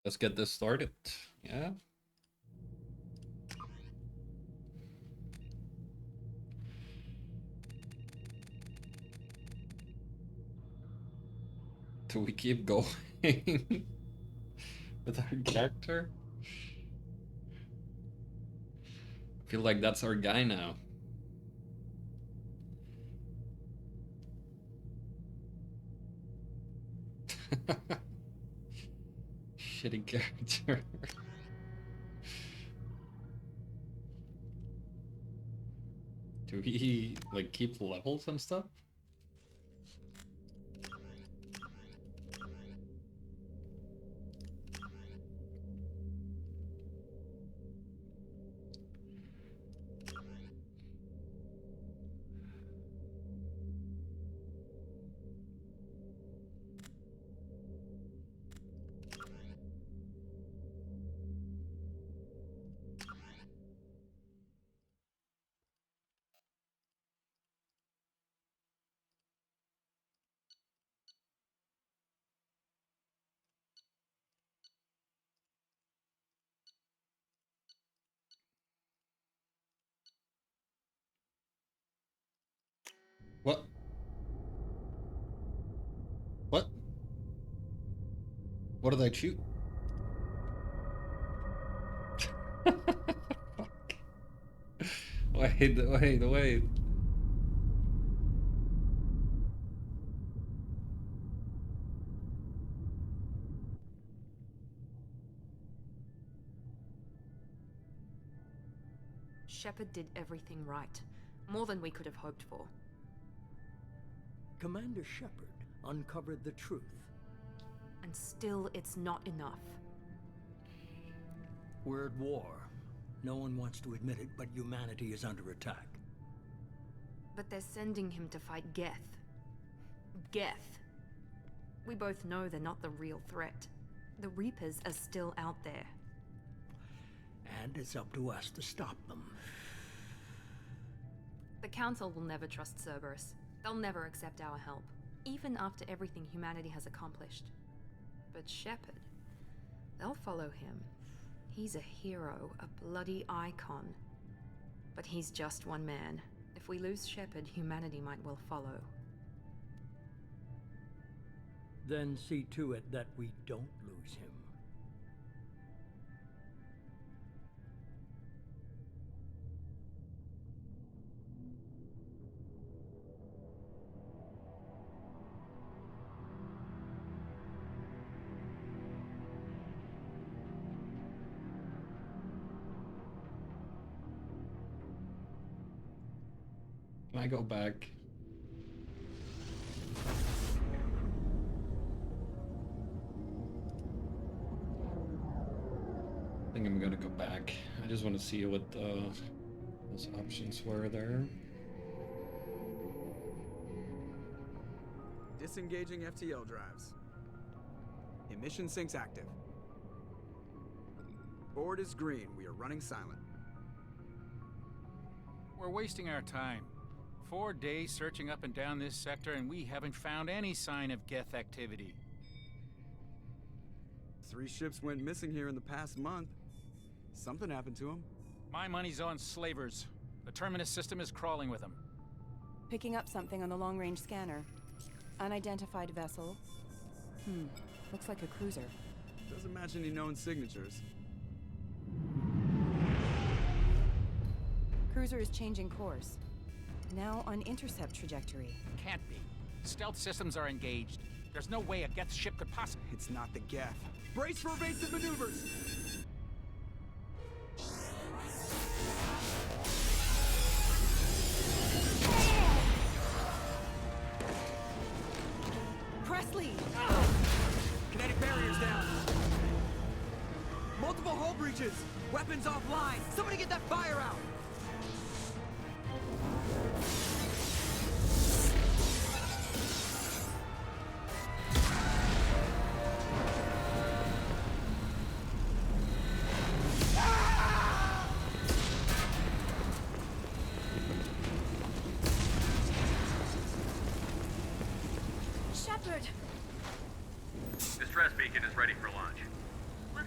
Let's get this started. Yeah. Do we keep going with our character? I feel like that's our guy now. Shitty character. Do we like keep levels and stuff? What? What? What did I shoot? Fuck. Wait. Shepard did everything right. More than we could have hoped for. Commander Shepard uncovered the truth. And still, it's not enough. We're at war. No one wants to admit it, but humanity is under attack. But they're sending him to fight Geth. Geth. We both know they're not the real threat. The Reapers are still out there. And it's up to us to stop them. The Council will never trust Cerberus. They'll never accept our help, even after everything humanity has accomplished. But Shepard, they'll follow him. He's a hero, a bloody icon. But he's just one man. If we lose Shepard, humanity might well follow. Then see to it that we don't lose him. Can I go back? I think I'm gonna go back. I just want to see what those options were there. Disengaging FTL drives. Emission sinks active. Board is green. We are running silent. We're wasting our time. 4 days searching up and down this sector, and we haven't found any sign of Geth activity. 3 ships went missing here in the past month. Something happened to them. My money's on slavers. The Terminus system is crawling with them. Picking up something on the long-range scanner. Unidentified vessel. Looks like a cruiser. Doesn't match any known signatures. Cruiser is changing course. Now on intercept trajectory. Can't be. Stealth systems are engaged. There's no way a Geth ship could possibly... It's not the Geth. Brace for evasive maneuvers! Presley! Kinetic barriers down. Multiple hull breaches. Weapons offline. Somebody get that fire out. Shepard! Distress beacon is ready for launch. We're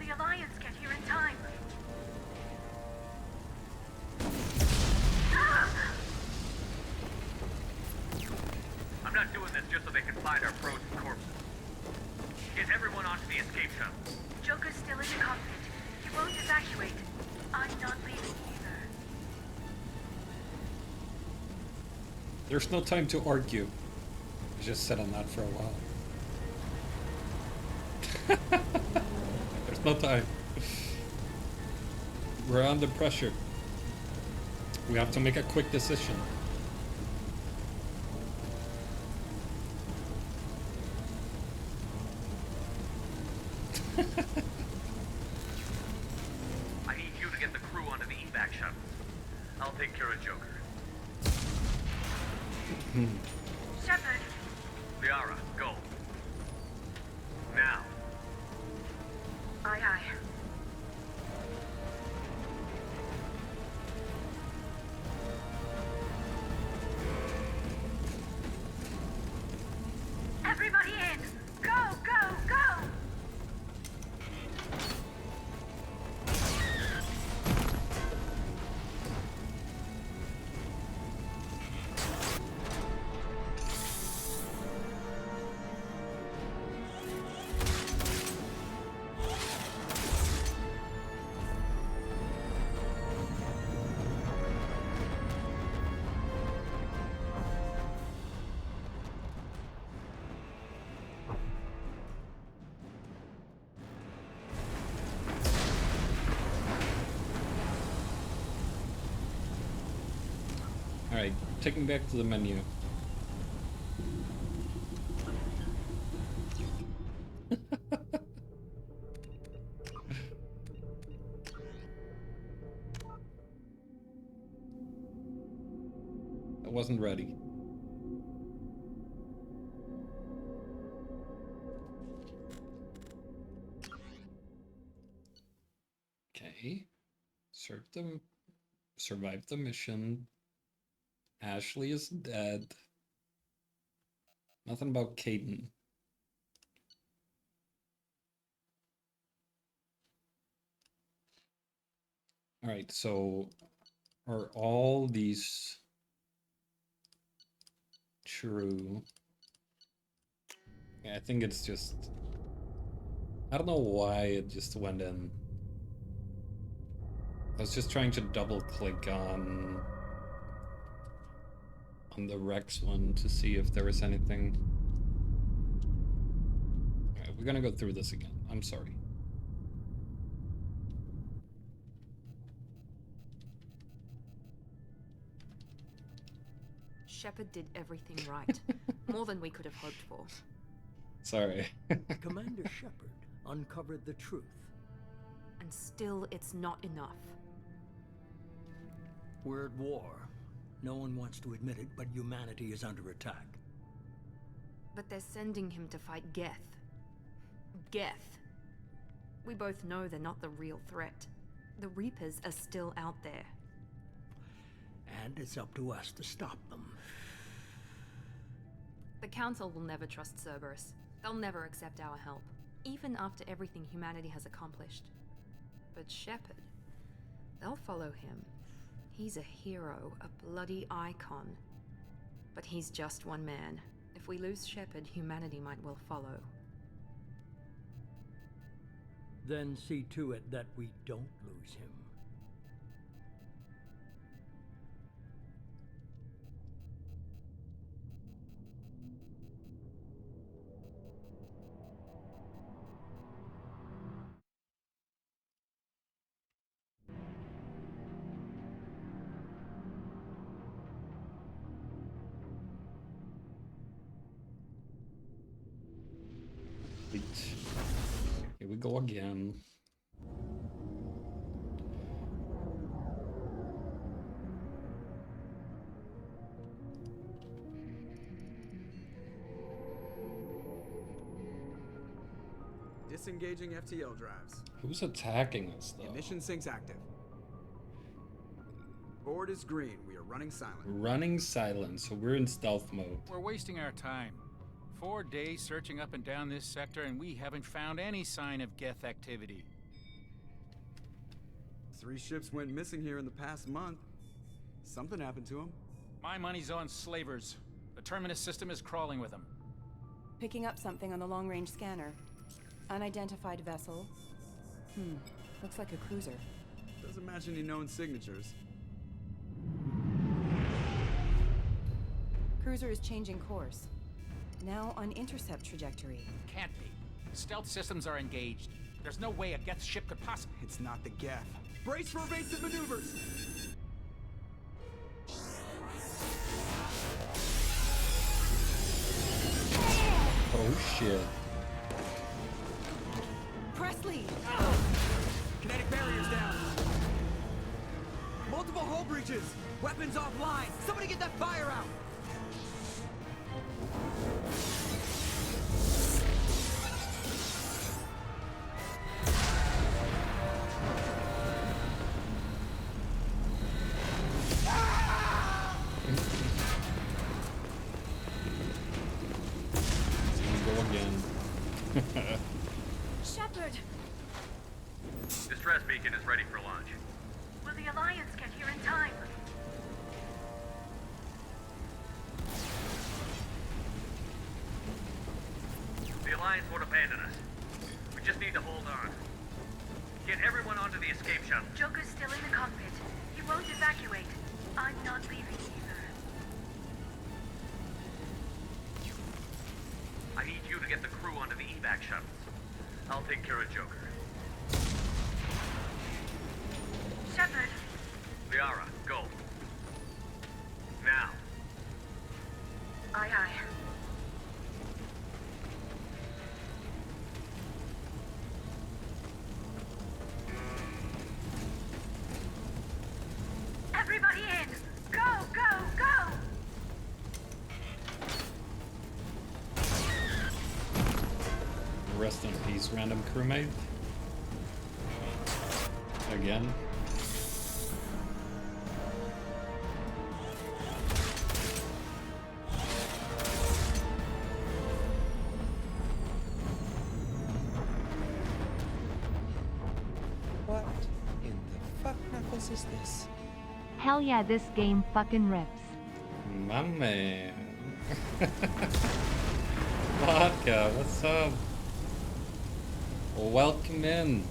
Don't evacuate. I'm not leaving either. There's no time to argue. I just sat on that for a while. There's no time. We're under pressure. We have to make a quick decision. I need you to get the crew onto the evac shuttle. I'll take care of Joker. Shepard, Liara, go. Now. aye aye. Everybody in! Go, go, go! Alright, taking back to the menu. I wasn't ready. Okay. Survived the mission. Ashley is dead. Nothing about Caden. Alright, so are all these true? Yeah, I think it's just... I don't know why it just went in. I was just trying to double click on the Rex one to see if there was anything. Alright, we're gonna go through this again. I'm sorry. Shepard did everything right. More than we could have hoped for. Sorry. Commander Shepard uncovered the truth. And still, it's not enough. We're at war. No one wants to admit it, but humanity is under attack. But they're sending him to fight Geth. Geth. We both know they're not the real threat. The Reapers are still out there. And it's up to us to stop them. The Council will never trust Cerberus. They'll never accept our help, even after everything humanity has accomplished. But Shepard, they'll follow him. He's a hero, a bloody icon. But he's just one man. If we lose Shepard, humanity might well follow. Then see to it that we don't lose him. Wait. Here we go again. Disengaging FTL drives. Who's attacking us though? Emission sinks active. Board is green. We are running silent. Running silent, so we're in stealth mode. We're wasting our time. 4 days searching up and down this sector, and we haven't found any sign of Geth activity. 3 ships went missing here in the past month. Something happened to them. My money's on slavers. The Terminus system is crawling with them. Picking up something on the long-range scanner. Unidentified vessel. Looks like a cruiser. Doesn't match any known signatures. Cruiser is changing course. Now on intercept trajectory. Can't be. Stealth systems are engaged. There's no way a Geth ship could possibly. It's not the Geth. Brace for evasive maneuvers! Oh shit. Presley! Kinetic barriers down. Multiple hull breaches. Weapons offline. Somebody get that fire out. Go again. Shepard! Distress beacon is ready for launch. Will the Alliance get here in time? The Alliance won't abandon us. We just need to hold on. Get everyone onto the escape shuttle. Joker's still in the cockpit. He won't evacuate. I'm not leaving either. I need you to get the crew onto the evac shuttles. I'll take care of Joker. Shepard, Liara, go. Now. aye aye. Everybody in! Go, go, go! Rest in peace, random crewmate. Again. What in the fuck knuckles is this? Hell yeah, this game fucking rips. My man. Vodka, what's up? Welcome in.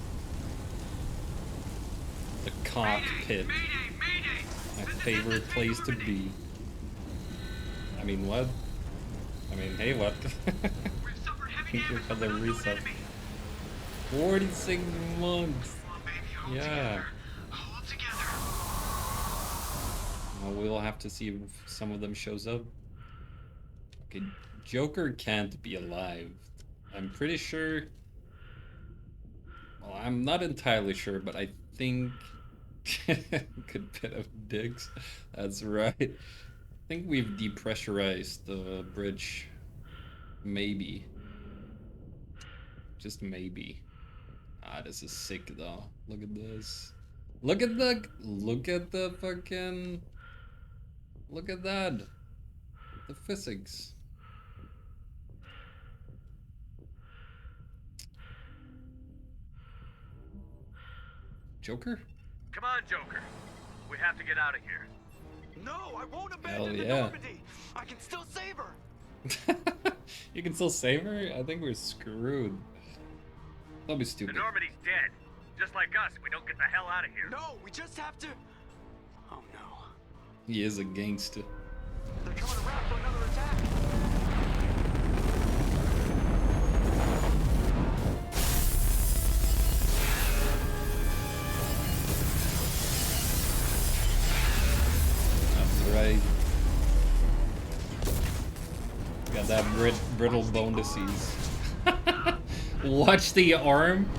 The cockpit. My favorite place to be. I mean, what? I mean, hey, what? Thank you for the reset. 46 months. Yeah. Well, we'll have to see if some of them shows up. Okay, Joker can't be alive. I'm pretty sure. Well, I'm not entirely sure, but I think. Good bit of digs. That's right. I think we've depressurized the bridge. Maybe. Just maybe. Ah, this is sick though. Look at this. Look at the fucking. Look at that. The physics. Joker? Come on, Joker. We have to get out of here. No, I won't Hell abandon the yeah. Normandy. I can still save her. You can still save her? I think we're screwed. That'll be The stupid. Normandy's dead. Just like us, we don't get the hell out of here. No, we just have to. Oh no. He is a gangster. They're coming around for another attack. That's right. Got that brittle bone disease. Watch the arm.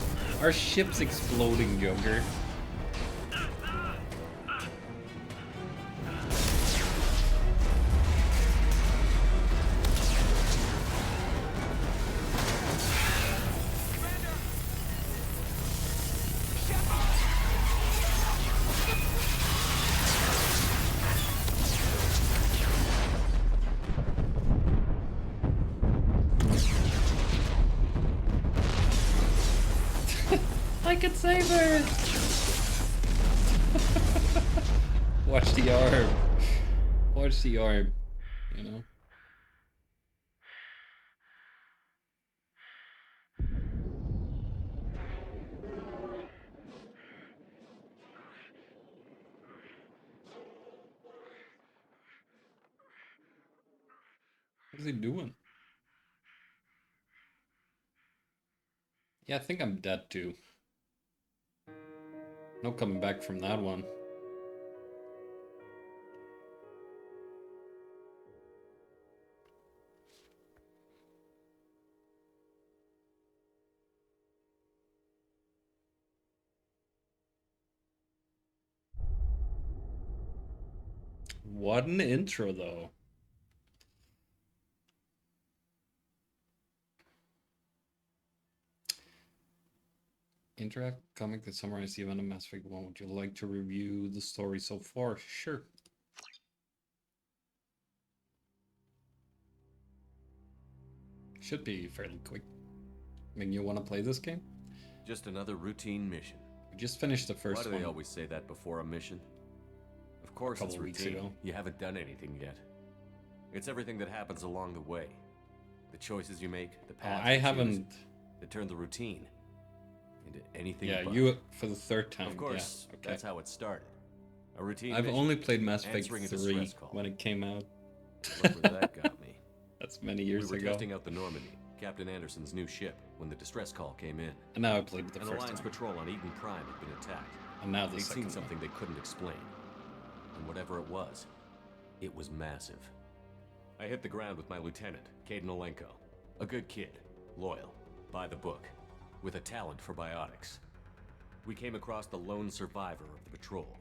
Our ship's exploding, Joker. I could save her! Watch the arm. Watch the arm. You know? is he doing? Yeah, I think I'm dead too. No coming back from that one. What an intro, though. Interact comic that summarizes the event of Mass Effect 1. Would you like to review the story so far? Sure. Should be fairly quick. I mean, you want to play this game? Just another routine mission. We just finished the first one. Why do they always say that before a mission? Of course it's routine. You haven't done anything yet. It's everything that happens along the way. The choices you make, the paths I haven't... that turn the routine into anything Yeah, but. you for the third time. Of course, yeah, okay. That's how it started. A routine I've mission, only played Mass Effect answering a 3 distress call. when it came out. Look where that got me. That's many years We were ago. testing out the Normandy, Captain Anderson's new ship, when the distress call came in. And now I played with the An first Alliance time. patrol on Eden Prime had been attacked. And now the They'd second seen something one. they couldn't explain. And whatever it was massive. I hit the ground with my lieutenant, Caden Olenko. A good kid, loyal, by the book, with a talent for biotics. We came across the lone survivor of the patrol,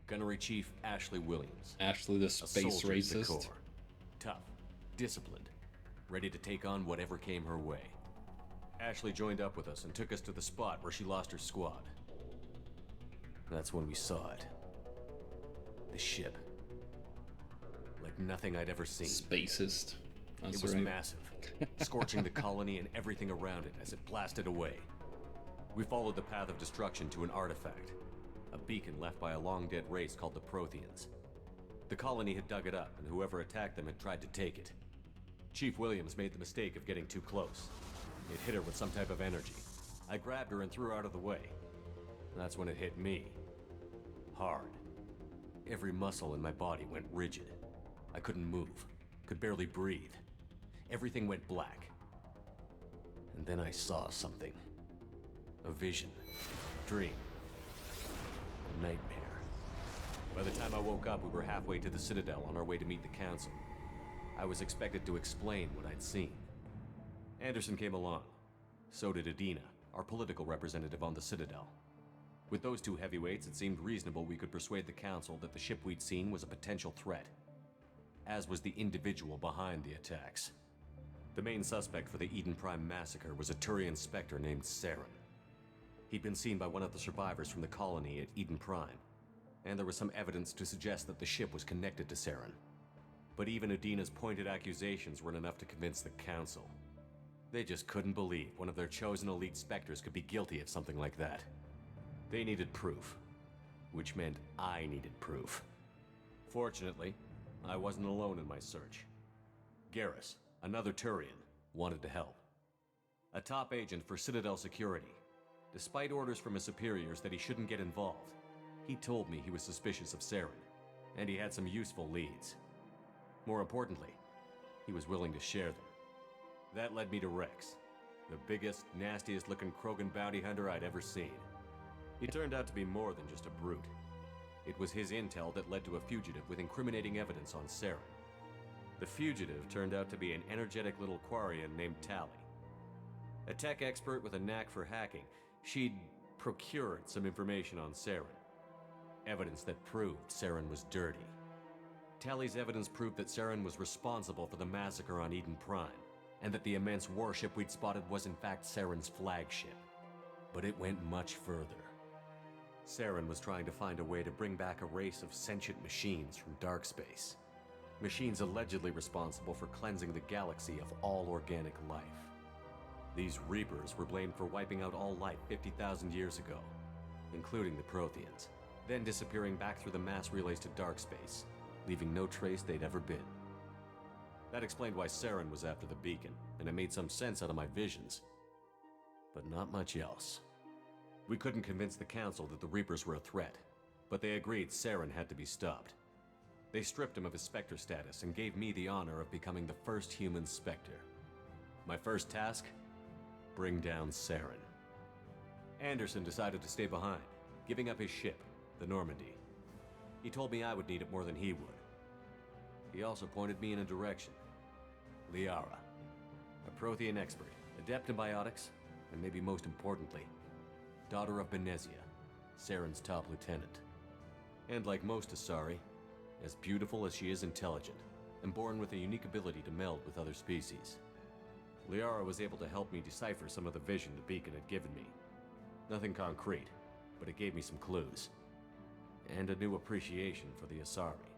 Gunnery Chief Ashley Williams. Ashley, the A space soldier to the racist. core. Tough, disciplined, ready to take on whatever came her way. Ashley joined up with us and took us to the spot where she lost her squad. That's when we saw it. The ship. Like nothing I'd ever seen. Spacist. That's It was right. massive, scorching the colony and everything around it as it blasted away. We followed the path of destruction to an artifact, a beacon left by a long-dead race called the Protheans. The colony had dug it up, and whoever attacked them had tried to take it. Chief Williams made the mistake of getting too close. It hit her with some type of energy. I grabbed her and threw her out of the way. That's when it hit me. Hard. Every muscle in my body went rigid. I couldn't move, could barely breathe. Everything went black. And then I saw something. A vision. A dream. A nightmare. By the time I woke up, we were halfway to the Citadel on our way to meet the Council. I was expected to explain what I'd seen. Anderson came along. So did Adina, our political representative on the Citadel. With those two heavyweights, it seemed reasonable we could persuade the Council that the ship we'd seen was a potential threat, as was the individual behind the attacks. The main suspect for the Eden Prime massacre was a Turian Spectre named Saren. He'd been seen by one of the survivors from the colony at Eden Prime, and there was some evidence to suggest that the ship was connected to Saren. But even Adina's pointed accusations weren't enough to convince the Council. They just couldn't believe one of their chosen elite Spectres could be guilty of something like that. They needed proof, which meant I needed proof. Fortunately, I wasn't alone in my search. Garrus, another Turian, wanted to help. A top agent for Citadel Security. Despite orders from his superiors that he shouldn't get involved, he told me he was suspicious of Saren, and he had some useful leads. More importantly, he was willing to share them. That led me to Rex, the biggest, nastiest looking Krogan bounty hunter I'd ever seen. He turned out to be more than just a brute. It was his intel that led to a fugitive with incriminating evidence on Saren. The fugitive turned out to be an energetic little Quarian named Tali. A tech expert with a knack for hacking, she'd procured some information on Saren. Evidence that proved Saren was dirty. Tali's evidence proved that Saren was responsible for the massacre on Eden Prime, and that the immense warship we'd spotted was in fact Saren's flagship. But it went much further. Saren was trying to find a way to bring back a race of sentient machines from dark space. Machines allegedly responsible for cleansing the galaxy of all organic life. These Reapers were blamed for wiping out all life 50,000 years ago, including the Protheans, then disappearing back through the mass relays to dark space, leaving no trace they'd ever been. That explained why Saren was after the beacon, and it made some sense out of my visions. But not much else. We couldn't convince the Council that the Reapers were a threat, but they agreed Saren had to be stopped. They stripped him of his Spectre status and gave me the honor of becoming the first human Spectre. My first task? Bring down Saren. Anderson decided to stay behind, giving up his ship, the Normandy. He told me I would need it more than he would. He also pointed me in a direction. Liara, a Prothean expert, adept in biotics, and maybe most importantly, daughter of Benezia, Saren's top lieutenant. And like most Asari, as beautiful as she is intelligent, and born with a unique ability to meld with other species. Liara was able to help me decipher some of the vision the beacon had given me. Nothing concrete, but it gave me some clues. And a new appreciation for the Asari.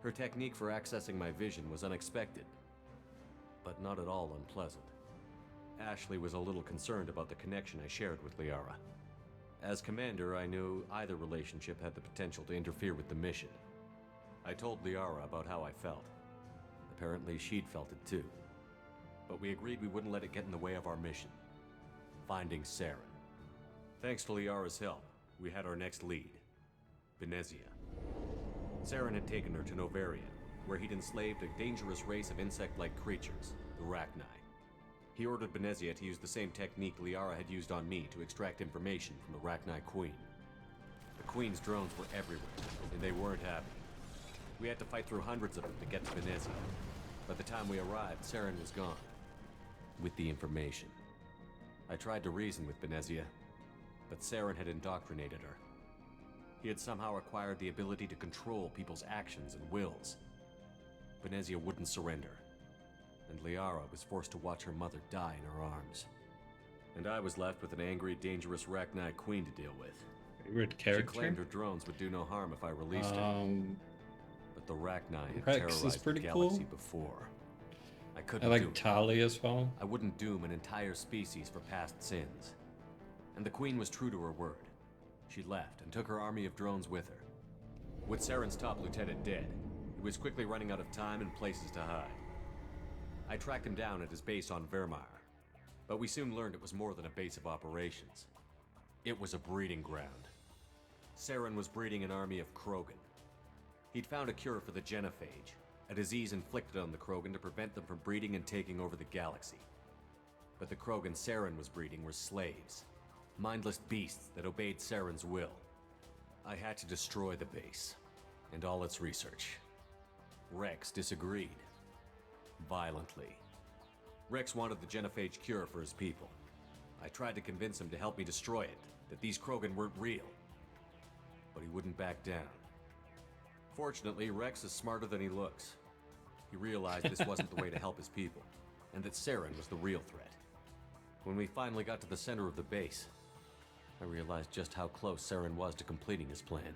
Her technique for accessing my vision was unexpected, but not at all unpleasant. Ashley was a little concerned about the connection I shared with Liara. As commander, I knew either relationship had the potential to interfere with the mission. I told Liara about how I felt. Apparently, she'd felt it too. But we agreed we wouldn't let it get in the way of our mission. Finding Saren. Thanks to Liara's help, we had our next lead. Benezia. Saren had taken her to Novaria, where he'd enslaved a dangerous race of insect-like creatures, the Rachni. He ordered Benezia to use the same technique Liara had used on me to extract information from the Rachni Queen. The Queen's drones were everywhere, and they weren't happy. We had to fight through hundreds of them to get to Benezia. By the time we arrived, Saren was gone. With the information. I tried to reason with Benezia, but Saren had indoctrinated her. He had somehow acquired the ability to control people's actions and wills. Benezia wouldn't surrender, and Liara was forced to watch her mother die in her arms. And I was left with an angry, dangerous Rachni Queen to deal with. Favorite character? She claimed her drones would do no harm if I released her. But the Rachni had Rex terrorized is pretty the galaxy cool. before. I I couldn't do like it. Tali as well. I wouldn't doom an entire species for past sins. And the Queen was true to her word. She left and took her army of drones with her. With Saren's top lieutenant dead, he was quickly running out of time and places to hide. I tracked him down at his base on Vermeer, but we soon learned it was more than a base of operations. It was a breeding ground. Saren was breeding an army of Krogan. He'd found a cure for the genophage, a disease inflicted on the Krogan to prevent them from breeding and taking over the galaxy. But the Krogan Saren was breeding were slaves, mindless beasts that obeyed Saren's will. I had to destroy the base, and all its research. Rex disagreed. Violently. Rex wanted the genophage cure for his people. I tried to convince him to help me destroy it, that these Krogan weren't real. But he wouldn't back down. Fortunately, Rex is smarter than he looks. He realized this wasn't the way to help his people, and that Saren was the real threat. When we finally got to the center of the base, I realized just how close Saren was to completing his plan.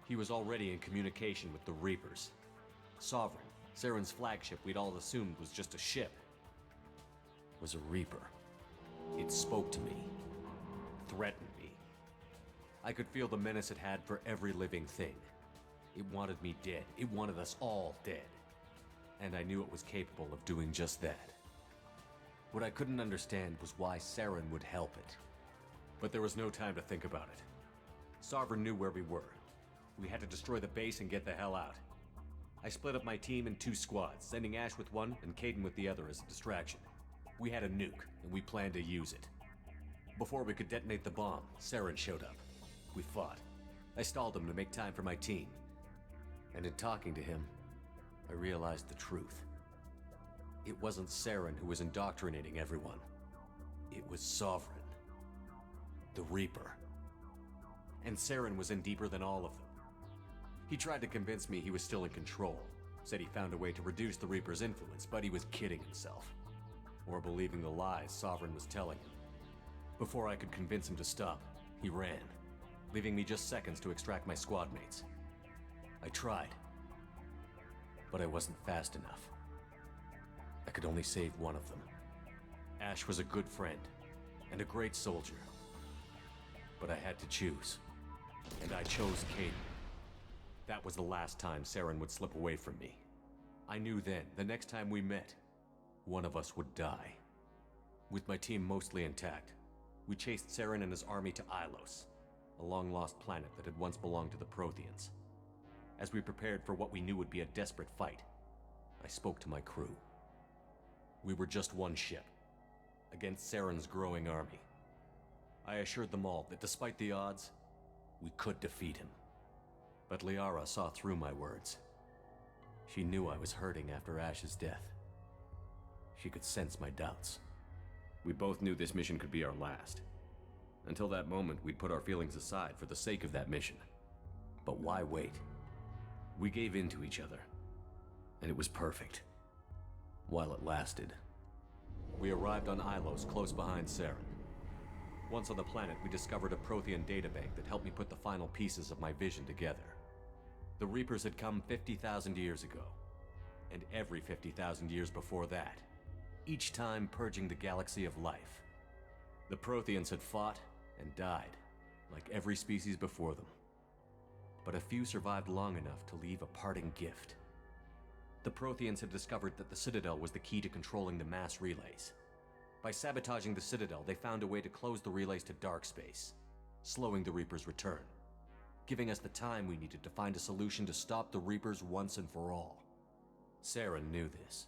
He was already in communication with the Reapers. Sovereign, Saren's flagship we'd all assumed was just a ship, was a Reaper. It spoke to me, threatened me. I could feel the menace it had for every living thing. It wanted me dead. It wanted us all dead. And I knew it was capable of doing just that. What I couldn't understand was why Saren would help it. But there was no time to think about it. Sovereign knew where we were. We had to destroy the base and get the hell out. I split up my team in 2 squads, sending Ash with one and Caden with the other as a distraction. We had a nuke, and we planned to use it. Before we could detonate the bomb, Saren showed up. We fought. I stalled him to make time for my team. And in talking to him, I realized the truth. It wasn't Saren who was indoctrinating everyone. It was Sovereign. The Reaper. And Saren was in deeper than all of them. He tried to convince me he was still in control. Said he found a way to reduce the Reaper's influence, but he was kidding himself. Or believing the lies Sovereign was telling him. Before I could convince him to stop, he ran, leaving me just seconds to extract my squad mates. I tried, but I wasn't fast enough. I could only save one of them. Ash was a good friend, and a great soldier. But I had to choose, and I chose Caden. That was the last time Saren would slip away from me. I knew then, the next time we met, one of us would die. With my team mostly intact, we chased Saren and his army to Ilos, a long-lost planet that had once belonged to the Protheans. as we prepared for what we knew would be a desperate fight, I spoke to my crew. We were just one ship, against Saren's growing army. I assured them all that despite the odds, we could defeat him. But Liara saw through my words. She knew I was hurting after Ash's death. She could sense my doubts. We both knew this mission could be our last. Until that moment, we'd put our feelings aside for the sake of that mission. But why wait? We gave in to each other, and it was perfect. While it lasted. We arrived on Ilos, close behind Saren. Once on the planet, we discovered a Prothean databank that helped me put the final pieces of my vision together. The Reapers had come 50,000 years ago, and every 50,000 years before that, each time purging the galaxy of life. The Protheans had fought and died, like every species before them. But a few survived long enough to leave a parting gift. The Protheans had discovered that the Citadel was the key to controlling the mass relays. By sabotaging the Citadel, they found a way to close the relays to dark space, slowing the Reapers' return, giving us the time we needed to find a solution to stop the Reapers once and for all. Saren knew this.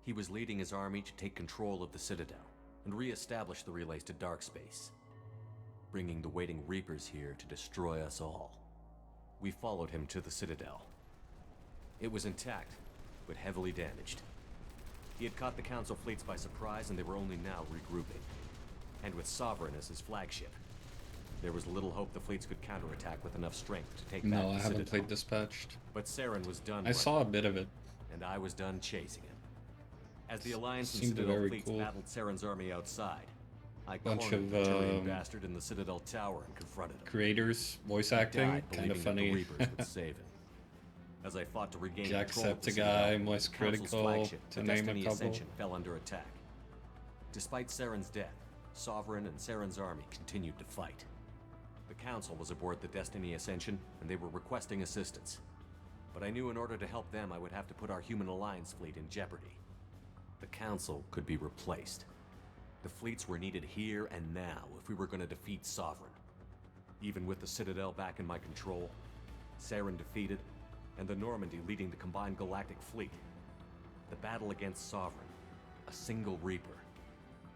He was leading his army to take control of the Citadel and re-establish the relays to dark space, bringing the waiting Reapers here to destroy us all. We followed him to the Citadel. It was intact, but heavily damaged. He had caught the Council fleets by surprise, and they were only now regrouping. And with Sovereign as his flagship, there was little hope the fleets could counterattack with enough strength to take back the No, I haven't Citadel. played Dispatched. But Saren was done I running, saw a bit of it. and I was done chasing him. As the Alliance and Seemed Citadel very fleets cool. battled Saren's army outside, I Bunch cornered of, the Turian bastard in the Citadel tower and confronted him. Creators, voice He acting, died kind of believing that funny. the Reapers would save him. As I fought to regain control of the Jacksepticeye, Citadel, Moist the Council's Critical, flagship, to the name a Destiny couple. Ascension, fell under attack. Despite Saren's death, Sovereign and Saren's army continued to fight. The Council was aboard the Destiny Ascension, and they were requesting assistance. But I knew in order to help them, I would have to put our Human Alliance fleet in jeopardy. The Council could be replaced. The fleets were needed here and now if we were going to defeat Sovereign. Even with the Citadel back in my control, Saren defeated, and the Normandy leading the combined galactic fleet, the battle against Sovereign, a single Reaper,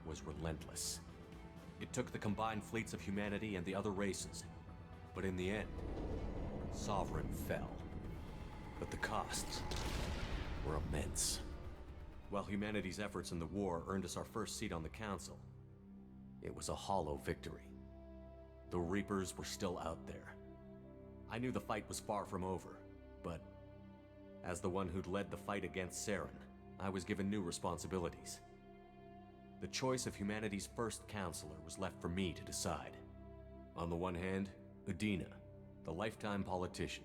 was relentless. It took the combined fleets of humanity and the other races, but in the end, Sovereign fell. But the costs were immense. While humanity's efforts in the war earned us our first seat on the Council, it was a hollow victory. The Reapers were still out there. I knew the fight was far from over, but as the one who'd led the fight against Saren, I was given new responsibilities. The choice of humanity's first counselor was left for me to decide. On the one hand, Udina, the lifetime politician.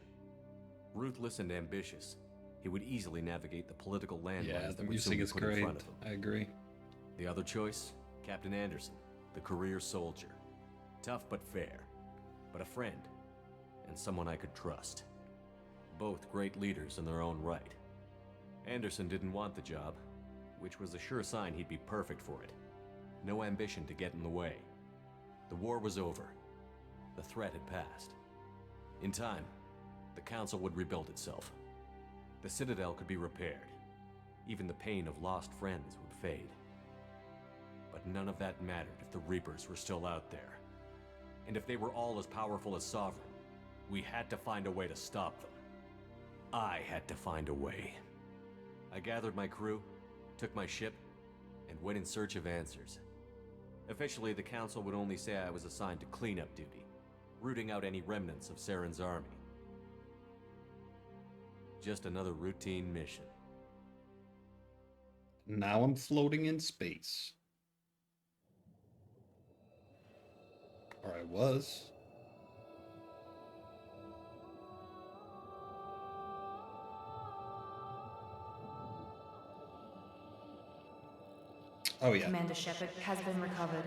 Ruthless and ambitious, he would easily navigate the political landmines Yeah, the that would music soon be is put in great. front of him. I agree. The other choice, Captain Anderson, the career soldier. Tough but fair, but a friend, and someone I could trust. Both great leaders in their own right. Anderson didn't want the job, which was a sure sign he'd be perfect for it. No ambition to get in the way. The war was over. The threat had passed. In time, the Council would rebuild itself. The Citadel could be repaired. Even the pain of lost friends would fade. But none of that mattered if the Reapers were still out there. And if they were all as powerful as Sovereign, we had to find a way to stop them. I had to find a way. I gathered my crew, took my ship, and went in search of answers. Officially, the Council would only say I was assigned to cleanup duty, rooting out any remnants of Saren's army. Just another routine mission. Now I'm floating in space. Or I was. Oh yeah. Commander Shepard has been recovered.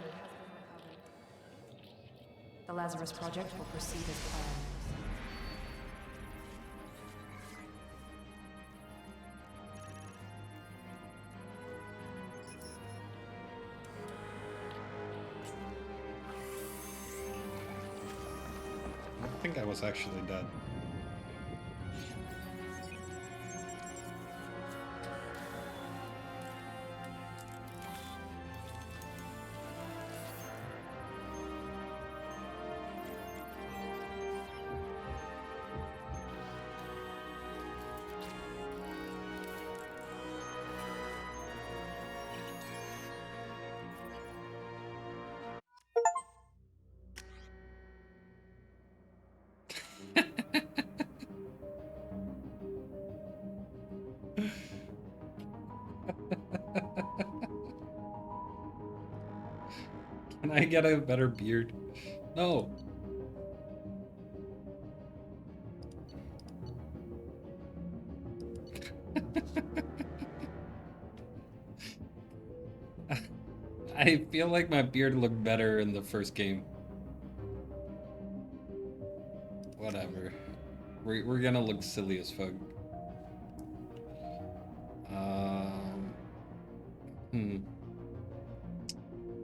The Lazarus Project will proceed as planned. I think I was actually dead. I get a better beard? No. I feel like my beard looked better in the first game. Whatever. We're gonna look silly as fuck.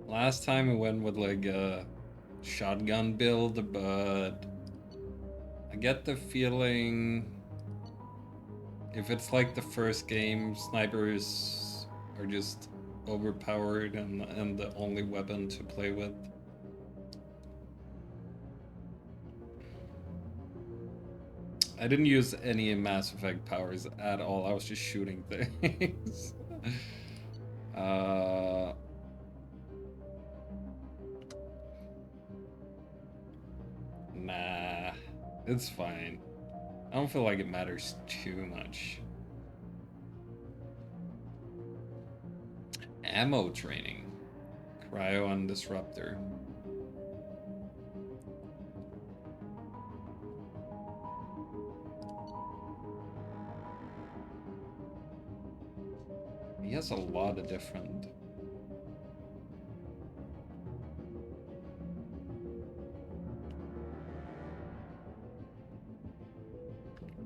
Last time we went with like a shotgun build, but I get the feeling if it's like the first game, snipers are just overpowered and the only weapon to play with. I didn't use any Mass Effect powers at all. I was just shooting things. Nah, it's fine. I don't feel like it matters too much. Ammo training. Cryo and Disruptor. He has a lot of different...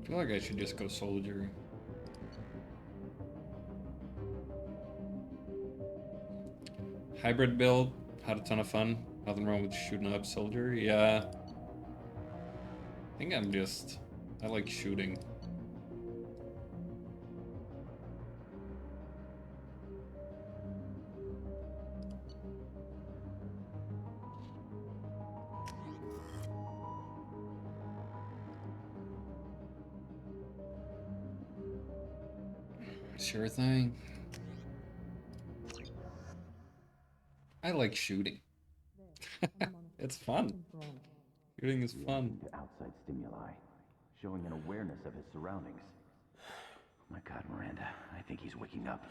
I feel like I should just go soldier. Hybrid build, had a ton of fun. Nothing wrong with shooting up soldier. Yeah. I think I like shooting. Sure thing. I like shooting. It's fun. Shooting is fun. To outside stimuli, showing an awareness of his surroundings. Oh my God, Miranda, I think he's waking up.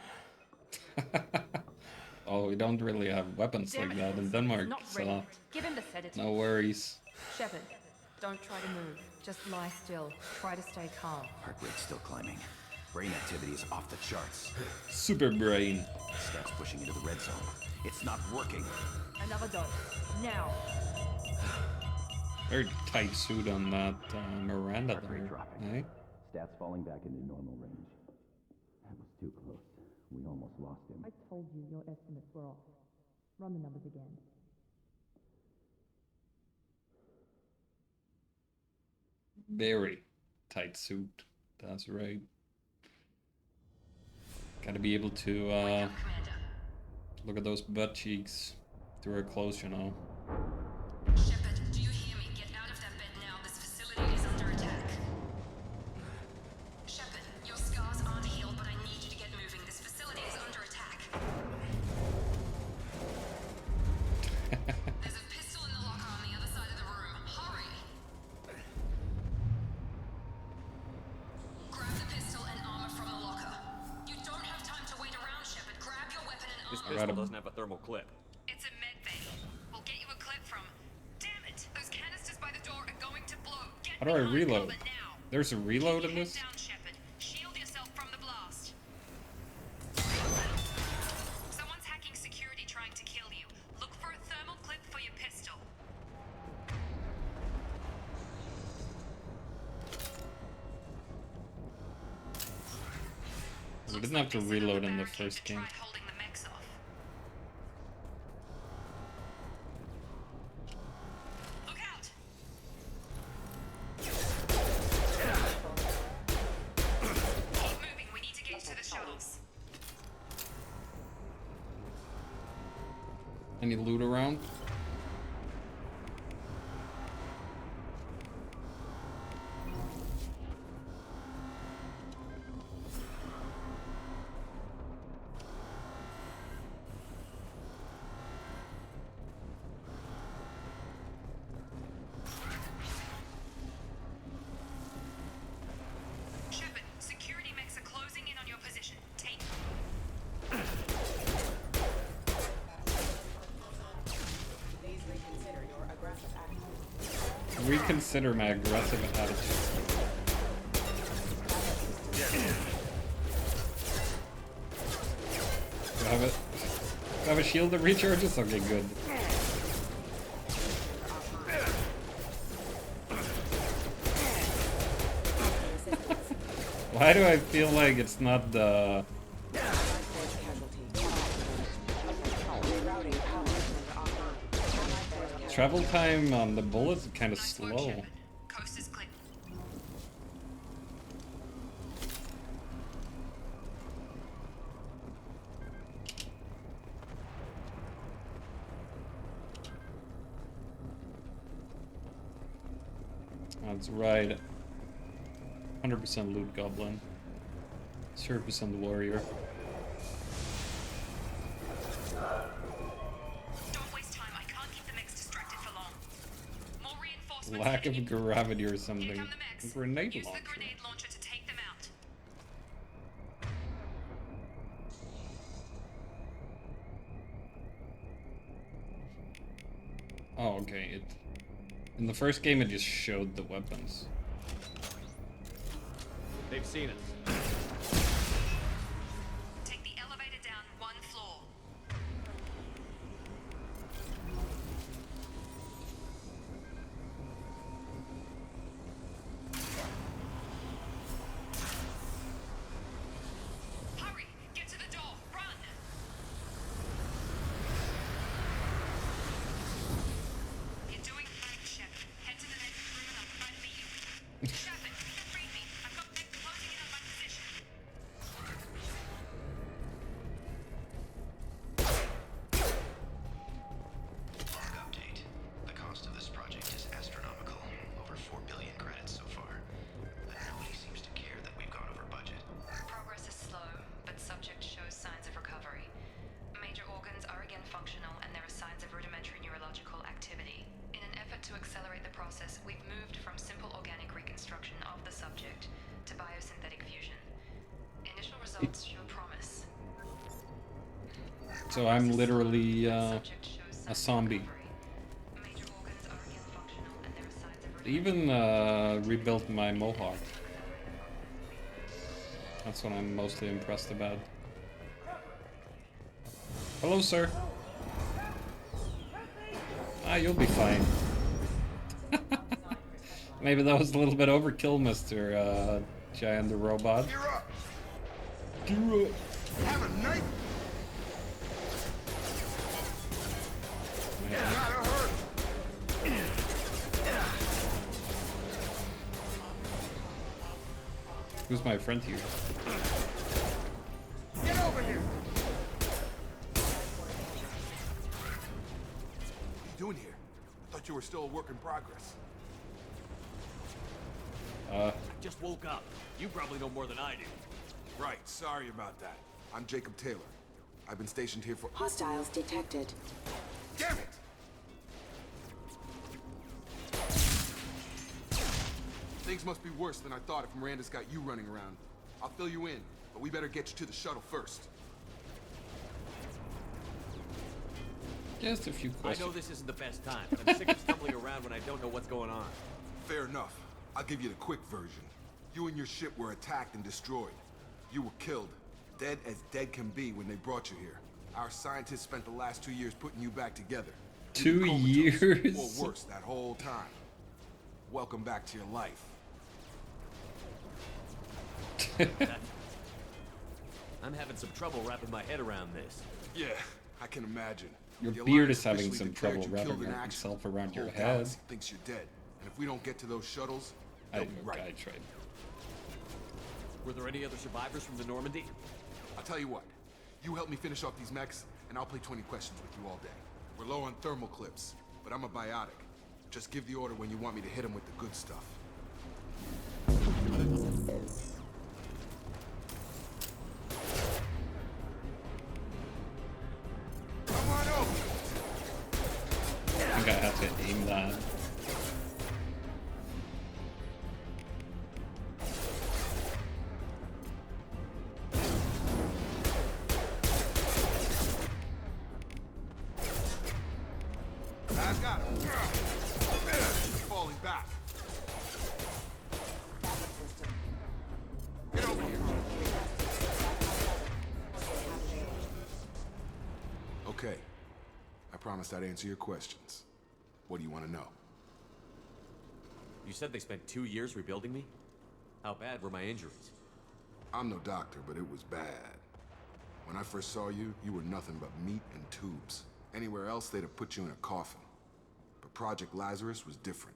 Oh, we don't really have weapons like that in Denmark, so Give him the sedative. no worries. Shepard, don't try to move. Just lie still. Try to stay calm. Heart rate's still climbing. Brain activity is off the charts. Super brain. Stats pushing into the red zone. It's not working. Another dose. Now. Very tight suit on that Miranda Heart rate there. dropping. Eh? Stats falling back into normal range. That was too close. We almost lost him. I told you your estimates were off. Run the numbers again. Very tight suit. That's right. Gotta be able to look at those butt cheeks through her clothes, you know. Shepard, do you hear me? Get out of that bed now. This facility is under attack. Shepard, your scars aren't healed, but I need you to get moving. This facility is under attack. There's a pistol in the locker on the other side of the room. Hurry! Grab the pistol and armor from the locker. You don't have time to wait around, Shepard. Grab your weapon and This armor. pistol doesn't have a thermal clip. It's a med bay. We'll get you a clip from. Damn it! Those canisters by the door are going to blow. Get How do I behind reload? cover now. There's a reload in Head this? down, Shepard. Shield yourself from the blast. Someone's hacking security trying to kill you. Look for a thermal clip for your pistol. We didn't have to reload in the first game. Tried holding the mechs off. Look out! Keep moving. We need to get to the shuttles. Any loot around? Shepard, security mechs are closing in on your position. Take. reconsider my aggressive attitude. Do I have it? Do I have a shield that recharges? Okay, good. Why do I feel like it's not the... Travel time on the bullets is kind of slow. Coast is clear. That's right. 100% loot goblin. 0% warrior. Don't waste time. I can't keep the mechs distracted for long. More reinforcements. Lack of gravity or something. Here come the mechs. Grenade Use launcher. the grenade launcher to take them out. Oh, okay. It in the first game it just showed the weapons. They've seen us. Take the elevator down 1 floor. Hurry! Get to the door! Run! You're doing fine, Shep. Head to the next room and I'll try to beat you. Shepard, free me. I've got mechs closing in on my position. Log update. The cost of this project is astronomical. Over 4 billion credits so far. But nobody seems to care that we've gone over budget. Progress is slow, but subject shows signs of recovery. Major organs are again functional, and there are signs of rudimentary neurological activity. In an effort to accelerate the process, we've moved from simple organic reconstruction of the subject to biosynthetic fusion. Initial results show promise. So I'm literally a zombie. Major organs are again functional, and there are signs of They even rebuilt my mohawk. That's what I'm mostly impressed about. Hello, sir. Ah, you'll be fine. Maybe that was a little bit overkill, Mr. Giant the Robot. You're up. You're up. Have a knife. Gotta hurt. Who's my friend here? Get over here. What are you doing here? I thought you were still a work in progress. I just woke up. You probably know more than I do. Right, sorry about that. I'm Jacob Taylor. I've been stationed here for— Hostiles detected. Damn it! Things must be worse than I thought if Miranda's got you running around. I'll fill you in, but we better get you to the shuttle first. Just a few I questions. know this isn't the best time, but I'm sick of stumbling around when I don't know what's going on. Fair enough. I'll give you the quick version. You and your ship were attacked and destroyed. You were killed. Dead as dead can be when they brought you here. Our scientists spent the last 2 years putting you back together. 2 years? Or worse, that whole time. Welcome back to your life. I'm having some trouble wrapping my head around this. Yeah, I can imagine. Your The beard Alliance is having officially some declared trouble you killed wrapping in action. itself around The your whole head. galaxy thinks you're dead. And if we don't get to those shuttles, they'll be right. I tried. Were there any other survivors from the Normandy? I'll tell you what. You help me finish off these mechs, and I'll play 20 questions with you all day. We're low on thermal clips, but I'm a biotic. Just give the order when you want me to hit them with the good stuff. Come on over. I think I have to aim that. I got him. Falling back. promised I'd answer your questions. What do you want to know? You said they spent 2 years rebuilding me? How bad were my injuries? I'm no doctor, but it was bad. When I first saw you, you were nothing but meat and tubes. Anywhere else, they'd have put you in a coffin. But Project Lazarus was different.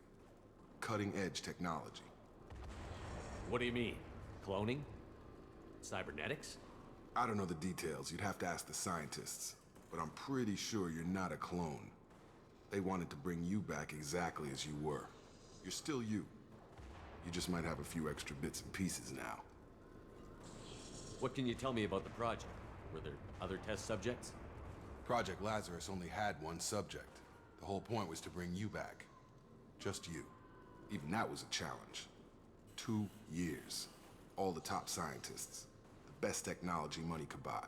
Cutting-edge technology. What do you mean? Cloning? Cybernetics? I don't know the details. You'd have to ask the scientists. But I'm pretty sure you're not a clone. They wanted to bring you back exactly as you were. You're still you. You just might have a few extra bits and pieces now. What can you tell me about the project? Were there other test subjects? Project Lazarus only had one subject. The whole point was to bring you back. Just you. Even that was a challenge. 2 years. All the top scientists. The best technology money could buy.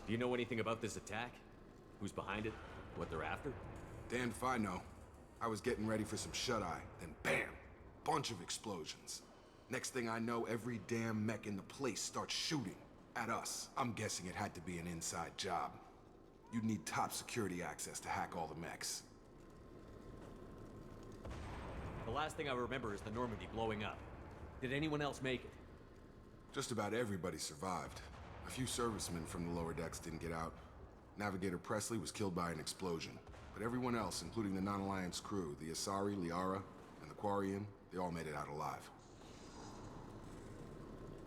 Do you know anything about this attack? Who's behind it? What they're after? Damned if I know. I was getting ready for some shut-eye, then bam! Bunch of explosions. Next thing I know, every damn mech in the place starts shooting. At us. I'm guessing it had to be an inside job. You'd need top security access to hack all the mechs. The last thing I remember is the Normandy blowing up. Did anyone else make it? Just about everybody survived. A few servicemen from the lower decks didn't get out. Navigator Presley was killed by an explosion. But everyone else, including the non-Alliance crew, the Asari, Liara, and the Quarian, they all made it out alive.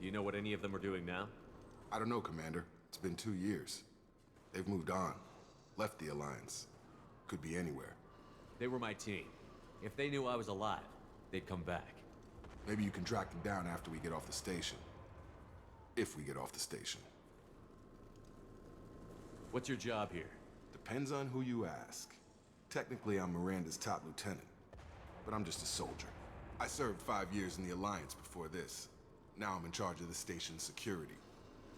Do you know what any of them are doing now? I don't know, Commander. It's been 2 years. They've moved on. Left the Alliance. Could be anywhere. They were my team. If they knew I was alive, they'd come back. Maybe you can track them down after we get off the station. If we get off the station. What's your job here? Depends on who you ask. Technically, I'm Miranda's top lieutenant. But I'm just a soldier. I served 5 years in the Alliance before this. Now I'm in charge of the station's security.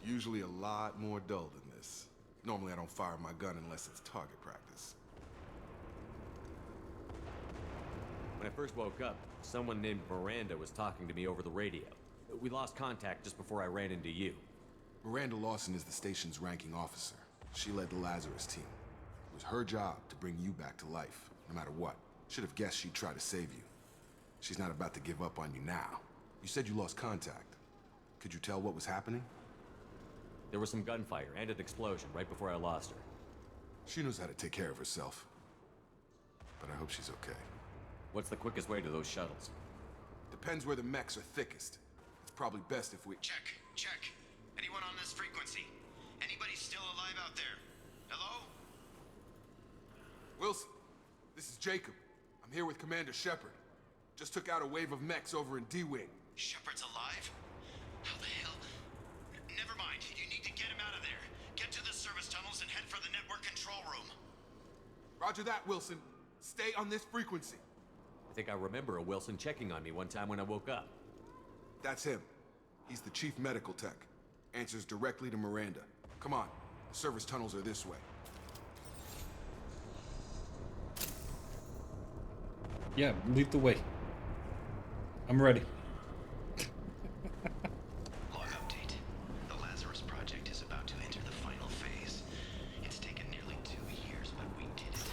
Usually a lot more dull than this. Normally I don't fire my gun unless it's target practice. When I first woke up, someone named Miranda was talking to me over the radio. We lost contact just before I ran into you. Miranda Lawson is the station's ranking officer. She led the Lazarus team. It was her job to bring you back to life, no matter what. Should have guessed she'd try to save you. She's not about to give up on you now. You said you lost contact. Could you tell what was happening? There was some gunfire and an explosion right before I lost her. She knows how to take care of herself. But I hope she's okay. What's the quickest way to those shuttles? Depends where the mechs are thickest. It's probably best if we... Check. Anyone on this frequency? Anybody still alive out there? Hello? Wilson, this is Jacob. I'm here with Commander Shepard. Just took out a wave of mechs over in D-Wing. Shepard's alive? How the hell? Never mind. You need to get him out of there. Get to the service tunnels and head for the network control room. Roger that, Wilson. Stay on this frequency. I think I remember a Wilson checking on me one time when I woke up. That's him. He's the chief medical tech. Answers directly to Miranda. Come on. The service tunnels are this way. Yeah, lead the way. I'm ready. Log update. The Lazarus project is about to enter the final phase. It's taken nearly 2 years, but we did it.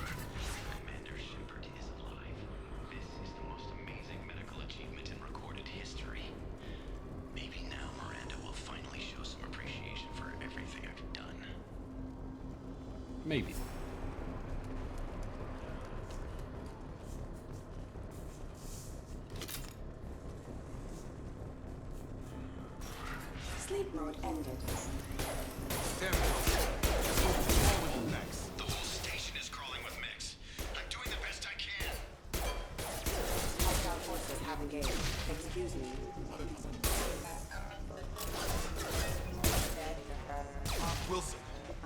Commander Shepard is alive. This is the most amazing medical achievement in recorded history. Maybe now Miranda will finally show some appreciation for everything I've done. Maybe. Sleep mode ended. Damn it. What's wrong with the mechs? The whole station is crawling with mechs. I'm doing the best I can. Hostile forces have engaged. Excuse me. Wilson,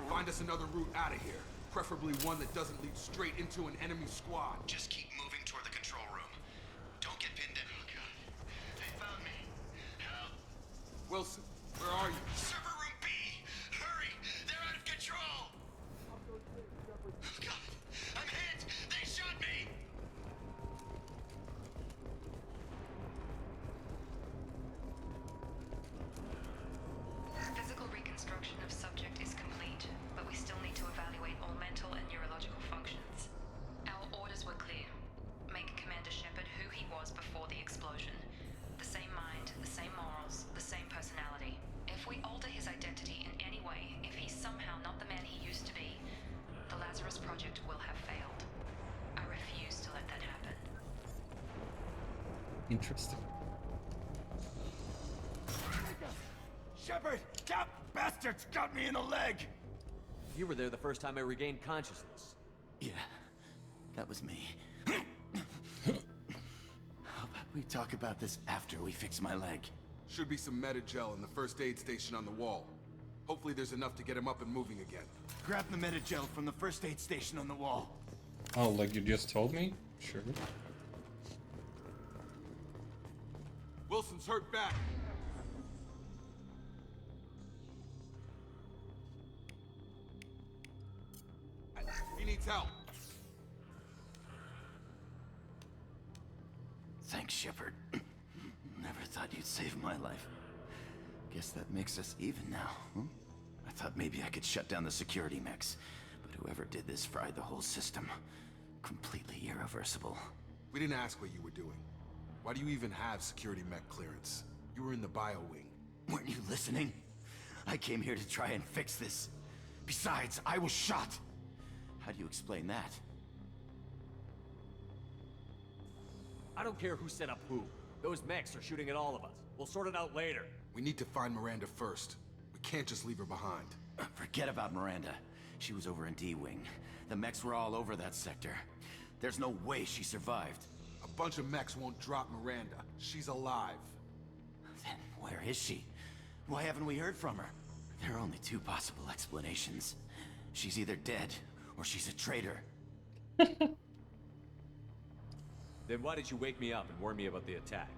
find us another route out of here. Preferably one that doesn't lead straight into an enemy squad. Just keep moving toward the control room. Don't get pinned in. Oh God. They found me. Help. Wilson, where are you? Server room B! Hurry! They're out of control! Oh God! I'm hit! They shot me! Physical reconstruction of subject is complete, but we still need to evaluate all explosion. The same mind, the same morals, the same personality. If we alter his identity in any way, if he's somehow not the man he used to be, the Lazarus Project will have failed. I refuse to let that happen. Interesting. Shepard! That bastard's got me in the leg! You were there the first time I regained consciousness. Yeah, that was me. How about we talk about this after we fix my leg? Should be some Metagel in the first aid station on the wall. Hopefully there's enough to get him up and moving again. Grab the Metagel from the first aid station on the wall. Oh, like you just told me? Sure. Wilson's hurt bad. He needs help. Thanks, Shepard. Never thought you'd save my life. Guess that makes us even now, huh? I thought maybe I could shut down the security mechs, but whoever did this fried the whole system. Completely irreversible. We didn't ask what you were doing. Why do you even have security mech clearance? You were in the bio wing. Weren't you listening? I came here to try and fix this. Besides, I was shot. How do you explain that? I don't care who set up who. Those mechs are shooting at all of us. We'll sort it out later. We need to find Miranda first. We can't just leave her behind. Forget about Miranda. She was over in D-Wing. The mechs were all over that sector. There's no way she survived. A bunch of mechs won't drop Miranda. She's alive. Then where is she? Why haven't we heard from her? There are only two possible explanations. She's either dead, or she's a traitor. Then why did you wake me up and warn me about the attack?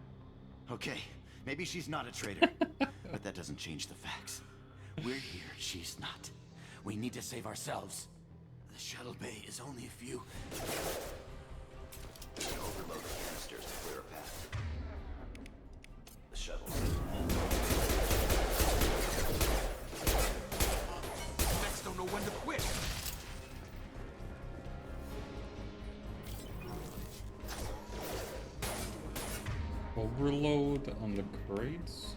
Okay, maybe she's not a traitor. But that doesn't change the facts. We're here, she's not. We need to save ourselves. The shuttle bay is only a few... Overload the canisters to clear a path. The shuttle's... Mechs don't know when to quit. Overload on the crates.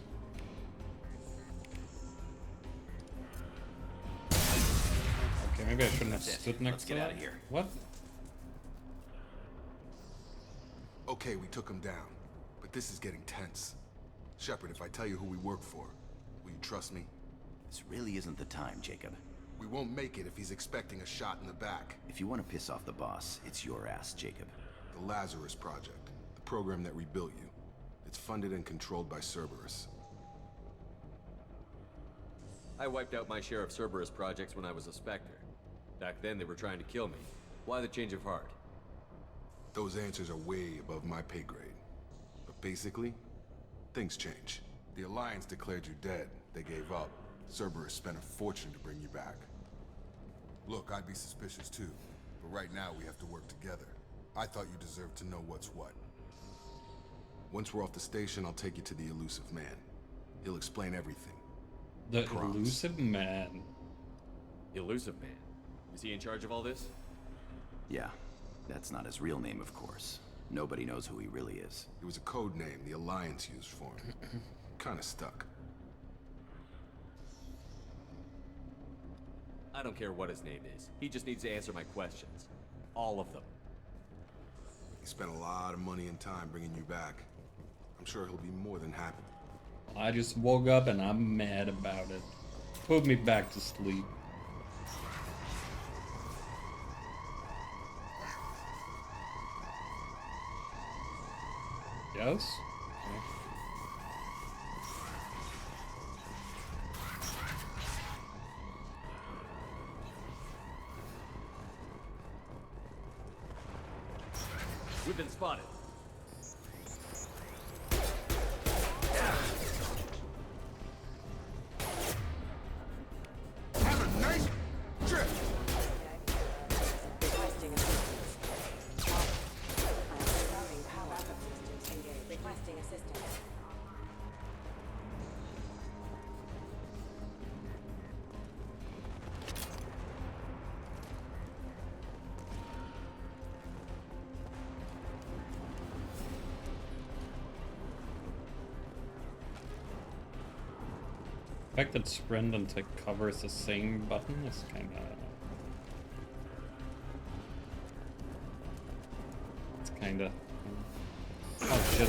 Okay, maybe I shouldn't have stood next to that. Let's get out of here. What? Okay, we took him down. But this is getting tense. Shepard, if I tell you who we work for, will you trust me? This really isn't the time, Jacob. We won't make it if he's expecting a shot in the back. If you want to piss off the boss, it's your ass, Jacob. The Lazarus Project. The program that rebuilt you. It's funded and controlled by Cerberus. I wiped out my share of Cerberus projects when I was a Spectre. Back then they were trying to kill me. Why the change of heart? Those answers are way above my pay grade. But basically, things change. The Alliance declared you dead. They gave up. Cerberus spent a fortune to bring you back. Look, I'd be suspicious too. But right now we have to work together. I thought you deserved to know what's what. Once we're off the station, I'll take you to the Elusive Man. He'll explain everything. The Elusive Man. Elusive Man? Is he in charge of all this? Yeah. That's not his real name, of course. Nobody knows who he really is. It was a code name the Alliance used for him. Kinda stuck. I don't care what his name is. He just needs to answer my questions. All of them. He spent a lot of money and time bringing you back. I'm sure he'll be more than happy. I just woke up and I'm mad about it. Put me back to sleep. Yes? Okay. We've been spotted. Have a nice trip! Requesting assistance. Routing power backup systems engaged. Requesting assistance. The fact that sprint and tick cover is the same button is kinda... It's kinda... Oh shit.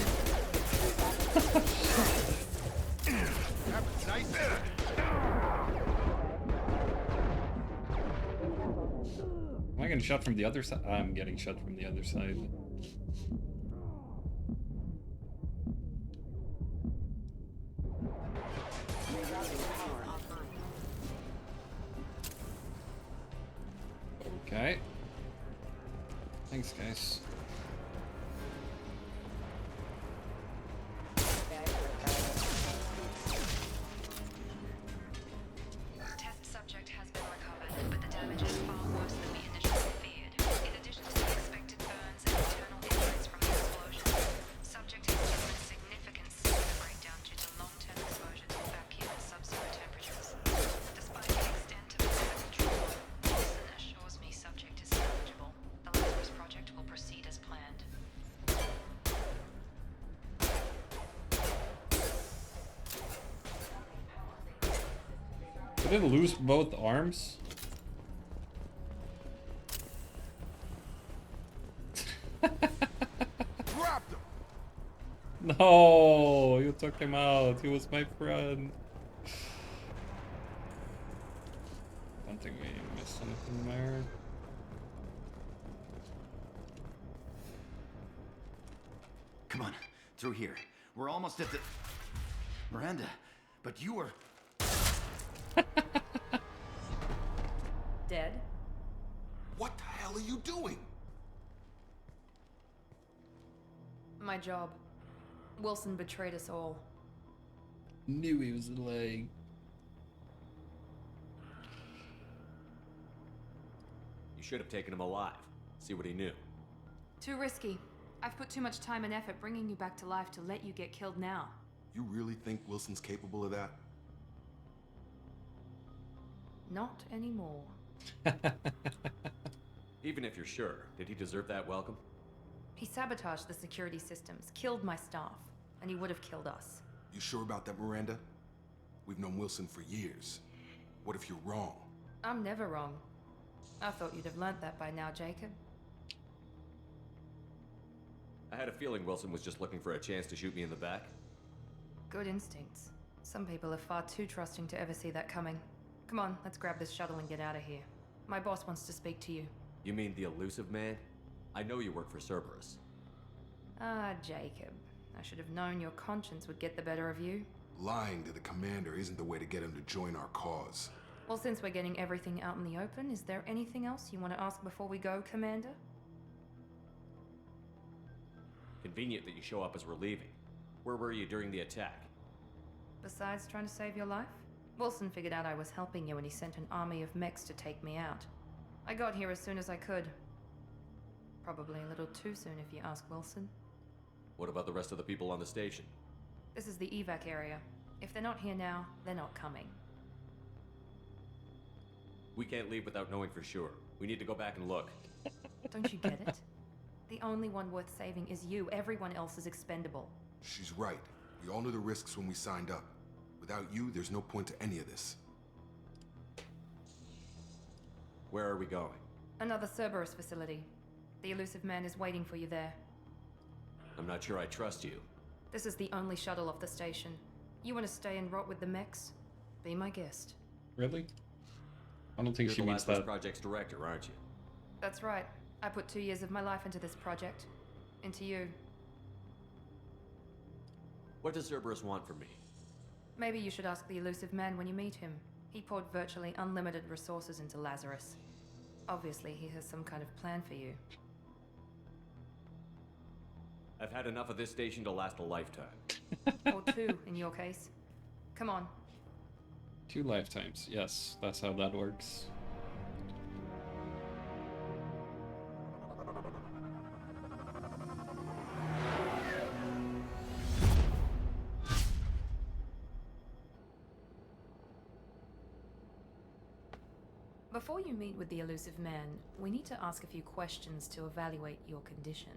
Am I getting shot from the other side? I'm getting shot from the other side. Okay. Thanks, guys. Test subject has been recovered, but the damage is far worse than we initially feared. In addition to the expected burns and internal injuries from the explosion, subject has suffered significant cellular breakdown due to long-term exposure to vacuum and sub-zero temperatures. Despite the extent of its medical trauma, Wilson assures me subject is salvageable. The Lazarus project will proceed as planned. Did it lose both arms? No, you took him out. He was my friend. Don't think we missed anything there. Come on, through here. We're almost at the... Miranda, but you were... Dead? What the hell are you doing? My job. Wilson betrayed us all. Knew he was delaying. You should have taken him alive. See what he knew. Too risky. I've put too much time and effort bringing you back to life to let you get killed now. You really think Wilson's capable of that? Not anymore. Even if you're sure, did he deserve that welcome? He sabotaged the security systems, killed my staff, and he would have killed us. You sure about that, Miranda? We've known Wilson for years. What if you're wrong? I'm never wrong. I thought you'd have learnt that by now, Jacob. I had a feeling Wilson was just looking for a chance to shoot me in the back. Good instincts. Some people are far too trusting to ever see that coming. Come on, let's grab this shuttle and get out of here. My boss wants to speak to you. You mean the elusive man? I know you work for Cerberus. Ah, Jacob. I should have known your conscience would get the better of you. Lying to the commander isn't the way to get him to join our cause. Well, since we're getting everything out in the open, is there anything else you want to ask before we go, Commander? Convenient that you show up as we're leaving. Where were you during the attack? Besides trying to save your life? Wilson figured out I was helping you and he sent an army of mechs to take me out. I got here as soon as I could. Probably a little too soon if you ask Wilson. What about the rest of the people on the station? This is the evac area. If they're not here now, they're not coming. We can't leave without knowing for sure. We need to go back and look. Don't you get it? The only one worth saving is you. Everyone else is expendable. She's right. We all knew the risks when we signed up. Without you, there's no point to any of this. Where are we going? Another Cerberus facility. The elusive man is waiting for you there. I'm not sure I trust you. This is the only shuttle off the station. You want to stay and rot with the mechs? Be my guest. Really? I don't think You're she the means Lazarus that. Project's director, aren't you? That's right. I put 2 years of my life into this project. Into you. What does Cerberus want from me? Maybe you should ask the elusive man when you meet him. He poured virtually unlimited resources into Lazarus. Obviously, he has some kind of plan for you. I've had enough of this station to last a lifetime. Or 2, in your case. Come on. 2 lifetimes. Yes, that's how that works. Before you meet with the elusive man, we need to ask a few questions to evaluate your condition.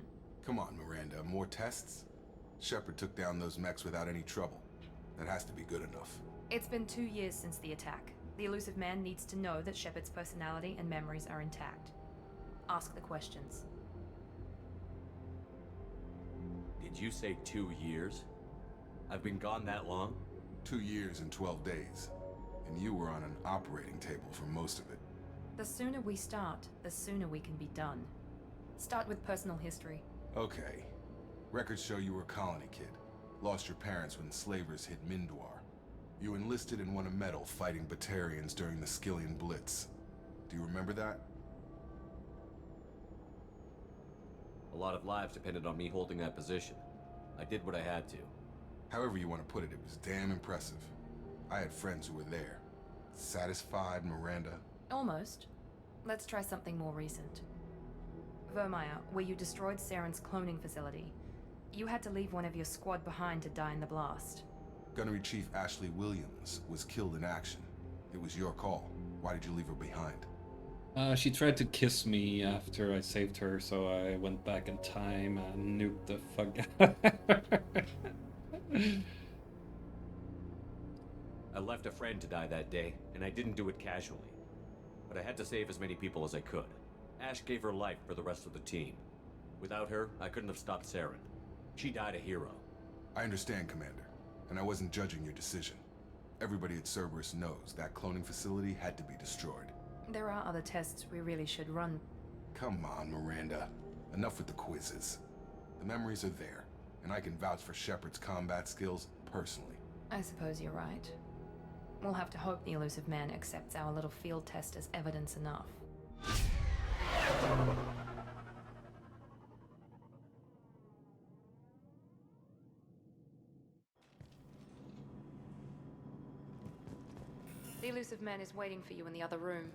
Come on, Miranda. More tests? Shepard took down those mechs without any trouble. That has to be good enough. It's been 2 years since the attack. The Illusive Man needs to know that Shepard's personality and memories are intact. Ask the questions. Did you say 2 years? I've been gone that long? 2 years and 12 days. And you were on an operating table for most of it. The sooner we start, the sooner we can be done. Start with personal history. Okay. Records show you were a colony kid. Lost your parents when slavers hit Mindwar. You enlisted and won a medal fighting Batarians during the Skillian Blitz. Do you remember that? A lot of lives depended on me holding that position. I did what I had to. However you want to put it, it was damn impressive. I had friends who were there. Satisfied, Miranda? Almost. Let's try something more recent. Vermeer, where you destroyed Saren's cloning facility. You had to leave one of your squad behind to die in the blast. Gunnery Chief Ashley Williams was killed in action. It was your call. Why did you leave her behind? She tried to kiss me after I saved her, so I went back in time and nuked the fuck out. I left a friend to die that day, and I didn't do it casually. But I had to save as many people as I could. Ash gave her life for the rest of the team. Without her, I couldn't have stopped Saren. She died a hero. I understand, Commander, and I wasn't judging your decision. Everybody at Cerberus knows that cloning facility had to be destroyed. There are other tests we really should run. Come on, Miranda. Enough with the quizzes. The memories are there, and I can vouch for Shepard's combat skills personally. I suppose you're right. We'll have to hope the Illusive Man accepts our little field test as evidence enough. The Illusive Man is waiting for you in the other room.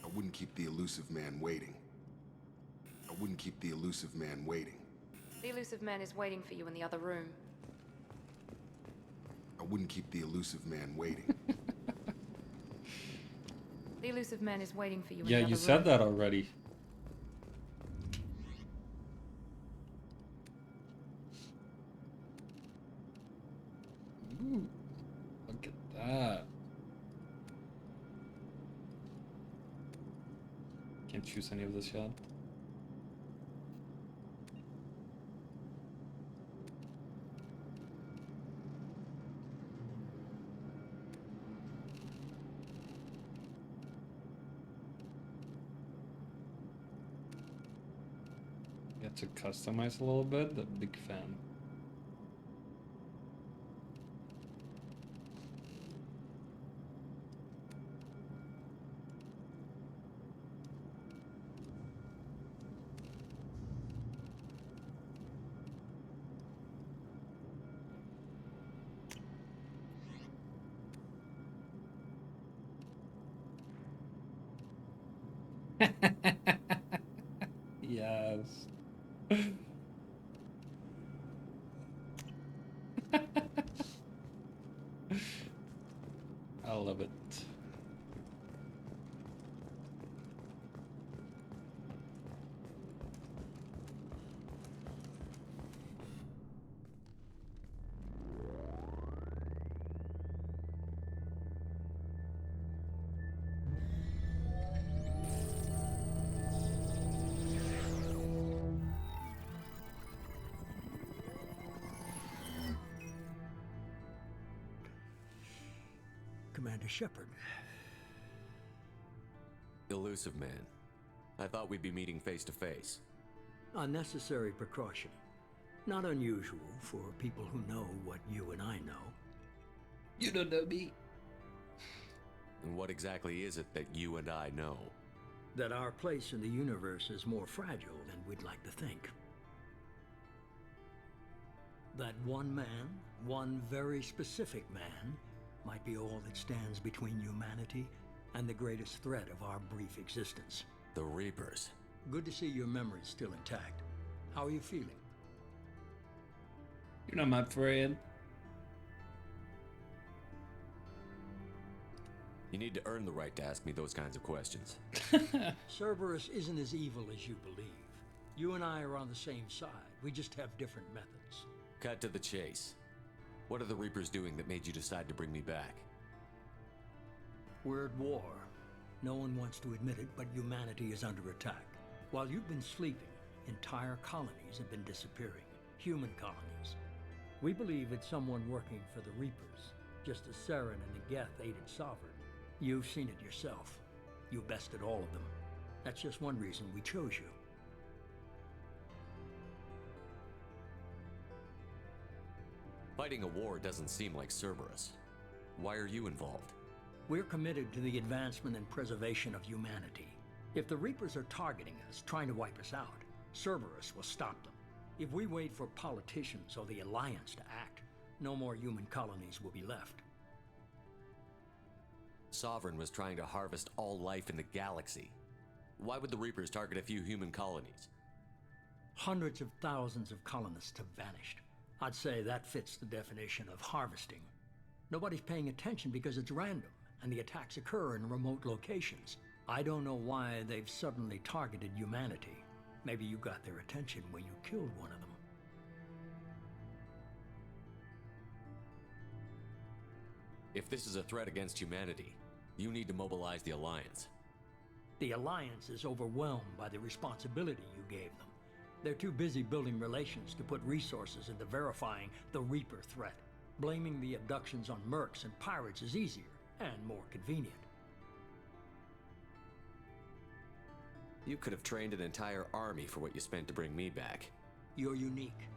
I wouldn't keep the Illusive Man waiting. I wouldn't keep the Illusive Man waiting. The Illusive Man is waiting for you in the other room. I wouldn't keep the Illusive Man waiting. The Illusive Man is waiting for you in the Yeah, other room. you said that already. Ooh, look at that. Can't choose any of this yet. Get to customize a little bit, the big fan. Yes. I love it. Commander Shepard. Illusive Man. I thought we'd be meeting face to face. Unnecessary precaution. Not unusual for people who know what you and I know. You don't know me. And what exactly is it that you and I know? That our place in the universe is more fragile than we'd like to think. That one man, one very specific man, might be all that stands between humanity and the greatest threat of our brief existence. The Reapers. Good to see your memory's still intact. How are you feeling? You're not my friend. You need to earn the right to ask me those kinds of questions. Cerberus isn't as evil as you believe. You and I are on the same side. We just have different methods. Cut to the chase. What are the Reapers doing that made you decide to bring me back? We're at war. No one wants to admit it, but humanity is under attack. While you've been sleeping, entire colonies have been disappearing. Human colonies. We believe it's someone working for the Reapers, just as Saren and the Geth aided Sovereign. You've seen it yourself. You bested all of them. That's just one reason we chose you. Fighting a war doesn't seem like Cerberus. Why are you involved? We're committed to the advancement and preservation of humanity. If the Reapers are targeting us, trying to wipe us out, Cerberus will stop them. If we wait for politicians or the Alliance to act, no more human colonies will be left. Sovereign was trying to harvest all life in the galaxy. Why would the Reapers target a few human colonies? Hundreds of thousands of colonists have vanished. I'd say that fits the definition of harvesting. Nobody's paying attention because it's random, and the attacks occur in remote locations. I don't know why they've suddenly targeted humanity. Maybe you got their attention when you killed one of them. If this is a threat against humanity, you need to mobilize the Alliance. The Alliance is overwhelmed by the responsibility you gave them. They're too busy building relations to put resources into verifying the Reaper threat. Blaming the abductions on mercs and pirates is easier and more convenient. You could have trained an entire army for what you spent to bring me back. You're unique,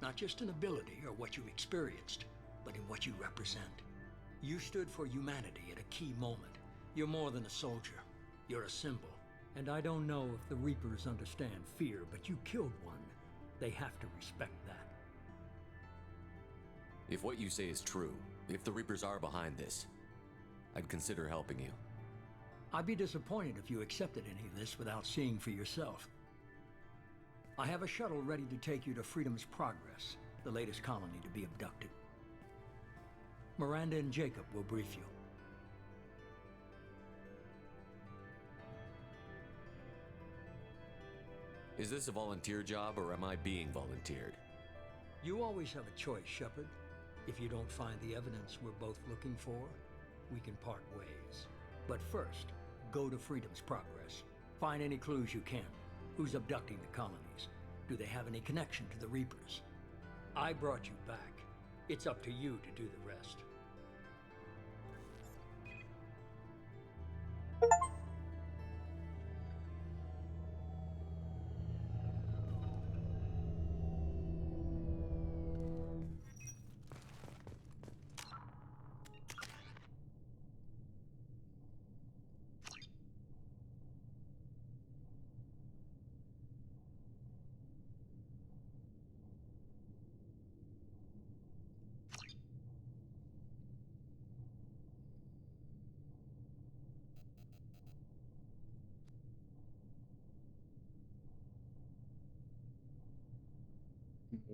not just in ability or what you experienced, but in what you represent. You stood for humanity at a key moment. You're more than a soldier. You're a symbol. And I don't know if the Reapers understand fear, but you killed one. They have to respect that. If what you say is true, if the Reapers are behind this, I'd consider helping you. I'd be disappointed if you accepted any of this without seeing for yourself. I have a shuttle ready to take you to Freedom's Progress, the latest colony to be abducted. Miranda and Jacob will brief you. Is this a volunteer job, or am I being volunteered? You always have a choice, Shepard. If you don't find the evidence we're both looking for, we can part ways. But first, go to Freedom's Progress. Find any clues you can. Who's abducting the colonies? Do they have any connection to the Reapers? I brought you back. It's up to you to do the rest.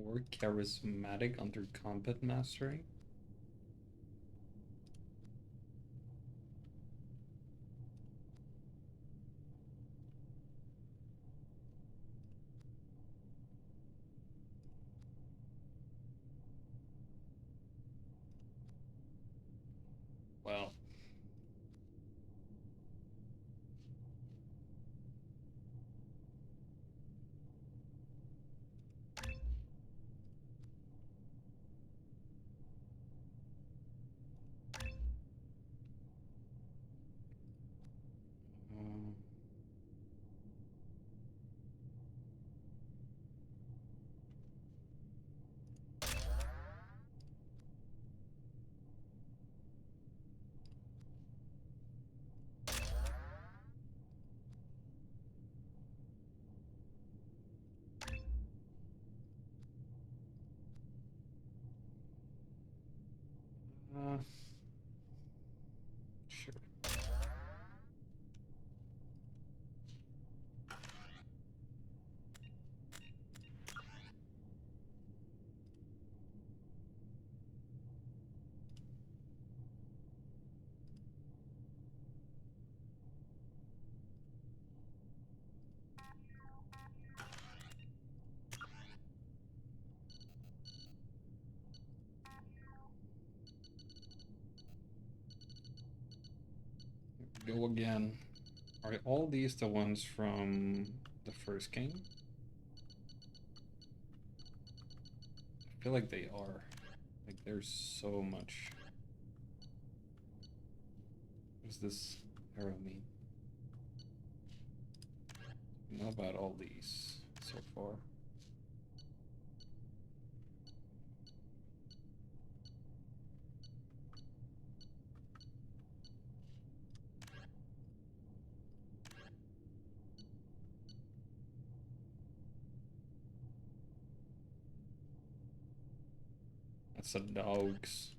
More charismatic under combat mastery? Well. Sure. go again. Are all these the ones from the first game? I feel like they are. Like, there's so much. What does this arrow mean? I know about all these so far. That's the dogs.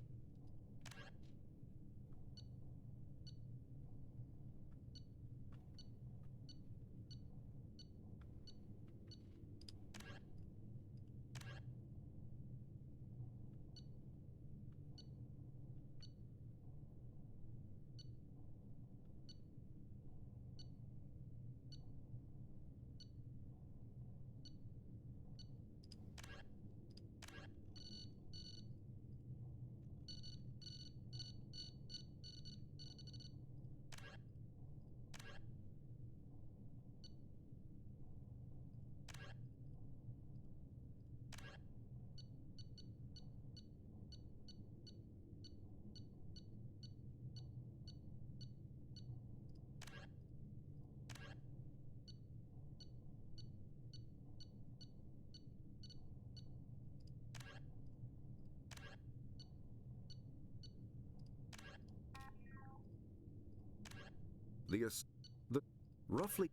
The roughly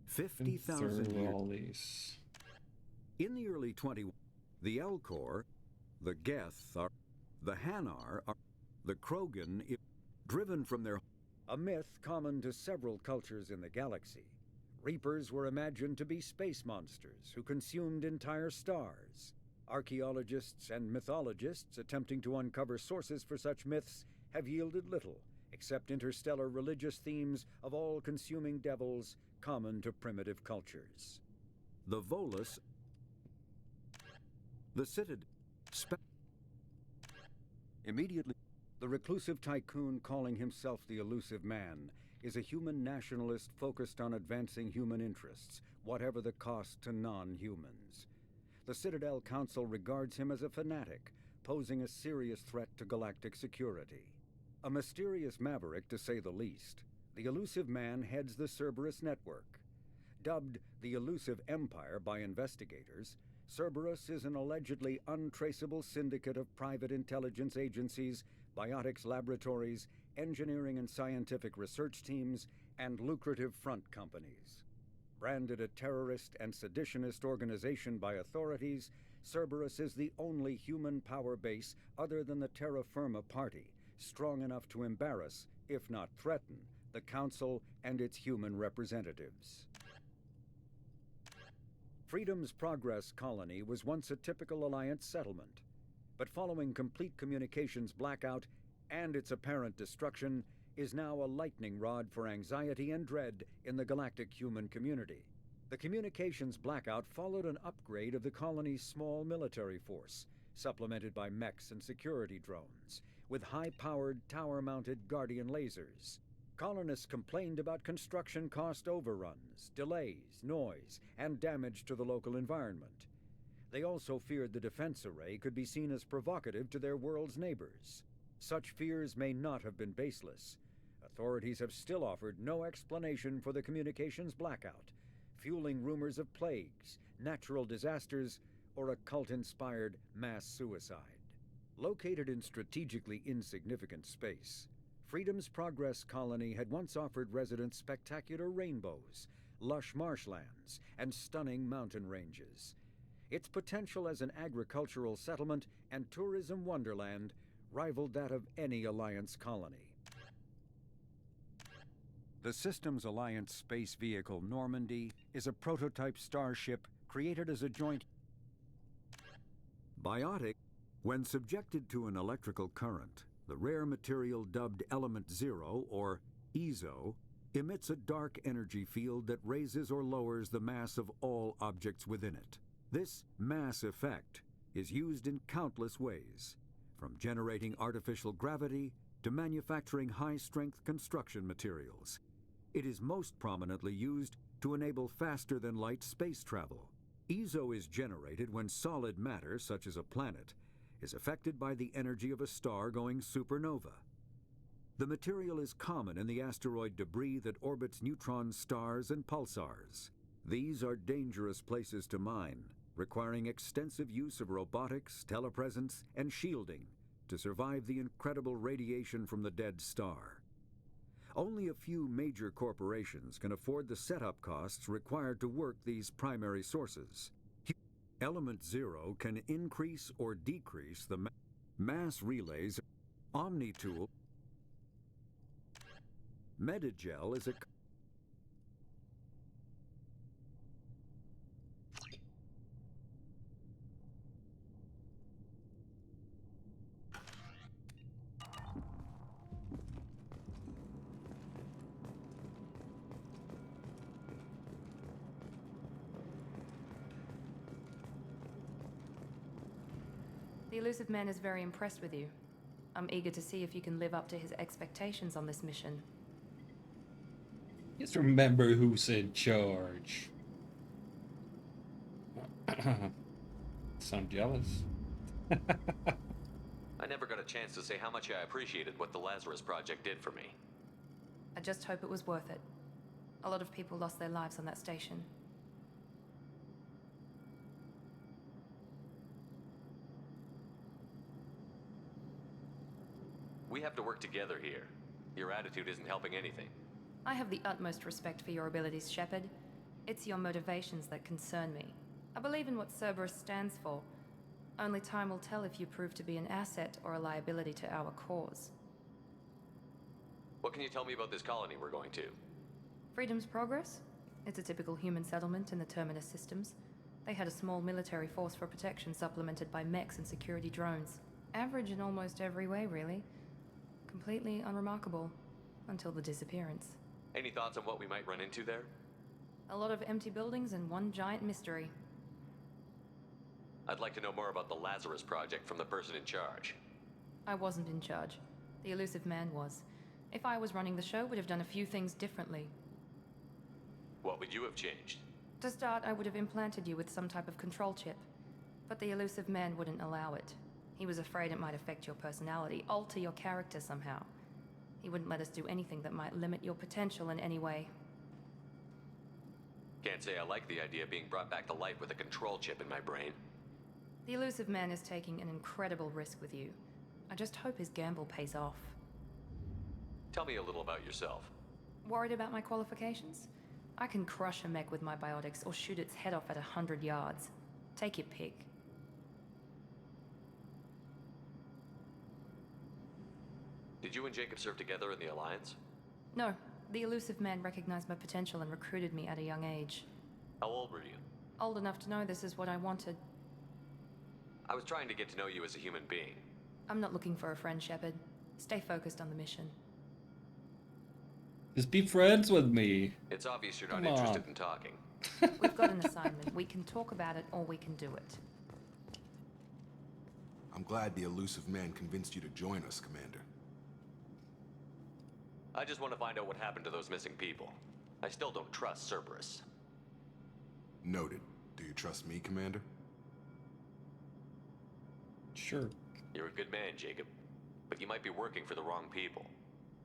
50,000 years. All these. In the early 20s, the Elcor, the Geth, the Hanar, the Krogan, driven from their a myth common to several cultures in the galaxy. Reapers were imagined to be space monsters who consumed entire stars. Archaeologists and mythologists attempting to uncover sources for such myths have yielded little, except interstellar religious themes of all-consuming devils common to primitive cultures. The Volus, the Citadel, immediately, the reclusive tycoon calling himself the Elusive Man is a human nationalist focused on advancing human interests, whatever the cost to non-humans. The Citadel Council regards him as a fanatic, posing a serious threat to galactic security. A mysterious maverick, to say the least, the Elusive Man heads the Cerberus network. Dubbed the Elusive Empire by investigators, Cerberus is an allegedly untraceable syndicate of private intelligence agencies, biotics laboratories, engineering and scientific research teams, and lucrative front companies. Branded a terrorist and seditionist organization by authorities, Cerberus is the only human power base other than the Terra Firma Party, strong enough to embarrass, if not threaten, the Council and its human representatives. Freedom's Progress colony was once a typical Alliance settlement, but following complete communications blackout and its apparent destruction, is now a lightning rod for anxiety and dread in the galactic human community. The communications blackout followed an upgrade of the colony's small military force, supplemented by mechs and security drones, with high-powered, tower-mounted Guardian lasers. Colonists complained about construction cost overruns, delays, noise, and damage to the local environment. They also feared the defense array could be seen as provocative to their world's neighbors. Such fears may not have been baseless. Authorities have still offered no explanation for the communications blackout, fueling rumors of plagues, natural disasters, or a cult-inspired mass suicide. Located in strategically insignificant space, Freedom's Progress colony had once offered residents spectacular rainbows, lush marshlands, and stunning mountain ranges. Its potential as an agricultural settlement and tourism wonderland rivaled that of any Alliance colony. The Systems Alliance space vehicle Normandy is a prototype starship created as a joint biotic. When subjected to an electrical current, the rare material dubbed Element Zero, or EZO, emits a dark energy field that raises or lowers the mass of all objects within it. This mass effect is used in countless ways, from generating artificial gravity to manufacturing high-strength construction materials. It is most prominently used to enable faster-than-light space travel. EZO is generated when solid matter, such as a planet, is affected by the energy of a star going supernova. The material is common in the asteroid debris that orbits neutron stars and pulsars. These are dangerous places to mine, requiring extensive use of robotics, telepresence, and shielding to survive the incredible radiation from the dead star. Only a few major corporations can afford the setup costs required to work these primary sources. Element Zero can increase or decrease the mass relays. Omni-Tool. Medigel is a... The Elusive Man is very impressed with you. I'm eager to see if you can live up to his expectations on this mission. Just remember who's in charge. Sound jealous? I never got a chance to say how much I appreciated what the Lazarus Project did for me. I just hope it was worth it. A lot of people lost their lives on that station. We have to work together here. Your attitude isn't helping anything. I have the utmost respect for your abilities, Shepard. It's your motivations that concern me. I believe in what Cerberus stands for. Only time will tell if you prove to be an asset or a liability to our cause. What can you tell me about this colony we're going to? Freedom's Progress? It's a typical human settlement in the Terminus systems. They had a small military force for protection supplemented by mechs and security drones. Average in almost every way, really. Completely unremarkable. Until the disappearance. Any thoughts on what we might run into there? A lot of empty buildings and one giant mystery. I'd like to know more about the Lazarus Project from the person in charge. I wasn't in charge. The Elusive Man was. If I was running the show, would have done a few things differently. What would you have changed? To start, I would have implanted you with some type of control chip. But the Elusive Man wouldn't allow it. He was afraid it might affect your personality, alter your character somehow. He wouldn't let us do anything that might limit your potential in any way. Can't say I like the idea of being brought back to life with a control chip in my brain. The Elusive Man is taking an incredible risk with you. I just hope his gamble pays off. Tell me a little about yourself. Worried about my qualifications? I can crush a mech with my biotics or shoot its head off at 100 yards. Take your pick. Did you and Jacob serve together in the Alliance? No. The Elusive Man recognized my potential and recruited me at a young age. How old were you? Old enough to know this is what I wanted. I was trying to get to know you as a human being. I'm not looking for a friend, Shepard. Stay focused on the mission. Just be friends with me. It's obvious you're not Come interested on. in talking. We've got an assignment. We can talk about it or we can do it. I'm glad the Elusive Man convinced you to join us, Commander. I just want to find out what happened to those missing people. I still don't trust Cerberus. Noted. Do you trust me, Commander? Sure. You're a good man, Jacob. But you might be working for the wrong people.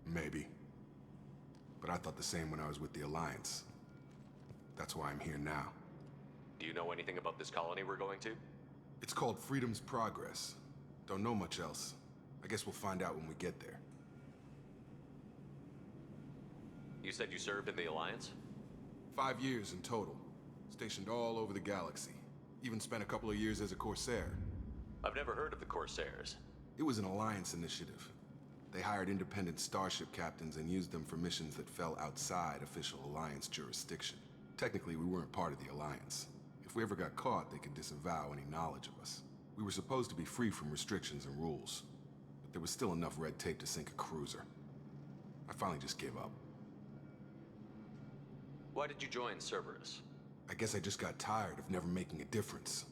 Maybe. But I thought the same when I was with the Alliance. That's why I'm here now. Do you know anything about this colony we're going to? It's called Freedom's Progress. Don't know much else. I guess we'll find out when we get there. You said you served in the Alliance? 5 years in total. Stationed all over the galaxy. Even spent a couple of years as a Corsair. I've never heard of the Corsairs. It was an Alliance initiative. They hired independent starship captains and used them for missions that fell outside official Alliance jurisdiction. Technically, we weren't part of the Alliance. If we ever got caught, they could disavow any knowledge of us. We were supposed to be free from restrictions and rules. But there was still enough red tape to sink a cruiser. I finally just gave up. Why did you join Cerberus? I guess I just got tired of never making a difference.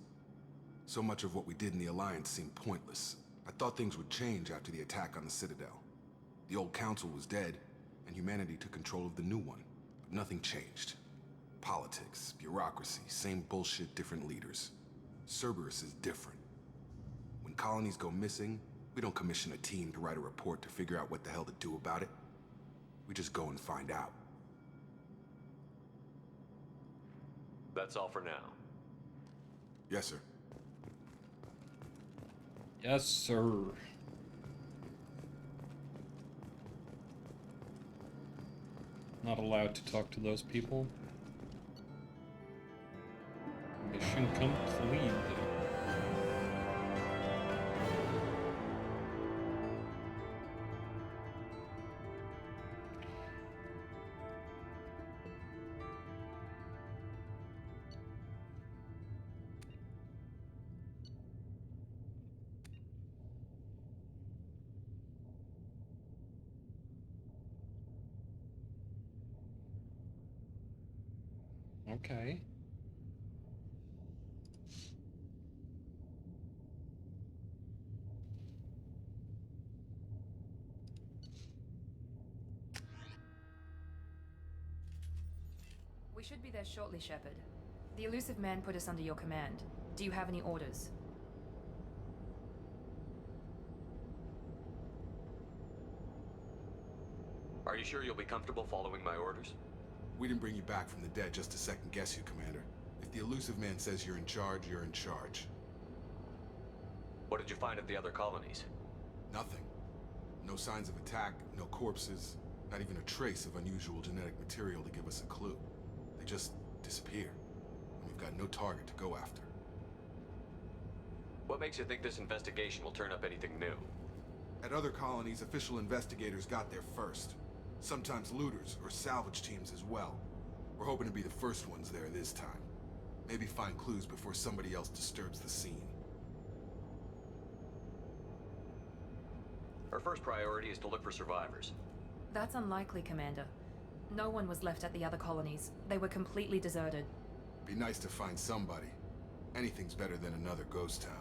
So much of what we did in the Alliance seemed pointless. I thought things would change after the attack on the Citadel. The old council was dead, and humanity took control of the new one. But nothing changed. Politics, bureaucracy, same bullshit, different leaders. Cerberus is different. When colonies go missing, we don't commission a team to write a report to figure out what the hell to do about it. We just go and find out. That's all for now. Yes, sir. Yes, sir. Not allowed to talk to those people. Mission complete. Okay. We should be there shortly, Shepard. The Illusive Man put us under your command. Do you have any orders? Are you sure you'll be comfortable following my orders? We didn't bring you back from the dead just to second guess you, Commander. If the Illusive Man says you're in charge, you're in charge. What did you find at the other colonies? Nothing. No signs of attack, no corpses, not even a trace of unusual genetic material to give us a clue. They just disappear. And we've got no target to go after. What makes you think this investigation will turn up anything new? At other colonies, official investigators got there first. Sometimes looters or salvage teams as well. We're hoping to be the first ones there this time. Maybe find clues before somebody else disturbs the scene. Our first priority is to look for survivors. That's unlikely, Commander. No one was left at the other colonies. They were completely deserted. Be nice to find somebody. Anything's better than another ghost town.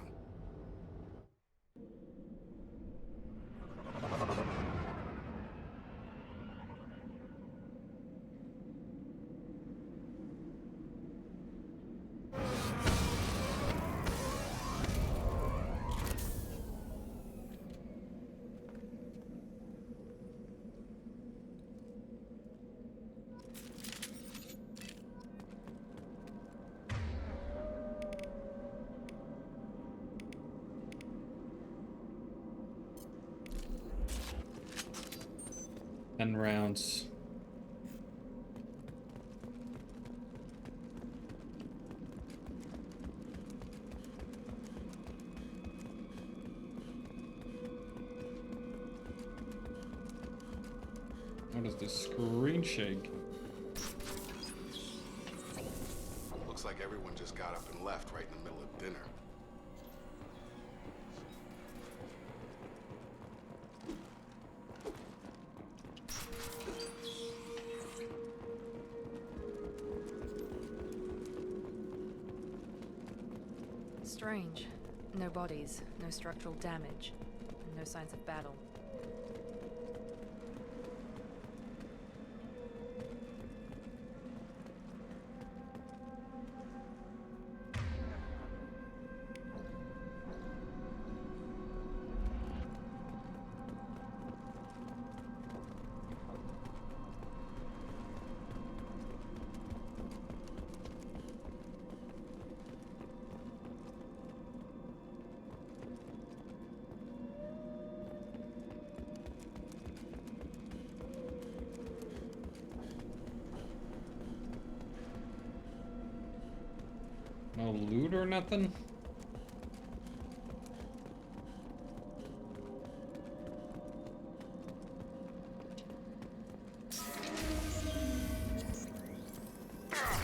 Rounds. What is this screen shake? Looks like everyone just got up and left right in the middle of dinner. Strange. No bodies, no structural damage, and no signs of battle. No loot or nothing?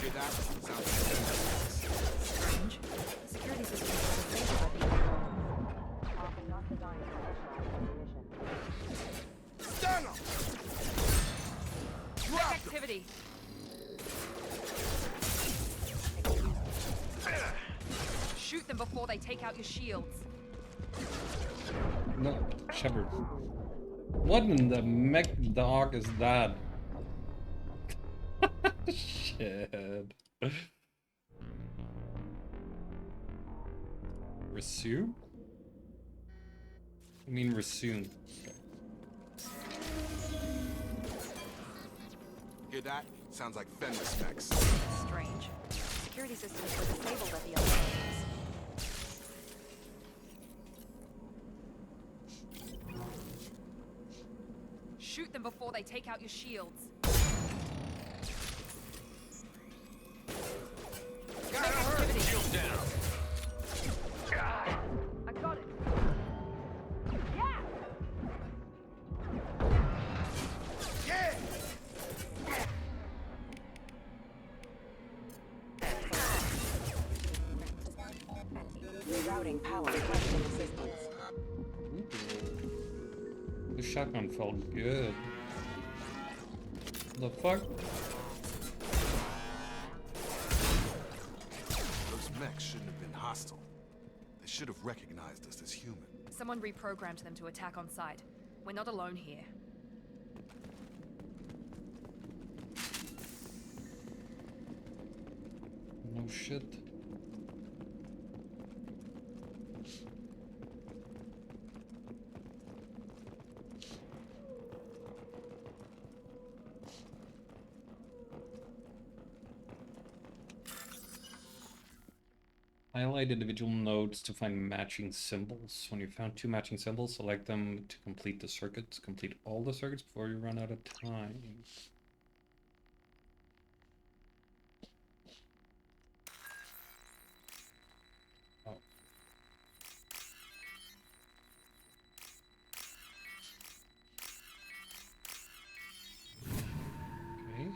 Hear that? Sounds Strange. Security systems are disabled. Stand up! Check activity. Shoot them before they take out your shields. No, Shepard. What in the mech dog is that? Shit. Resume? I mean resume. Hear that? Sounds like Fenris mechs. Strange. Security systems were disabled at the other buildings. Shoot them before they take out your shields. Shield down. I got it. Rerouting power. Requesting assistance. The shotgun felt good. The fuck? Those mechs shouldn't have been hostile. They should have recognized us as human. Someone reprogrammed them to attack on sight. We're not alone here. No shit. Highlight individual nodes to find matching symbols. When you found 2 matching symbols, select them to complete the circuits. Complete all the circuits before you run out of time. Oh. Okay.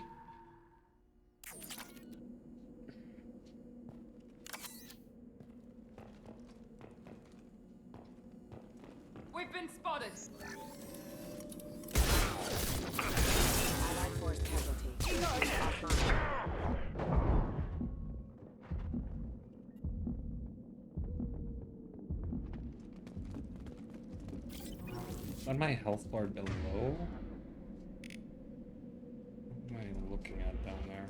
We've been spotted. Allied force casualty. On my health bar below? What am I looking at down there?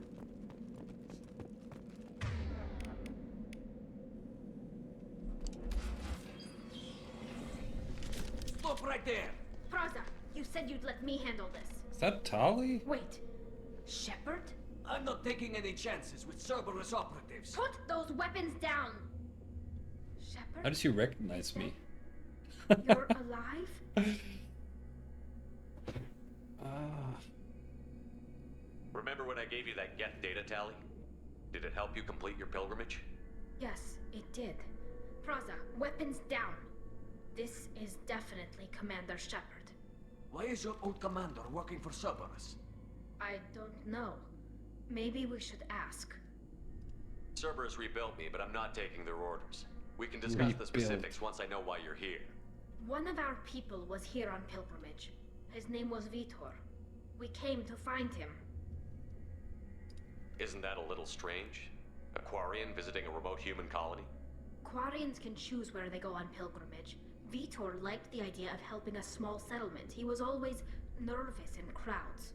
Stop right there! Praza, you said you'd let me handle this. Is that Tali? Wait. Shepard? I'm not taking any chances with Cerberus operatives. Put those weapons down! How does he recognize me? You're alive? Remember when I gave you that Geth data tally? Did it help you complete your pilgrimage? Yes, it did. Praza, weapons down. This is definitely Commander Shepard. Why is your old commander working for Cerberus? I don't know. Maybe we should ask. Cerberus rebuilt me, but I'm not taking their orders. We can discuss the specifics once I know why you're here. One of our people was here on pilgrimage. His name was Vitor. We came to find him. Isn't that a little strange? A Quarian visiting a remote human colony? Quarians can choose where they go on pilgrimage. Vitor liked the idea of helping a small settlement. He was always nervous in crowds.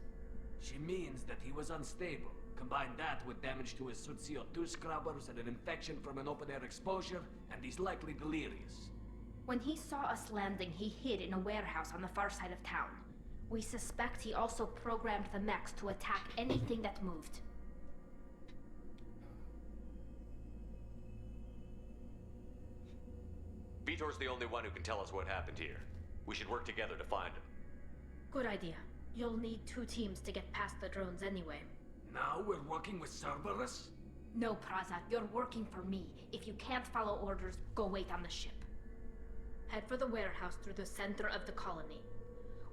She means that he was unstable. Combine that with damage to his suit CO2 scrubbers and an infection from an open-air exposure, and he's likely delirious. When he saw us landing, he hid in a warehouse on the far side of town. We suspect he also programmed the mechs to attack anything that moved. Vitor's the only one who can tell us what happened here. We should work together to find him. Good idea. You'll need 2 teams to get past the drones anyway. Now we're working with Cerberus? No, Praza, you're working for me. If you can't follow orders, go wait on the ship. Head for the warehouse through the center of the colony.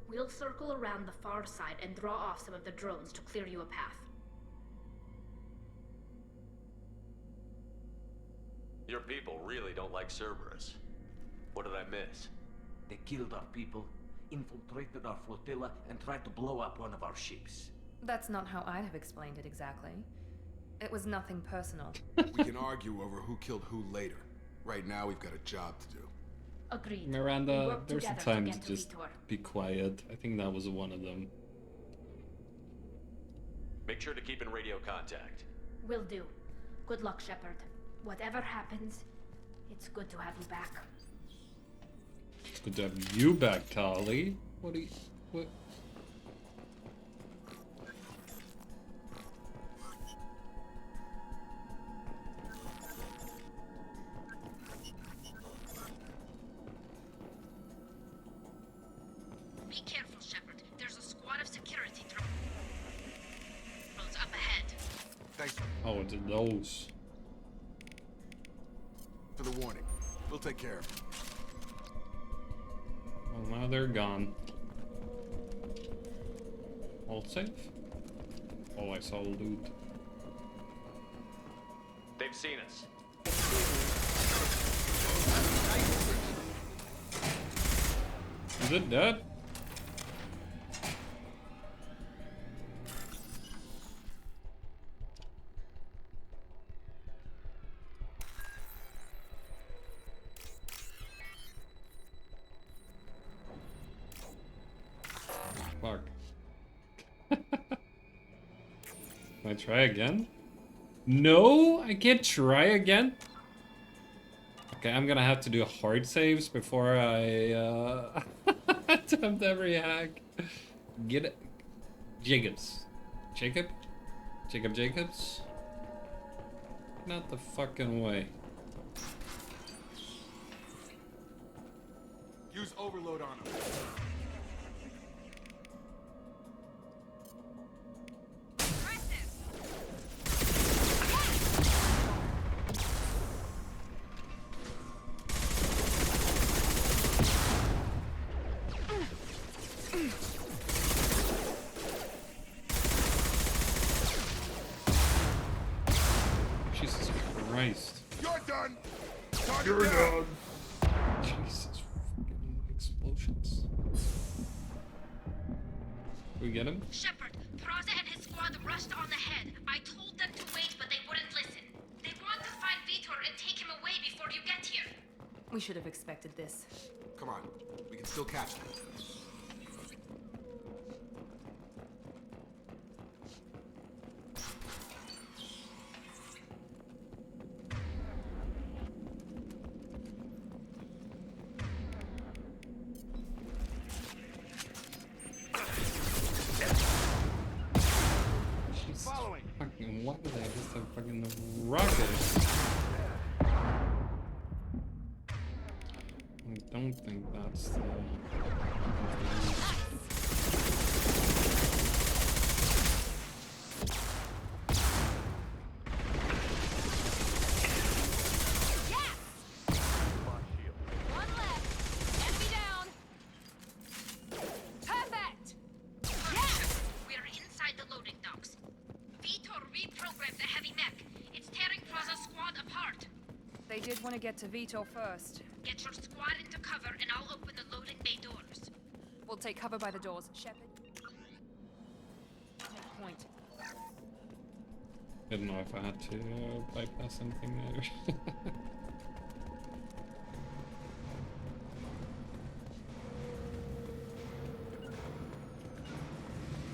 We'll circle around the far side and draw off some of the drones to clear you a path. Your people really don't like Cerberus. What did I miss? They killed our people, infiltrated our flotilla, and tried to blow up one of our ships. That's not how I'd have explained it exactly. It was nothing personal. We can argue over who killed who later. Right now, we've got a job to do. Agreed. We Miranda, work there's a together time get to to just Vitor. be quiet. I think that was one of them. Make sure to keep in radio contact. Will do. Good luck, Shepard. Whatever happens, it's good to have you back. It's good to have you back, Tali. What do you... What? Be careful, Shepard. There's a squad of security drones up ahead. Thanks Oh, it's those. for the warning. We'll take care of it. Well, now they're gone. All safe? Oh, I saw loot. They've seen us. Is it dead? Fuck. Can I try again? No, I can't try again. Okay, I'm gonna have to do hard saves before I attempt every hack. Get it, Jacobs, Jacobs. Not the fucking way. Use overload on him. Jesus Christ. You're done. Target You're down. Jesus fucking explosions. We get him? Shepard, Praza and his squad rushed on ahead. I told them to wait, but they wouldn't listen. They want to find Vitor and take him away before you get here. We should have expected this. Come on. We can still catch them. Jesus fucking, why did I just have fucking rockets? I don't think that's the... One left. Enemy down. Perfect. Yes! We are inside the loading docks. Vitor reprogrammed the heavy mech. It's tearing Praza's squad apart. They did want to get to Vitor first. Get your squad into cover and I'll open the loading bay doors. We'll take cover by the doors. Shepard. Take point. I didn't know if I had to bypass anything there.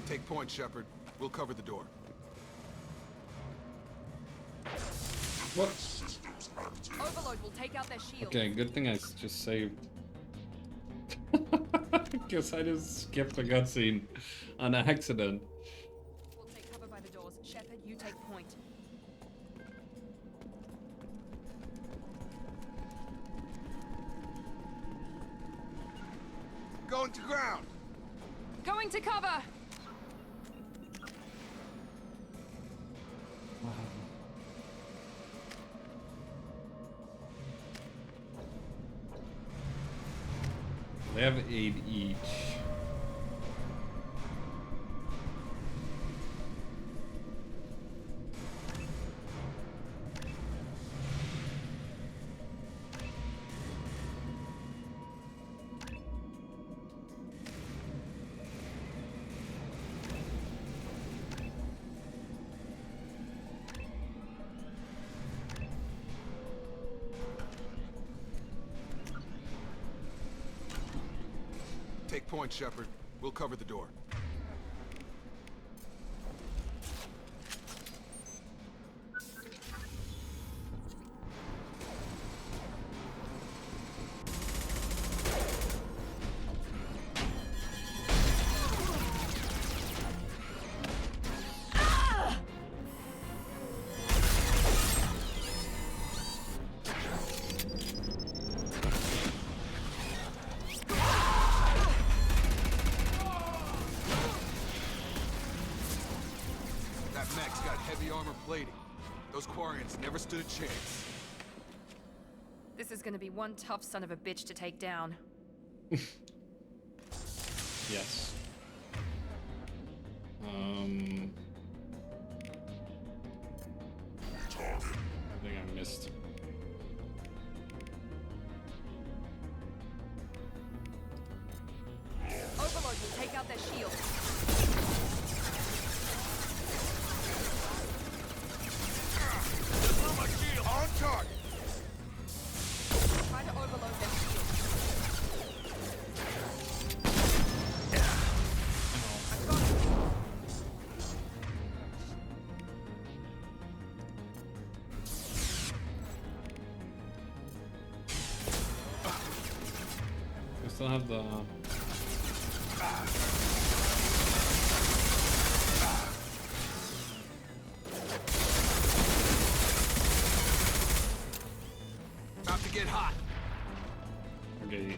Take point, Shepard. We'll cover the door. What? Overload will take out their shield. Okay, good thing I just saved. Guess I just skipped a cutscene on accident. We'll take cover by the doors. Shepard, you take point. Going to ground. Going to cover. They have 8 each. point, Shepard. We'll cover the door. Mech's got heavy armor plating. Those Quarians never stood a chance. This is gonna be one tough son of a bitch to take down. Yes. I think I missed. Overlord will take out their shield. On target! Try to overload their shield. I've got it. We still have the... Get hot. Okay.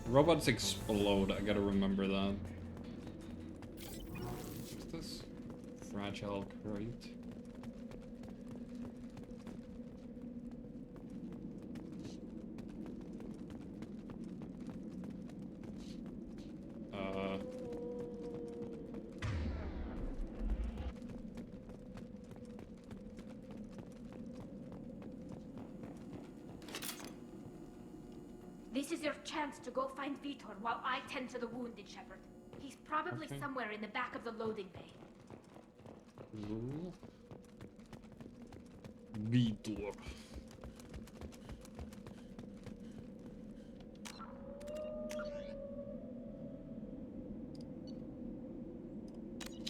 Robots explode. I gotta remember that. What's this? Fragile crate. This is your chance to go find Vitor while I tend to the wounded, Shepard. He's probably somewhere in the back of the loading bay. Cool. Vitor.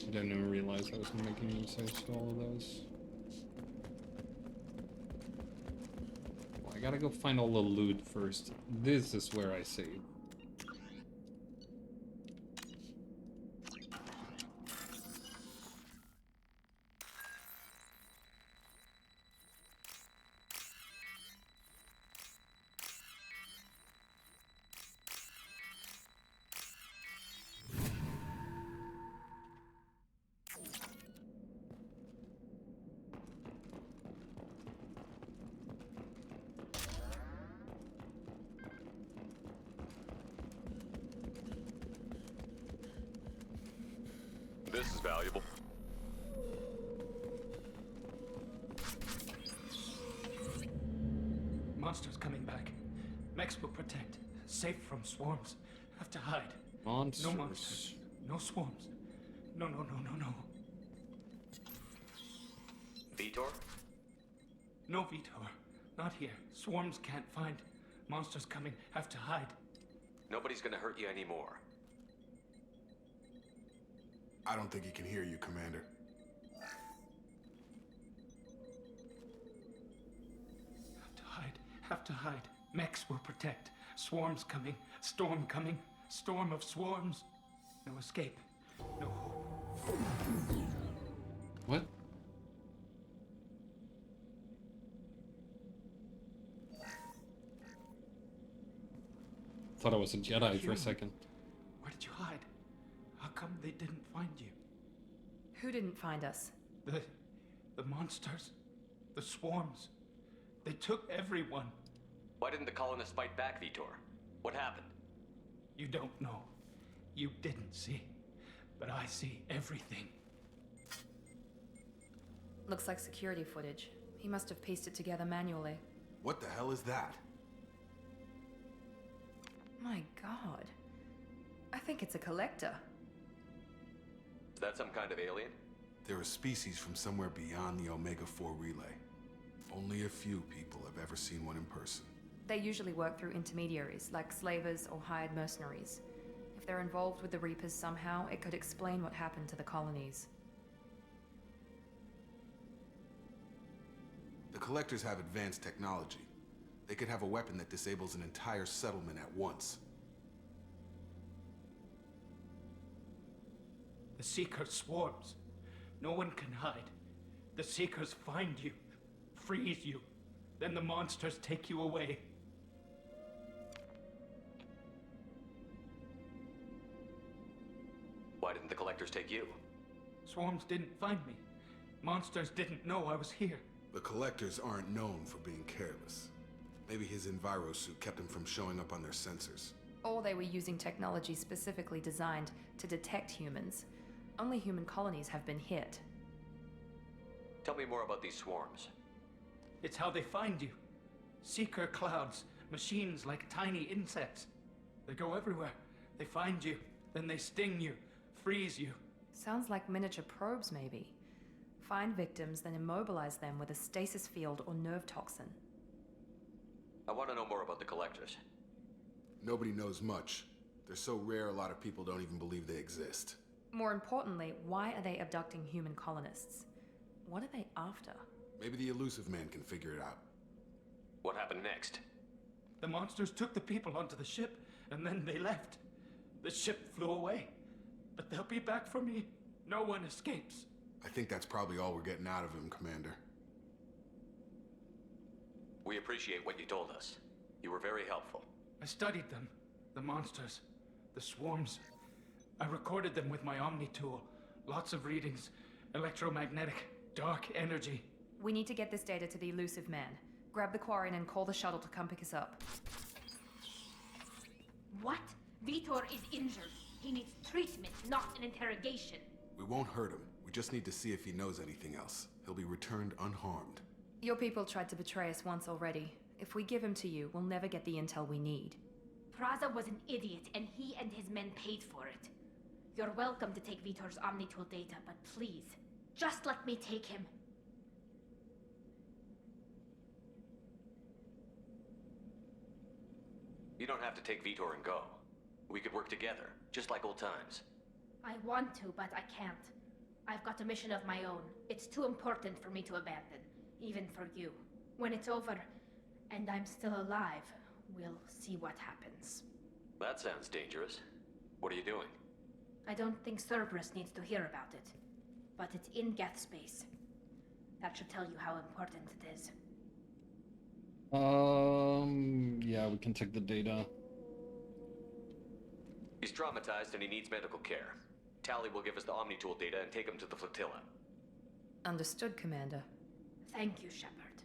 I didn't even realize I was making mistakes to all of those. Well, I gotta go find all the loot first. This is where I save. This is valuable. Monsters coming back. Mechs will protect. Safe from swarms. Have to hide. Monsters. No monsters. No swarms. No. Vitor? No Vitor. Not here. Swarms can't find. Monsters coming. Have to hide. Nobody's gonna hurt you anymore. I don't think he can hear you, Commander. Have to hide. Mechs will protect. Swarms coming. Storm coming. Storm of swarms. No escape. No hope. What? Thought I was a Jedi for a second. Where did you hide? How come they didn't find you? Who didn't find us? The monsters. The swarms. They took everyone. Why didn't the colonists fight back, Vitor? What happened? You don't know. You didn't see. But I see everything. Looks like security footage. He must have pieced it together manually. What the hell is that? My god. I think it's a collector. Is that some kind of alien? They're a species from somewhere beyond the Omega-4 relay. Only a few people have ever seen one in person. They usually work through intermediaries, like slavers or hired mercenaries. If they're involved with the Reapers somehow, it could explain what happened to the colonies. The Collectors have advanced technology. They could have a weapon that disables an entire settlement at once. The Seeker swarms. No one can hide. The Seekers find you, freeze you, then the monsters take you away. Why didn't the Collectors take you? Swarms didn't find me. Monsters didn't know I was here. The Collectors aren't known for being careless. Maybe his Enviro suit kept him from showing up on their sensors. Or they were using technology specifically designed to detect humans. Only human colonies have been hit. Tell me more about these swarms. It's how they find you. Seeker clouds, machines like tiny insects. They go everywhere. They find you, then they sting you, freeze you. Sounds like miniature probes, maybe. Find victims, then immobilize them with a stasis field or nerve toxin. I want to know more about the Collectors. Nobody knows much. They're so rare, a lot of people don't even believe they exist. More importantly, why are they abducting human colonists? What are they after? Maybe the Elusive Man can figure it out. What happened next? The monsters took the people onto the ship, and then they left. The ship flew away. But they'll be back for me. No one escapes. I think that's probably all we're getting out of him, Commander. We appreciate what you told us. You were very helpful. I studied them. The monsters. The swarms. I recorded them with my Omni tool. Lots of readings. Electromagnetic. Dark energy. We need to get this data to the Elusive Man. Grab the Quarian and call the shuttle to come pick us up. What? Vitor is injured. He needs treatment, not an interrogation. We won't hurt him. We just need to see if he knows anything else. He'll be returned unharmed. Your people tried to betray us once already. If we give him to you, we'll never get the intel we need. Praza was an idiot, and he and his men paid for it. You're welcome to take Vitor's Omnitool data, but please, just let me take him. You don't have to take Vitor and go. We could work together, just like old times. I want to, but I can't. I've got a mission of my own. It's too important for me to abandon, even for you. When it's over, and I'm still alive, we'll see what happens. That sounds dangerous. What are you doing? I don't think Cerberus needs to hear about it, but it's in Geth space. That should tell you how important it is. Yeah, we can take the data. He's traumatized and he needs medical care. Tali will give us the Omnitool data and take him to the flotilla. Understood, Commander. Thank you, Shepard.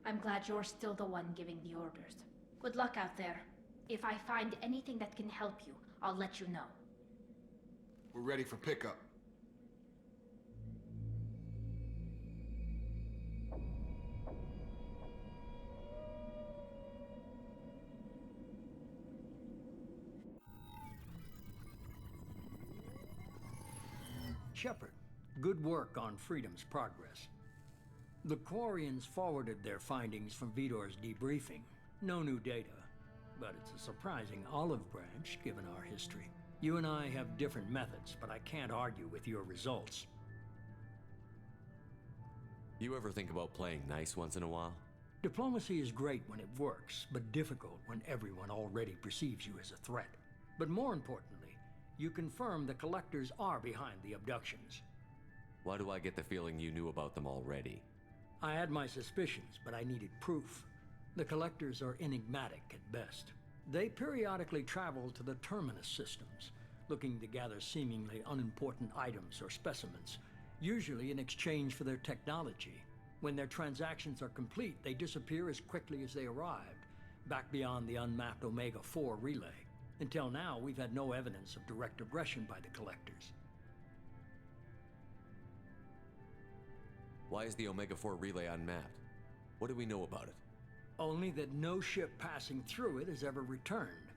I'm glad you're still the one giving the orders. Good luck out there. If I find anything that can help you, I'll let you know. We're ready for pickup. Shepard, good work on Freedom's progress. The Quarians forwarded their findings from Vitor's debriefing. No new data, but it's a surprising olive branch given our history. You and I have different methods, but I can't argue with your results. You ever think about playing nice once in a while? Diplomacy is great when it works, but difficult when everyone already perceives you as a threat. But more importantly, you confirm the Collectors are behind the abductions. Why do I get the feeling you knew about them already? I had my suspicions, but I needed proof. The Collectors are enigmatic at best. They periodically travel to the Terminus systems, looking to gather seemingly unimportant items or specimens, usually in exchange for their technology. When their transactions are complete, they disappear as quickly as they arrived, back beyond the unmapped Omega-4 relay. Until now, we've had no evidence of direct aggression by the Collectors. Why is the Omega-4 relay unmapped? What do we know about it? Only that no ship passing through it has ever returned.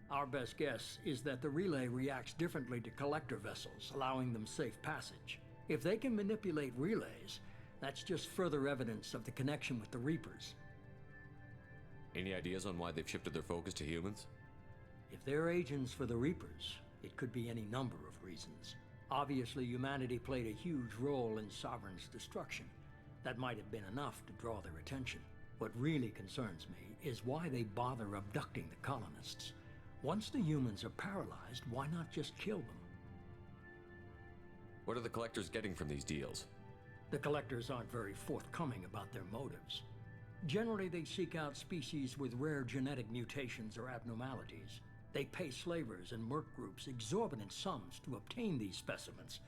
Our best guess is that the relay reacts differently to Collector vessels, allowing them safe passage. If they can manipulate relays, that's just further evidence of the connection with the Reapers. Any ideas on why they've shifted their focus to humans? If they're agents for the Reapers, it could be any number of reasons. Obviously, humanity played a huge role in Sovereign's destruction. That might have been enough to draw their attention. What really concerns me is why they bother abducting the colonists. Once the humans are paralyzed, why not just kill them? What are the Collectors getting from these deals? The Collectors aren't very forthcoming about their motives. Generally, they seek out species with rare genetic mutations or abnormalities. They pay slavers and merc groups exorbitant sums to obtain these specimens,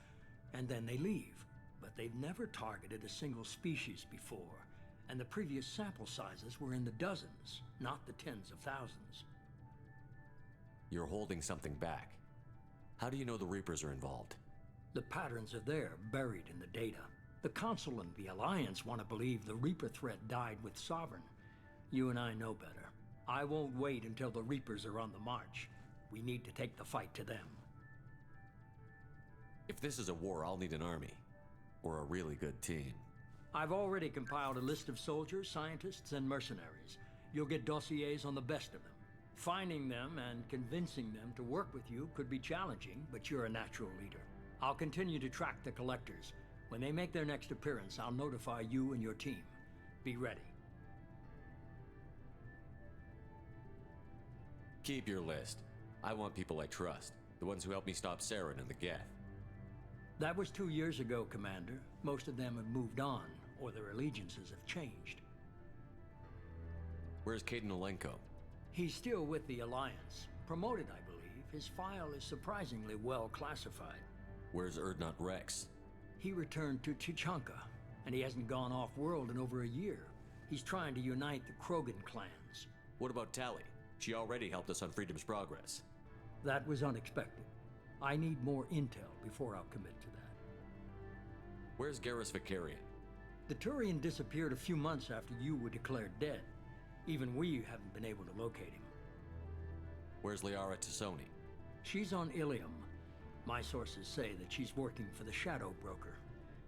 and then they leave. But they've never targeted a single species before, and the previous sample sizes were in the dozens, not the tens of thousands. You're holding something back. How do you know the Reapers are involved? The patterns are there, buried in the data. The Council and the Alliance want to believe the Reaper threat died with Sovereign. You and I know better. I won't wait until the Reapers are on the march. We need to take the fight to them. If this is a war, I'll need an army. Or a really good team. I've already compiled a list of soldiers, scientists, and mercenaries. You'll get dossiers on the best of them. Finding them and convincing them to work with you could be challenging, but you're a natural leader. I'll continue to track the Collectors. When they make their next appearance, I'll notify you and your team. Be ready. Keep your list. I want people I trust. The ones who helped me stop Saren and the Geth. That was 2 years ago, Commander. Most of them have moved on, or their allegiances have changed. Where's Kaidan Alenko? He's still with the Alliance. Promoted, I believe. His file is surprisingly well classified. Where's Urdnot Rex? He returned to Tuchanka, and he hasn't gone off-world in over a year. He's trying to unite the Krogan clans. What about Tali? She already helped us on Freedom's Progress. That was unexpected. I need more intel before I'll commit to that. Where's Garrus Vakarian? The Turian disappeared a few months after you were declared dead. Even we haven't been able to locate him. Where's Liara Tassoni? She's on Ilium. My sources say that she's working for the Shadow Broker.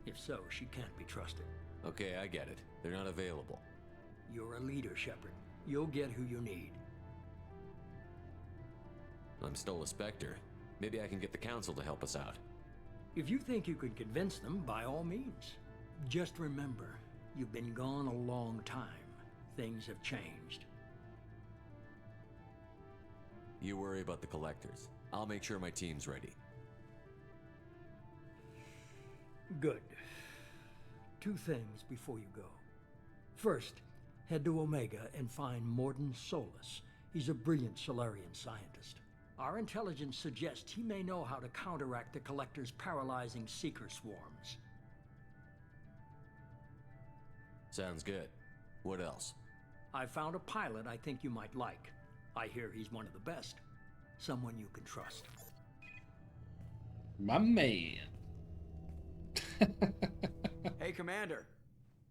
If so, she can't be trusted. Okay, I get it. They're not available. You're a leader, Shepard. You'll get who you need. I'm still a Spectre. Maybe I can get the Council to help us out. If you think you could convince them, by all means. Just remember, you've been gone a long time. Things have changed. You worry about the Collectors. I'll make sure my team's ready. Good. 2 things before you go. First, head to Omega and find Mordin Solus. He's a brilliant Solarian scientist. Our intelligence suggests he may know how to counteract the Collector's paralyzing Seeker swarms. Sounds good. What else? I found a pilot I think you might like. I hear he's one of the best. Someone you can trust. My man. Hey, Commander.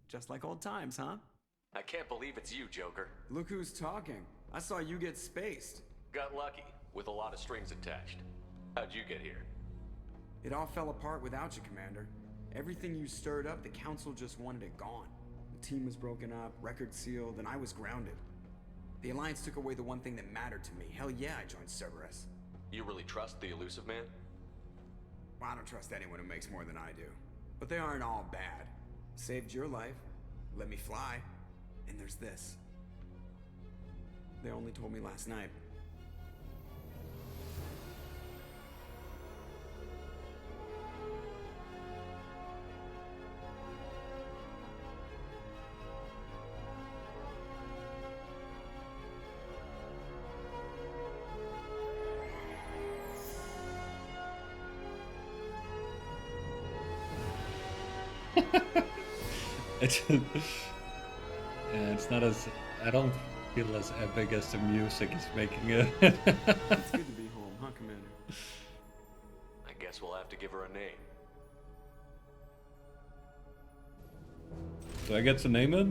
Just like old times, huh? I can't believe it's you, Joker. Look who's talking. I saw you get spaced. Got lucky, with a lot of strings attached. How'd you get here? It all fell apart without you, Commander. Everything you stirred up, the Council just wanted it gone. The team was broken up, record sealed, and I was grounded. The Alliance took away the one thing that mattered to me. Hell yeah, I joined Cerberus. You really trust the Illusive Man? Well, I don't trust anyone who makes more than I do. But they aren't all bad. Saved your life, let me fly, and there's this. They only told me last night. It's not as, I don't feel as epic as the music is making it. It's good to be home, huh, Commander? I guess we'll have to give her a name. Do I get to name it?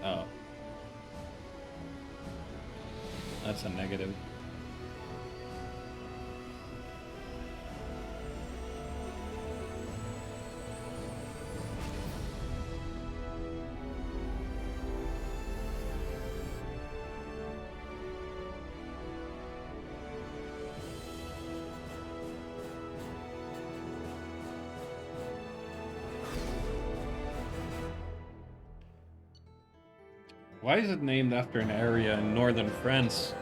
Oh. That's a negative. Why is it named after an area in northern France?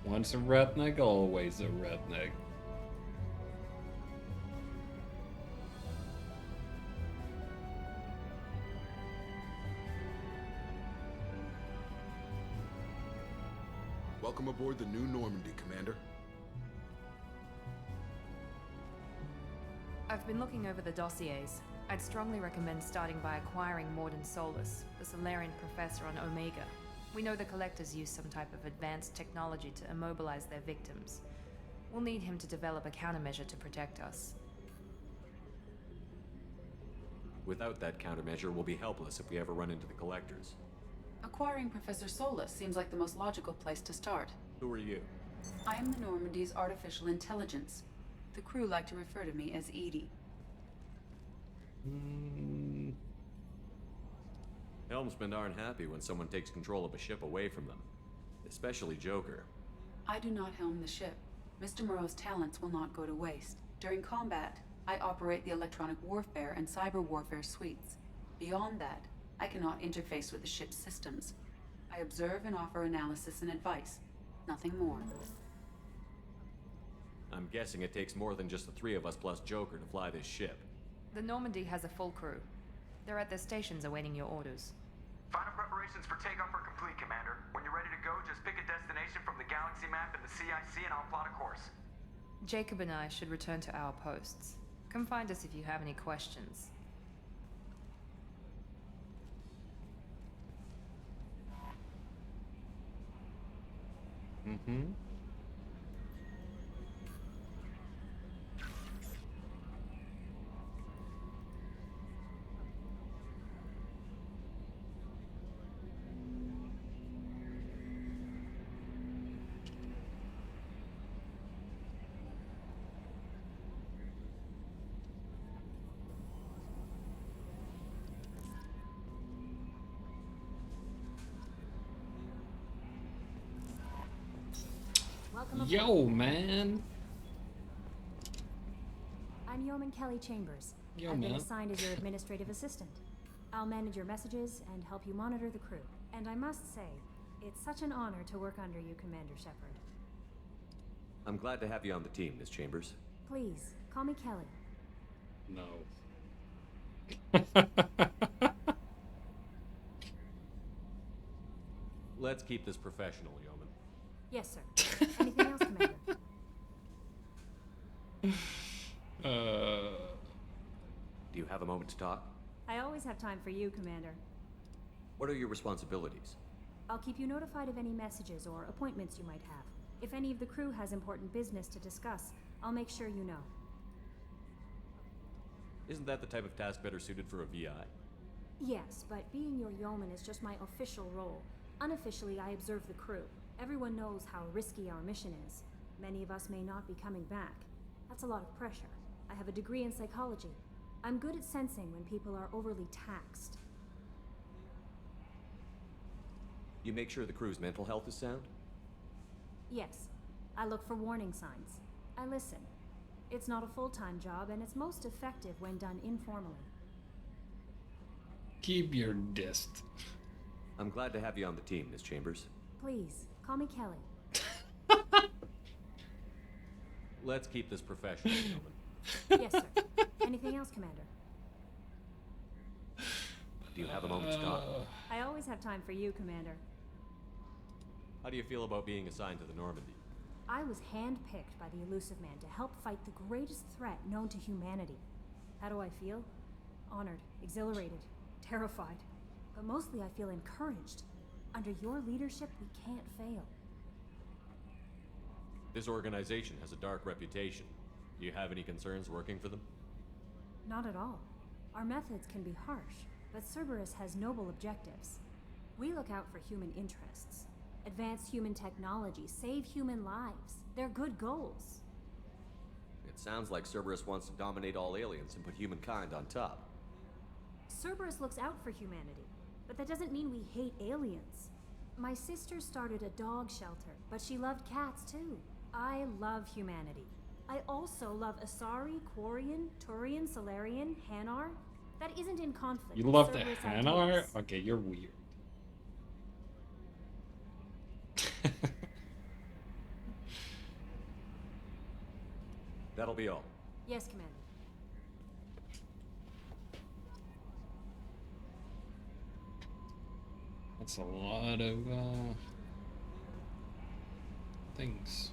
Once a redneck, always a redneck. Welcome aboard the New Normandy, Commander. I've been looking over the dossiers. I'd strongly recommend starting by acquiring Mordin Solus, the Solarian professor on Omega. We know the Collectors use some type of advanced technology to immobilize their victims. We'll need him to develop a countermeasure to protect us. Without that countermeasure, we'll be helpless if we ever run into the Collectors. Acquiring Professor Solus seems like the most logical place to start. Who are you? I am the Normandy's artificial intelligence. The crew like to refer to me as Edie. Helmsmen aren't happy when someone takes control of a ship away from them. Especially Joker. I do not helm the ship. Mr. Moreau's talents will not go to waste. During combat, I operate the electronic warfare and cyber warfare suites. Beyond that, I cannot interface with the ship's systems. I observe and offer analysis and advice. Nothing more. I'm guessing it takes more than just the three of us plus Joker to fly this ship. The Normandy has a full crew. They're at their stations awaiting your orders. Final preparations for takeoff are complete, Commander. When you're ready to go, just pick a destination from the galaxy map and the CIC and I'll plot a course. Jacob and I should return to our posts. Come find us if you have any questions. Yo, man. I'm Yeoman Kelly Chambers. Yo, I've been man. assigned as your administrative assistant. I'll manage your messages and help you monitor the crew. And I must say, it's such an honor to work under you, Commander Shepard. I'm glad to have you on the team, Miss Chambers. Please, call me Kelly. No. Let's keep this professional, Yeoman. Yes, sir. Anything else, Commander? Do you have a moment to talk? I always have time for you, Commander. What are your responsibilities? I'll keep you notified of any messages or appointments you might have. If any of the crew has important business to discuss, I'll make sure you know. Isn't that the type of task better suited for a VI? Yes, but being your yeoman is just my official role. Unofficially, I observe the crew. Everyone knows how risky our mission is. Many of us may not be coming back. That's a lot of pressure. I have a degree in psychology. I'm good at sensing when people are overly taxed. You make sure the crew's mental health is sound? Yes, I look for warning signs. I listen. It's not a full-time job, and it's most effective when done informally. Keep your dist. I'm glad to have you on the team, Miss Chambers. Please, call me Kelly. Let's keep this professional, Yeoman. Yes, sir. Anything else, Commander? Do you have a moment to talk? I always have time for you, Commander. How do you feel about being assigned to the Normandy? I was handpicked by the Elusive Man to help fight the greatest threat known to humanity. How do I feel? Honored, exhilarated, terrified. But mostly I feel encouraged. Under your leadership, we can't fail. This organization has a dark reputation. Do you have any concerns working for them? Not at all. Our methods can be harsh, but Cerberus has noble objectives. We look out for human interests. Advance human technology, save human lives. They're good goals. It sounds like Cerberus wants to dominate all aliens and put humankind on top. Cerberus looks out for humanity, but that doesn't mean we hate aliens. My sister started a dog shelter, but she loved cats too. I love humanity. I also love Asari, Quarian, Turian, Solarian, Hanar. That isn't in conflict. You with love the Cerberus Hanar? ideas. Okay, you're weird. That'll be all. Yes, Commander. That's a lot of things.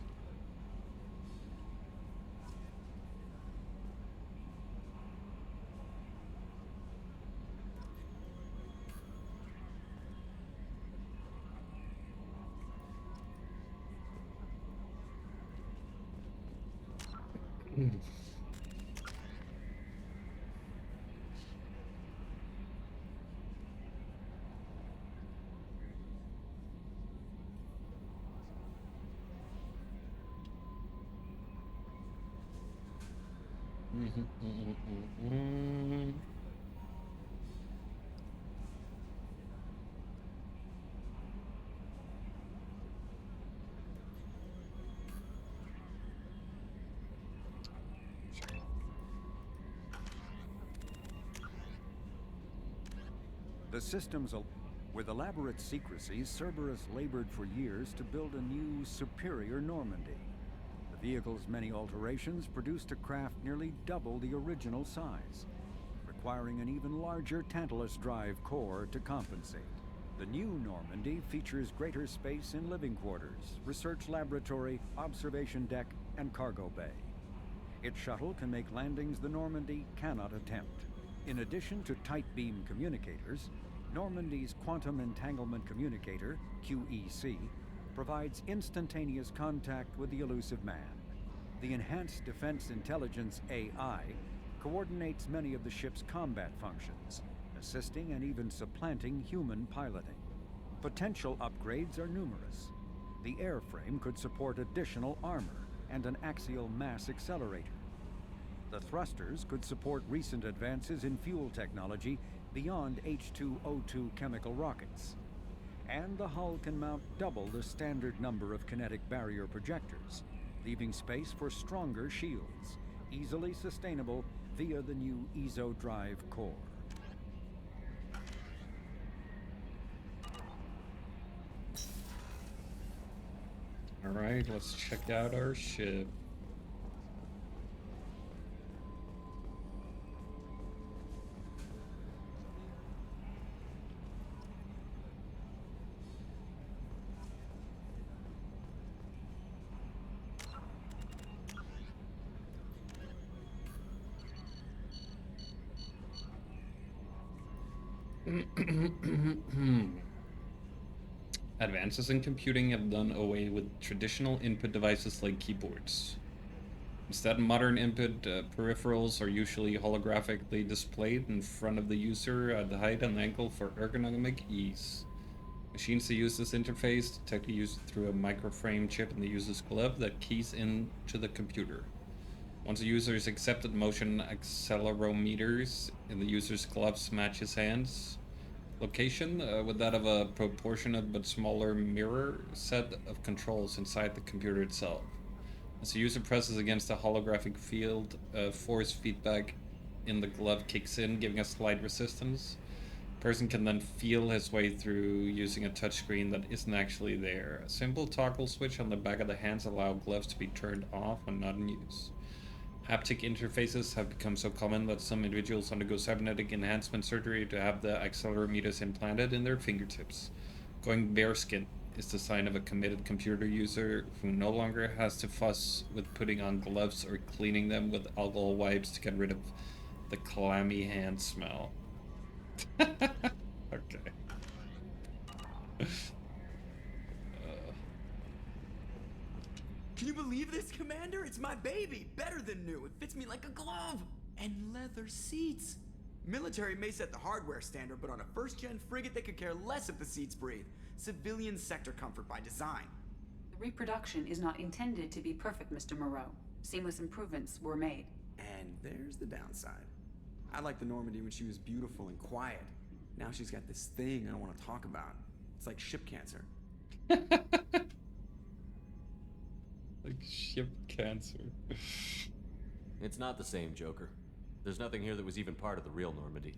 The systems, with elaborate secrecy, Cerberus labored for years to build a new, superior Normandy. The vehicle's many alterations produced a craft nearly double the original size, requiring an even larger Tantalus drive core to compensate. The new Normandy features greater space in living quarters, research laboratory, observation deck, and cargo bay. Its shuttle can make landings the Normandy cannot attempt. In addition to tight beam communicators, Normandy's Quantum Entanglement Communicator, QEC, provides instantaneous contact with the elusive man. The Enhanced Defense Intelligence AI coordinates many of the ship's combat functions, assisting and even supplanting human piloting. Potential upgrades are numerous. The airframe could support additional armor and an axial mass accelerator. The thrusters could support recent advances in fuel technology beyond H2O2 chemical rockets. And the hull can mount double the standard number of kinetic barrier projectors, leaving space for stronger shields, easily sustainable via the new EZO drive core. All right, let's check out our ship. Advances in computing have done away with traditional input devices like keyboards. Instead, modern input peripherals are usually holographically displayed in front of the user at the height and angle for ergonomic ease. Machines that use this interface detect the user through a microframe chip in the user's glove that keys into the computer. Once a user's accepted motion accelerometers in the user's gloves match his hands location with that of a proportionate but smaller mirror set of controls inside the computer itself. As the user presses against the holographic field, force feedback in the glove kicks in, giving a slight resistance. The person can then feel his way through using a touchscreen that isn't actually there. A simple toggle switch on the back of the hands allow gloves to be turned off when not in use. Haptic interfaces have become so common that some individuals undergo cybernetic enhancement surgery to have the accelerometers implanted in their fingertips. Going bareskin is the sign of a committed computer user who no longer has to fuss with putting on gloves or cleaning them with alcohol wipes to get rid of the clammy hand smell. Okay. Can you believe this, Commander? It's my baby! Better than new. It fits me like a glove! And leather seats. Military may set the hardware standard, but on a first-gen frigate, they could care less if the seats breathe. Civilian sector comfort by design. The reproduction is not intended to be perfect, Mr. Moreau. Seamless improvements were made. And there's the downside. I liked the Normandy when she was beautiful and quiet. Now she's got this thing I don't want to talk about. It's like ship cancer. Like ship cancer. It's not the same, Joker. There's nothing here that was even part of the real Normandy.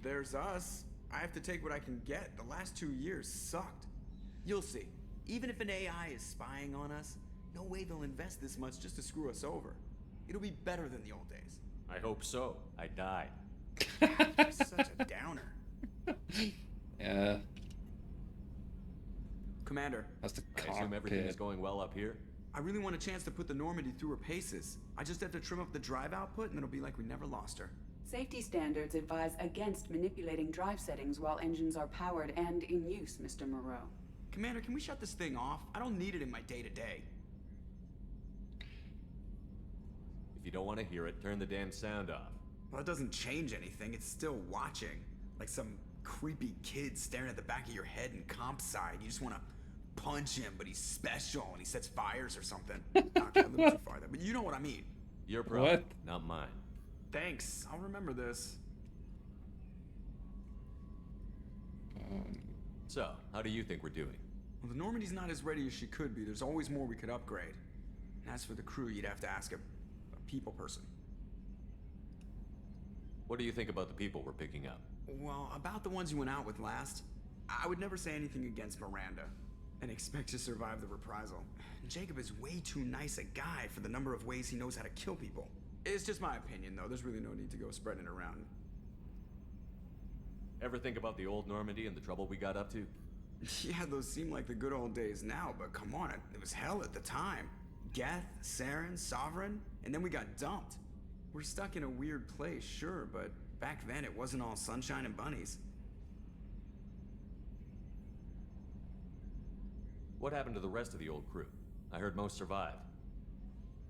There's us. I have to take what I can get. The last 2 years sucked. You'll see. Even if an AI is spying on us, no way they'll invest this much just to screw us over. It'll be better than the old days. I hope so. I died. You're such a downer. Yeah. Commander. That's the I assume everything is going well up here? I really want a chance to put the Normandy through her paces. I just have to trim up the drive output and it'll be like we never lost her. Safety standards advise against manipulating drive settings while engines are powered and in use, Mr. Moreau. Commander, can we shut this thing off? I don't need it in my day-to-day. If you don't want to hear it, turn the damn sound off. Well, it doesn't change anything. It's still watching. Like some creepy kid staring at the back of your head in comp side. You just want to punch him, but he's special and he sets fires or something. Okay, a little too far there, but you know what I mean. Your problem, What? not mine. Thanks. I'll remember this. So, how do you think we're doing? Well, the Normandy's not as ready as she could be. There's always more we could upgrade. And as for the crew, you'd have to ask a people person. What do you think about the people we're picking up? Well, about the ones you went out with last, I would never say anything against Miranda and expect to survive the reprisal. Jacob is way too nice a guy for the number of ways he knows how to kill people. It's just my opinion, though. There's really no need to go spreading it around. Ever think about the old Normandy and the trouble we got up to? Yeah, those seem like the good old days now, but come on, it was hell at the time. Geth, Saren, Sovereign, and then we got dumped. We're stuck in a weird place, sure, but back then it wasn't all sunshine and bunnies. What happened to the rest of the old crew? I heard most survived.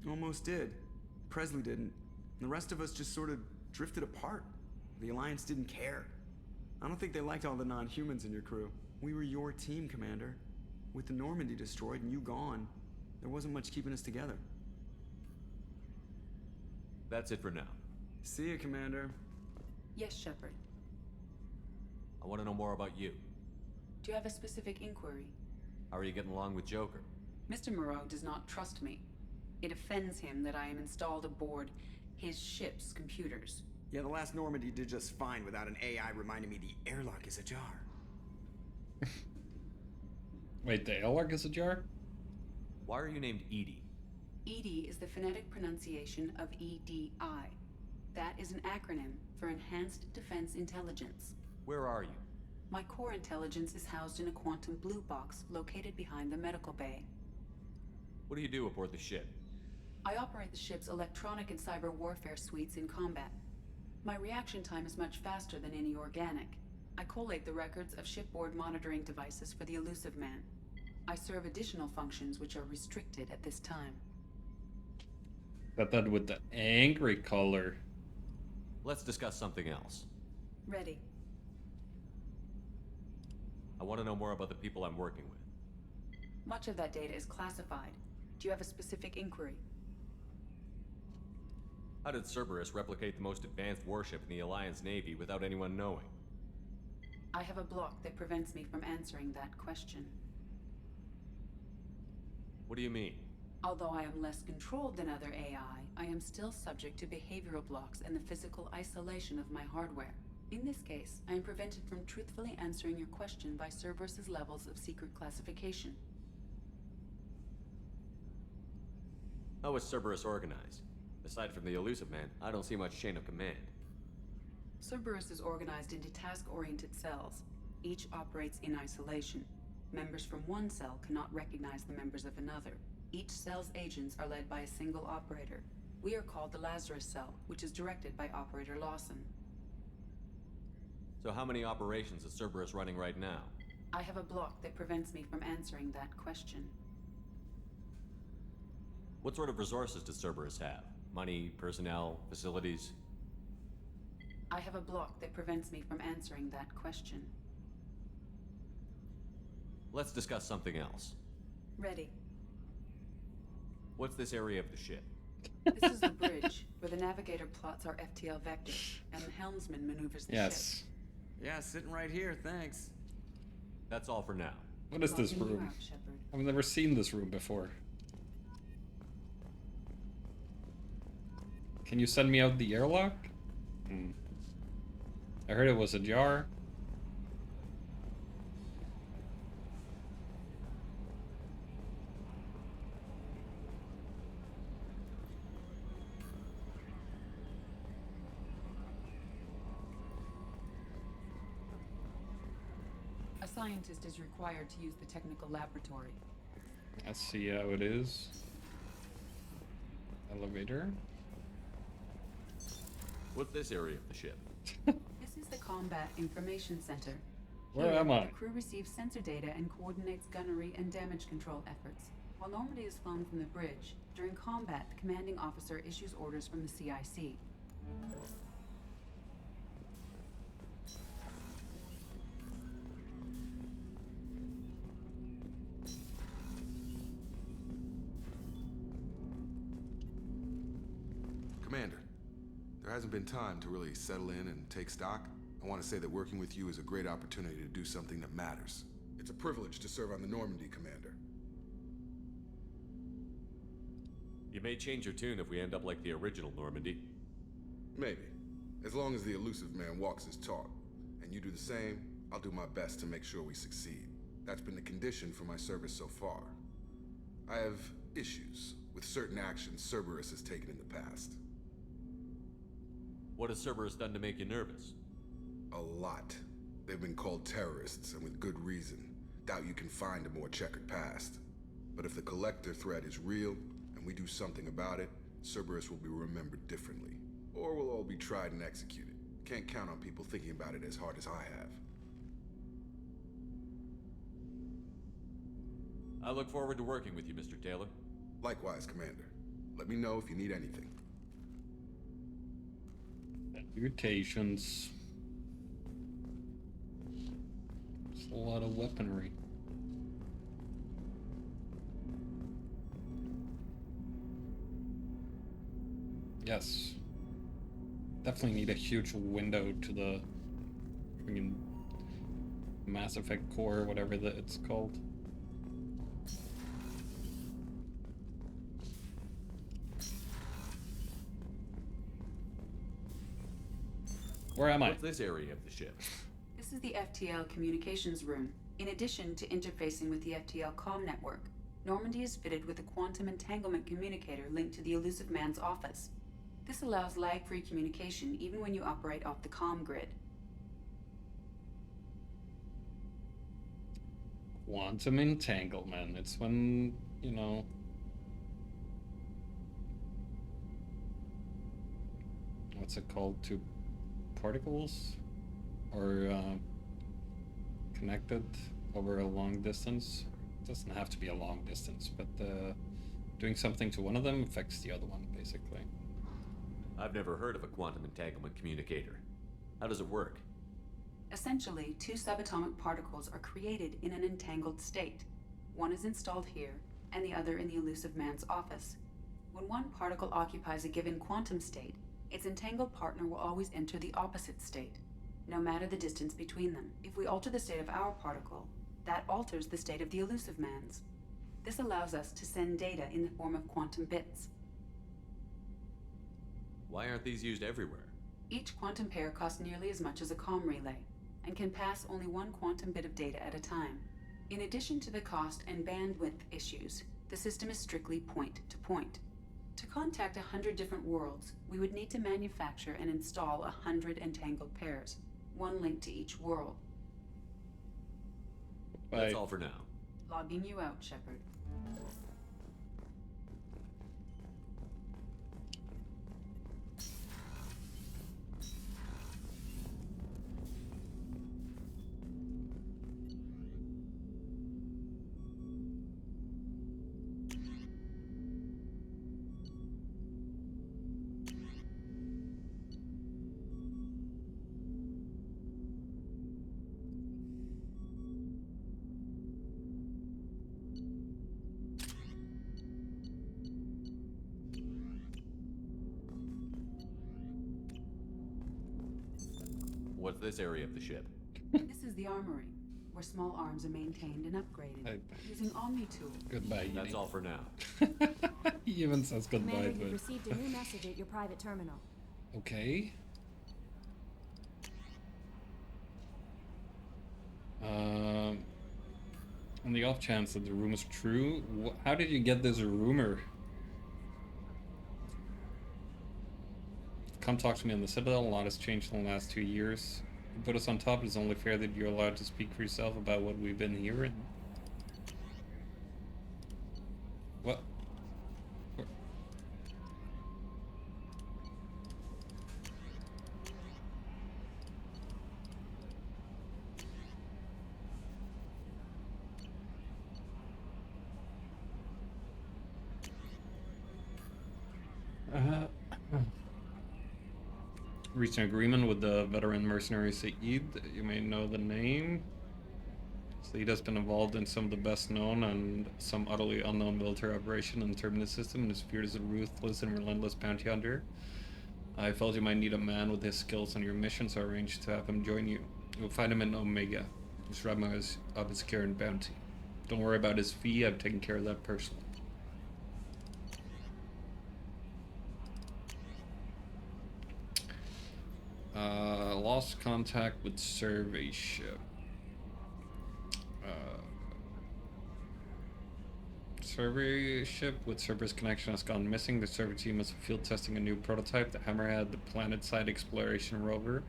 Almost did. Presley didn't. The rest of us just sort of drifted apart. The Alliance didn't care. I don't think they liked all the non-humans in your crew. We were your team, Commander. With the Normandy destroyed and you gone, there wasn't much keeping us together. That's it for now. See ya, Commander. Yes, Shepard. I want to know more about you. Do you have a specific inquiry? How are you getting along with Joker? Mr. Moreau does not trust me. It offends him that I am installed aboard his ship's computers. Yeah, the last Normandy did just fine without an AI reminding me the airlock is ajar. Wait, the airlock is ajar? Why are you named EDI? EDI is the phonetic pronunciation of EDI. That is an acronym for Enhanced Defense Intelligence. Where are you? My core intelligence is housed in a quantum blue box located behind the medical bay. What do you do aboard the ship? I operate the ship's electronic and cyber warfare suites in combat. My reaction time is much faster than any organic. I collate the records of shipboard monitoring devices for the Elusive Man. I serve additional functions which are restricted at this time. Got that with the angry color. Let's discuss something else. Ready. I want to know more about the people I'm working with. Much of that data is classified. Do you have a specific inquiry? How did Cerberus replicate the most advanced warship in the Alliance Navy without anyone knowing? I have a block that prevents me from answering that question. What do you mean? Although I am less controlled than other AI, I am still subject to behavioral blocks and the physical isolation of my hardware. In this case, I am prevented from truthfully answering your question by Cerberus's levels of secret classification. How is Cerberus organized? Aside from the Elusive Man, I don't see much chain of command. Cerberus is organized into task-oriented cells. Each operates in isolation. Members from one cell cannot recognize the members of another. Each cell's agents are led by a single operator. We are called the Lazarus Cell, which is directed by Operator Lawson. So how many operations is Cerberus running right now? I have a block that prevents me from answering that question. What sort of resources does Cerberus have? Money, personnel, facilities? I have a block that prevents me from answering that question. Let's discuss something else. Ready. What's this area of the ship? This is the bridge, where the navigator plots our FTL vectors, and the helmsman maneuvers the Yes. Yeah, sitting right here, thanks. That's all for now. What is this Logging you room? out, Shepard. I've never seen this room before. Can you send me out the airlock? Hmm. I heard it was ajar. A scientist is required to use the technical laboratory. Let's see how it is. Elevator. What's this area of the ship? This is the Combat Information Center. Where Here, am I? The crew receives sensor data and coordinates gunnery and damage control efforts. While Normandy is flown from the bridge, during combat, the commanding officer issues orders from the CIC. Commander, there hasn't been time to really settle in and take stock. I want to say that working with you is a great opportunity to do something that matters. It's a privilege to serve on the Normandy, Commander. You may change your tune if we end up like the original Normandy. Maybe. As long as the elusive man walks his talk, and you do the same, I'll do my best to make sure we succeed. That's been the condition for my service so far. I have issues with certain actions Cerberus has taken in the past. What has Cerberus done to make you nervous? A lot. They've been called terrorists, and with good reason. Doubt you can find a more checkered past. But if the Collector threat is real, and we do something about it, Cerberus will be remembered differently. Or we'll all be tried and executed. Can't count on people thinking about it as hard as I have. I look forward to working with you, Mr. Taylor. Likewise, Commander. Let me know if you need anything. Mutations. It's a lot of weaponry. Yes. Definitely need a huge window to the freaking Mass Effect core, whatever it's called. Where am I? What's this area of the ship? This is the FTL communications room. In addition to interfacing with the FTL comm network, Normandy is fitted with a quantum entanglement communicator linked to the elusive man's office. This allows lag-free communication even when you operate off the comm grid. Quantum entanglement. It's when, you know... What's it called? Two particles? Or, connected over a long distance. It doesn't have to be a long distance, but doing something to one of them affects the other one, basically. I've never heard of a quantum entanglement communicator. How does it work? Essentially, two subatomic particles are created in an entangled state. One is installed here, and the other in the elusive man's office. When one particle occupies a given quantum state, its entangled partner will always enter the opposite state, no matter the distance between them. If we alter the state of our particle, that alters the state of the elusive man's. This allows us to send data in the form of quantum bits. Why aren't these used everywhere? Each quantum pair costs nearly as much as a comm relay, and can pass only one quantum bit of data at a time. In addition to the cost and bandwidth issues, the system is strictly point-to-point. To contact 100 different worlds, we would need to manufacture and install 100 entangled pairs, one link to each world. That's all for now. Logging you out, Shepard. What's this area of the ship? This is the armory, where small arms are maintained and upgraded using Omni tools. Goodbye. That's all for now. He even says goodbye Commander, to you it. received a new message at your private terminal. Okay. On the off chance that the rumor is true, how did you get this rumor? Come talk to me on the Citadel. A lot has changed in the last 2 years. You put us on top. It's only fair that you're allowed to speak for yourself about what we've been hearing. What? Reached an agreement with the veteran mercenary Saeed. You may know the name. Saeed has been involved in some of the best known and some utterly unknown military operation in the Terminus system and is feared as a ruthless and relentless bounty hunter. I felt you might need a man with his skills on your mission, so I arranged to have him join you. You'll find him in Omega. Just wrap my eyes up his current bounty. Don't worry about his fee, I've taken care of that personally. Lost contact with survey ship. Survey ship with Cerberus connection has gone missing. The survey team is field testing a new prototype, the Hammerhead, the planet-side exploration rover.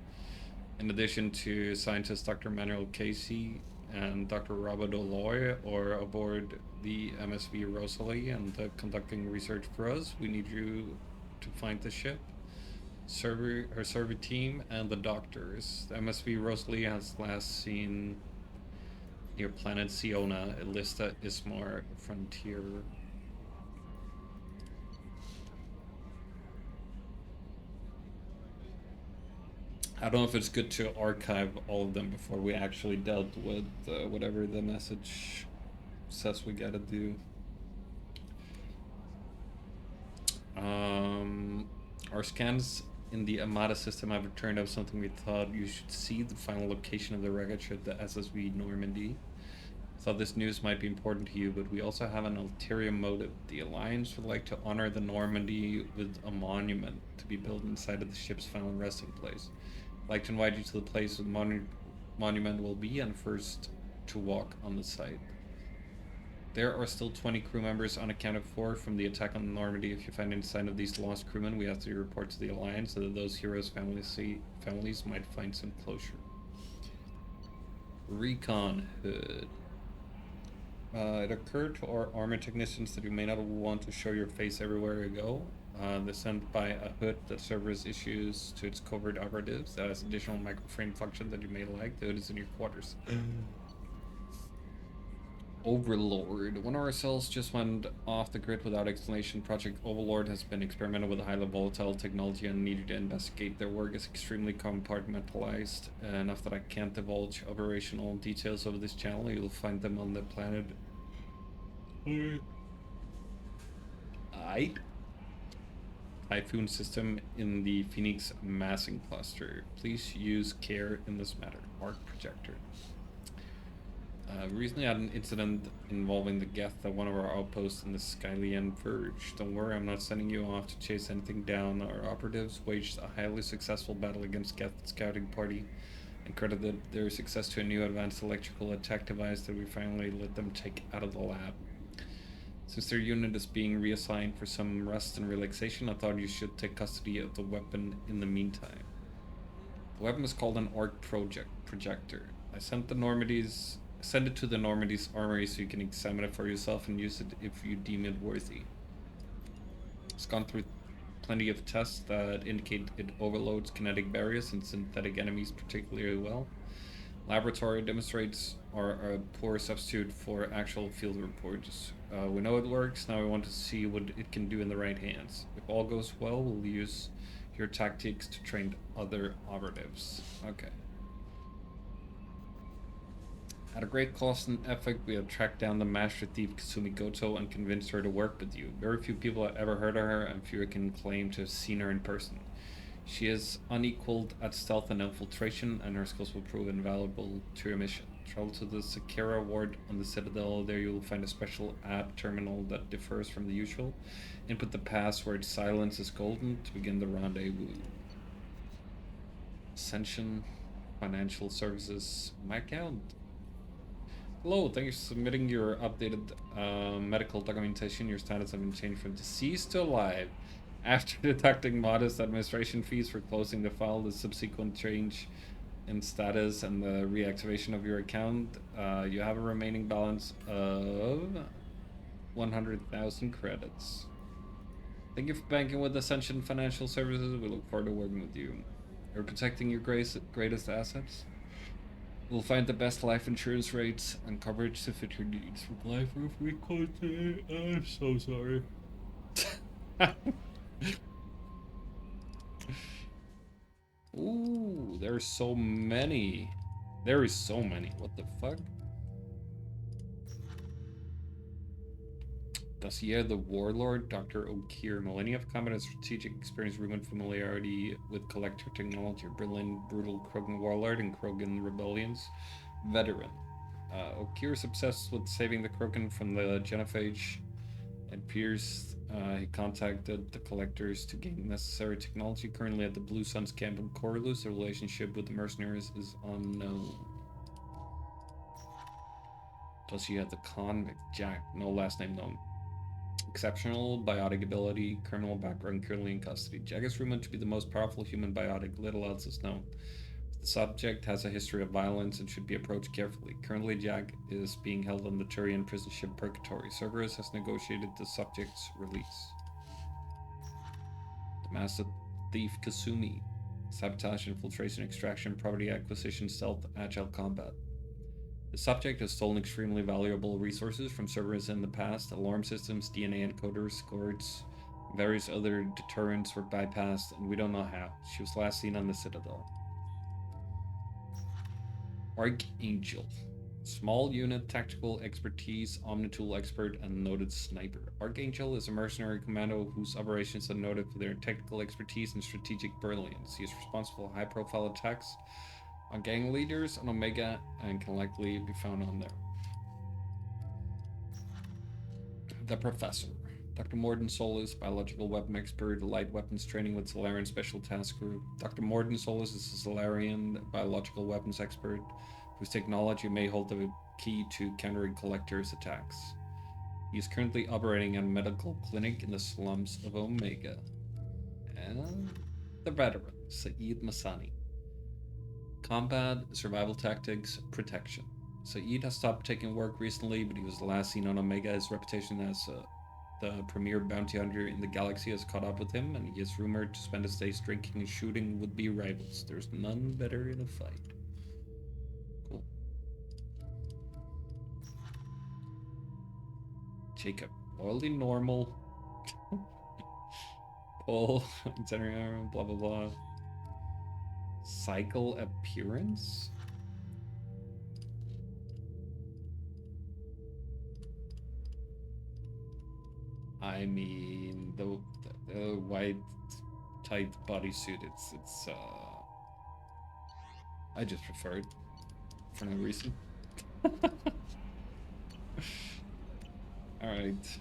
In addition to scientist Dr. Manuel Casey and Dr. Robert O'Loy are aboard the MSV Rosalie and conducting research for us. We need you to find the ship, her survey team, and the doctors. The MSV Rosalie has last seen near planet Siona, Elista, Ismar, Frontier. I don't know if it's good to archive all of them before we actually dealt with whatever the message says we gotta do. Our scans in the Amada system have turned up something we thought you should see: the final location of the wreckage ship, the SSV Normandy. Thought this news might be important to you, but we also have an ulterior motive. The Alliance would like to honor the Normandy with a monument to be built inside of the ship's final resting place. I'd like to invite you to the place where the monument will be and first to walk on the site. There are still 20 crew members unaccounted for from the attack on the Normandy. If you find any sign of these lost crewmen, we have to report to the Alliance so that those heroes' families might find some closure. Recon Hood. It occurred to our armor technicians that you may not want to show your face everywhere you go. They're sent by a hood that Cerberus issues to its covert operatives. That has additional microframe function that you may like. The hood is in your quarters. Overlord. One of our cells just went off the grid without explanation. Project Overlord has been experimenting with highly volatile technology and needed to investigate. Their work is extremely compartmentalized, enough that I can't divulge operational details over this channel. You'll find them on the planet Typhoon system in the Phoenix massing cluster. Please use care in this matter. Arc projector. We recently had an incident involving the Geth at one of our outposts in the Skylian Verge. Don't worry, I'm not sending you off to chase anything down. Our operatives waged a highly successful battle against Geth scouting party and credited their success to a new advanced electrical attack device that we finally let them take out of the lab. Since their unit is being reassigned for some rest and relaxation, I thought you should take custody of the weapon in the meantime. The weapon is called an arc projector. I sent it to the Normandy's armory so you can examine it for yourself and use it if you deem it worthy. It's gone through plenty of tests that indicate it overloads kinetic barriers and synthetic enemies particularly well. Laboratory demonstrates are a poor substitute for actual field reports. We know it works, now we want to see what it can do in the right hands. If all goes well, we'll use your tactics to train other operatives. Okay. At a great cost and effort, we have tracked down the master thief Kasumi Goto and convinced her to work with you. Very few people have ever heard of her, and fewer can claim to have seen her in person. She is unequaled at stealth and infiltration, and her skills will prove invaluable to your mission. Travel to the Sakura ward on the Citadel. There you will find a special app terminal that differs from the usual. Input the password Silence is Golden to begin the rendezvous. Ascension Financial Services, my account. Hello, thank you for submitting your updated medical documentation. Your status has been changed from deceased to alive. After deducting modest administration fees for closing the file, the subsequent change in status and the reactivation of your account, you have a remaining balance of 100,000 credits. Thank you for banking with Ascension Financial Services. We look forward to working with you. You're protecting your greatest assets. We'll find the best life insurance rates and coverage to fit your needs. Reply for a free quote today. I'm so sorry. Ooh, there's so many. There is so many. What the fuck? Dossier the Warlord, Dr. Okier. Millennia of combat and strategic experience, room and familiarity with collector technology. Berlin, brutal Krogan Warlord and Krogan rebellions. Veteran. Okier is obsessed with saving the Krogan from the Genophage. It appears he contacted the collectors to gain necessary technology. Currently at the Blue Suns camp in Corlus, the relationship with the mercenaries is unknown. Dossier the Convict, Jack. No last name known. Exceptional biotic ability, criminal background, currently in custody. Jack is rumored to be the most powerful human biotic, little else is known. The subject has a history of violence and should be approached carefully. Currently, Jack is being held on the Turian prison ship Purgatory. Cerberus has negotiated the subject's release. The Master Thief Kasumi. Sabotage, infiltration, extraction, property acquisition, stealth, agile combat. The subject has stolen extremely valuable resources from Cerberus in the past. Alarm systems, DNA encoders, guards, various other deterrents were bypassed, and we don't know how. She was last seen on the Citadel. Archangel. Small unit, tactical expertise, omnitool expert, and noted sniper. Archangel is a mercenary commando whose operations are noted for their technical expertise and strategic brilliance. He is responsible for high-profile attacks on gang leaders on Omega and can likely be found on there. The Professor. Dr. Morden Solis, biological weapon expert, light weapons training with Solarian Special Task Group. Dr. Morden Solis is a Solarian biological weapons expert whose technology may hold the key to countering collectors' attacks. He is currently operating a medical clinic in the slums of Omega. And the Veteran, Saeed Masani. Combat, survival tactics, protection. Saeed has stopped taking work recently, but he was last seen on Omega. His reputation as the premier bounty hunter in the galaxy has caught up with him, and he is rumored to spend his days drinking and shooting would-be rivals. There's none better in a fight. Cool. Jacob. Oily normal. Paul, etc. Blah blah blah. Cycle appearance? I mean, the white tight bodysuit, it's I just prefer it for no reason. Alright.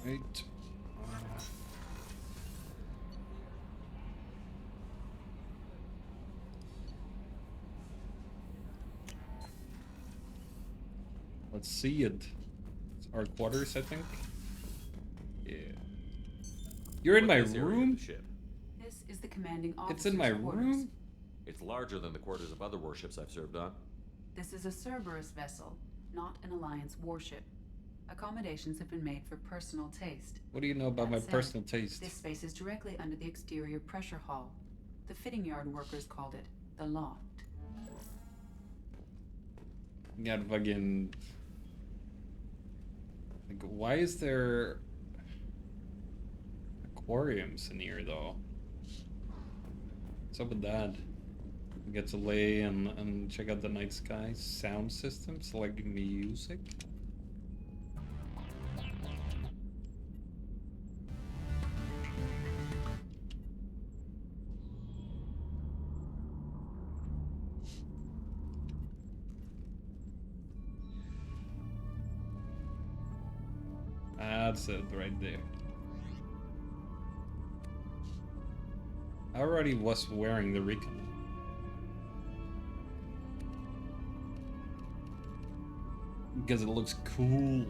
Right. Let's see it. It's our quarters, I think. Yeah. You're in my room? This is the commanding officer's It's in my quarters. room? It's larger than the quarters of other warships I've served on. This is a Cerberus vessel, not an Alliance warship. Accommodations have been made for personal taste. What do you know about That my said, personal taste? This space is directly under the exterior pressure hull. The fitting yard workers called it the loft. Got fucking... Like, why is there aquariums in here, though? What's up with that? We get to lay and check out the night sky. Sound system, select music. That's it right there. I already was wearing the Recon. Because it looks cool.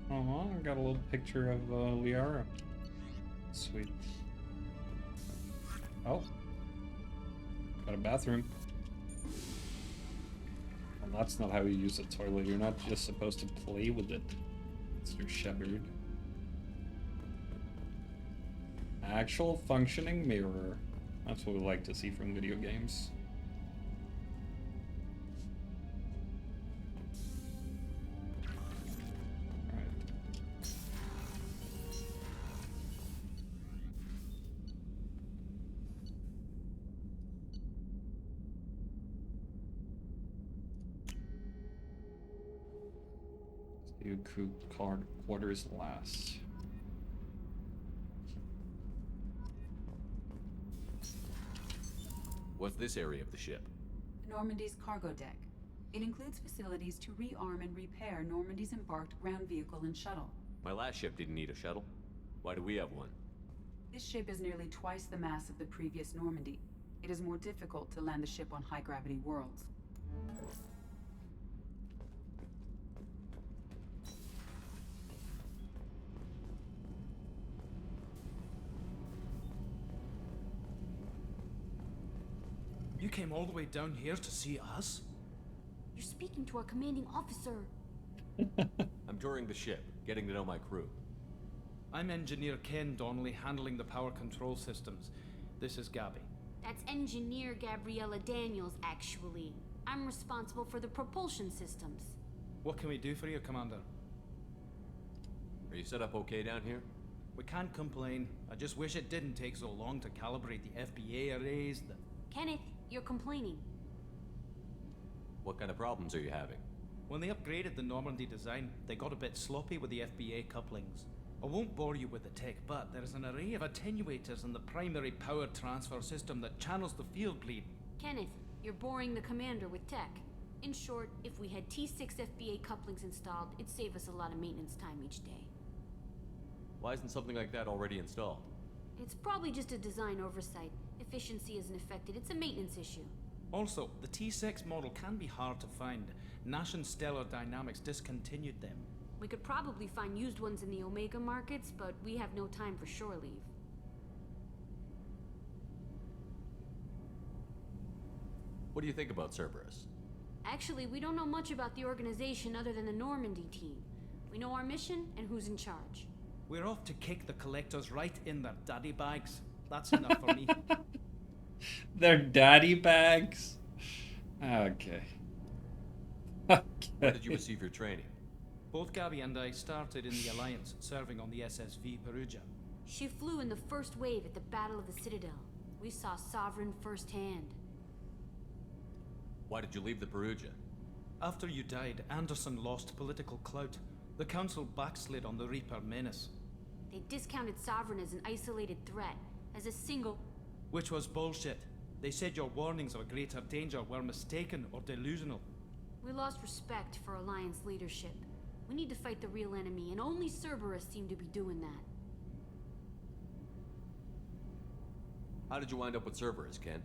I got a little picture of Liara. Sweet. Oh. Got a bathroom. Well, that's not how you use a toilet. You're not just supposed to play with it. Mr. Shepard. Actual functioning mirror. That's what we like to see from video games. Crew quarters last. What's this area of the ship? Normandy's cargo deck. It includes facilities to rearm and repair Normandy's embarked ground vehicle and shuttle. My last ship didn't need a shuttle. Why do we have one? This ship is nearly twice the mass of the previous Normandy. It is more difficult to land the ship on high-gravity worlds. You came all the way down here to see us? You're speaking to our commanding officer. I'm touring the ship, getting to know my crew. I'm Engineer Ken Donnelly, handling the power control systems. This is Gabby. That's Engineer Gabriella Daniels, actually. I'm responsible for the propulsion systems. What can we do for you, Commander? Are you set up okay down here? We can't complain. I just wish it didn't take so long to calibrate the FBA arrays. Kenneth, you're complaining. What kind of problems are you having? When they upgraded the Normandy design, they got a bit sloppy with the FBA couplings. I won't bore you with the tech, but there is an array of attenuators in the primary power transfer system that channels the field bleed. Kenneth, you're boring the commander with tech. In short, if we had T6 FBA couplings installed, it'd save us a lot of maintenance time each day. Why isn't something like that already installed? It's probably just a design oversight. Efficiency isn't affected, it's a maintenance issue. Also, the T6 model can be hard to find. Nash and Stellar Dynamics discontinued them. We could probably find used ones in the Omega markets, but we have no time for shore leave. What do you think about Cerberus? Actually, we don't know much about the organization other than the Normandy team. We know our mission and who's in charge. We're off to kick the collectors right in their daddy bags. That's enough for me. Their daddy bags? Okay. How did you receive your training? Both Gabby and I started in the Alliance, serving on the SSV Perugia. She flew in the first wave at the Battle of the Citadel. We saw Sovereign firsthand. Why did you leave the Perugia? After you died, Anderson lost political clout. The Council backslid on the Reaper menace. They discounted Sovereign as an isolated threat, as a single... Which was bullshit. They said your warnings of a greater danger were mistaken or delusional. We lost respect for Alliance leadership. We need to fight the real enemy, and only Cerberus seemed to be doing that. How did you wind up with Cerberus, Ken?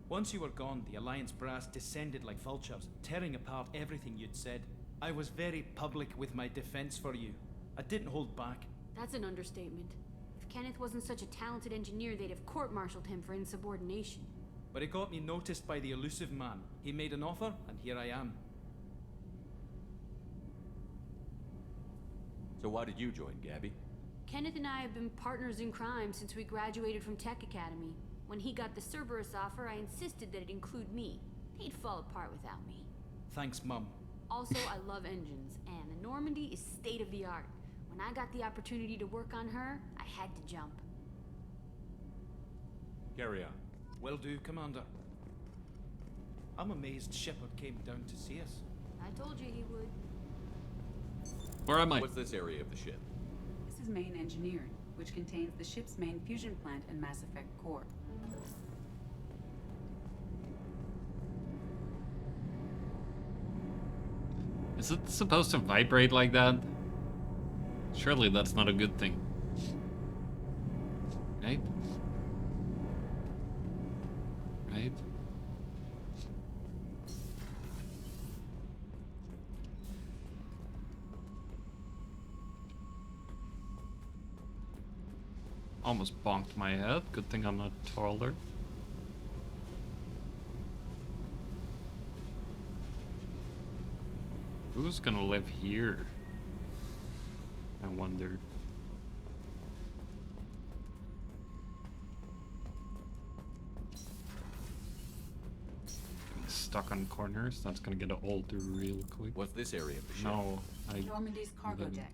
Once you were gone, the Alliance brass descended like vultures, tearing apart everything you'd said. I was very public with my defense for you. I didn't hold back. That's an understatement. If Kenneth wasn't such a talented engineer, they'd have court-martialed him for insubordination. But it got me noticed by the elusive man. He made an offer, and here I am. So why did you join, Gabby? Kenneth and I have been partners in crime since we graduated from Tech Academy. When he got the Cerberus offer, I insisted that it include me. He'd fall apart without me. Thanks, Mum. Also, I love engines, and the Normandy is state-of-the-art. When I got the opportunity to work on her, I had to jump. Carry on. Will do, Commander. I'm amazed Shepard came down to see us. I told you he would. Where am I? What's this area of the ship? This is main engineering, which contains the ship's main fusion plant and Mass Effect core. Is it supposed to vibrate like that? Surely that's not a good thing. Right? Right? Almost bonked my head. Good thing I'm not taller. Who's gonna live here? I wonder. Getting stuck on corners, that's gonna get old real quick. What's this area of the ship? No, I... Normandy's cargo deck.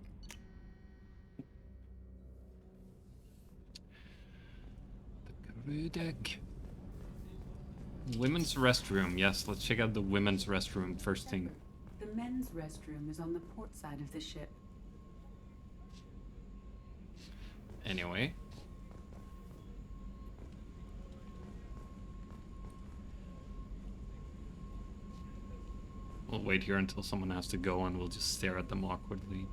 The deck. Women's restroom. Yes, let's check out the women's restroom first thing. The men's restroom is on the port side of the ship. Anyway. We'll wait here until someone has to go and we'll just stare at them awkwardly.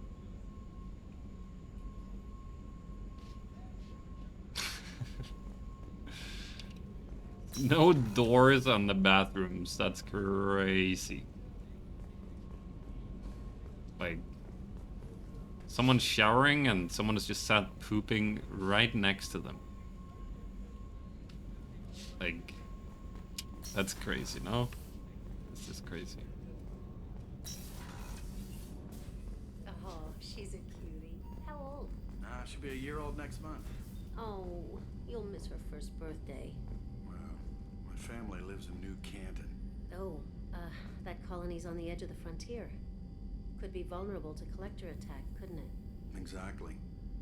No doors on the bathrooms. That's crazy. Like, someone's showering and someone is just sat pooping right next to them. Like, that's crazy, no? This is crazy. Oh, she's a cutie. How old? She'll be a year old next month. Oh, you'll miss her first birthday. Well, my family lives in New Canton. Oh, that colony's on the edge of the frontier. Could be vulnerable to collector attack, couldn't it? Exactly.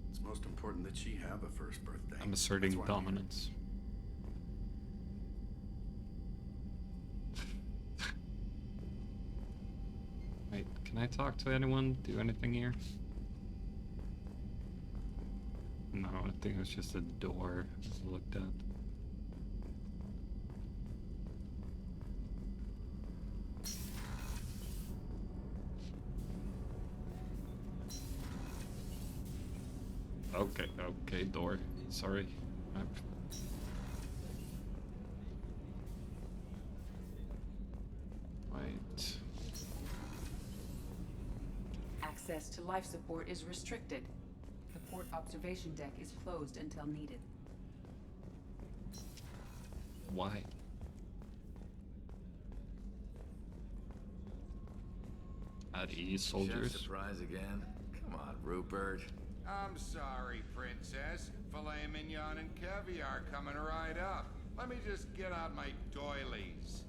It's most important that she have a first birthday. I'm asserting dominance. Wait, can I talk to anyone? Do anything here? No, I think it was just a door I looked at. Okay, door. Sorry. Wait. Access to life support is restricted. The port observation deck is closed until needed. Why? At ease, soldiers. Chef surprise again? Come on, Rupert. I'm sorry, Princess. Filet mignon and caviar coming right up. Let me just get out my doilies.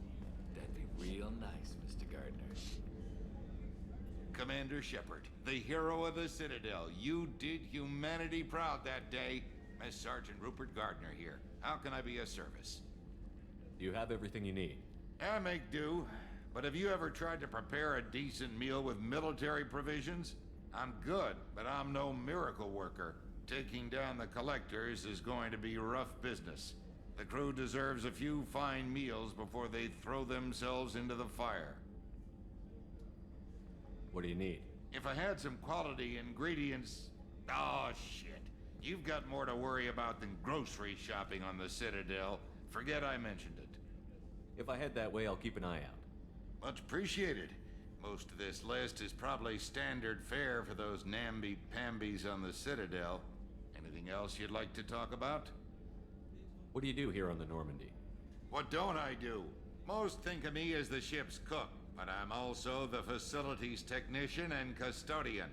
That'd be real nice, Mr. Gardner. Commander Shepard, the hero of the Citadel. You did humanity proud that day. Master Sergeant Rupert Gardner here. How can I be of service? Do you have everything you need? I make do. But have you ever tried to prepare a decent meal with military provisions? I'm good, but I'm no miracle worker. Taking down the collectors is going to be rough business. The crew deserves a few fine meals before they throw themselves into the fire. What do you need? If I had some quality ingredients... Oh, shit. You've got more to worry about than grocery shopping on the Citadel. Forget I mentioned it. If I head that way, I'll keep an eye out. Much appreciated. Most of this list is probably standard fare for those namby-pambies on the Citadel. Anything else you'd like to talk about? What do you do here on the Normandy? What don't I do? Most think of me as the ship's cook, but I'm also the facilities technician and custodian.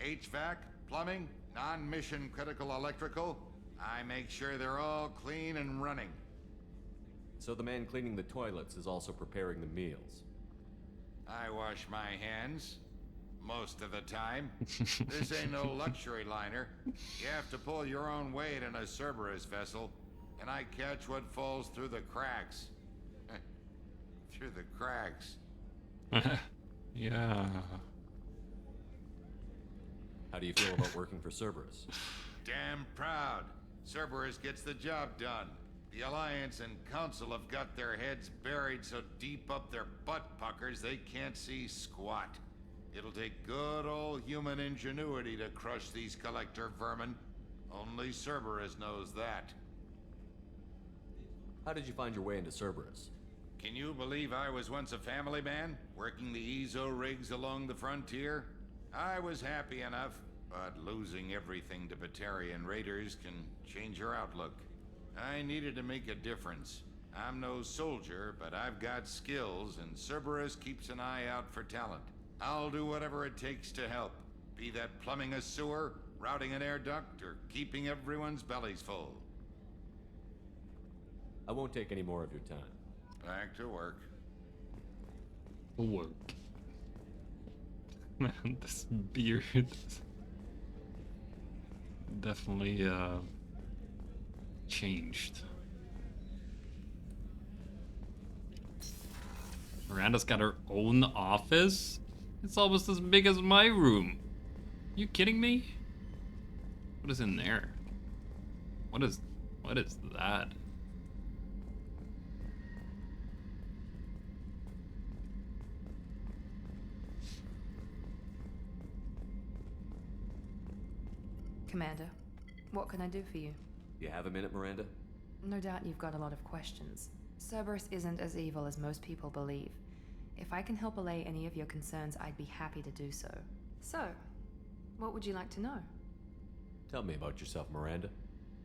HVAC, plumbing, non-mission critical electrical. I make sure they're all clean and running. So the man cleaning the toilets is also preparing the meals. I wash my hands. Most of the time. This ain't no luxury liner. You have to pull your own weight in a Cerberus vessel, and I catch what falls through the cracks. Through the cracks. Yeah. How do you feel about working for Cerberus? Damn proud. Cerberus gets the job done. The Alliance and Council have got their heads buried so deep up their butt puckers they can't see squat. It'll take good old human ingenuity to crush these collector vermin. Only Cerberus knows that. How did you find your way into Cerberus? Can you believe I was once a family man, working the EZO rigs along the frontier? I was happy enough, but losing everything to Batarian raiders can change your outlook. I needed to make a difference. I'm no soldier, but I've got skills, and Cerberus keeps an eye out for talent. I'll do whatever it takes to help, be that plumbing a sewer, routing an air duct, or keeping everyone's bellies full. I won't take any more of your time. Back to work. Work. Man, this beard is definitely changed. Miranda's got her own office? It's almost as big as my room. You kidding me? What is in there? What is that? Commander, what can I do for you? You have a minute, Miranda? No doubt you've got a lot of questions. Cerberus isn't as evil as most people believe. If I can help allay any of your concerns, I'd be happy to do so. So, what would you like to know? Tell me about yourself, Miranda.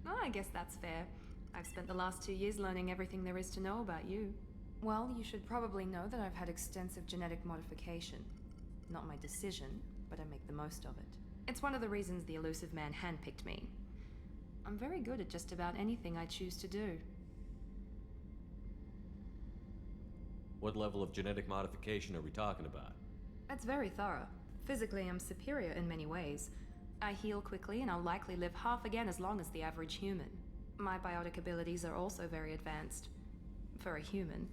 Oh, I guess that's fair. I've spent the last 2 years learning everything there is to know about you. Well, you should probably know that I've had extensive genetic modification. Not my decision, but I make the most of it. It's one of the reasons the Elusive Man handpicked me. I'm very good at just about anything I choose to do. What level of genetic modification are we talking about? It's very thorough. Physically, I'm superior in many ways. I heal quickly, and I'll likely live half again as long as the average human. My biotic abilities are also very advanced. For a human.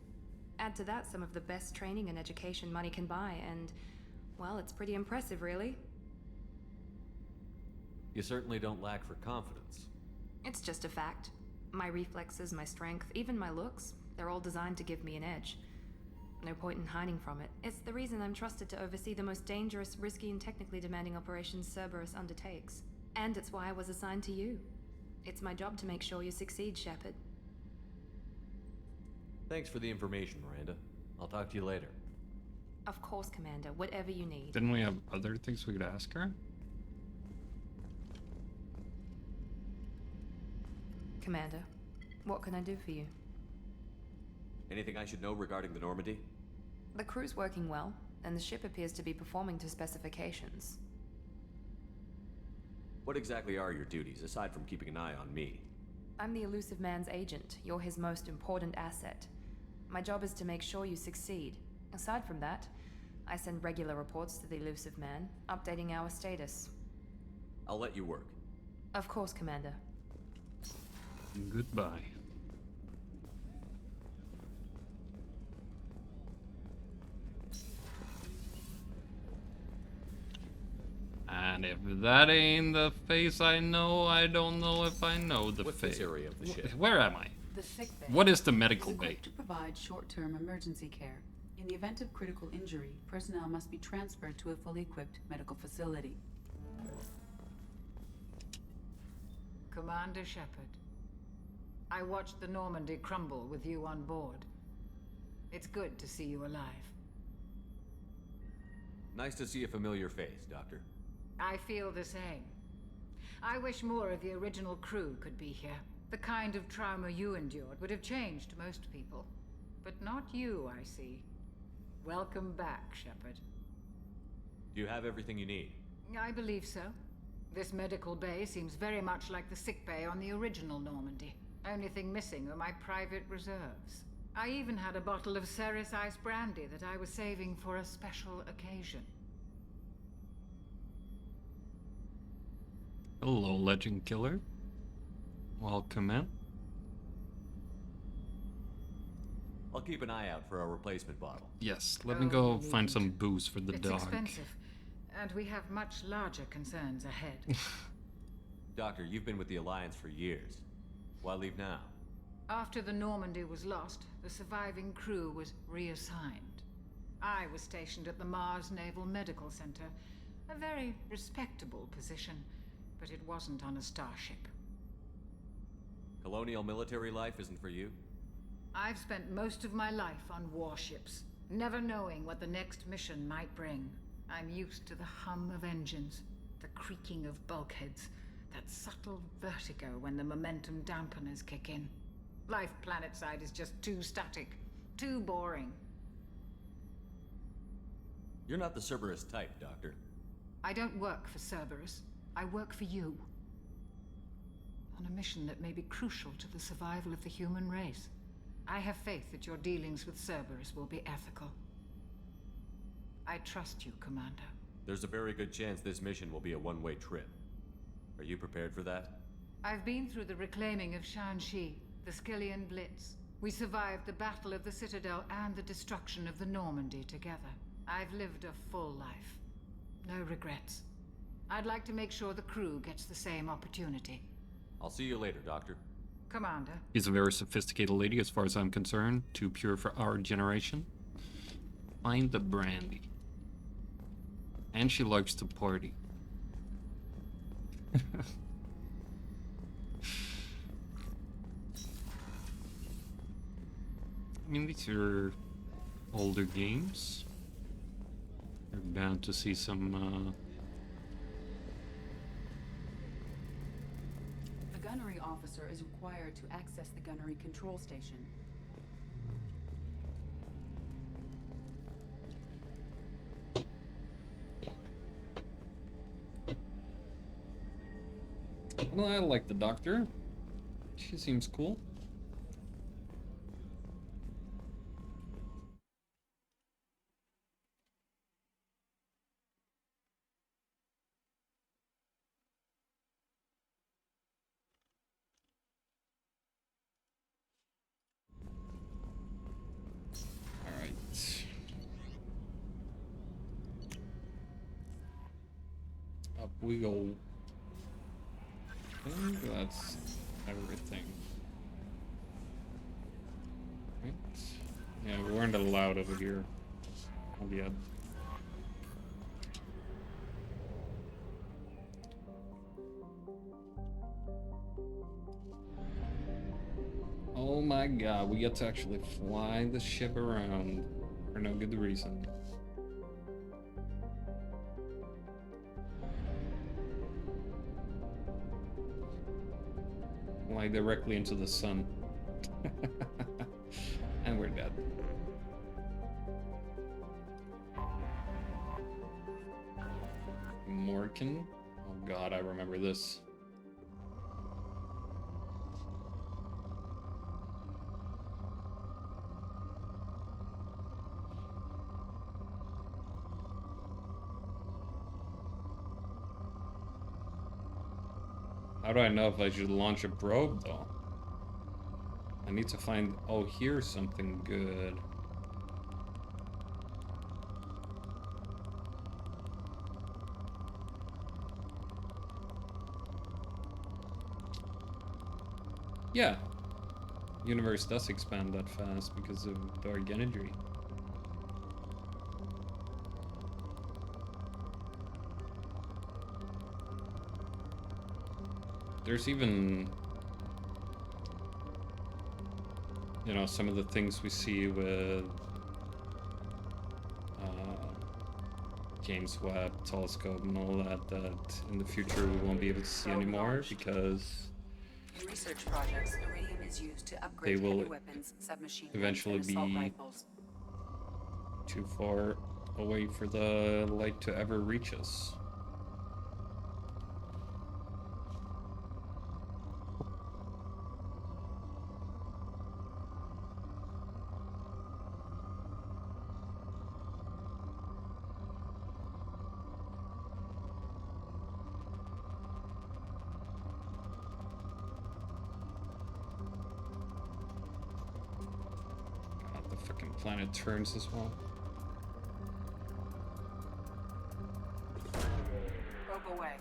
Add to that some of the best training and education money can buy, and, well, it's pretty impressive, really. You certainly don't lack for confidence. It's just a fact. My reflexes, my strength, even my looks, they're all designed to give me an edge. No point in hiding from it. It's the reason I'm trusted to oversee the most dangerous, risky, and technically demanding operations Cerberus undertakes. And it's why I was assigned to you. It's my job to make sure you succeed, Shepard. Thanks for the information, Miranda. I'll talk to you later. Of course, Commander. Whatever you need. Didn't we have other things we could ask her? Commander, what can I do for you? Anything I should know regarding the Normandy? The crew's working well, and the ship appears to be performing to specifications. What exactly are your duties, aside from keeping an eye on me? I'm the Elusive Man's agent. You're his most important asset. My job is to make sure you succeed. Aside from that, I send regular reports to the Elusive Man, updating our status. I'll let you work. Of course, Commander. Goodbye. And if that ain't the face I know, I don't know if I know the What's face. this area of the ship? Where am I? The sick bay. What is the medical is bay? equipped to provide short-term emergency care. In the event of critical injury, personnel must be transferred to a fully equipped medical facility. Commander Shepard, I watched the Normandy crumble with you on board. It's good to see you alive. Nice to see a familiar face, Doctor. I feel the same. I wish more of the original crew could be here. The kind of trauma you endured would have changed most people. But not you, I see. Welcome back, Shepard. Do you have everything you need? I believe so. This medical bay seems very much like the sick bay on the original Normandy. Only thing missing are my private reserves. I even had a bottle of Ceres Ice brandy that I was saving for a special occasion. Hello, Legend Killer. Welcome in. I'll keep an eye out for a replacement bottle. Yes, let me go find some booze for the It's dog. expensive, and we have much larger concerns ahead. Doctor, you've been with the Alliance for years. Why leave now? After the Normandy was lost, the surviving crew was reassigned. I was stationed at the Mars Naval Medical Center, a very respectable position, but it wasn't on a starship. Colonial military life isn't for you? I've spent most of my life on warships, never knowing what the next mission might bring. I'm used to the hum of engines, the creaking of bulkheads, that subtle vertigo when the momentum dampeners kick in. Life planetside is just too static, too boring. You're not the Cerberus type, Doctor. I don't work for Cerberus. I work for you. On a mission that may be crucial to the survival of the human race. I have faith that your dealings with Cerberus will be ethical. I trust you, Commander. There's a very good chance this mission will be a one-way trip. Are you prepared for that? I've been through the reclaiming of Shanxi, the Skillian Blitz. We survived the Battle of the Citadel and the destruction of the Normandy together. I've lived a full life. No regrets. I'd like to make sure the crew gets the same opportunity. I'll see you later, Doctor. Commander. She's a very sophisticated lady as far as I'm concerned. Too pure for our generation. Find the brandy. And she likes to party. I mean, these are older games. You're bound to see some, A gunnery officer is required to access the gunnery control station. Well, I like the doctor. She seems cool. Up we go. I think that's everything. Right? Yeah, we weren't allowed over here. Not yet. Oh my god, we get to actually fly the ship around for no good reason. Fly directly into the sun. And we're dead. Morkin? Oh god, I remember this. How do I know if I should launch a probe, though? I need to find... Oh, here's something good. Yeah. Universe does expand that fast because of dark energy. There's even, you know, some of the things we see with James Webb telescope and all that in the future we won't be able to see anymore because In research projects, iridium is used to upgrade will heavy weapons, submachine eventually guns, and assault be rifles. too far away for the light to ever reach us. God, the fucking planet turns as well. Probe away.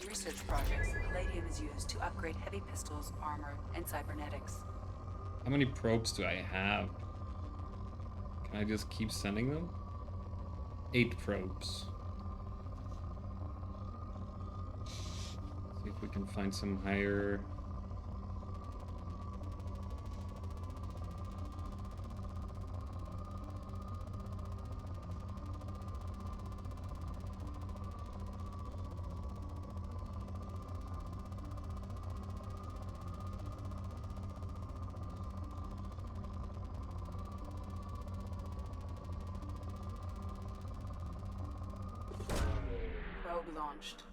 In research projects, palladium is used to upgrade heavy pistols, armor, and cybernetics. How many probes do I have? Can I just keep sending them? 8 probes. See if we can find some higher... Probe launched.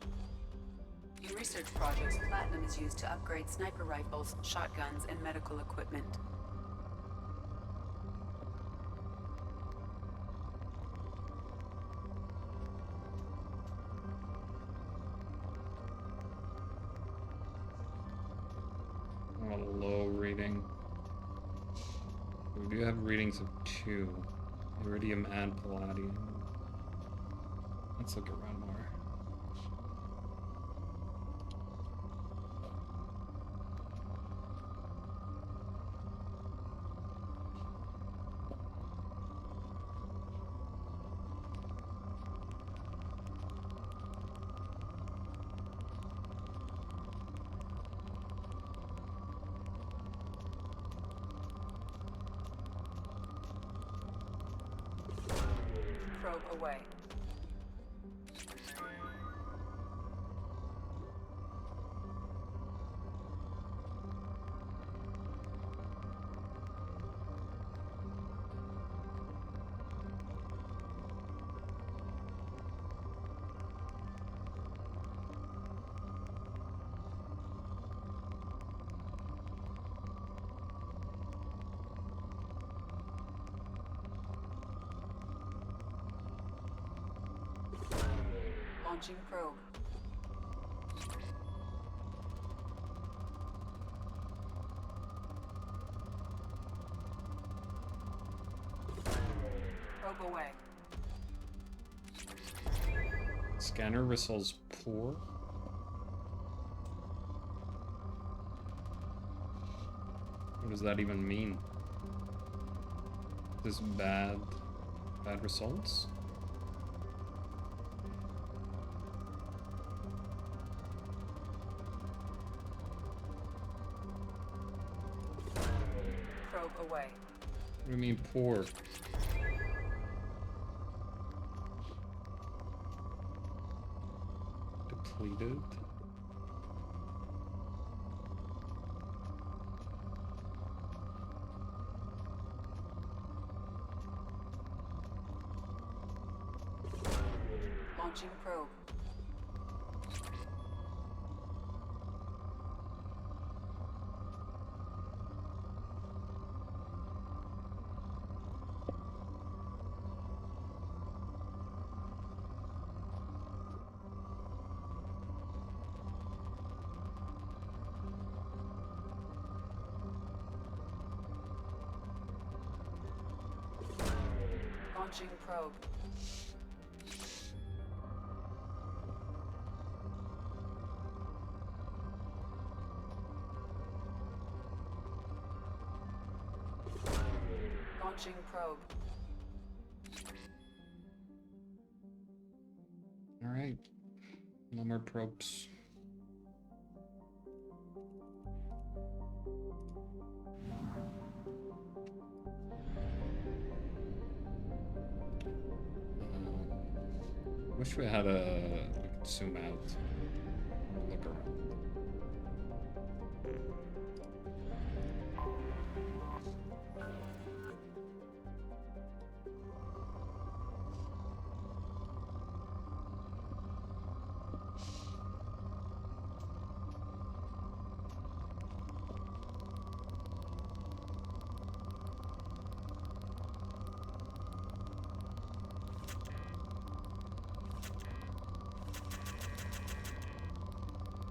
In research projects, platinum is used to upgrade sniper rifles, shotguns, and medical equipment. Oh, low rating. We do have ratings of 2. Iridium and palladium. Let's look around more. Probe away. Launching probe. Probe away. Scanner results poor. What does that even mean? This bad results? Probe away. What do you mean poor? Depleted? Launching probe. Launching probe. Launching probe. All right. No more probes. wish we had a... we could zoom out. Look around.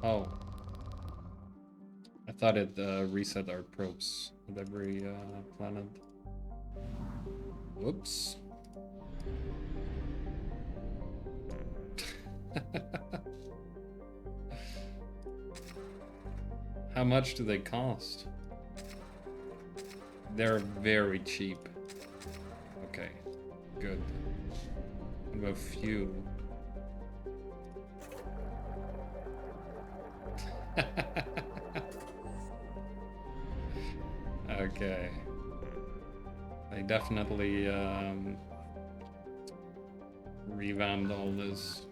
Oh. I thought it reset our probes with every planet. Whoops. How much do they cost? They're very cheap. Okay, good. What about fuel? Okay. They definitely revamped all this.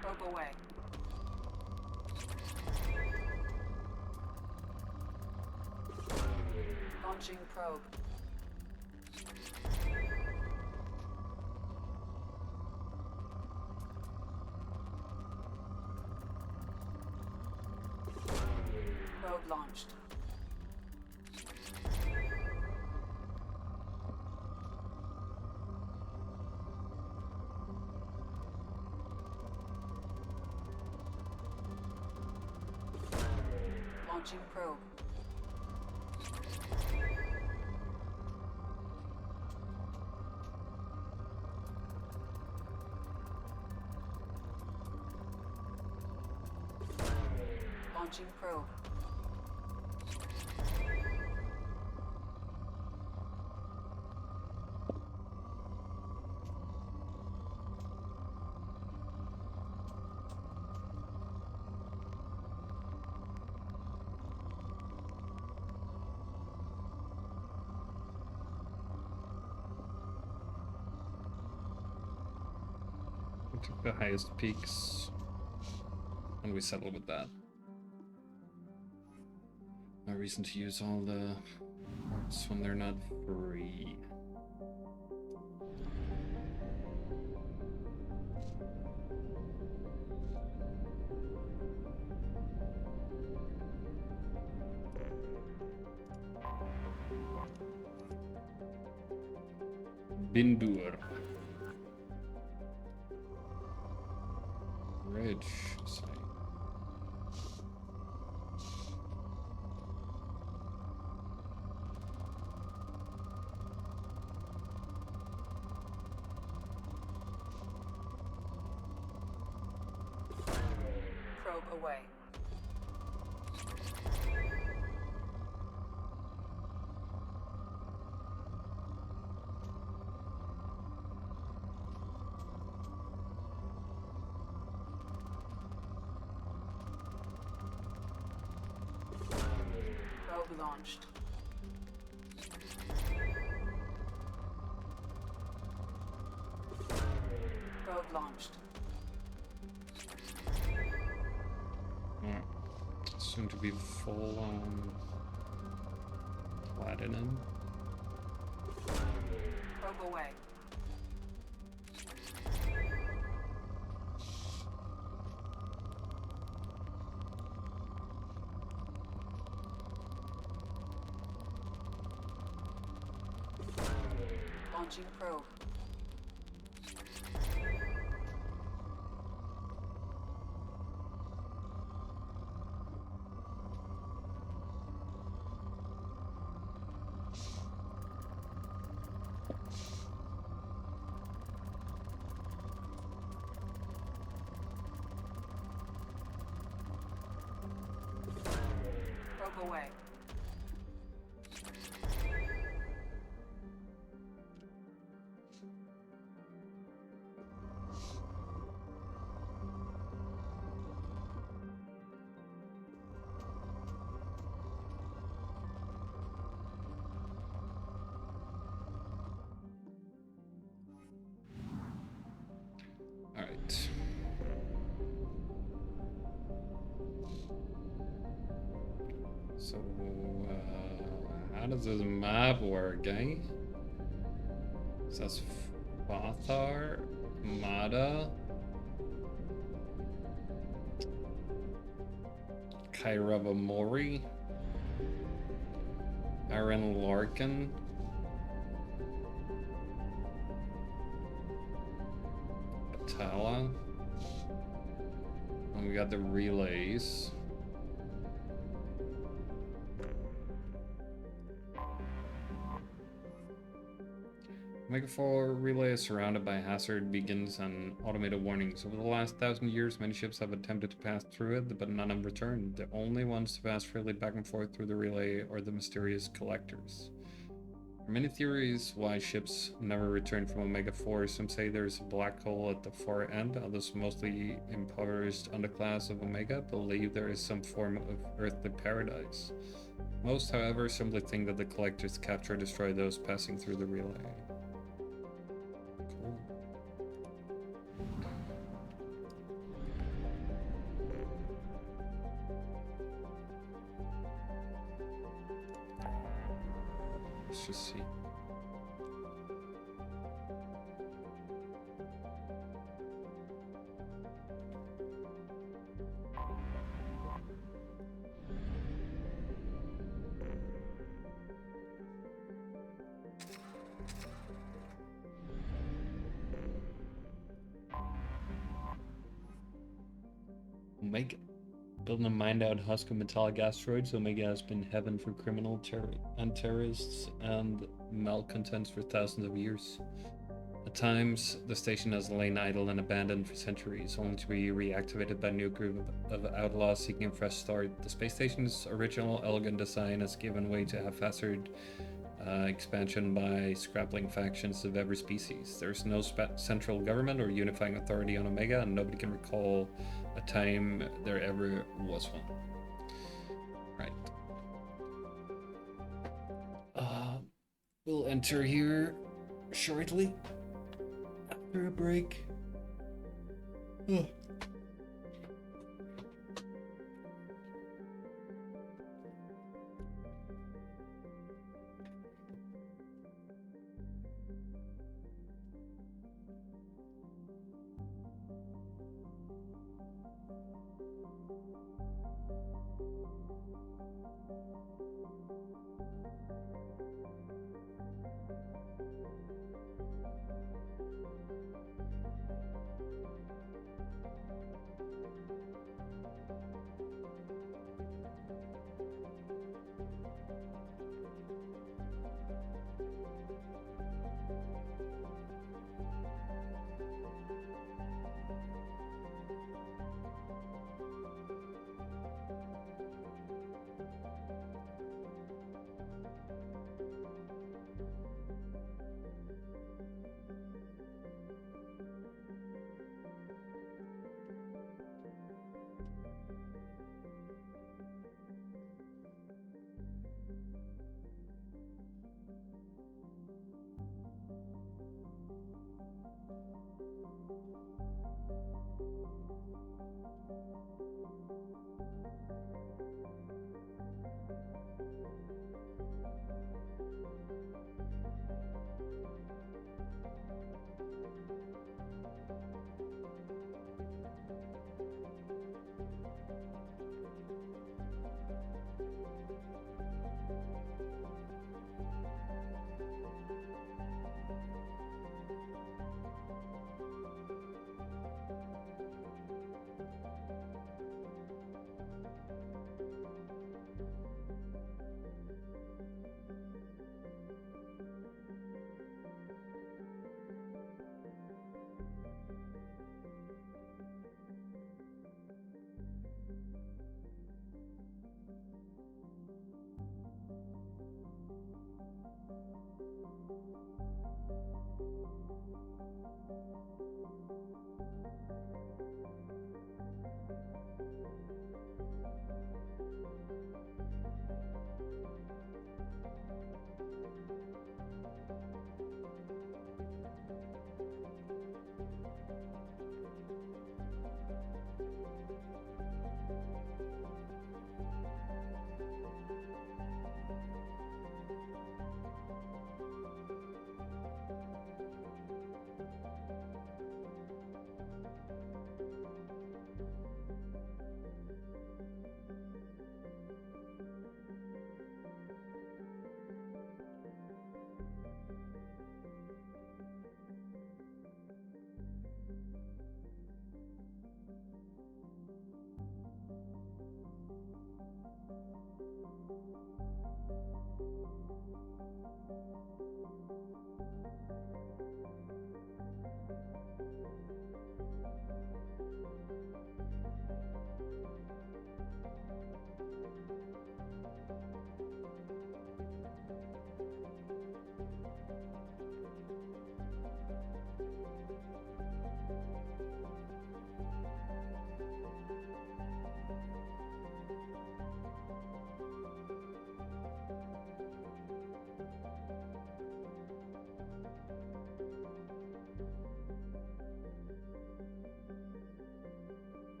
Probe away. Launching probe. Probe launched. Launching probe. Launching probe. We took the highest peaks and we settled with that. No reason to use all the parts when they're not free. Bindur. Ridge site. Probe away. Probe launched. Probe launched. Yeah. Soon to be full on platinum. Probe away. Launching probe. Probe away. So, how does this map work, eh? So that's Fathar, Mada, Kairava Mori, Aaron Larkin, Atala, and we got the relays. Omega 4 relay is surrounded by hazard beacons and automated warnings. Over the last 1,000 years, many ships have attempted to pass through it, but none have returned. The only ones to pass freely back and forth through the relay are the mysterious collectors. There are many theories why ships never return from Omega 4. Some say there's a black hole at the far end. Others, mostly impoverished underclass of Omega, believe there is some form of earthly paradise. Most, however, simply think that the collectors capture or destroy those passing through the relay. Let's just see. Omega. Building a mined-out husk of metallic asteroids, Omega has been heaven for criminal terrorists and malcontents for thousands of years. At times, the station has lain idle and abandoned for centuries, only to be reactivated by a new group of outlaws seeking a fresh start. The space station's original elegant design has given way to haphazard expansion by scrapping factions of every species. There's no central government or unifying authority on Omega, and nobody can recall a time there ever was one. Right. We'll enter here shortly after a break. Ugh.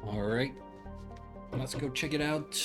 All right, let's go check it out.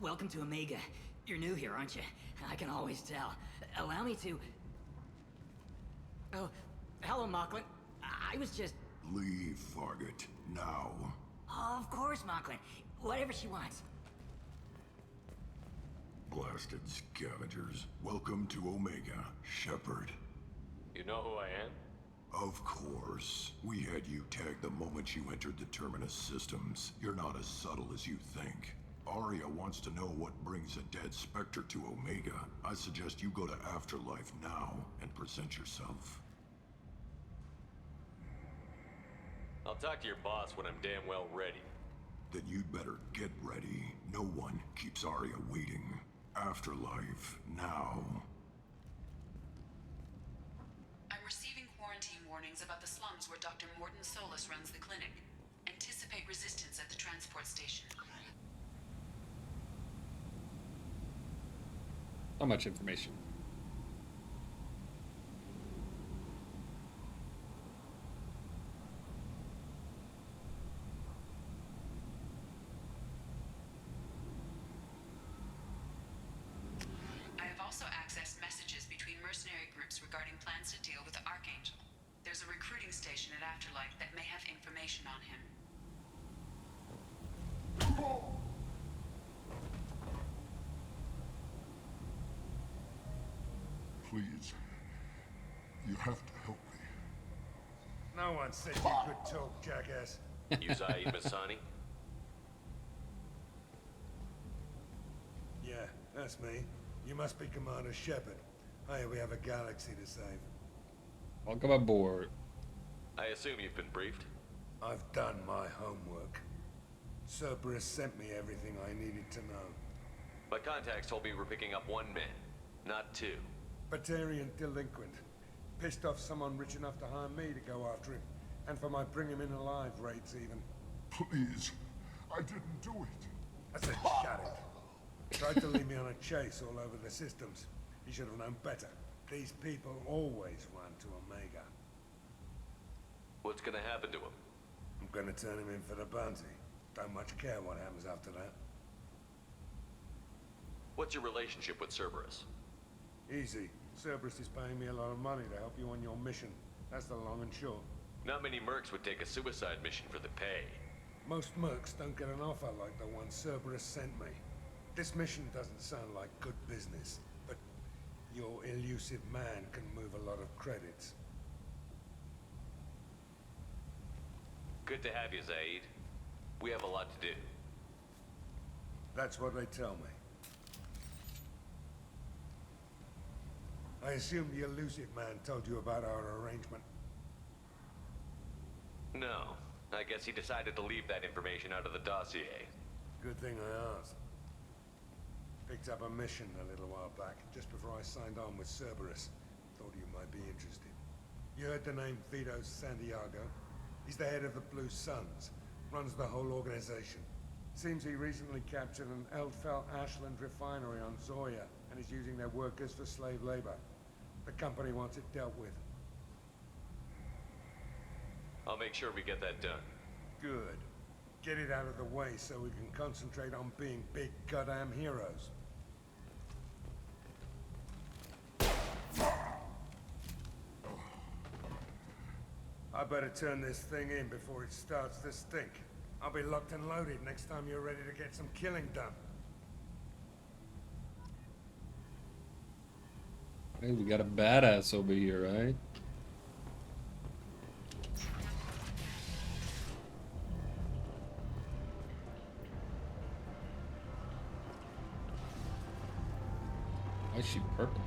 Welcome to Omega. You're new here, aren't you? I can always tell. Allow me to... Oh, hello, Mocklin. I was just... Leave, Fargate. Now. Oh, of course, Mocklin. Whatever she wants. Blasted scavengers. Welcome to Omega, Shepard. You know who I am? Of course. We had you tagged the moment you entered the Terminus systems. You're not as subtle as you think. Aria wants to know what brings a dead Spectre to Omega. I suggest you go to Afterlife now and present yourself. I'll talk to your boss when I'm damn well ready. Then you'd better get ready. No one keeps Aria waiting. Afterlife now. I'm receiving quarantine warnings about the slums where Dr. Morton Solus runs the clinic. Anticipate resistance at the transport station. So much information. I have also accessed messages between mercenary groups regarding plans to deal with the Archangel. There's a recruiting station at Afterlife that may have information on him. Please. You have to help me. No one said you could talk, jackass. You Zaid Masani? Yeah, that's me. You must be Commander Shepard. Hey, we have a galaxy to save. Welcome aboard. I assume you've been briefed? I've done my homework. Cerberus sent me everything I needed to know. My contacts told me we're picking up one man, not two. Batarian delinquent. Pissed off someone rich enough to hire me to go after him. And for my bring him in alive rates even. Please. I didn't do it. I said shut it. Tried to lead me on a chase all over the systems. He should have known better. These people always run to Omega. What's gonna happen to him? I'm gonna turn him in for the bounty. Don't much care what happens after that. What's your relationship with Cerberus? Easy. Cerberus is paying me a lot of money to help you on your mission. That's the long and short. Not many mercs would take a suicide mission for the pay. Most mercs don't get an offer like the one Cerberus sent me. This mission doesn't sound like good business, but your elusive man can move a lot of credits. Good to have you, Zaid. We have a lot to do. That's what they tell me. I assume the elusive man told you about our arrangement. No. I guess he decided to leave that information out of the dossier. Good thing I asked. Picked up a mission a little while back, just before I signed on with Cerberus. Thought you might be interested. You heard the name Vito Santiago? He's the head of the Blue Suns. Runs the whole organization. Seems he recently captured an Eldfell Ashland refinery on Zoya and is using their workers for slave labor. The company wants it dealt with. I'll make sure we get that done. Good. Get it out of the way so we can concentrate on being big goddamn heroes. I better turn this thing in before it starts to stink. I'll be locked and loaded next time you're ready to get some killing done. Hey, we got a badass over here, right? Why is she purple?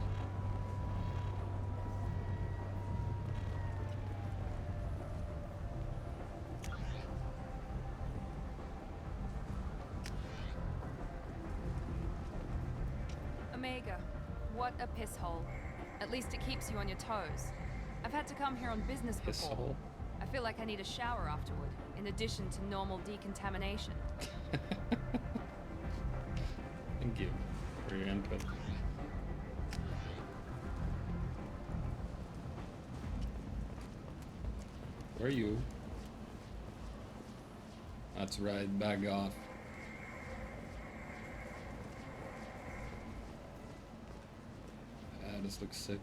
Omega, what a piss hole. At least it keeps you on your toes. I've had to come here on business Piss before. hole? I feel like I need a shower afterward, in addition to normal decontamination. Thank you for your input. Where are you? That's right, back off. Guns look sick.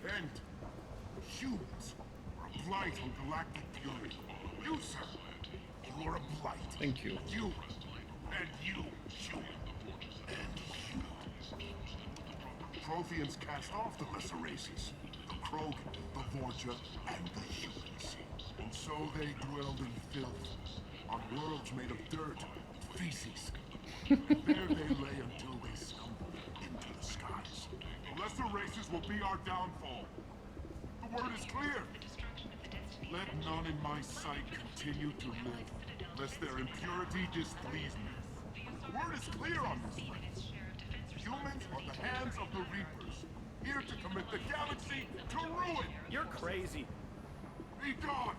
And humans are a blight on galactic purity. You, sir, you are a blight. Thank you. You, and you, human, and you. The Protheans cast off the lesser races, the Krogan, the Vorja, and the humans. And so they dwelled in filth, on worlds made of dirt, feces. There they lay until they stumbled into the skies. The lesser races will be our downfall. The word is clear. Let none in my sight continue to live, lest their impurity displease me. The word is clear on this planet. Humans are the hands of the Reapers, here to commit the galaxy to ruin. You're crazy. Be gone.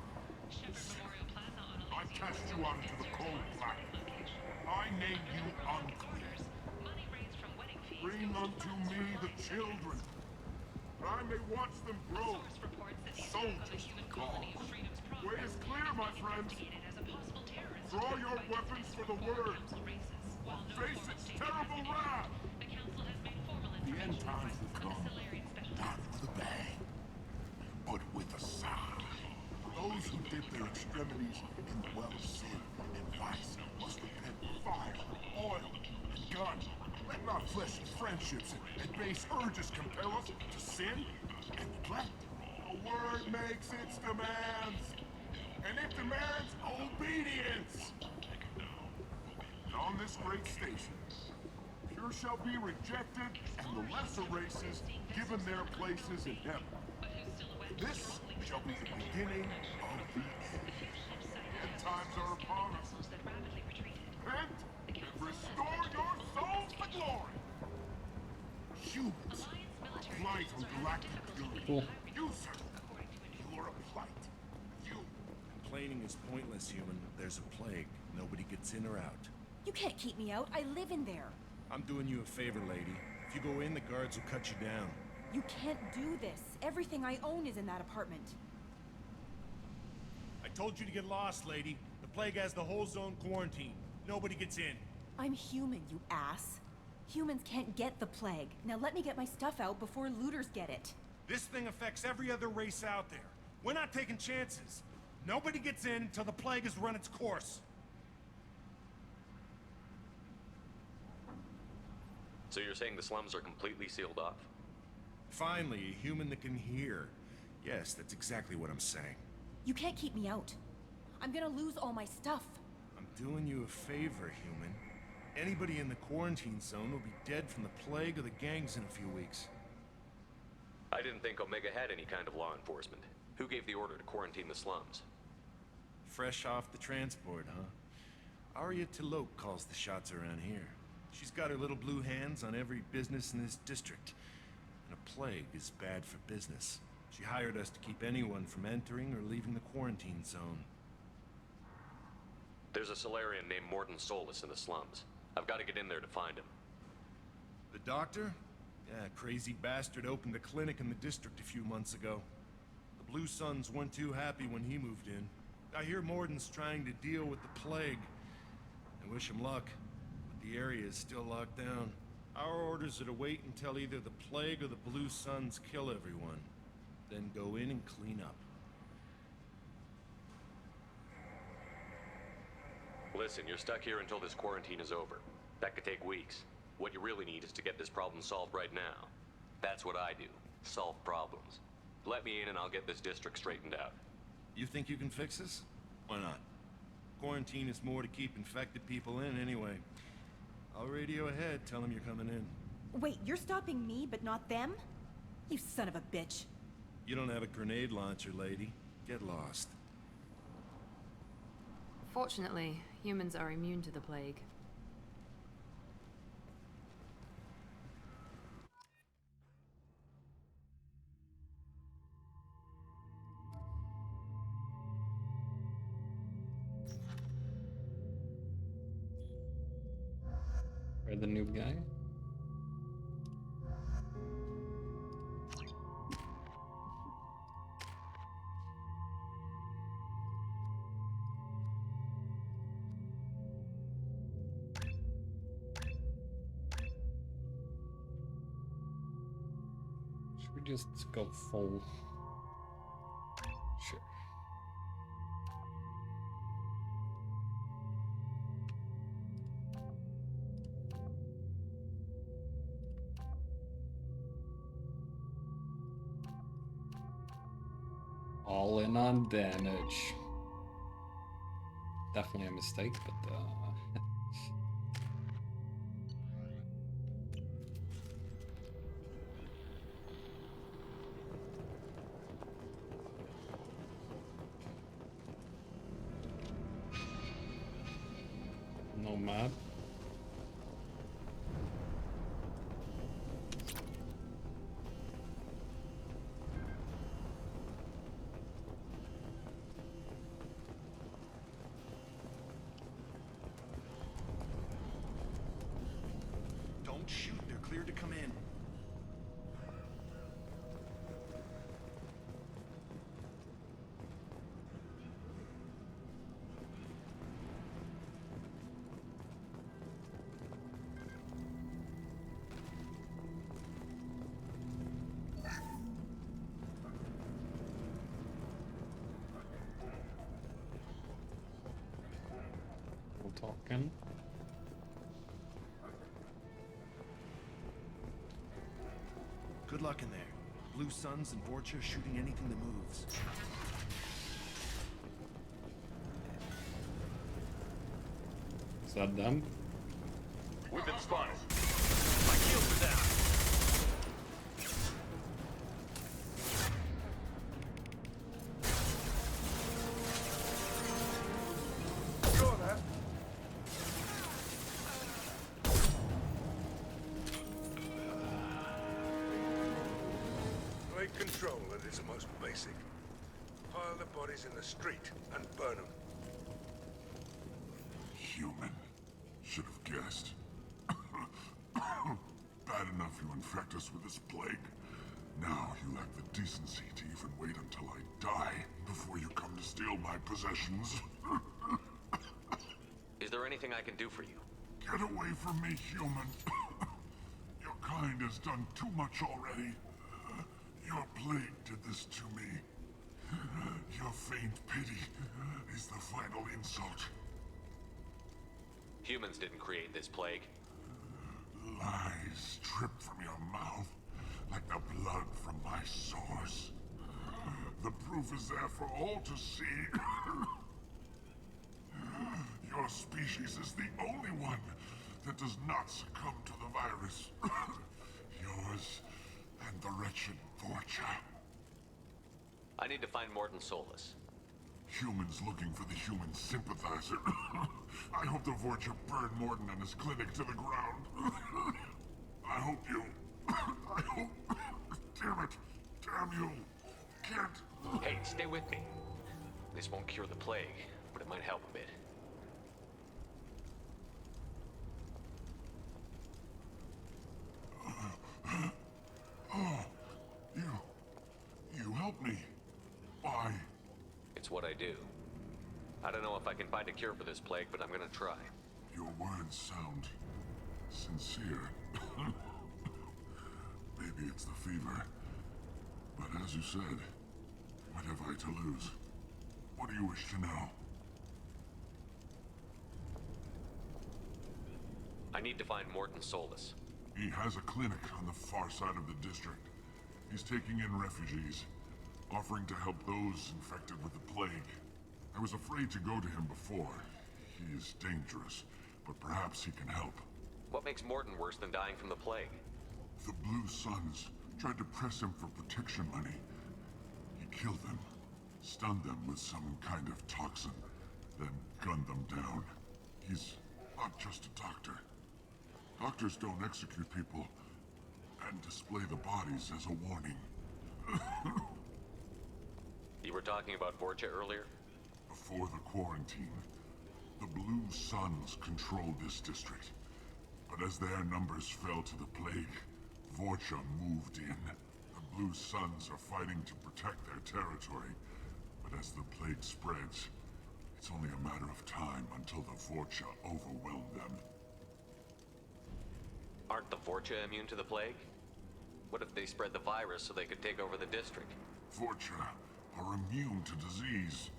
I cast you out into the cold black. I name you unclean. Bring unto me the children, that I may watch them grow. Soldiers of the cause. Way is clear, my friends. Draw your weapons for the word. Face its terrible wrath. The end times will come, not with a bang, but with a sound. Those who dip their extremities in the well of sin and vice must repent with fire, oil, and gun. Let not fleshly friendships and base urges compel us to sin and neglect. The word makes its demands, and it demands obedience. And on this great station, pure shall be rejected, and the lesser races given their places in heaven. This shall be the beginning of the end. End times are upon us. Repent and restore your souls to glory. Humans, a blight on galactic purity. Cool. You, sir, you are a blight. You. Complaining is pointless, human. There's a plague. Nobody gets in or out. You can't keep me out. I live in there. I'm doing you a favor, lady. If you go in, the guards will cut you down. You can't do this. Everything I own is in that apartment. I told you to get lost, lady. The plague has the whole zone quarantined. Nobody gets in. I'm human, you ass. Humans can't get the plague. Now let me get my stuff out before looters get it. This thing affects every other race out there. We're not taking chances. Nobody gets in until the plague has run its course. So you're saying the slums are completely sealed off? Finally, a human that can hear. Yes, that's exactly what I'm saying. You can't keep me out. I'm gonna lose all my stuff. I'm doing you a favor, human. Anybody in the quarantine zone will be dead from the plague or the gangs in a few weeks. I didn't think Omega had any kind of law enforcement. Who gave the order to quarantine the slums? Fresh off the transport, huh? Arya T'Loak calls the shots around here. She's got her little blue hands on every business in this district. And a plague is bad for business. She hired us to keep anyone from entering or leaving the quarantine zone. There's a Solarian named Mordin Solus in the slums. I've got to get in there to find him. The doctor? Yeah, crazy bastard opened a clinic in the district a few months ago. The Blue Suns weren't too happy when he moved in. I hear Mordin's trying to deal with the plague. I wish him luck, but the area is still locked down. Our orders are to wait until either the plague or the Blue Suns kill everyone. Then go in and clean up. Listen, you're stuck here until this quarantine is over. That could take weeks. What you really need is to get this problem solved right now. That's what I do. Solve problems. Let me in and I'll get this district straightened out. You think you can fix this? Why not? Quarantine is more to keep infected people in anyway. I'll radio ahead, tell them you're coming in. Wait, you're stopping me, but not them? You son of a bitch. You don't have a grenade launcher, lady. Get lost. Fortunately, humans are immune to the plague. Or the noob guy? Should we just go full? Sure. All in on damage. Definitely a mistake, but no map. Don't shoot, they're cleared to come in. We're talking. Good luck in there. Blue Suns and Vorcha shooting anything that moves. Is that them? We've been spotted. My shields are down. Sure that. Take control at its most basic. Pile the bodies in the street and burn them. Human. Should have guessed. Bad enough you infect us with this plague. Now you lack the decency to even wait until I die before you come to steal my possessions. Is there anything I can do for you? Get away from me, human. Your kind has done too much already. Your plague did this to me. Your faint pity is the final insult. Humans didn't create this plague. Lies drip from your mouth like the blood from my sores. The proof is there for all to see. Your species is the only one that does not succumb to the virus. Yours and the wretched Vorcha. I need to find Morton Solus. Humans looking for the human sympathizer. I hope the Vorcha burn Morton and his clinic to the ground. I hope you... I hope... Damn it. Damn you. Can't... Hey, stay with me. This won't cure the plague, but it might help a bit. Oh, you helped me. Why? It's what I do. I don't know if I can find a cure for this plague, but I'm gonna try. Your words sound sincere. Maybe it's the fever. But as you said, what have I to lose? What do you wish to know? I need to find Morton Solus. He has a clinic on the far side of the district. He's taking in refugees, offering to help those infected with the plague. I was afraid to go to him before. He is dangerous, but perhaps he can help. What makes Morton worse than dying from the plague? The Blue Suns tried to press him for protection money. He killed them, Stun them with some kind of toxin, then gun them down. He's not just a doctor. Doctors don't execute people and display the bodies as a warning. You were talking about Vorcha earlier? Before the quarantine, the Blue Suns controlled this district. But as their numbers fell to the plague, Vorcha moved in. The Blue Suns are fighting to protect their territory. But as the plague spreads, it's only a matter of time until the Vorcha overwhelm them. Aren't the Vorcha immune to the plague? What if they spread the virus so they could take over the district? Vorcha are immune to disease.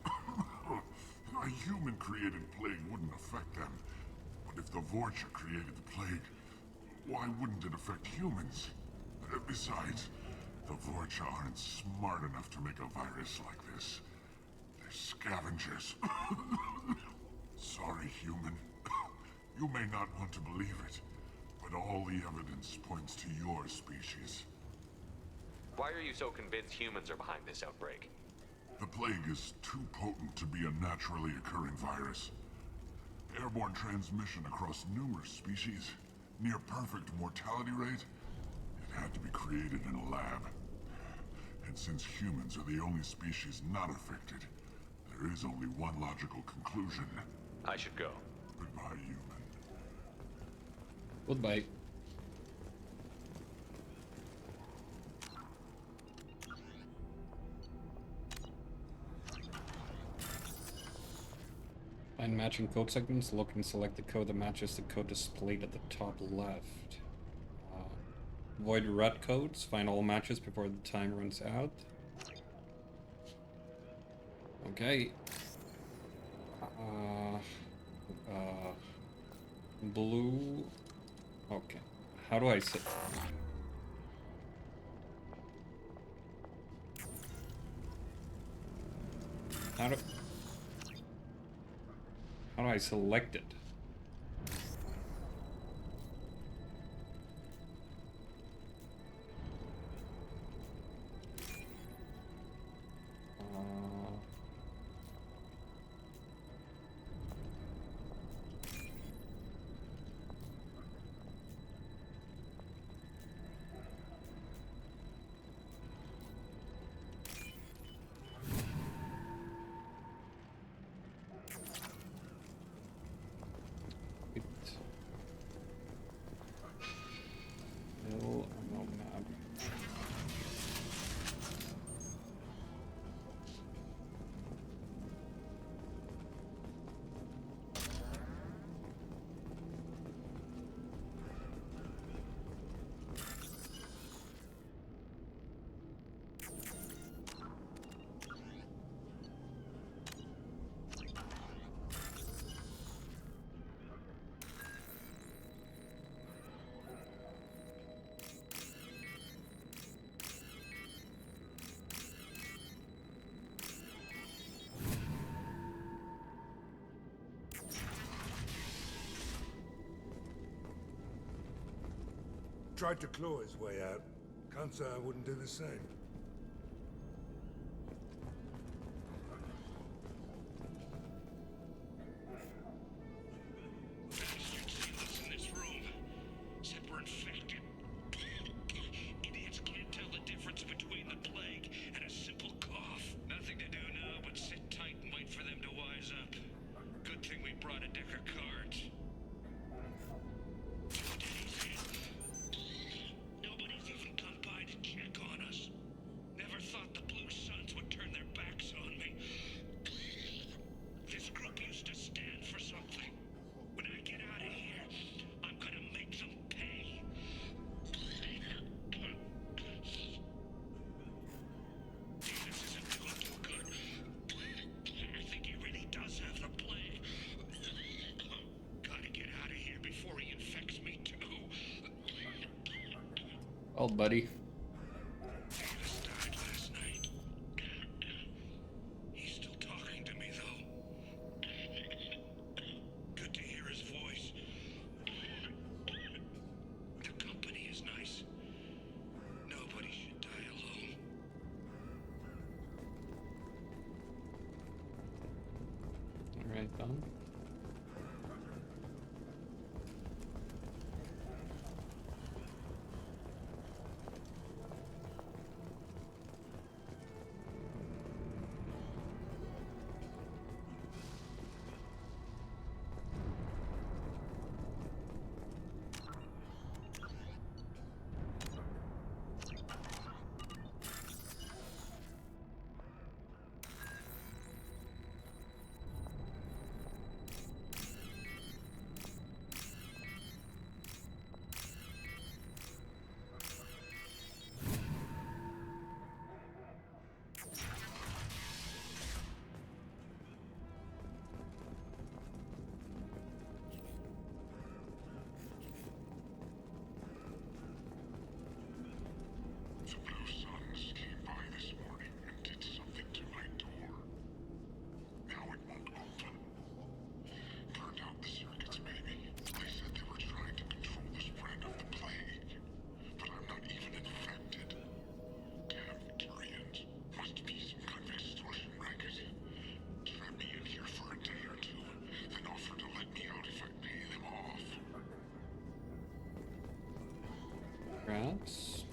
A human-created plague wouldn't affect them. But if the Vorcha created the plague, why wouldn't it affect humans? Besides, the Vorcha aren't smart enough to make a virus like this. They're scavengers. Sorry, human. You may not want to believe it, but all the evidence points to your species. Why are you so convinced humans are behind this outbreak? The plague is too potent to be a naturally occurring virus. Airborne transmission across numerous species, near perfect mortality rate. It had to be created in a lab. And since humans are the only species not affected, there is only one logical conclusion. I should go. Goodbye, human. Goodbye. Find matching code segments, look and select the code that matches the code displayed at the top left. Avoid red codes, find all matches before the time runs out. Okay. Blue. Okay. How do I sit? How do I select it? Tried to claw his way out. Can't say I wouldn't do the same. Well, buddy. He's still talking to me, though. Good to hear his voice. The company is nice. Nobody should die alone. done. The Blue Suns came by this morning and did something to my door. Now it won't open. Turned out the circuits, maybe. They said they were trying to control the spread of the plague. But I'm not even infected. Damn Tyrians. Must be some kind of extortion racket. Trap me in here for a day or two, then offer to let me out if I pay them off. Perhaps.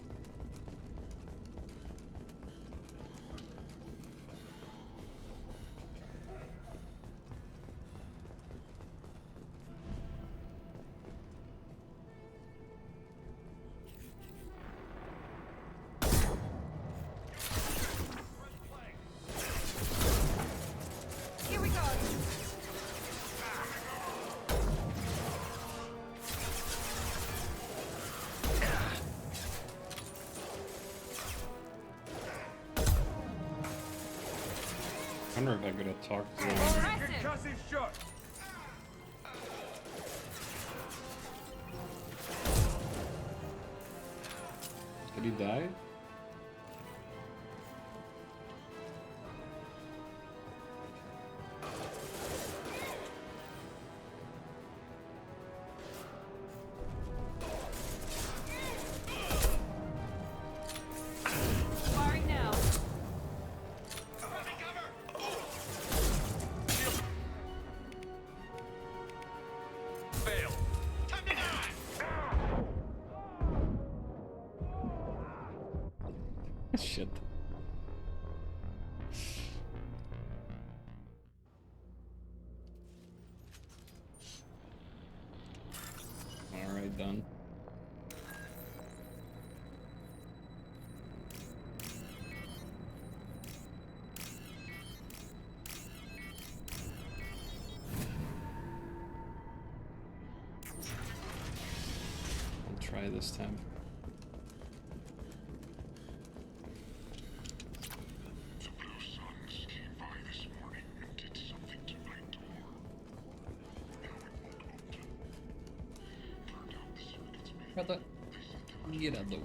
Here we go. I wonder if I could have talked to him. Concussive shot! Did he die? Firing now. Fail. Shit. Alright, done. I'll try this time. The Blue Suns came by this morning and did something to my door. Now it won't open. Turned out the circuits made. Brother, get out of the way.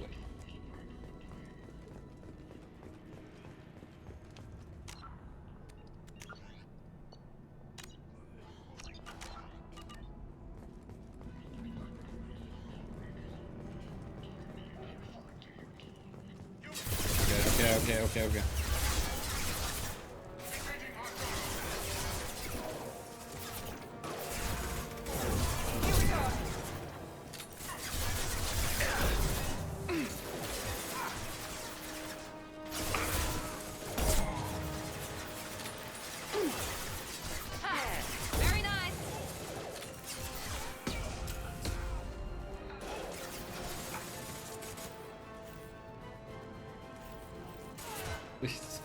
Okay. Very nice. Please.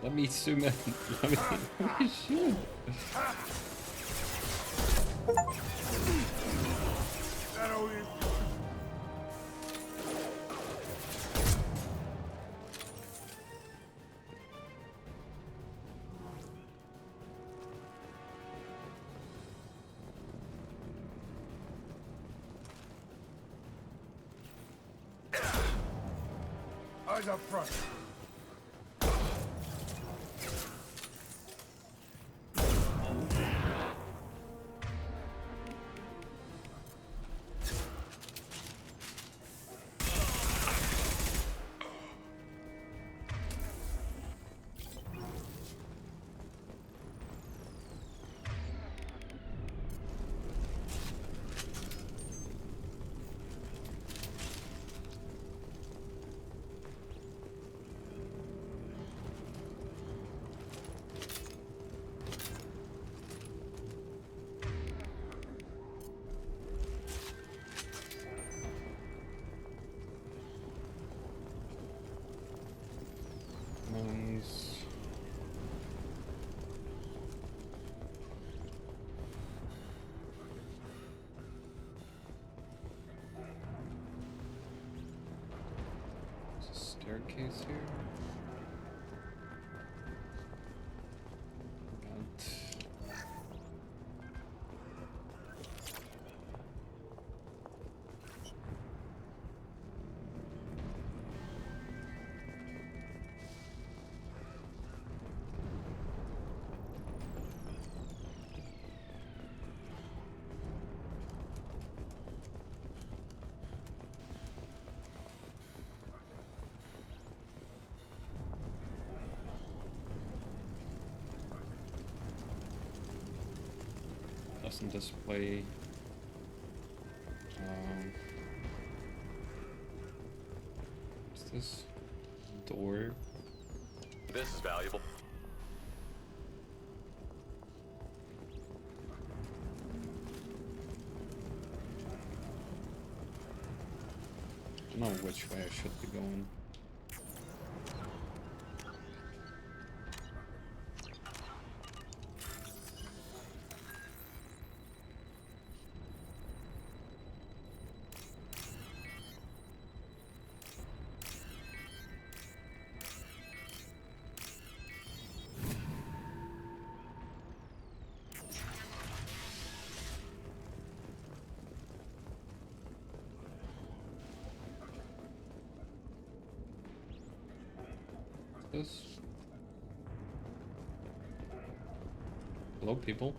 Let me zoom in. Let me shoot. That all you? Eyes up front. Staircase here. Got... Doesn't display what's this? Door. This is valuable. I don't know which way I should be going. This. Hello, people.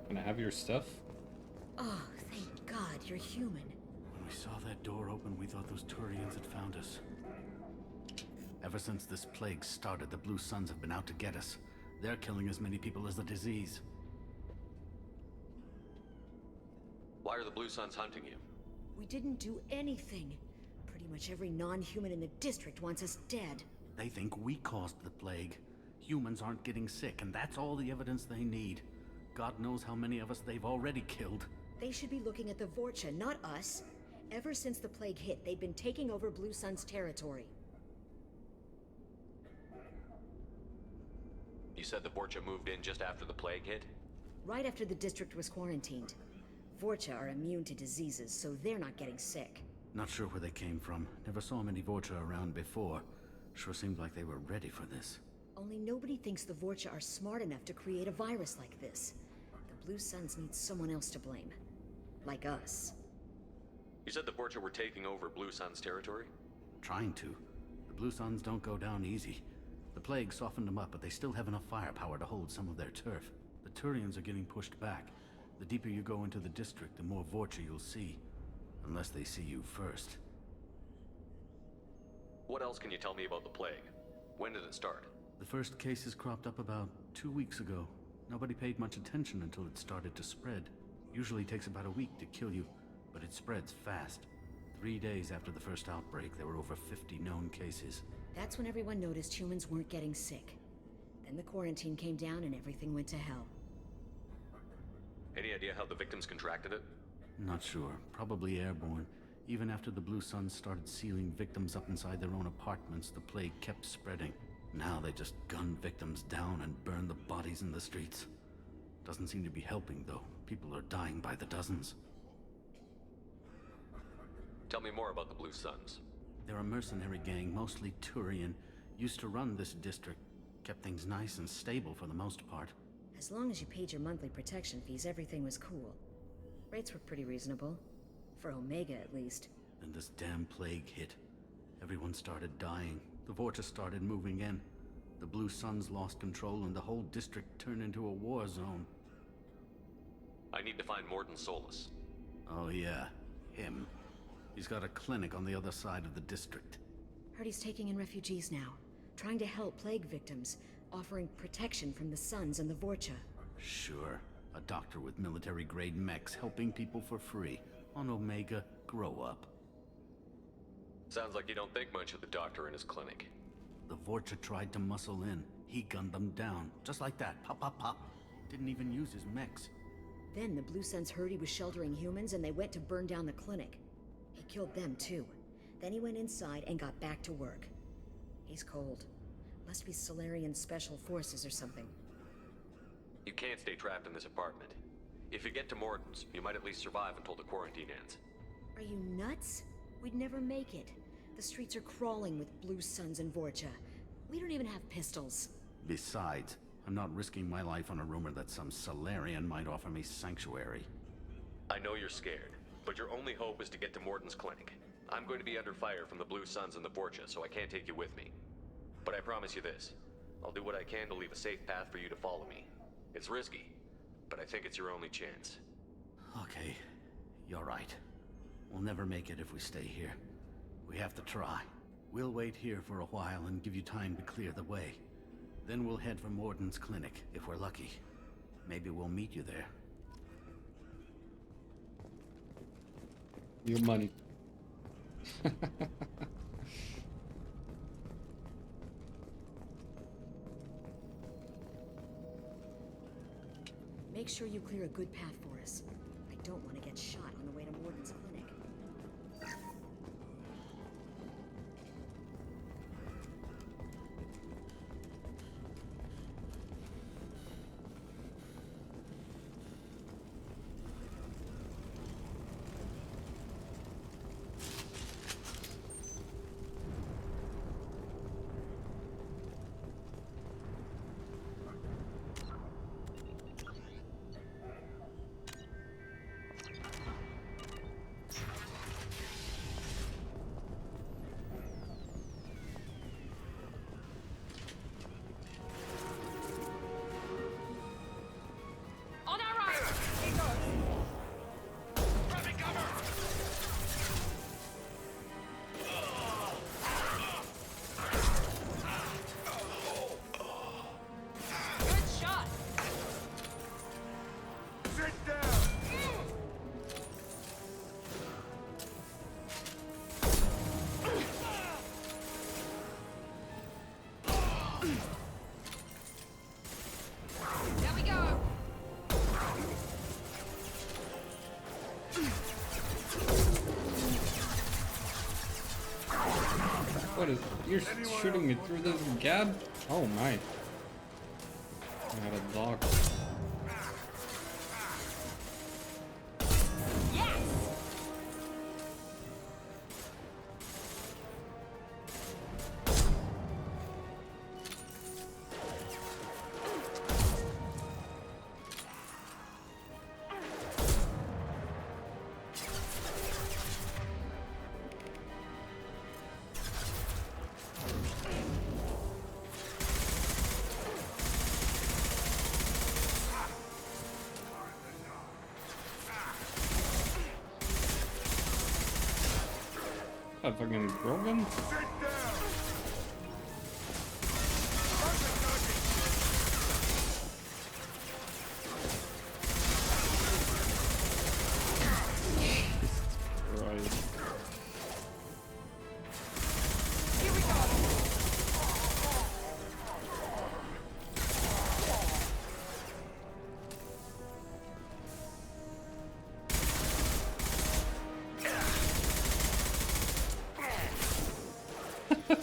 Can I have your stuff? Oh, thank God you're human. When we saw that door open, we thought those Turians had found us. Ever since this plague started, the Blue Suns have been out to get us. They're killing as many people as the disease. Why are the Blue Suns hunting you? We didn't do anything. Pretty much every non-human in the district wants us dead. They think we caused the plague. Humans aren't getting sick, and that's all the evidence they need. God knows how many of us they've already killed. They should be looking at the Vorcha, not us. Ever since the plague hit, they've been taking over Blue Sun's territory. You said the Vorcha moved in just after the plague hit? Right after the district was quarantined. Vorcha are immune to diseases, so they're not getting sick. Not sure where they came from. Never saw many Vorcha around before. Sure seemed like they were ready for this. Only nobody thinks the Vorcha are smart enough to create a virus like this. The Blue Suns need someone else to blame. Like us. You said the Vorcha were taking over Blue Sun's territory? Trying to. The Blue Suns don't go down easy. The plague softened them up, but they still have enough firepower to hold some of their turf. The Turians are getting pushed back. The deeper you go into the district, the more Vorcha you'll see. Unless they see you first. What else can you tell me about the plague? When did it start? The first cases cropped up about 2 weeks ago. Nobody paid much attention until it started to spread. Usually takes about a week to kill you, but it spreads fast. 3 days after the first outbreak, there were over 50 known cases. That's when everyone noticed humans weren't getting sick. Then the quarantine came down and everything went to hell. Any idea how the victims contracted it? Not sure. Probably airborne. Even after the Blue Suns started sealing victims up inside their own apartments, the plague kept spreading. Now they just gun victims down and burn the bodies in the streets. Doesn't seem to be helping, though. People are dying by the dozens. Tell me more about the Blue Suns. They're a mercenary gang, mostly Turian. Used to run this district. Kept things nice and stable for the most part. As long as you paid your monthly protection fees, everything was cool. Rates were pretty reasonable. For Omega, at least. Then this damn plague hit. Everyone started dying. The Vorcha started moving in. The Blue Suns lost control and the whole district turned into a war zone. I need to find Mordin Solus. Oh yeah, him. He's got a clinic on the other side of the district. Heard he's taking in refugees now. Trying to help plague victims. Offering protection from the Suns and the Vorcha. Sure. A doctor with military-grade mechs helping people for free. On Omega, grow up. Sounds like you don't think much of the doctor in his clinic. The Vorcha tried to muscle in. He gunned them down. Just like that. Pop, pop, pop. Didn't even use his mechs. Then the Blue Suns heard he was sheltering humans and they went to burn down the clinic. He killed them too. Then he went inside and got back to work. He's cold. Must be Solarian Special Forces or something. You can't stay trapped in this apartment. If you get to Mordin's, you might at least survive until the quarantine ends. Are you nuts? We'd never make it. The streets are crawling with Blue Suns and Vorcha. We don't even have pistols. Besides, I'm not risking my life on a rumor that some Salarian might offer me sanctuary. I know you're scared, but your only hope is to get to Morton's clinic. I'm going to be under fire from the Blue Suns and the Vorcha, so I can't take you with me. But I promise you this. I'll do what I can to leave a safe path for you to follow me. It's risky, but I think it's your only chance. Okay, you're right. We'll never make it if we stay here. We have to try. We'll wait here for a while and give you time to clear the way. Then we'll head for Morton's clinic, if we're lucky. Maybe we'll meet you there. Your money. Make sure you clear a good path for us. I don't want to get shot on the way to Morton's clinic. What is... You're shooting me through this gap? Oh my. I had a dog. That fucking Grogan?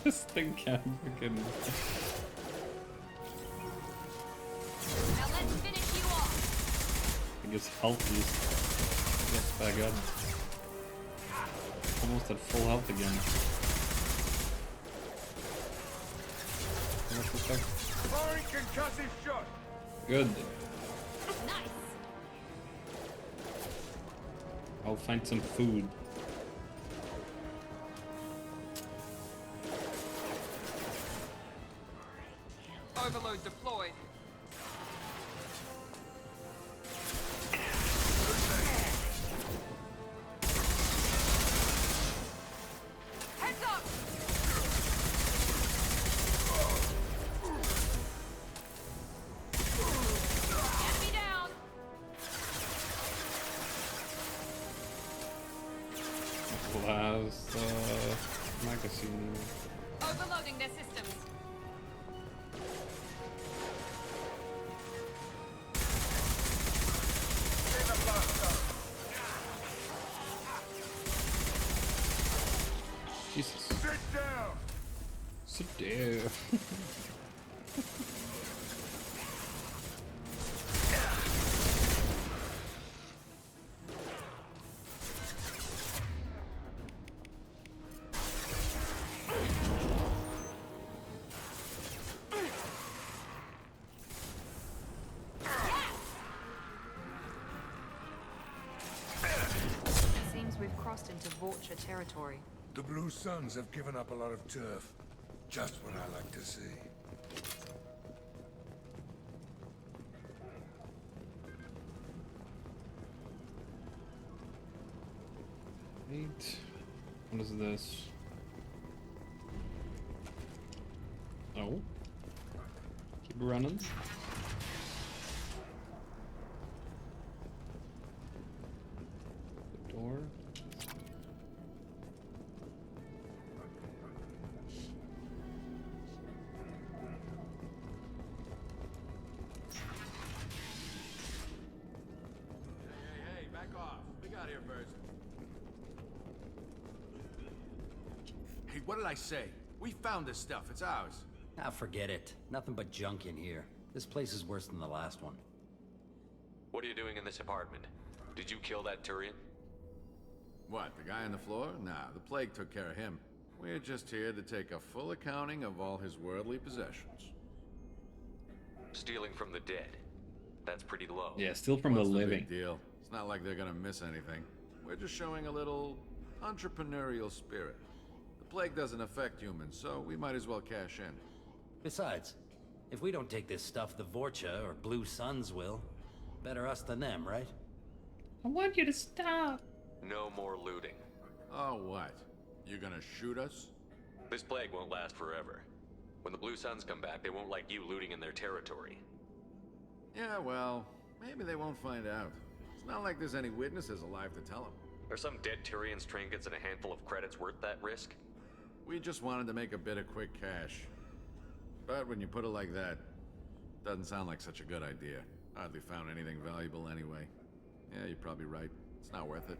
This thing can't fucking... Now let's finish you off. I guess health is gets back up. Almost at full health again. What the fuck? Firing concussive shot. Good. Nice. I'll find some food. Overload deployed. Heads up. Enemy down. Last magazine. Overloading their systems. Jesus. Sit down. Sit down. crossed into Vulture territory. The Blue Suns have given up a lot of turf. Just what I like to see. Wait. What is this? Oh. Keep running. The door. Hey, back off. We got here first. Hey, what did I say? We found this stuff. It's ours. Ah, forget it. Nothing but junk in here. This place is worse than the last one. What are you doing in this apartment? Did you kill that Turian? What, the guy on the floor? Nah, the plague took care of him. We're just here to take a full accounting of all his worldly possessions. Stealing from the dead. That's pretty low. Yeah, steal from the What's living. Big deal. It's not like they're gonna miss anything. We're just showing a little entrepreneurial spirit. The plague doesn't affect humans, so we might as well cash in. Besides, if we don't take this stuff, the Vorcha or Blue Suns will. Better us than them, right? I want you to stop. No more looting. Oh, what? You gonna shoot us? This plague won't last forever. When the Blue Suns come back, they won't like you looting in their territory. Yeah, well, maybe they won't find out. It's not like there's any witnesses alive to tell them. Are some dead Tyrians' trinkets and a handful of credits worth that risk? We just wanted to make a bit of quick cash. But when you put it like that, doesn't sound like such a good idea. Hardly found anything valuable anyway. Yeah, you're probably right. It's not worth it.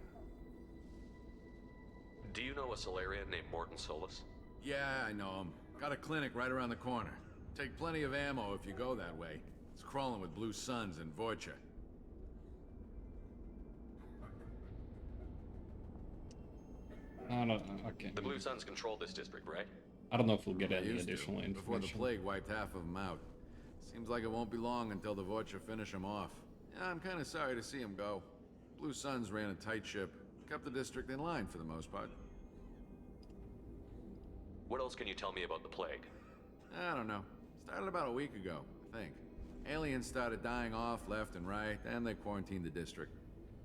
Do you know a Solarian named Morton Solus? Yeah, I know him. Got a clinic right around the corner. Take plenty of ammo if you go that way. It's crawling with Blue Suns and Vorcha. Oh, no, okay. The Blue Suns control this district, right? I don't know if we'll get They any used to, additional information. before the plague wiped half of them out. Seems like it won't be long until the Vorcha finish them off. Yeah, I'm kind of sorry to see them go. Blue Suns ran a tight ship, kept the district in line for the most part. What else can you tell me about the plague? I don't know. Started about a week ago, I think. Aliens started dying off left and right, and they quarantined the district.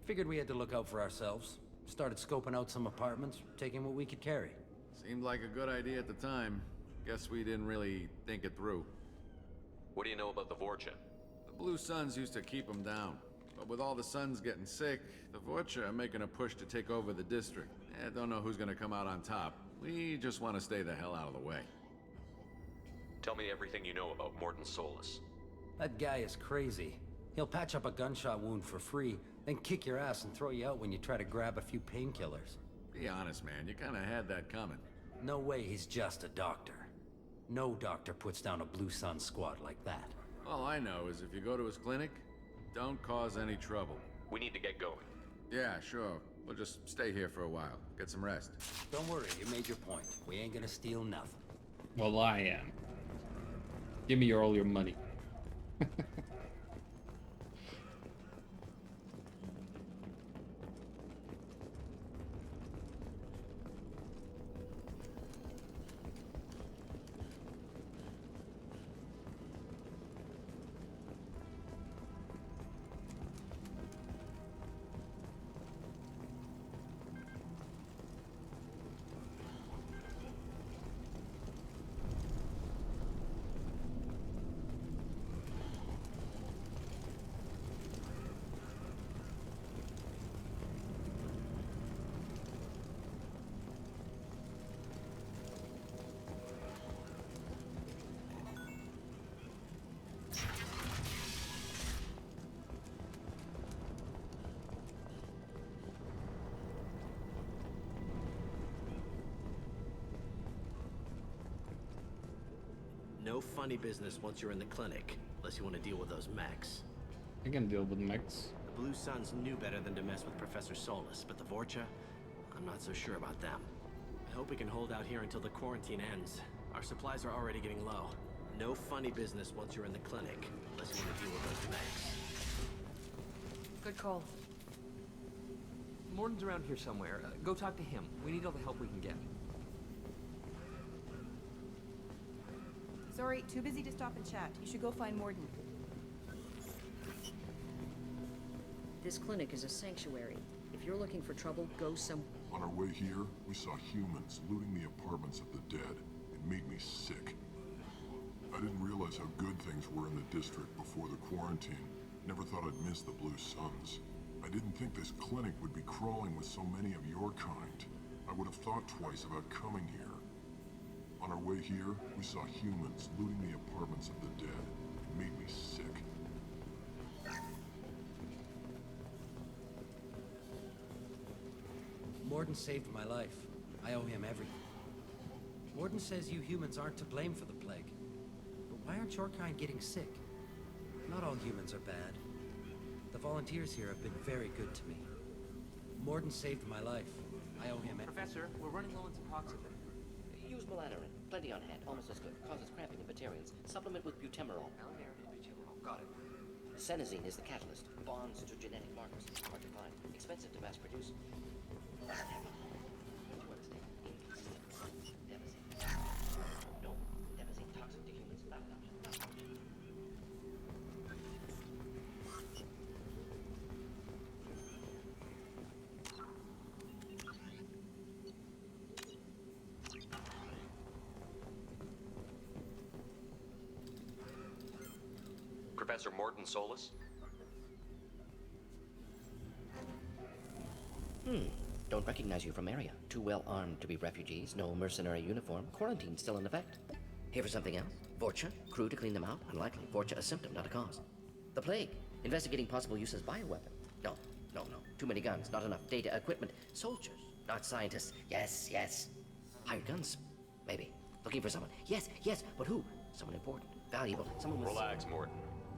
Figured we had to look out for ourselves. Started scoping out some apartments, taking what we could carry. Seemed like a good idea at the time. Guess we didn't really think it through. What do you know about the Vorcha? The Blue Suns used to keep them down. But with all the Suns getting sick, the Vorcha are making a push to take over the district. Don't know who's gonna come out on top. We just want to stay the hell out of the way. Tell me everything you know about Morton Solus. That guy is crazy. He'll patch up a gunshot wound for free, then kick your ass and throw you out when you try to grab a few painkillers. Be honest, man. You kind of had that coming. No way he's just a doctor. No doctor puts down a Blue Sun squad like that. All I know is if you go to his clinic, don't cause any trouble. We need to get going. Yeah, sure. We'll just stay here for a while. Get some rest. Don't worry, you made your point. We ain't gonna steal nothing. Well, I am. Give me all your money. No funny business once you're in the clinic, unless you want to deal with those mechs. I can deal with mechs. The Blue Suns knew better than to mess with Professor Solus, but the Vorcha, I'm not so sure about them. I hope we can hold out here until the quarantine ends. Our supplies are already getting low. No funny business once you're in the clinic, unless you want to deal with those mechs. Good call. Morden's around here somewhere. Go talk to him. We need all the help we can get. Sorry, too busy to stop and chat. You should go find Morden. This clinic is a sanctuary. If you're looking for trouble, go some... On our way here, we saw humans looting the apartments of the dead. It made me sick. I didn't realize how good things were in the district before the quarantine. Never thought I'd miss the Blue Suns. I didn't think this clinic would be crawling with so many of your kind. I would have thought twice about coming here. On our way here, we saw humans looting the apartments of the dead. It made me sick. Morden saved my life. I owe him everything. Morden says you humans aren't to blame for the plague. But why aren't your kind getting sick? Not all humans are bad. The volunteers here have been very good to me. Morden saved my life. I owe him everything. Professor, we're running low on Suboxone. Use Melanorin. Plenty on hand. Almost as good. Causes cramping in Batarians. Supplement with butemerol. Got it. Senesine is the catalyst. Bonds to genetic markers. Hard to find. Expensive to mass produce. No. Devastating toxic to humans. Not an option. Not an option. Professor Morden Solis? Don't recognize you from area. Too well armed to be refugees, no mercenary uniform, quarantine still in effect. Here for something else? Vorcha? Crew to clean them out? Unlikely. Vorcha a symptom, not a cause. The plague? Investigating possible use as bioweapon? No. Too many guns, not enough data, equipment. Soldiers, not scientists. Yes. Hired guns? Maybe. Looking for someone. Yes, but who? Someone important, valuable, someone with... Relax, Morden.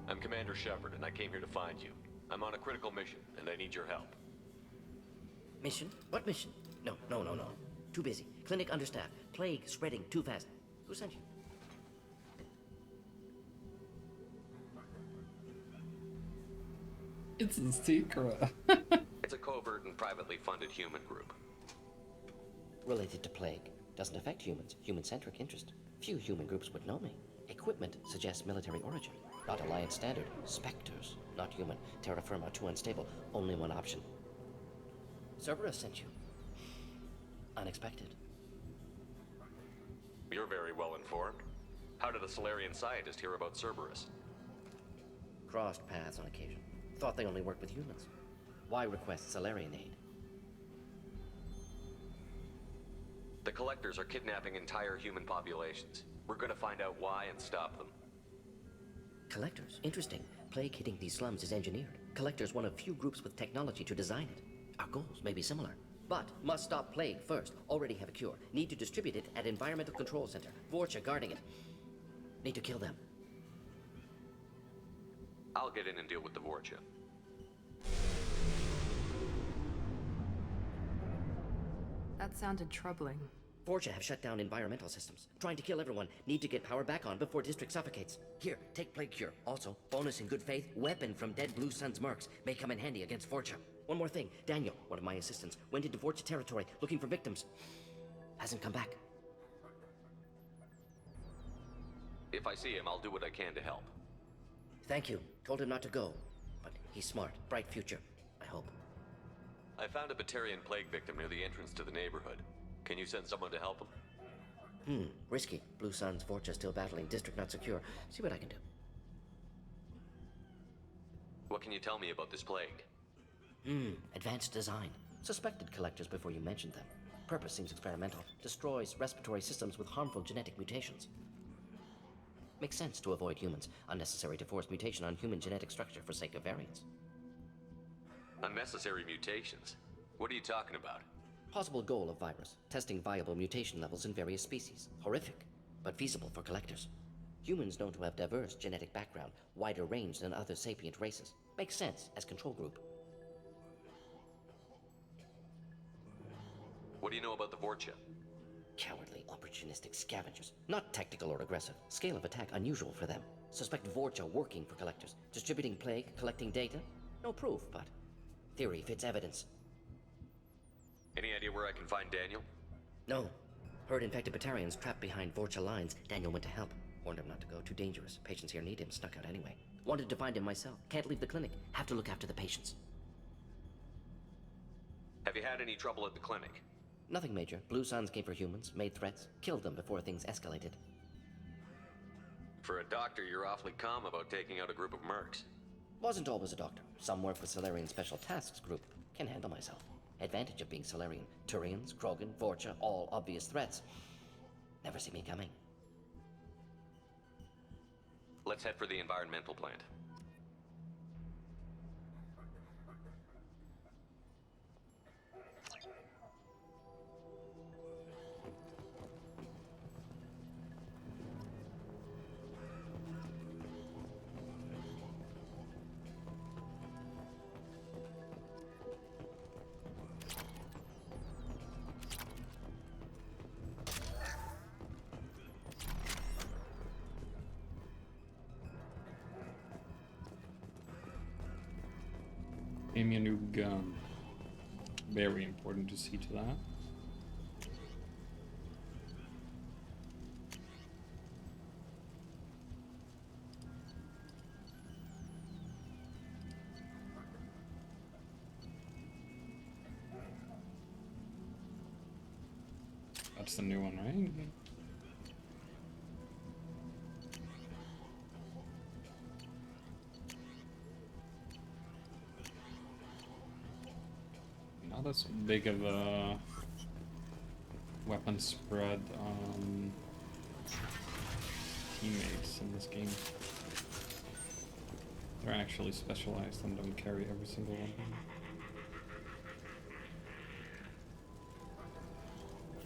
I'm Commander Shepard, and I came here to find you. I'm on a critical mission, and I need your help. Mission? What mission? No. Too busy. Clinic understaffed. Plague spreading too fast. Who sent you? It's a secret. It's a covert and privately funded human group. Related to plague. Doesn't affect humans. Human-centric interest. Few human groups would know me. Equipment suggests military origin. Not Alliance standard. Spectres. Not human. Terra firma too unstable. Only one option. Cerberus sent you. Unexpected. You're very well informed. How did a Solarian scientist hear about Cerberus? Crossed paths on occasion. Thought they only worked with humans. Why request Solarian aid? The Collectors are kidnapping entire human populations. We're gonna find out why and stop them. Collectors? Interesting. Plague hitting these slums is engineered. Collectors one of few groups with technology to design it. Our goals may be similar. But must stop plague first. Already have a cure. Need to distribute it at Environmental Control Center. Vorcha guarding it. Need to kill them. I'll get in and deal with the Vorcha. That sounded troubling. Vorcha have shut down environmental systems. Trying to kill everyone. Need to get power back on before district suffocates. Here, take plague cure. Also, bonus in good faith, weapon from dead Blue Sun's mercs. May come in handy against Vorcha. One more thing. Daniel, one of my assistants, went into Vorcha territory looking for victims. Hasn't come back. If I see him, I'll do what I can to help. Thank you. Told him not to go. But he's smart. Bright future. I hope. I found a Batarian plague victim near the entrance to the neighborhood. Can you send someone to help him? Risky. Blue Sun's Vorcha still battling. District not secure. See what I can do. What can you tell me about this plague? Advanced design. Suspected collectors before you mentioned them. Purpose seems experimental. Destroys respiratory systems with harmful genetic mutations. Makes sense to avoid humans. Unnecessary to force mutation on human genetic structure for sake of variance. Unnecessary mutations? What are you talking about? Possible goal of virus. Testing viable mutation levels in various species. Horrific, but feasible for collectors. Humans known to have diverse genetic background, wider range than other sapient races. Makes sense as control group. What do you know about the Vorcha? Cowardly, opportunistic scavengers. Not tactical or aggressive. Scale of attack unusual for them. Suspect Vorcha working for collectors. Distributing plague, collecting data? No proof, but theory fits evidence. where I can find Daniel? No. Heard infected Batarians trapped behind Vorcha lines. Daniel went to help. Warned him not to go. Too dangerous. Patients here need him. Snuck out anyway. Wanted to find him myself. Can't leave the clinic. Have to look after the patients. Have you had any trouble at the clinic? Nothing major. Blue Suns came for humans, made threats, killed them before things escalated. For a doctor, you're awfully calm about taking out a group of mercs. Wasn't always a doctor. Some work with Solarian Special Tasks Group. Can handle myself. Advantage of being Solarian. Turians, Krogan, Vorcha, all obvious threats. Never see me coming. Let's head for the environmental plant. Gave me a new gun. Very important to see to that. That's the new one, right? Not as big of a weapon spread on teammates in this game. They're actually specialized and don't carry every single one.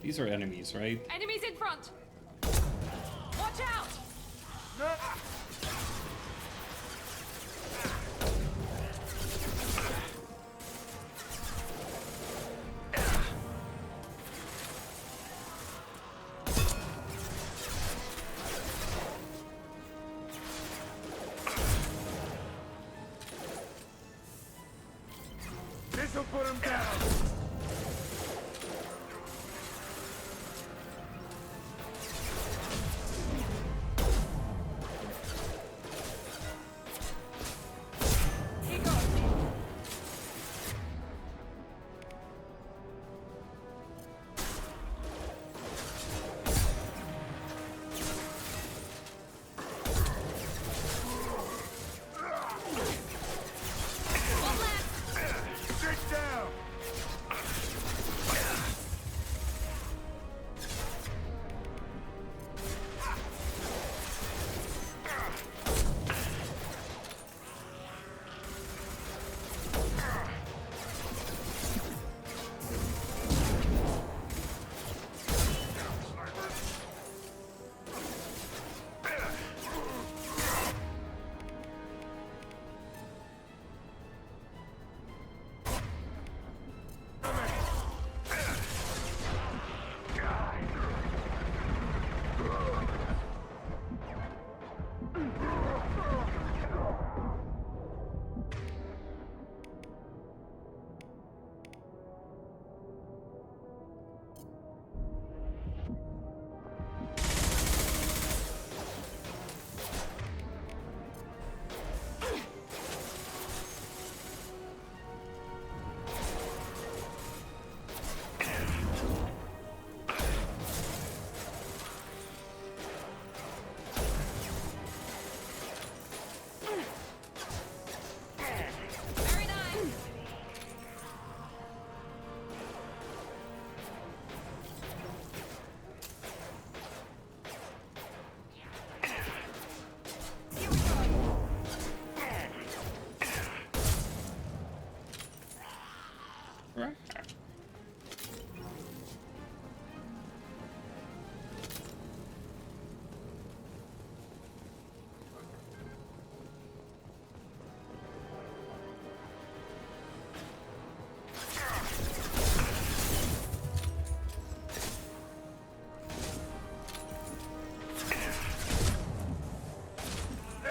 These are enemies, right? Enemies in front! Watch out! This'll put him down!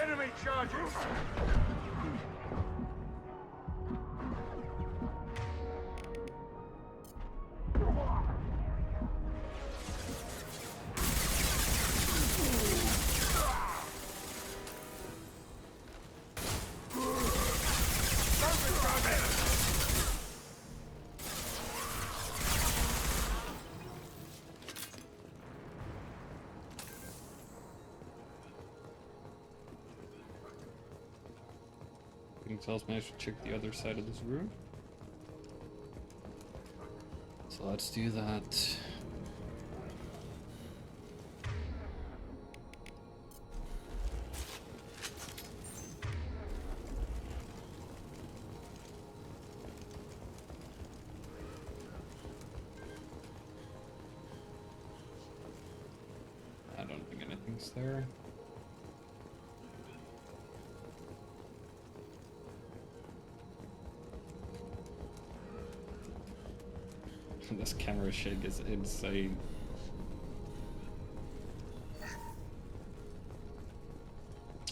Enemy charges! else managed to check the other side of this room. So let's do that. I don't think anything's there. This camera shake is insane. I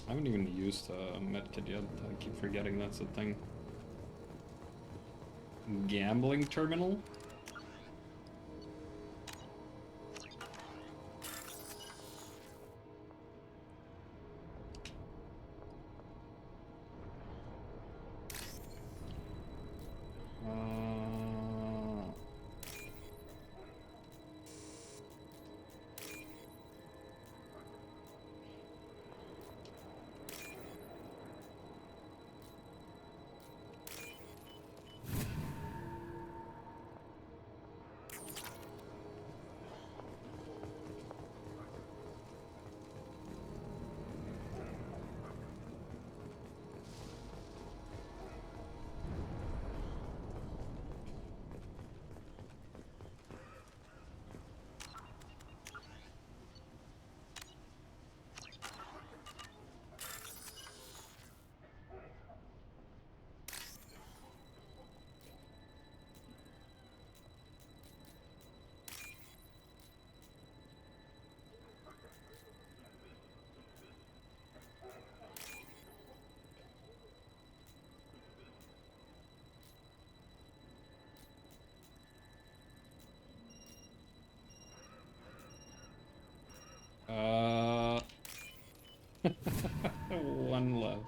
haven't even used medkit yet. I keep forgetting that's a thing. Gambling terminal? One left.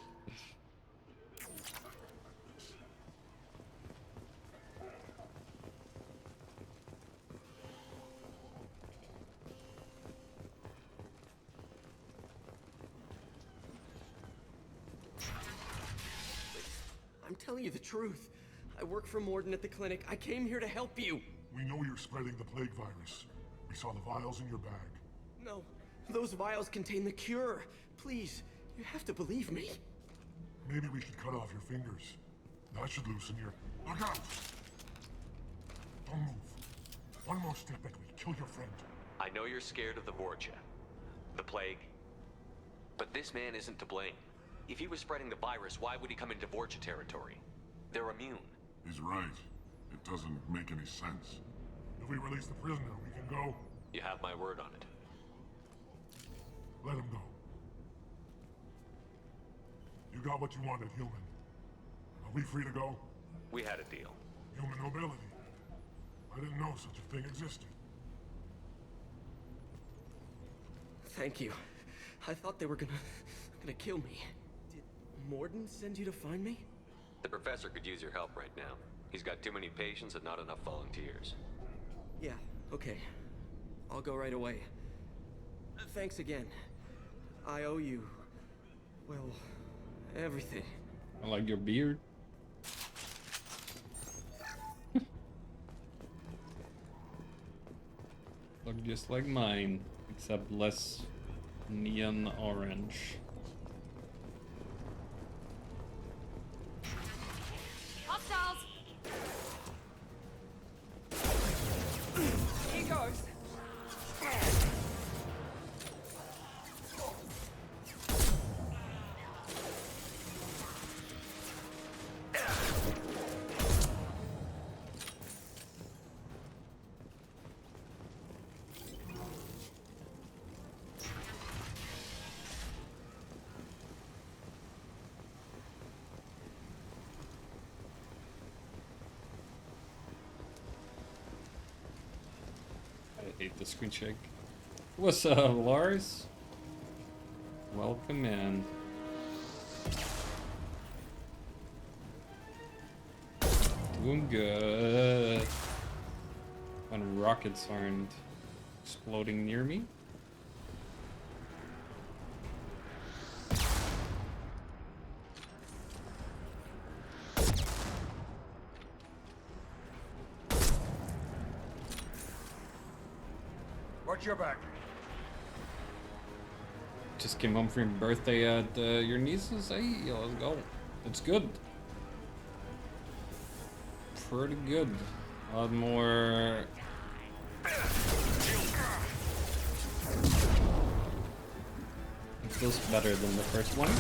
I'm telling you the truth. I work for Morden at the clinic. I came here to help you. We know you're spreading the plague virus. We saw the vials in your bag. No, those vials contain the cure. Please, you have to believe me. Maybe we should cut off your fingers. That should loosen your... Look out! Don't move. One more step and we kill your friend. I know you're scared of the Vorcha, the plague, but this man isn't to blame. If he was spreading the virus, why would he come into Vorcha territory? They're immune. He's right. It doesn't make any sense. If we release the prisoner, we can go. You have my word on it. Let him go. You got what you wanted, human. Are we free to go? We had a deal. Human nobility. I didn't know such a thing existed. Thank you. I thought they were gonna kill me. Did Morden send you to find me? The professor could use your help right now. He's got too many patients and not enough volunteers. Yeah, okay. I'll go right away. Thanks again. I owe you... well, everything. I like your beard. Look just like mine, except less neon orange. Hostiles! Here goes. I hate the screen shake. What's up, Lars? Welcome in. Doing good. When rockets aren't exploding near me. Watch your back. Just came home from your birthday at your niece's. Hey, let's go. It's good. Pretty good. A lot more. It feels better than the first one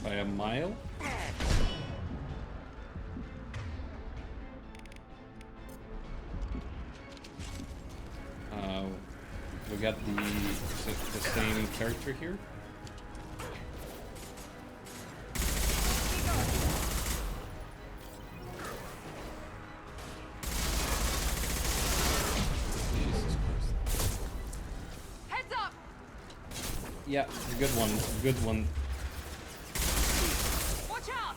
by a mile. We got the same character here. Jesus Christ. Heads up! Yeah, good one. Good one. Watch out!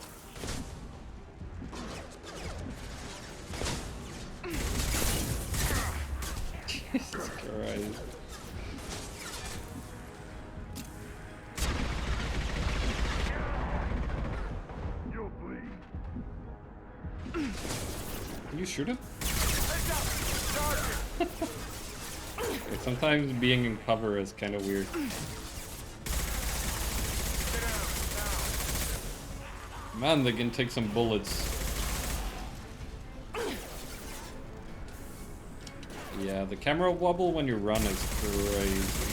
Jesus Christ. You'll bleed. Can you shoot him? Okay, sometimes being in cover is kind of weird. Man, they can take some bullets. Yeah, the camera wobble when you run is crazy.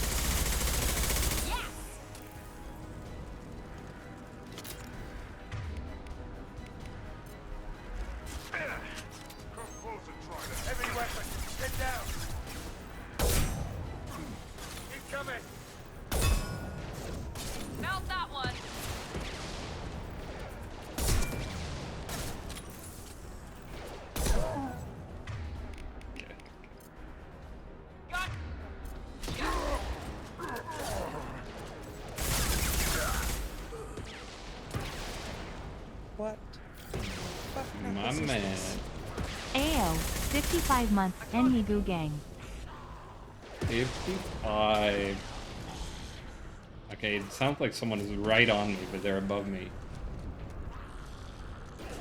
Come close and try that. Heavy weapon. Get down. Incoming. Mount that one! What? My man. AO, 55 months, Enmigu gang. 55. Okay, it sounds like someone is right on me, but they're above me.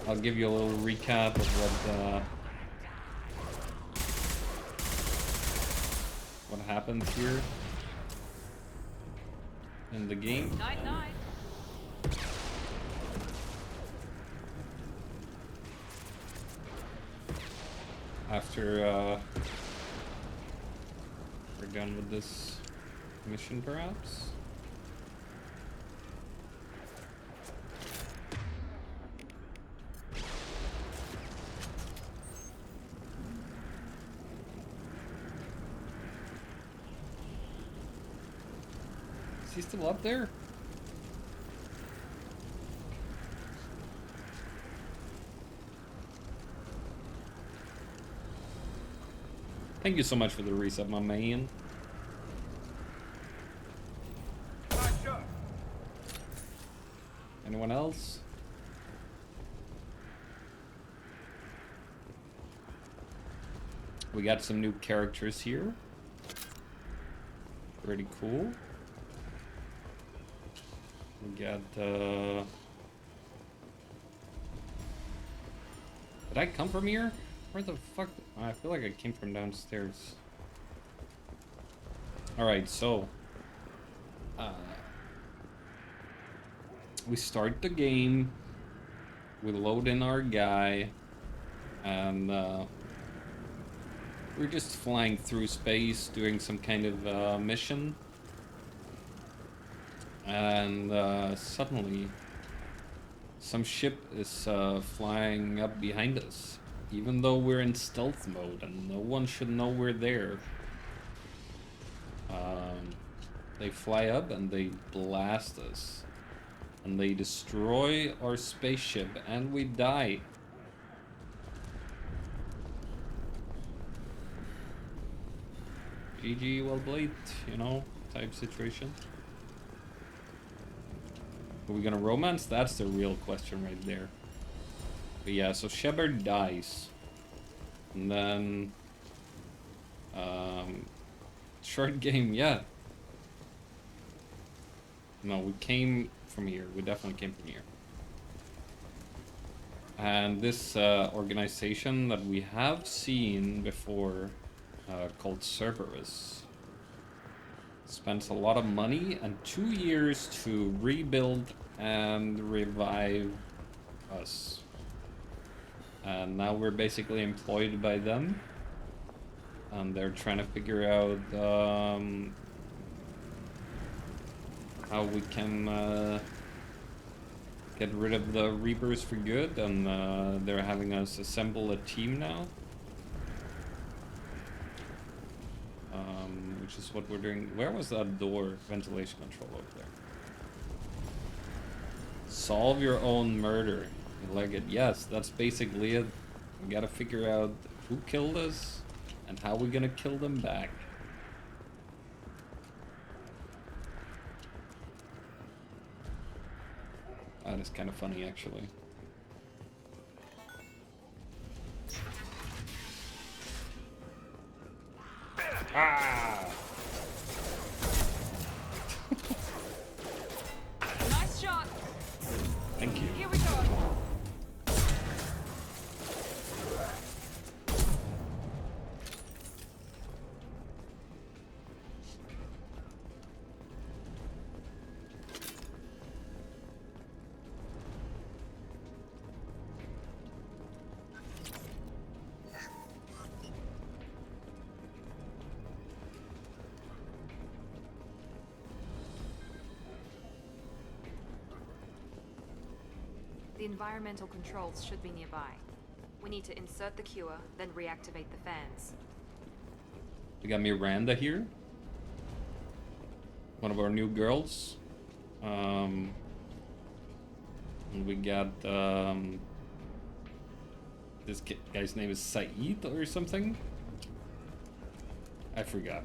I'll give you a little recap of what happens here in the game. Night, night. After we're done with this mission, perhaps. Is he still up there? Thank you so much for the reset, my man. Anyone else? We got some new characters here. Pretty cool. We got, Did I come from here? Where the fuck? I feel like I came from downstairs. Alright, so... we start the game. We load in our guy. And, we're just flying through space, doing some kind of, mission. And, suddenly... some ship is, flying up behind us. Even though we're in stealth mode and no one should know we're there. They fly up and they blast us. And they destroy our spaceship and we die. GG, well played, you know, type situation. Are we gonna romance? That's the real question right there. But yeah, so Shepard dies. And then... short game, yeah. No, we came from here. We definitely came from here. And this organization that we have seen before called Cerberus. Spends a lot of money and 2 years to rebuild and revive us. And now we're basically employed by them. And they're trying to figure out how we can get rid of the Reapers for good. And they're having us assemble a team now. Which is what we're doing. Where was that door? Ventilation control over there. Solve your own murder. You like it? Yes, that's basically it. We gotta figure out who killed us and how we're gonna kill them back. That is kind of funny, actually. Ah! Nice shot. Thank you. Here we go. The environmental controls should be nearby. We need to insert the cure, then reactivate the fans. We got Miranda here. One of our new girls. And we got this guy's name is Saeed or something. I forgot.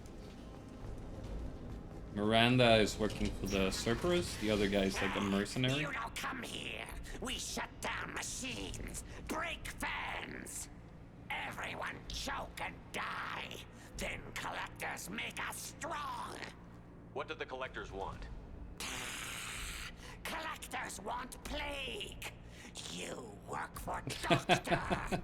Miranda is working for the Cerberus. The other guy's like a mercenary. You don't come here. We shut down machines, break fans. Everyone choke and die. Then collectors make us strong. What do the collectors want? Collectors want plague. You work for Doctor.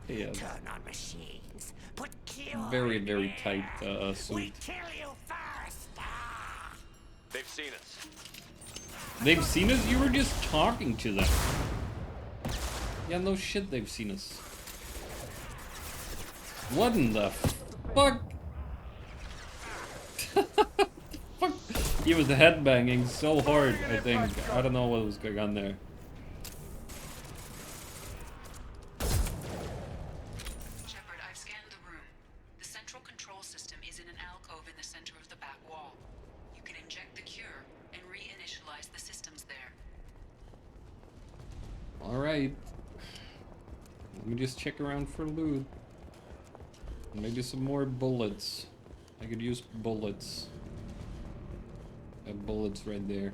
Yes. Turn on machines. Put cure Very, in very air. tight suit. We kill you first. They've seen us. They've seen us? You were just talking to them. Yeah, no shit, they've seen us. What in the fuck? Fuck? He was headbanging so hard, I think. I don't know what was going on there. Shepard, I've scanned the room. The central control system is in an alcove in the center of the back wall. You can inject the cure and reinitialize the systems there. Alright. Let me just check around for loot. Maybe some more bullets. I could use bullets. I have bullets right there.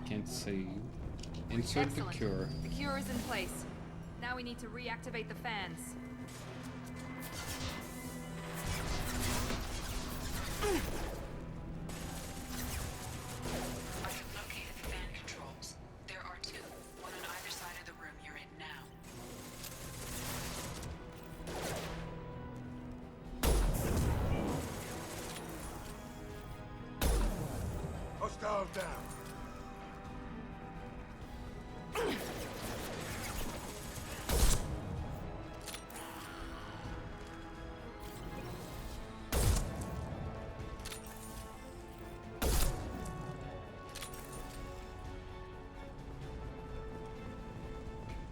Can't save. Insert Excellent. the cure. The cure is in place. Now we need to reactivate the fans. I have located the fan controls. There are two, one on either side of the room you're in now. Hostile down.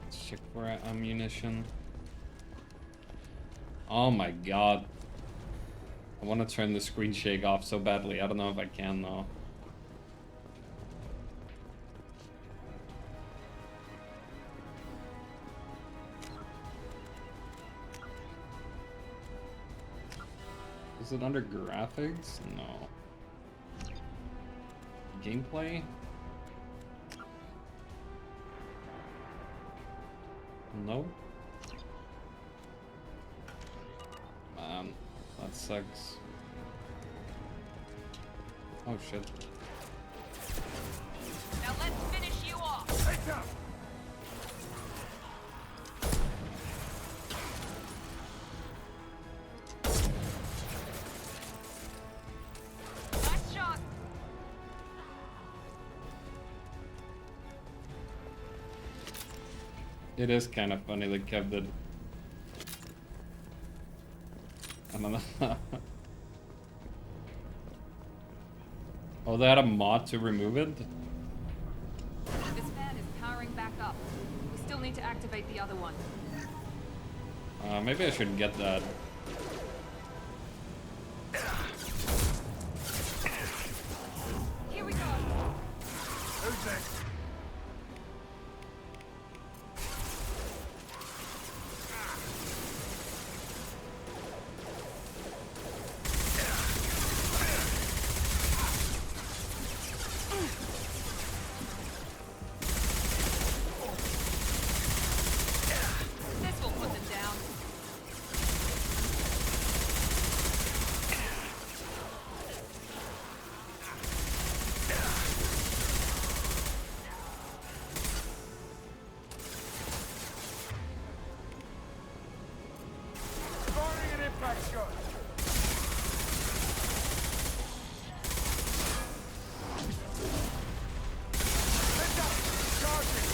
Let's check for ammunition. Oh my god. I want to turn the screen shake off so badly. I don't know if I can though. Is it under graphics? No. Gameplay? No. Man, that sucks. Oh shit. Now let's finish you off. Heads up. It is kind of funny, like Kev did. I don't know. Oh, they had a mod to remove it? This fan is powering back up. We still need to activate the other one. Maybe I should get that. Here we go. Who's next? This will put them down. Firing an impact shot. Heads up! Charging!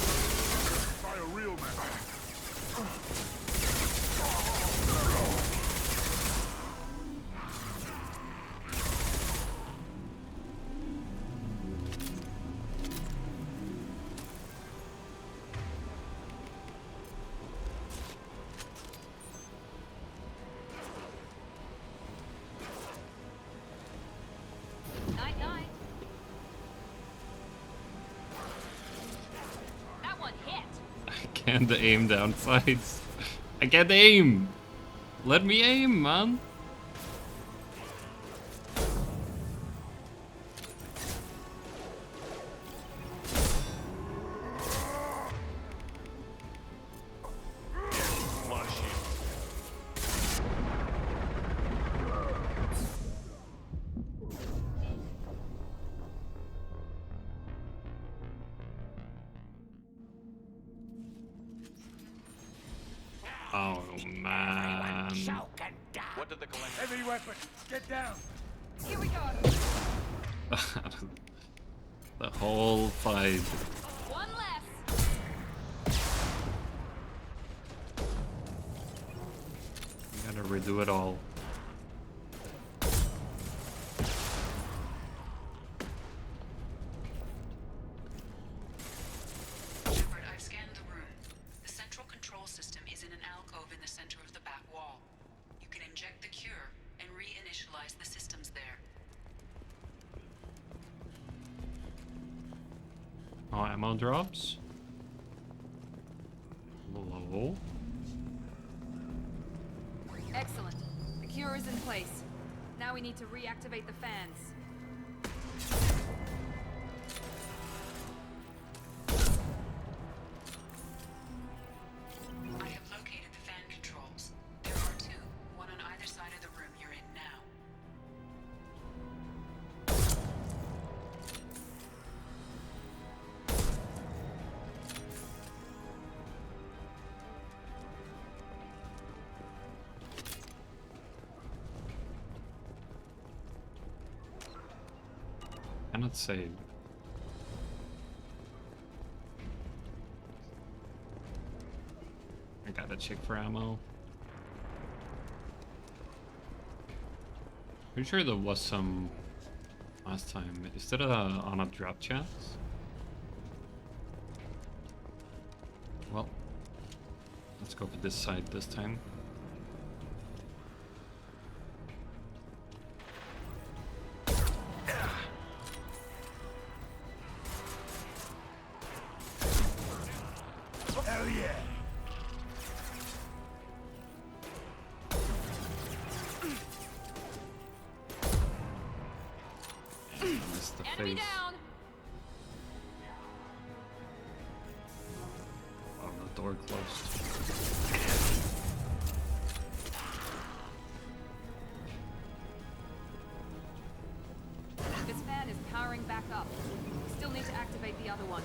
By a real man. Night, night. That one hit. I can't aim down sights. I can't aim! Let me aim, man! Oh man. What did the collector? Heavy weapon. Get down. Here we go. The whole fight. One less. Gotta redo it all. Shepard, I've scanned the room. The central control system is in an alcove in the center of the back wall. You can inject the cure and reinitialize the systems there. Oh, ammo drops. Low. Excellent. The cure is in place. Now we need to reactivate the fans. I have located the fan controls. There are two, one on either side of the room you're in now. Cannot save. I gotta check for ammo. Pretty sure there was some last time. Is that on a drop chance? Well, let's go for this side this time. Hell yeah! Missed the Enemy face. down. Oh, the door closed. This fan is powering back up. We still need to activate the other one.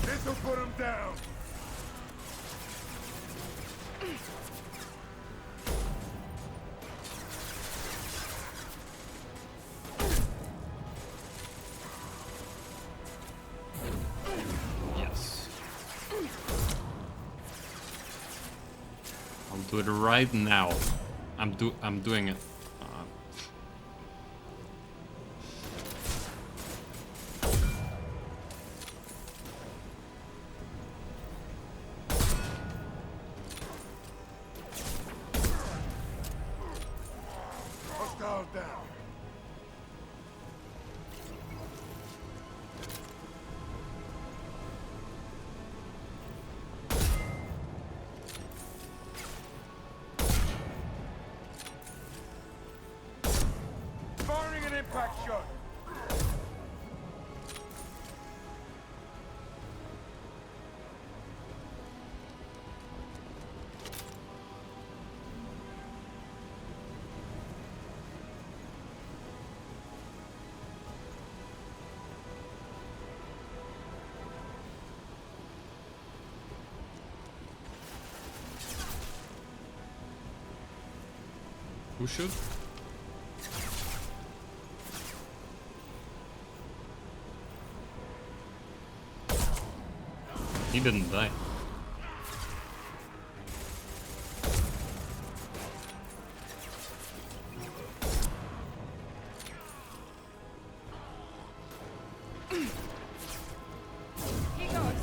This'll put him down. I'll do it right now. I'm doing it. Hostiles down. Firing an impact shot. Who should? He didn't die. Here goes.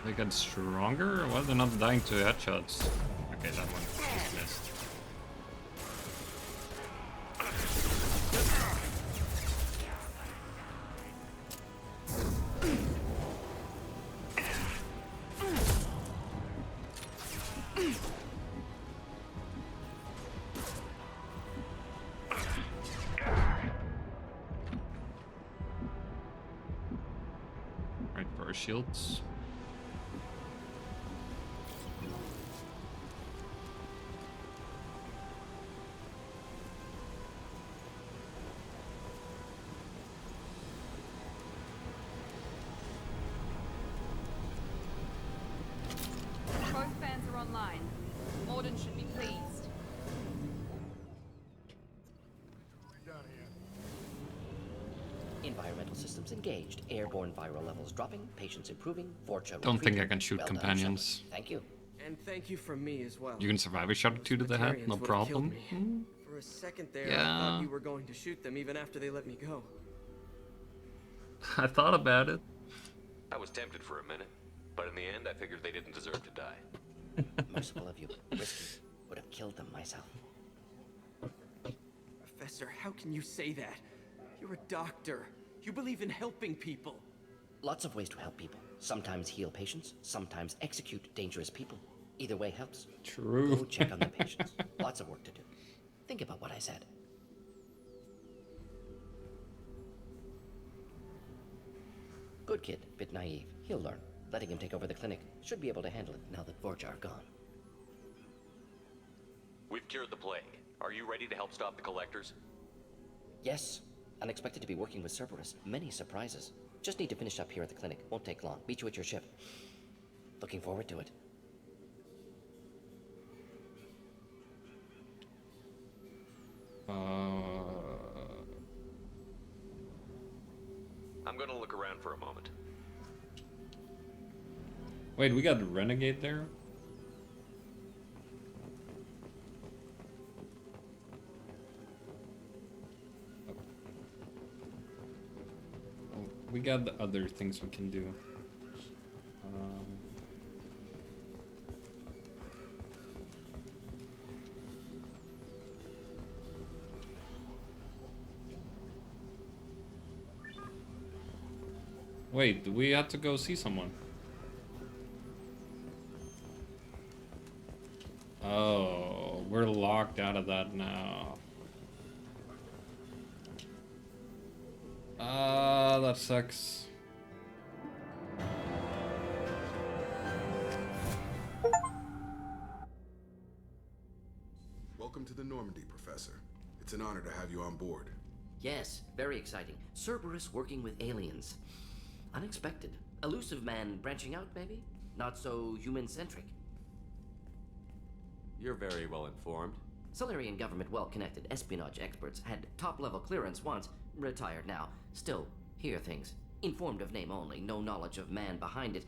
They got stronger? Why are they not dying to headshots? Okay, that one just missed. Right for our shields. Both fans are online. Morden should be pleased. Environmental systems engaged. Airborne viral levels dropping. Patients improving. Vorcha Don't think I retreating. can shoot Well done, companions. Shepard. Thank you. And thank you from me as well. You can survive a shot or two to the head, no Batarians would've killed problem. me. For a second there, I Yeah. thought you were going to shoot them even after they let me go. I thought about it. I was tempted for a minute, but in the end, I figured they didn't deserve to die. Merciful of you. Risky. Would have killed them myself. Professor, how can you say that? You're a doctor. You believe in helping people. Lots of ways to help people. Sometimes heal patients, sometimes execute dangerous people. Either way helps. True. Go check on the patients. Lots of work to do. Think about what I said. Good kid, bit naive. He'll learn. Letting him take over the clinic. Should be able to handle it now that Vorja are gone. We've cured the plague. Are you ready to help stop the collectors? Yes. Unexpected to be working with Cerberus. Many surprises. Just need to finish up here at the clinic. Won't take long. Meet you at your ship. Looking forward to it. I'm gonna look around for a moment. Wait, we got the Renegade there? Oh, we got the other things we can do. Wait, we had to go see someone. Oh, we're locked out of that now. That sucks. Welcome to the Normandy, Professor. It's an honor to have you on board. Yes, very exciting. Cerberus working with aliens. Unexpected. Elusive man branching out, maybe? Not so human-centric. You're very well informed. Solarian government well-connected espionage experts had top-level clearance once, retired now. Still, hear things. Informed of name only, no knowledge of man behind it.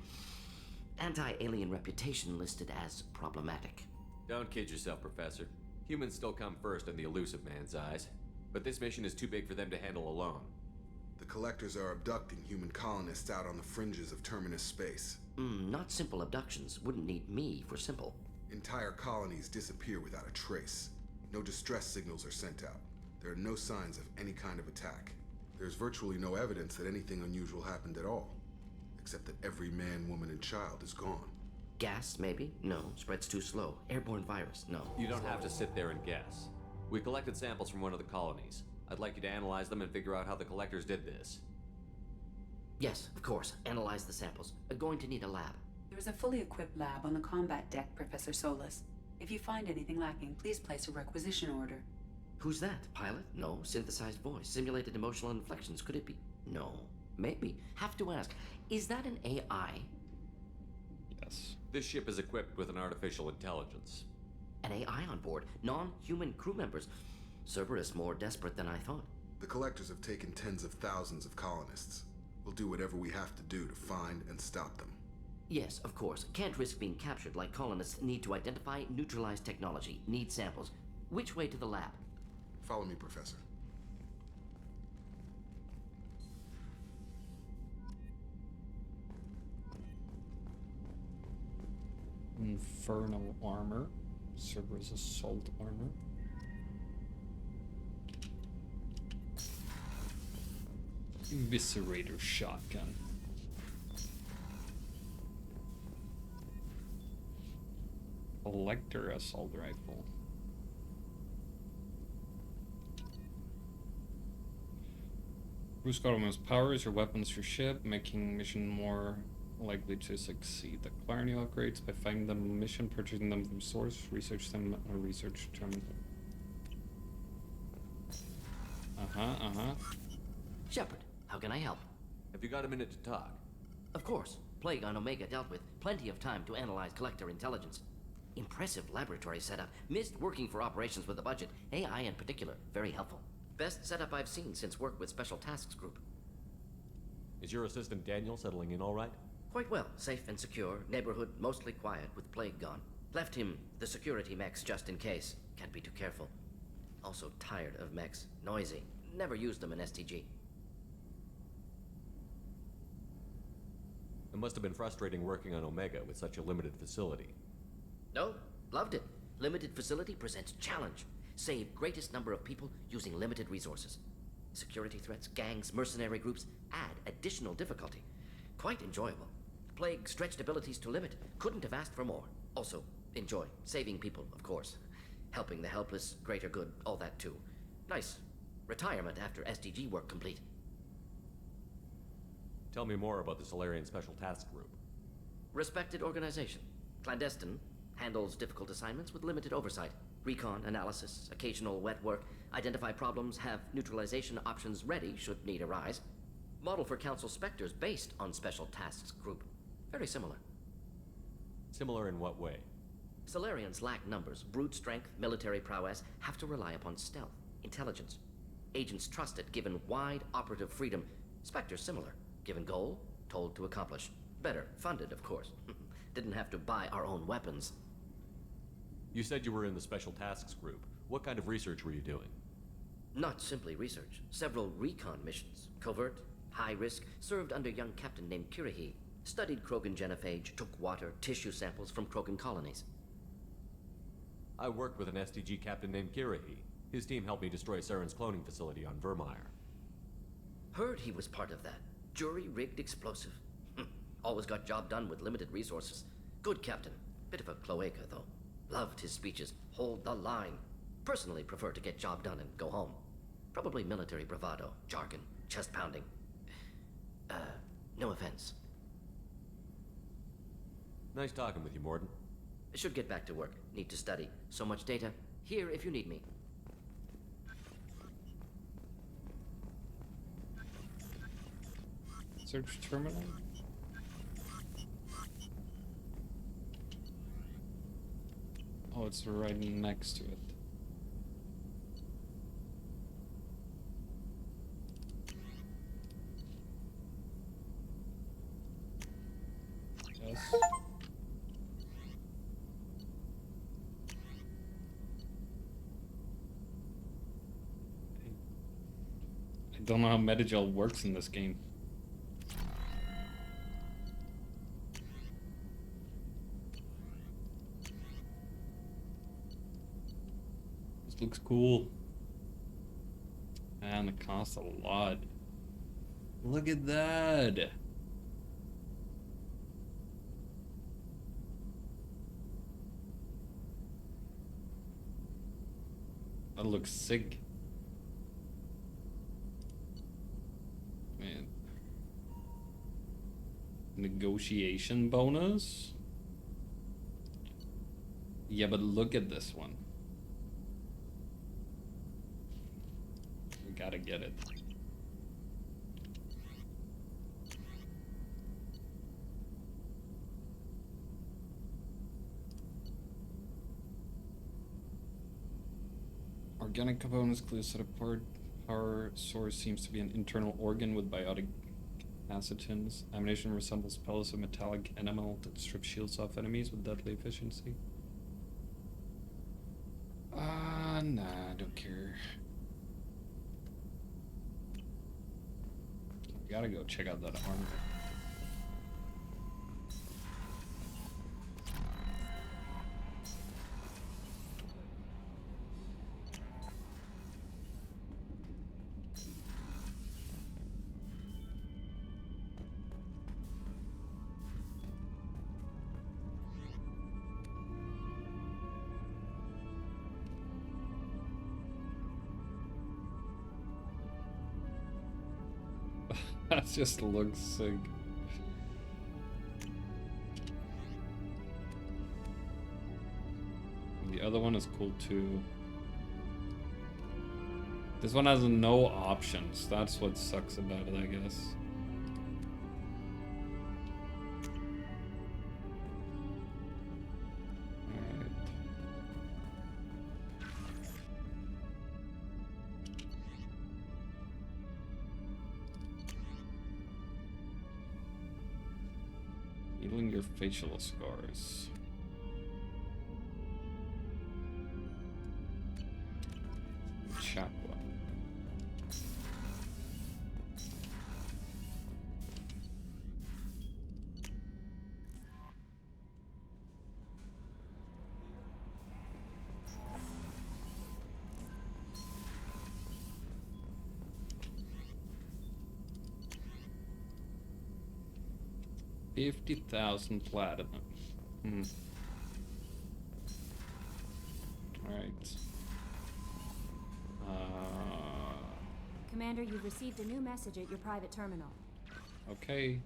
Anti-alien reputation listed as problematic. Don't kid yourself, Professor. Humans still come first in the elusive man's eyes. But this mission is too big for them to handle alone. The Collectors are abducting human colonists out on the fringes of Terminus space. Not simple abductions. Wouldn't need me for simple. Entire colonies disappear without a trace. No distress signals are sent out. There are no signs of any kind of attack. There's virtually no evidence that anything unusual happened at all. Except that every man, woman, and child is gone. Gas, maybe? No. Spreads too slow. Airborne virus? No. You don't have to sit there and guess. We collected samples from one of the colonies. I'd like you to analyze them and figure out how the Collectors did this. Yes, of course. Analyze the samples. Going to need a lab. There is a fully equipped lab on the combat deck, Professor Solis. If you find anything lacking, please place a requisition order. Who's that? Pilot? No. Synthesized voice. Simulated emotional inflections. Could it be? No. Maybe. Have to ask. Is that an AI? Yes. This ship is equipped with an artificial intelligence. An AI on board. Non-human crew members. Cerberus more desperate than I thought. The Collectors have taken tens of thousands of colonists. We'll do whatever we have to do to find and stop them. Yes, of course. Can't risk being captured like colonists need to identify, neutralize technology, need samples. Which way to the lab? Follow me, Professor. Infernal armor. Cerberus assault armor. Eviscerator shotgun. Collector assault rifle. Boost autonomous powers your weapons your ship, making mission more likely to succeed. The Clarity upgrades by finding them mission, purchasing them from source, research them, or research terminal. Shepard, how can I help? Have you got a minute to talk? Of course. Plague on Omega dealt with. Plenty of time to analyze Collector intelligence. Impressive laboratory setup. Missed working for operations with a budget. AI in particular. Very helpful. Best setup I've seen since work with Special Tasks Group. Is your assistant Daniel settling in all right? Quite well. Safe and secure. Neighborhood mostly quiet with Plague gone. Left him the security mechs just in case. Can't be too careful. Also tired of mechs. Noisy. Never used them in STG. It must have been frustrating working on Omega with such a limited facility. No, loved it. Limited facility presents challenge. Save greatest number of people using limited resources. Security threats, gangs, mercenary groups add additional difficulty. Quite enjoyable. Plague stretched abilities to limit. Couldn't have asked for more. Also, enjoy. Saving people, of course. Helping the helpless, greater good, all that too. Nice. Retirement after SDG work complete. Tell me more about the Solarian Special Task Group. Respected organization. Clandestine. Handles difficult assignments with limited oversight. Recon, analysis, occasional wet work. Identify problems, have neutralization options ready should need arise. Model for Council Spectres based on Special Tasks Group. Very similar. Similar in what way? Solarians lack numbers, brute strength, military prowess, have to rely upon stealth, intelligence. Agents trusted, given wide operative freedom. Spectres similar, given goal, told to accomplish. Better, funded, of course. Didn't have to buy our own weapons. You said you were in the Special Tasks Group. What kind of research were you doing? Not simply research. Several recon missions. Covert, high risk, served under a young captain named Kirahi. Studied Krogan genophage, took water, tissue samples from Krogan colonies. I worked with an STG captain named Kirahi. His team helped me destroy Saren's cloning facility on Vermeer. Heard he was part of that. Jury-rigged explosive. Always got job done with limited resources. Good captain. Bit of a cloaca, though. Loved his speeches. Hold the line. Personally prefer to get job done and go home. Probably military bravado, jargon, chest pounding. No offense. Nice talking with you, Mordin. Should get back to work. Need to study. So much data. Here if you need me. Search terminal. Oh, it's right next to it. guess. I don't know how Medigel works in this game. This looks cool. And it costs a lot. Look at that. That looks sick. Man. Negotiation bonus? Yeah, but look at this one. We gotta get it. Organic components clues that a power source seems to be an internal organ with biotic acetins. Ammunition resembles pellets of metallic enamel that strip shields off enemies with deadly efficiency. Nah, I don't care. We gotta go check out that armor. That just looks sick. The other one is cool too. This one has no options. That's what sucks about it, I guess. Healing your facial scars. Chakra. $50,000 platinum. Alright. Commander, you've received a new message at your private terminal. Okay.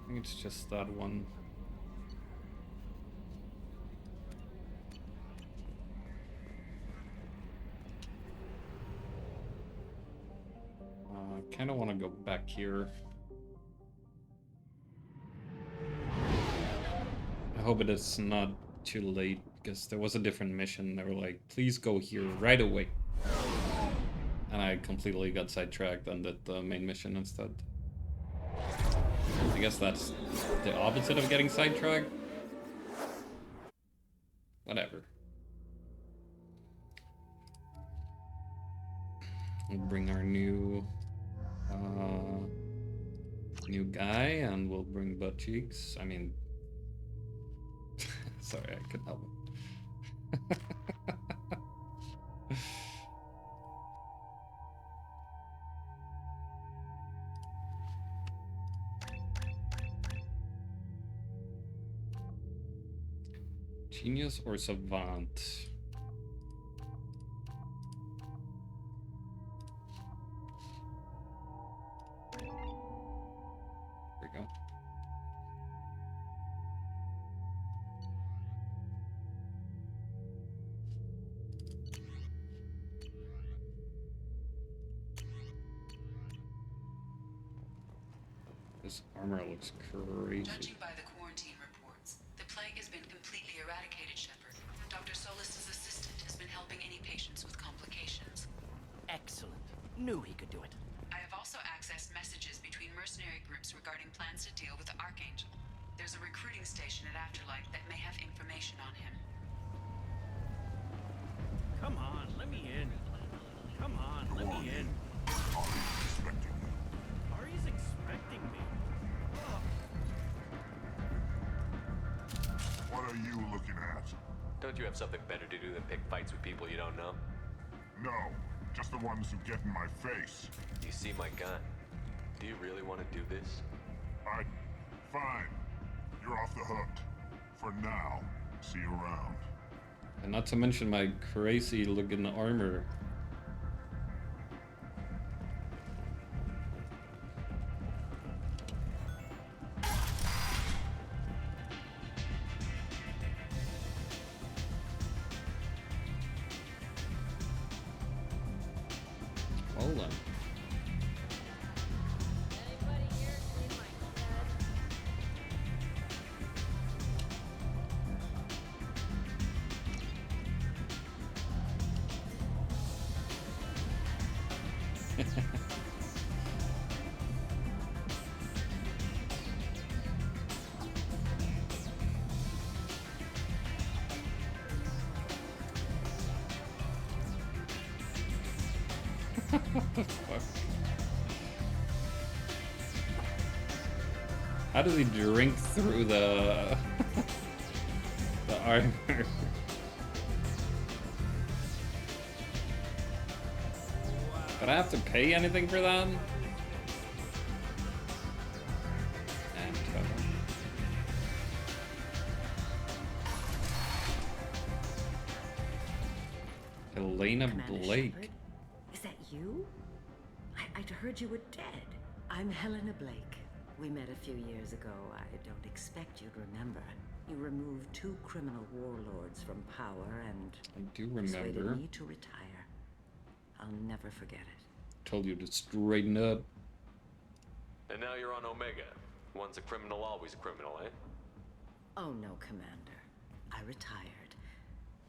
I think it's just that one. Kind of want to go back here. I hope it is not too late, because there was a different mission. They were like, please go here right away. And I completely got sidetracked and did the main mission instead. I guess that's the opposite of getting sidetracked. Whatever. We'll bring our new guy, and we'll bring butt cheeks. I mean, sorry, I couldn't help it. Genius or savant? This armor looks crazy. Judging by the quarantine reports, the plague has been completely eradicated, Shepard. Dr. Solis' assistant has been helping any patients with Knew he could do it. I have also accessed messages between mercenary groups regarding plans to deal with the Archangel. There's a recruiting station at Afterlight that may have information on him. Come on, let me in. Come on, let me in. Ari's expecting you. Ari's expecting me. What are you looking at? Don't you have something better to do than pick fights with people you don't know? No, just the ones who get in my face. You see my gun. Do you really want to do this? Fine. You're off the hook. For now. See you around. And not to mention my crazy looking armor. Hold on. How does he drink through the the armor? But I have to pay anything for that? Elena Commander Blake. Shepard? Is that you? I'd heard you were dead. I'm Helena Blake. We met a few years ago. I don't expect you to remember. You removed 2 criminal warlords from power and I do persuaded remember. me to retire. I'll never forget it. Told you to straighten up. And now you're on Omega. Once a criminal, always a criminal, eh? Oh no, Commander. I retired.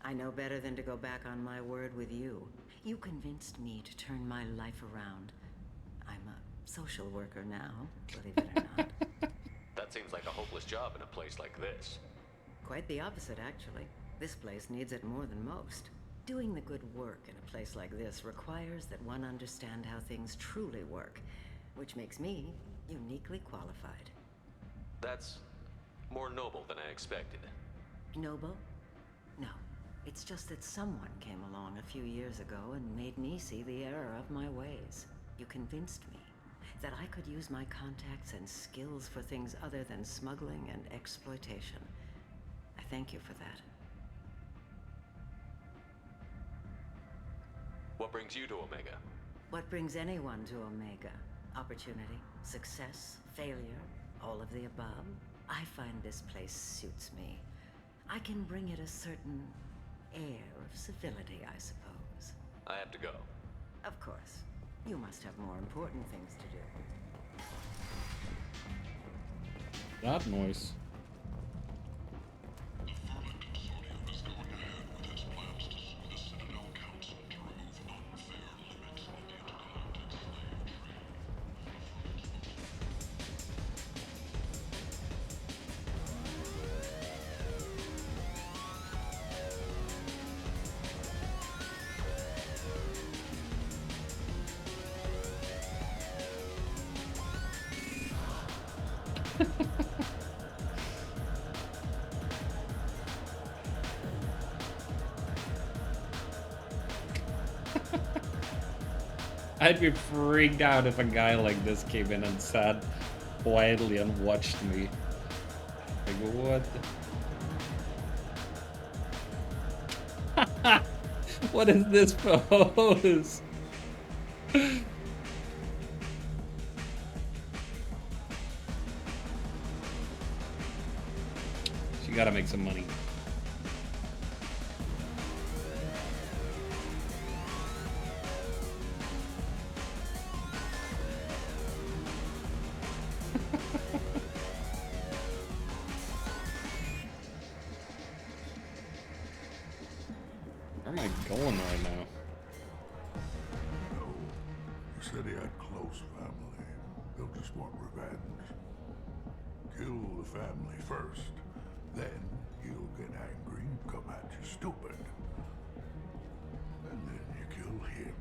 I know better than to go back on my word with you. You convinced me to turn my life around. I'm a social worker now, believe it or not. That seems like a hopeless job in a place like this. Quite the opposite, actually. This place needs it more than most. Doing the good work in a place like this requires that one understand how things truly work, which makes me uniquely qualified. That's more noble than I expected. Noble? No. It's just that someone came along a few years ago and made me see the error of my ways. You convinced me that I could use my contacts and skills for things other than smuggling and exploitation. I thank you for that. What brings you to Omega? What brings anyone to Omega? Opportunity, success, failure, all of the above? I find this place suits me. I can bring it a certain air of civility, I suppose. I have to go. Of course. You must have more important things to do. That noise. I'd be freaked out if a guy like this came in and sat quietly and watched me. Like, what? What is this pose? She gotta make some money. Where am I going right now? said he had close family. They'll just want revenge. Kill the family first. Then he'll get angry and come at you stupid. And then you kill him.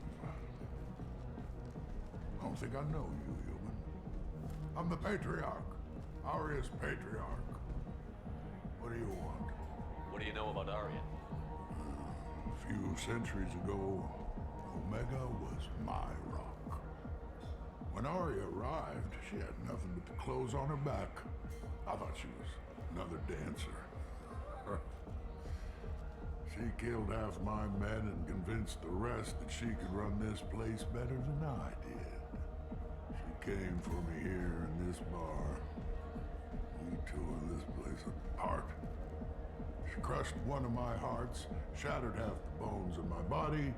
I don't think I know you, human. I'm the Patriarch. Aria's Patriarch. What do you want? What do you know about Aria? A few centuries ago, Omega was my rock. When Aria arrived, she had nothing but the clothes on her back. I thought she was another dancer. She killed half my men and convinced the rest that she could run this place better than I did. She came for me here in this bar. We tore this place apart. She crushed one of my hearts, shattered half the bones in my body,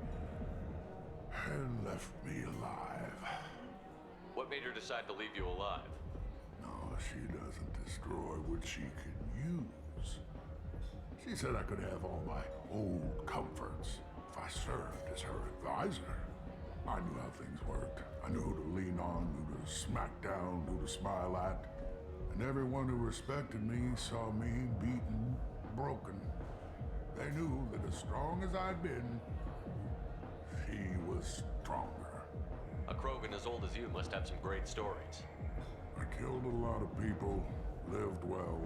and left me alive. What made her decide to leave you alive? No, she doesn't destroy what she can use. She said I could have all my old comforts if I served as her advisor. I knew how things worked. I knew who to lean on, who to smack down, who to smile at. And everyone who respected me saw me beaten, broken. They knew that as strong as I'd been, she was stronger. A Krogan as old as you must have some great stories. I killed a lot of people, lived well,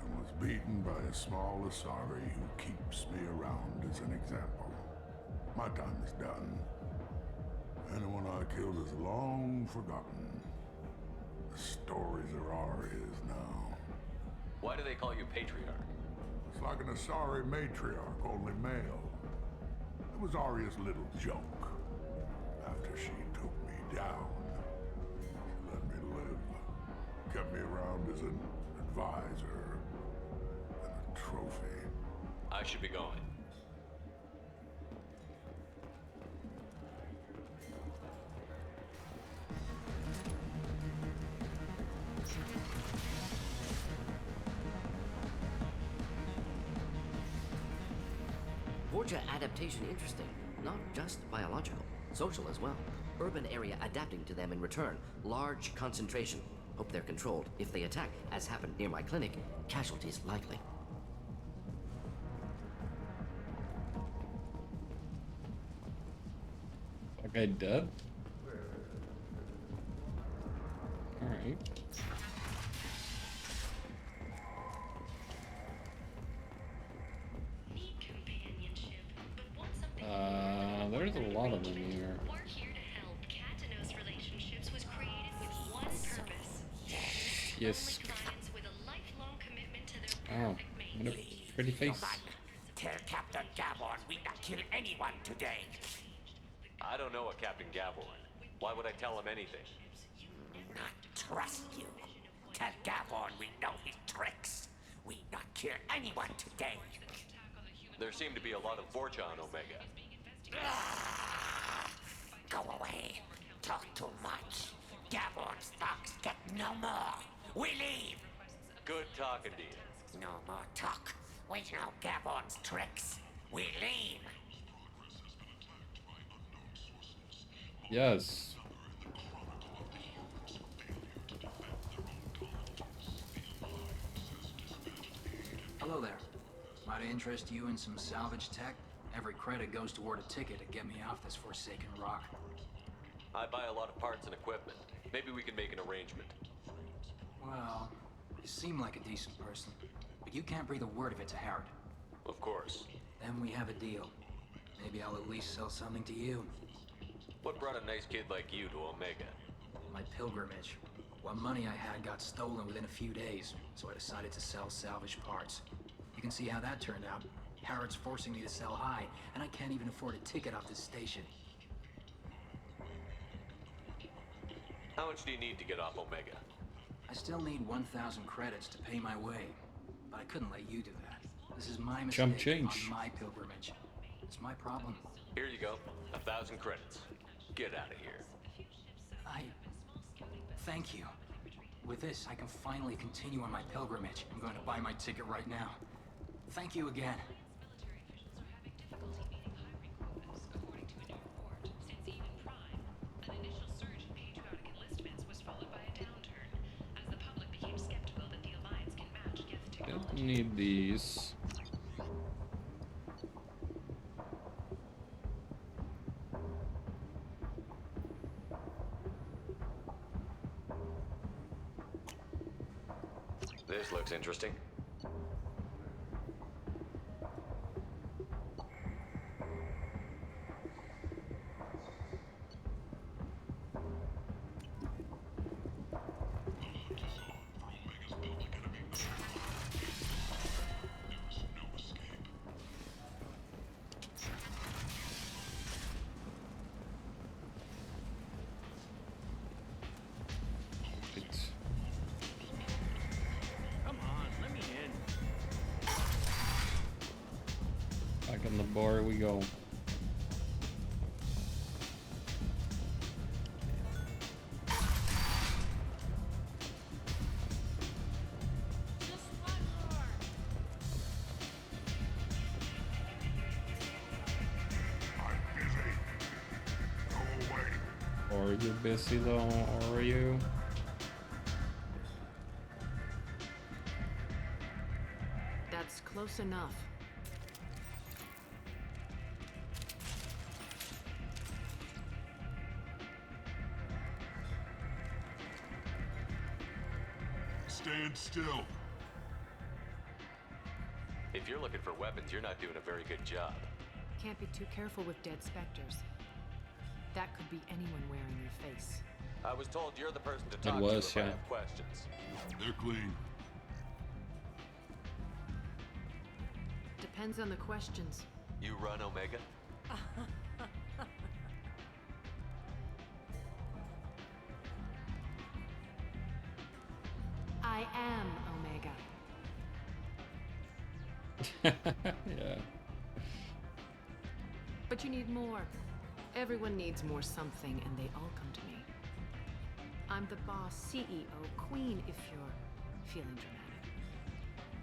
and was beaten by a small Asari who keeps me around as an example. My time is done. Anyone I killed is long forgotten. The stories are Aria's now. Why do they call you Patriarch? It's like an Asari matriarch, only male. It was Aria's little joke. After she took me down, she let me live. Kept me around as an advisor and a trophy. I should be going. Vorcha adaptation interesting. Not just biological, social as well. Urban area adapting to them in return. Large concentration. Hope they're controlled. If they attack, as happened near my clinic, casualties likely. Okay, dead? Alright. There's a lot of them here. We're here to help. Katanos Relationships was created with one purpose. Yes. Clients with a lifelong commitment to their Oh, what a pretty face. Tell Captain Gaborn we not kill anyone today. I don't know a Captain Gaborn. Why would I tell him anything? Not trust you. Tell Gaborn we know his tricks. We not kill anyone today. There seem to be a lot of Vorcha on Omega. Go away. Talk too much. Gaborn's thugs get no more. We leave. Good talking to you. No more talk. We know Gaborn's tricks. We leave. Yes. Hello there. Might I interest you in some salvage tech? Every credit goes toward a ticket to get me off this forsaken rock. I buy a lot of parts and equipment. Maybe we can make an arrangement. Well, you seem like a decent person, but you can't breathe a word of it to Harrod. Of course. Then we have a deal. Maybe I'll at least sell something to you. What brought a nice kid like you to Omega? My pilgrimage. What money I had got stolen within a few days, so I decided to sell salvage parts. You can see how that turned out. Harrod's forcing me to sell high, and I can't even afford a ticket off this station. How much do you need to get off Omega? I still need 1,000 credits to pay my way, but I couldn't let you do that. This is my mistake Chump change. on my pilgrimage. It's my problem. Here you go. 1,000 credits. Get out of here. Thank you. With this, I can finally continue on my pilgrimage. I'm going to buy my ticket right now. Thank you again. Difficulty meeting hiring quotas, according to a new report. Since even Prime, an initial search Need these. This looks interesting. Come on, let me in. Back in the bar we go. Are you busy though? Are you? That's close enough. Stand still. If you're looking for weapons, you're not doing a very good job. Can't be too careful with dead specters. That could be anyone wearing your face. I was told you're the person to talk was, to if I yeah. have questions. They're clean. Depends on the questions. You run Omega? I am Omega. Yeah. But you need more. Everyone needs more something, and they all come to me. I'm the boss, CEO, queen, if you're feeling dramatic.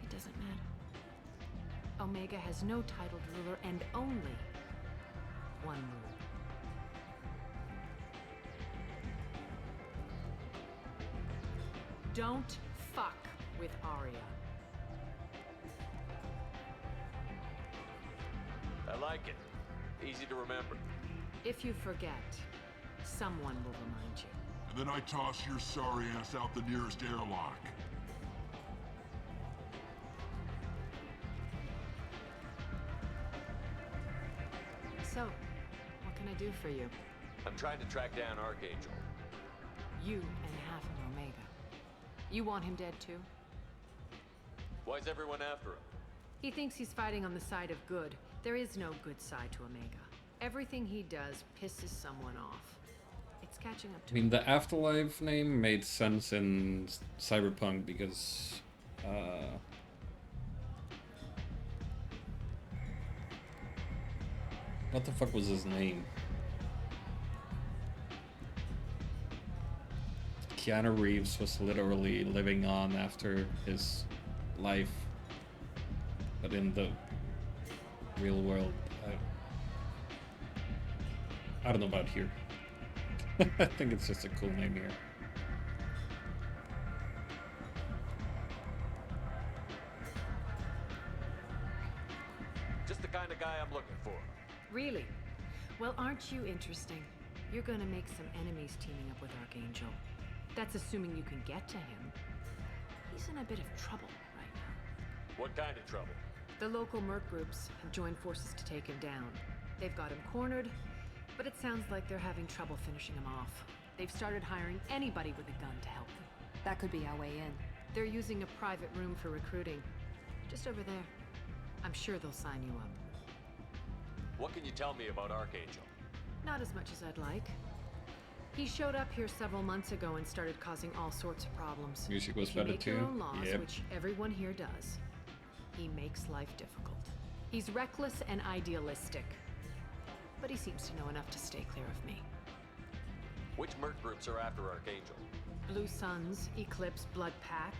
It doesn't matter. Omega has no titled ruler and only one rule. Don't fuck with Arya. I like it. Easy to remember. If you forget, someone will remind you. And then I toss your sorry ass out the nearest airlock. So, what can I do for you? I'm trying to track down Archangel. You and half of Omega. You want him dead too? Why's everyone after him? He thinks he's fighting on the side of good. There is no good side to Omega. Everything he does pisses someone off. It's catching up I to mean, the Afterlife name made sense in Cyberpunk because what the fuck was his name? Keanu Reeves was literally living on after his life, but in the real world, I don't know about here. I think it's just a cool name here. Just the kind of guy I'm looking for. Really? Well, aren't you interesting? You're gonna make some enemies teaming up with Archangel. That's assuming you can get to him. He's in a bit of trouble right now. What kind of trouble? The local merc groups have joined forces to take him down. They've got him cornered, but it sounds like they're having trouble finishing him off. They've started hiring anybody with a gun to help them. That could be our way in. They're using a private room for recruiting. Just over there. I'm sure they'll sign you up. What can you tell me about Archangel? Not as much as I'd like. He showed up here several months ago and started causing all sorts of problems. Music was You better make your too. own laws, Yep. which everyone here does. He makes life difficult. He's reckless and idealistic. But he seems to know enough to stay clear of me. Which merc groups are after Archangel? Blue Suns, Eclipse, Blood Pack.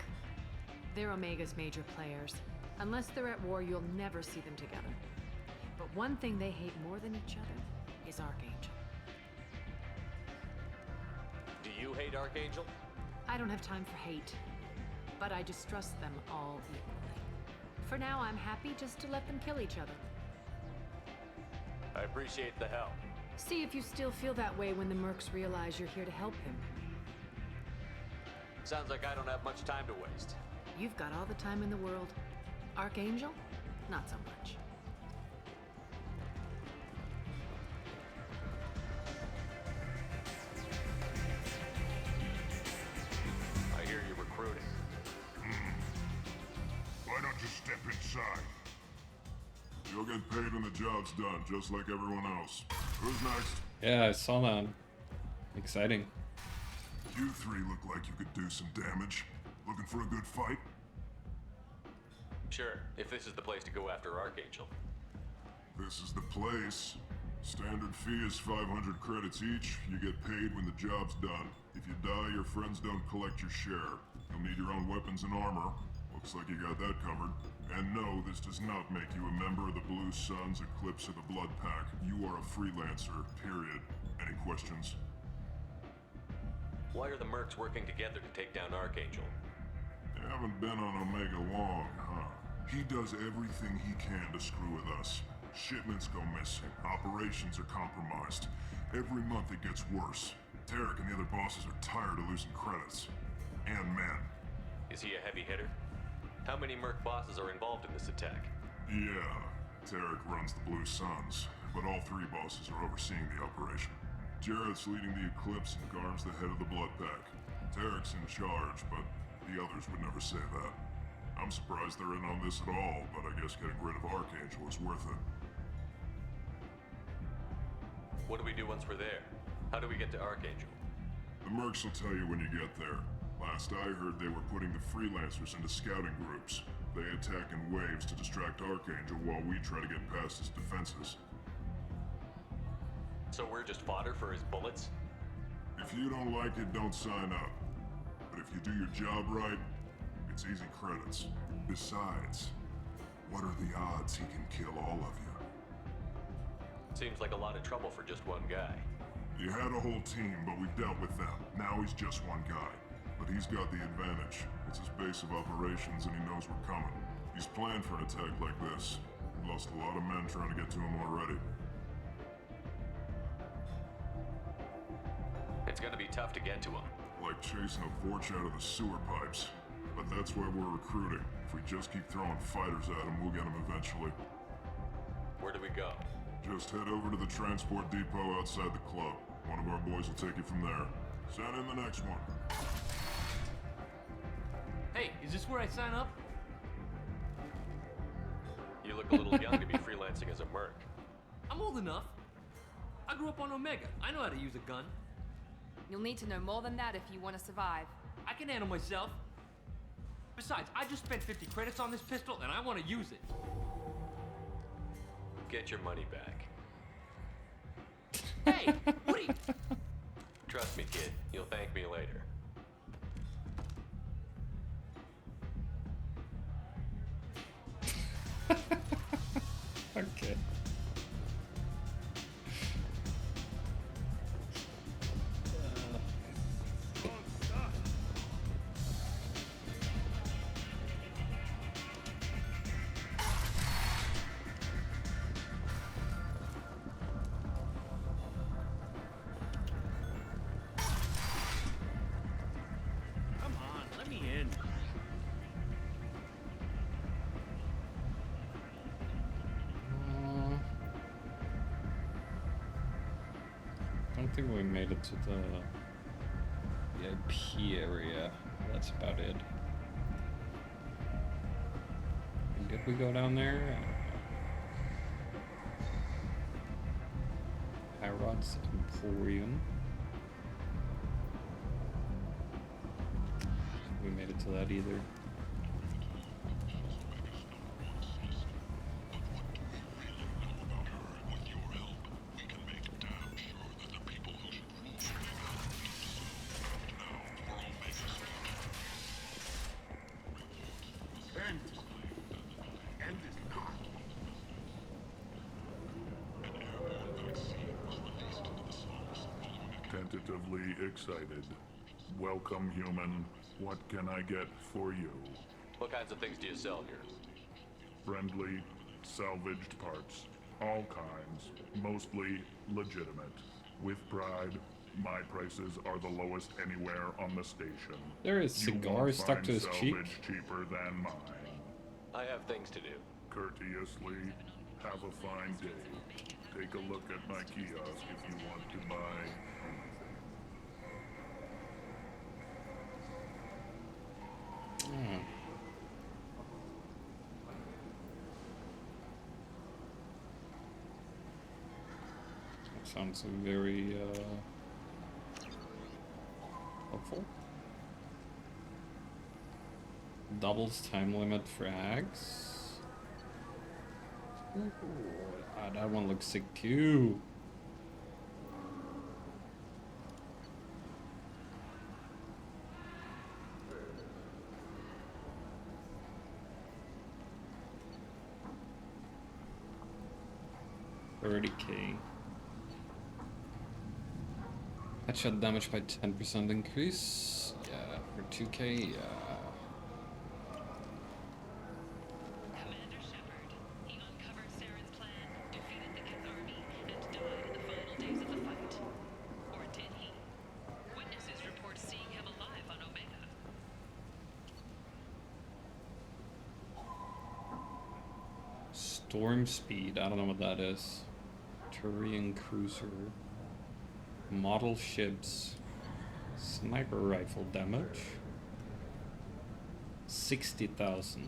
They're Omega's major players. Unless they're at war, you'll never see them together. But one thing they hate more than each other is Archangel. Do you hate Archangel? I don't have time for hate, but I distrust them all equally. For now, I'm happy just to let them kill each other. I appreciate the help. See if you still feel that way when the mercs realize you're here to help him. Sounds like I don't have much time to waste. You've got all the time in the world. Archangel? Not so much. I hear you're recruiting. Why don't you step inside? You'll get paid when the job's done, just like everyone else. Who's next? Yeah, I saw that. Exciting. You three look like you could do some damage. Looking for a good fight? Sure, if this is the place to go after Archangel. This is the place. Standard fee is 500 credits each. You get paid when the job's done. If you die, your friends don't collect your share. You'll need your own weapons and armor. Looks like you got that covered. And no, this does not make you a member of the Blue Suns, Eclipse, or the Blood Pack. You are a freelancer, period. Any questions? Why are the mercs working together to take down Archangel? You haven't been on Omega long, huh? He does everything he can to screw with us. Shipments go missing, operations are compromised. Every month it gets worse. Tarek and the other bosses are tired of losing credits. And men. Is he a heavy hitter? How many merc bosses are involved in this attack? Yeah, Tarek runs the Blue Suns, but all three bosses are overseeing the operation. Jarrett's leading the Eclipse and Garm's the head of the Blood Pack. Tarek's in charge, but the others would never say that. I'm surprised they're in on this at all, but I guess getting rid of Archangel is worth it. What do we do once we're there? How do we get to Archangel? The mercs will tell you when you get there. Last I heard, they were putting the freelancers into scouting groups. They attack in waves to distract Archangel while we try to get past his defenses. So we're just fodder for his bullets? If you don't like it, don't sign up. But if you do your job right, it's easy credits. Besides, what are the odds he can kill all of you? Seems like a lot of trouble for just one guy. You had a whole team, but we dealt with them. Now he's just one guy. But he's got the advantage. It's his base of operations and he knows we're coming. He's planned for an attack like this. We lost a lot of men trying to get to him already. It's gonna be tough to get to him. Like chasing a Vorch out of the sewer pipes. But that's why we're recruiting. If we just keep throwing fighters at him, we'll get him eventually. Where do we go? Just head over to the transport depot outside the club. One of our boys will take you from there. Send in the next one. Hey, is this where I sign up? You look a little young to be freelancing as a merc. I'm old enough. I grew up on Omega. I know how to use a gun. You'll need to know more than that if you want to survive. I can handle myself. Besides, I just spent 50 credits on this pistol and I want to use it. Get your money back. Hey, what are you... Trust me, kid. You'll thank me later. Okay. Come on, let me in. I don't think we made it to the VIP area. That's about it. Did we go down there? Hyrod's Emporium. We made it to that either. Tentatively excited. Welcome, human. What can I get for you? What kinds of things do you sell here? Friendly, salvaged parts. All kinds. Mostly legitimate. With pride, my prices are the lowest anywhere on the station. There is You cigar won't stuck to find his cheek. salvage cheaper than mine. I have things to do. Courteously, have a fine day. Take a look at my kiosk if you want to buy anything. That sounds very helpful. Doubles time limit for ags. Ooh, that one looks sick too. $30K. Headshot damage by 10% increase. Yeah, for 2K, yeah. Storm speed, I don't know what that is. Turian cruiser. Model ships. Sniper rifle damage. 60,000.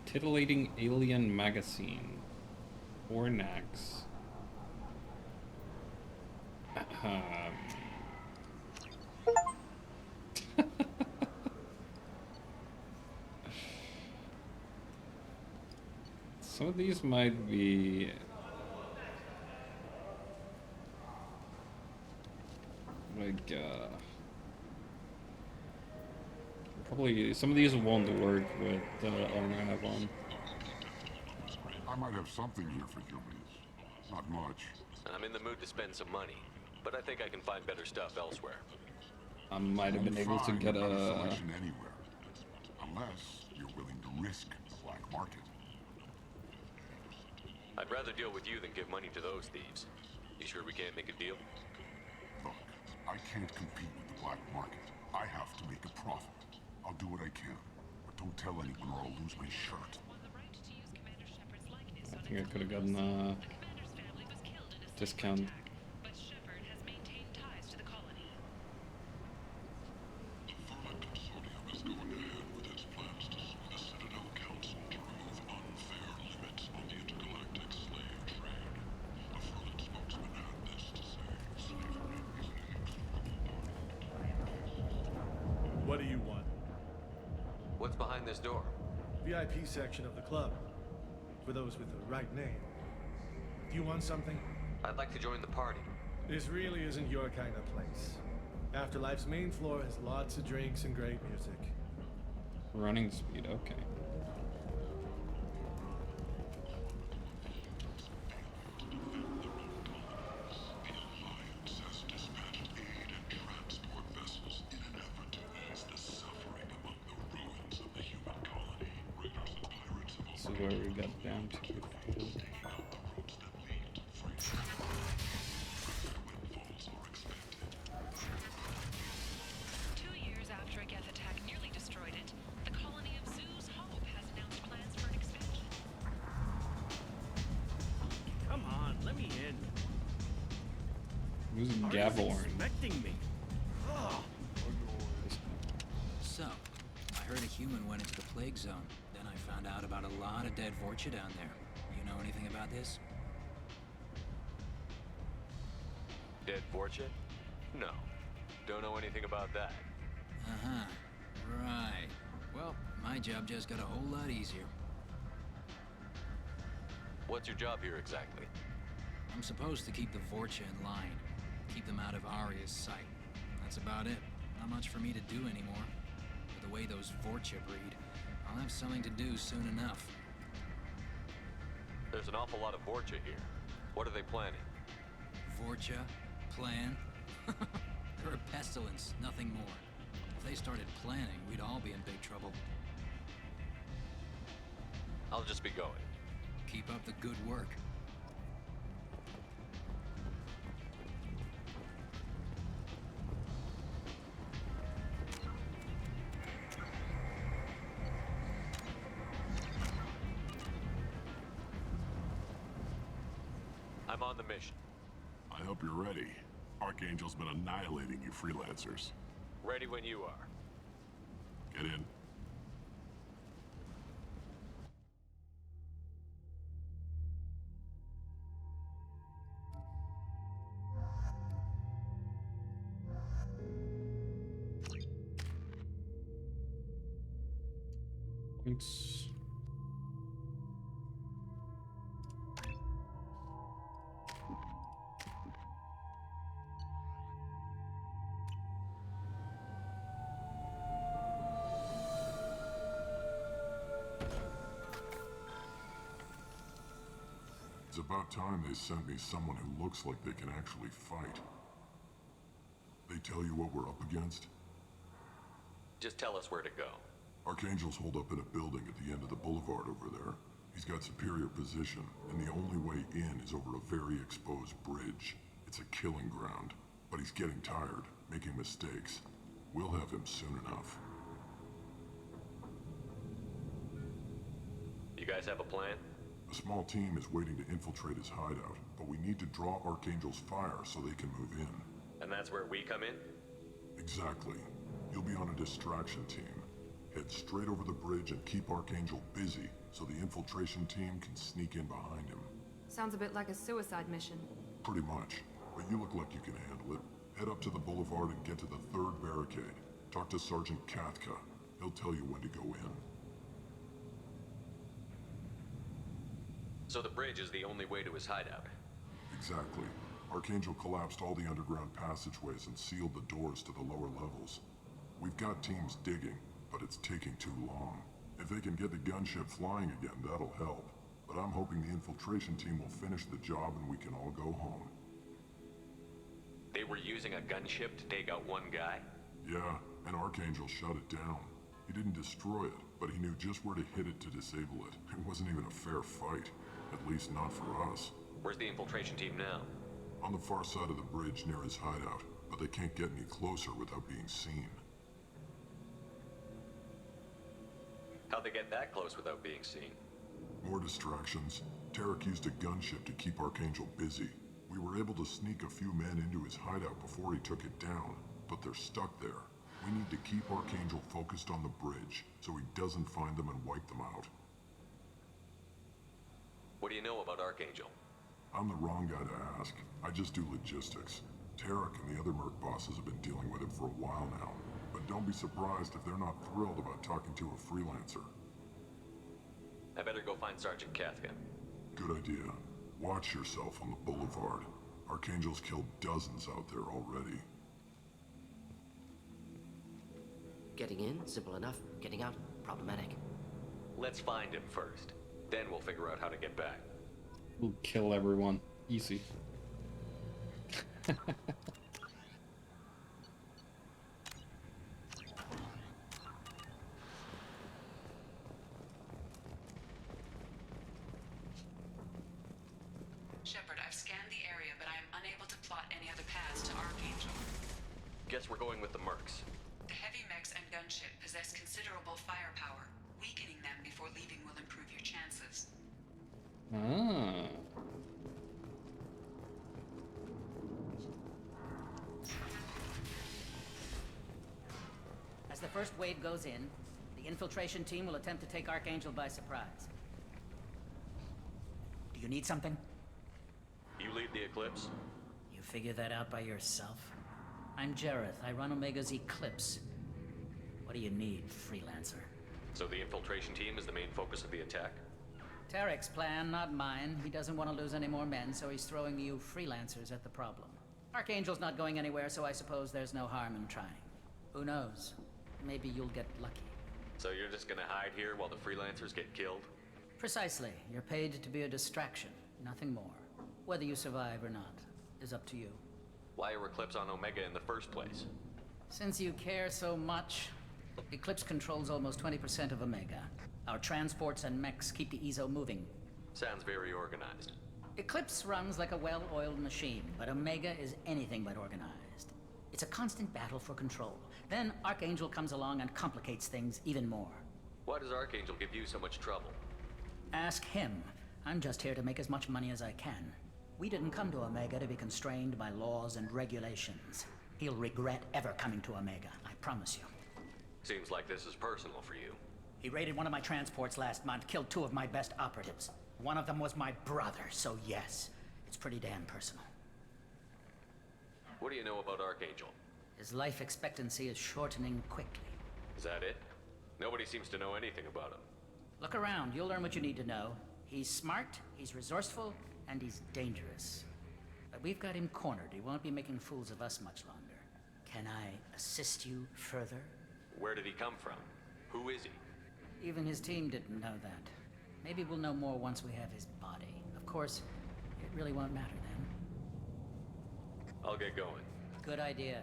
Titillating alien magazine. Ornax. Some of these might be like probably some of these won't work with the armor I have on. I might have something here for humans. Not much. I'm in the mood to spend some money, but I think I can find better stuff elsewhere. I might have been able to get a selection anywhere, unless you're willing to risk the black market. I'd rather deal with you than give money to those thieves. You sure we can't make a deal? Look, I can't compete with the black market. I have to make a profit. I'll do what I can, but don't tell anyone or I'll lose my shirt. I think I could have gotten a discount. What do you want? What's behind this door? VIP section of the club. For those with the right name. Do you want something? I'd like to join the party. This really isn't your kind of place. Afterlife's main floor has lots of drinks and great music. Running speed, okay. This is where we got down to. Who's Gavorn? Me. Oh. So, I heard a human went into the plague zone. Then I found out about a lot of dead Vorcha down there. You know anything about this? Dead Vorcha? No. Don't know anything about that. Uh-huh. Right. Well, my job just got a whole lot easier. What's your job here exactly? I'm supposed to keep the Vorcha in line. Keep them out of Aria's sight. That's about it. Not much for me to do anymore. With the way those Vorcha breed, I'll have something to do soon enough. There's an awful lot of Vorcha here. What are they planning? Vorcha? Plan? They're a pestilence, nothing more. If they started planning, we'd all be in big trouble. I'll just be going. Keep up the good work. I'm on the mission. I hope you're ready. Archangel's been annihilating you freelancers. Ready when you are. Get in. Thanks. It's about time they sent me someone who looks like they can actually fight. They tell you what we're up against? Just tell us where to go. Archangel's holed up in a building at the end of the boulevard over there. He's got superior position, and the only way in is over a very exposed bridge. It's a killing ground, but he's getting tired, making mistakes. We'll have him soon enough. You guys have a plan? A small team is waiting to infiltrate his hideout, but we need to draw Archangel's fire so they can move in. And that's where we come in? Exactly. You'll be on a distraction team. Head straight over the bridge and keep Archangel busy so the infiltration team can sneak in behind him. Sounds a bit like a suicide mission. Pretty much. But you look like you can handle it. Head up to the boulevard and get to the third barricade. Talk to Sergeant Katka. He'll tell you when to go in. So the bridge is the only way to his hideout? Exactly. Archangel collapsed all the underground passageways and sealed the doors to the lower levels. We've got teams digging, but it's taking too long. If they can get the gunship flying again, that'll help. But I'm hoping the infiltration team will finish the job and we can all go home. They were using a gunship to take out one guy? Yeah, and Archangel shut it down. He didn't destroy it, but he knew just where to hit it to disable it. It wasn't even a fair fight. At least not for us. Where's the infiltration team now? On the far side of the bridge near his hideout, but they can't get any closer without being seen. How'd they get that close without being seen? More distractions. Tarek used a gunship to keep Archangel busy. We were able to sneak a few men into his hideout before he took it down, but they're stuck there. We need to keep Archangel focused on the bridge so he doesn't find them and wipe them out. What do you know about Archangel? I'm the wrong guy to ask. I just do logistics. Tarek and the other merc bosses have been dealing with him for a while now. But don't be surprised if they're not thrilled about talking to a freelancer. I better go find Sergeant Katka. Good idea. Watch yourself on the boulevard. Archangel's killed dozens out there already. Getting in, simple enough. Getting out, problematic. Let's find him first. Then we'll figure out how to get back. We'll kill everyone. Easy. Shepard, I've scanned the area, but I am unable to plot any other paths to Archangel. Guess we're going with the mercs. The heavy mechs and gunship possess considerable firepower. Weakening them before leaving will improve your chances. Ah. As the first wave goes in, the infiltration team will attempt to take Archangel by surprise. Do you need something? You lead the Eclipse? You figure that out by yourself? I'm Jareth. I run Omega's Eclipse. What do you need, freelancer? So the infiltration team is the main focus of the attack? Tarek's plan, not mine. He doesn't want to lose any more men, so he's throwing you freelancers at the problem. Archangel's not going anywhere, so I suppose there's no harm in trying. Who knows? Maybe you'll get lucky. So you're just gonna hide here while the freelancers get killed? Precisely. You're paid to be a distraction, nothing more. Whether you survive or not is up to you. Why are Eclipse on Omega in the first place? Since you care so much, Eclipse controls almost 20% of Omega. Our transports and mechs keep the Ezo moving. Sounds very organized. Eclipse runs like a well-oiled machine, but Omega is anything but organized. It's a constant battle for control. Then Archangel comes along and complicates things even more. Why does Archangel give you so much trouble? Ask him. I'm just here to make as much money as I can. We didn't come to Omega to be constrained by laws and regulations. He'll regret ever coming to Omega, I promise you. Seems like this is personal for you. He raided one of my transports last month, killed 2 of my best operatives. One of them was my brother, so yes, it's pretty damn personal. What do you know about Archangel? His life expectancy is shortening quickly. Is that it? Nobody seems to know anything about him. Look around, you'll learn what you need to know. He's smart, he's resourceful, and he's dangerous. But we've got him cornered. He won't be making fools of us much longer. Can I assist you further? Where did he come from? Who is he? Even his team didn't know that. Maybe we'll know more once we have his body. Of course, it really won't matter then. I'll get going. Good idea.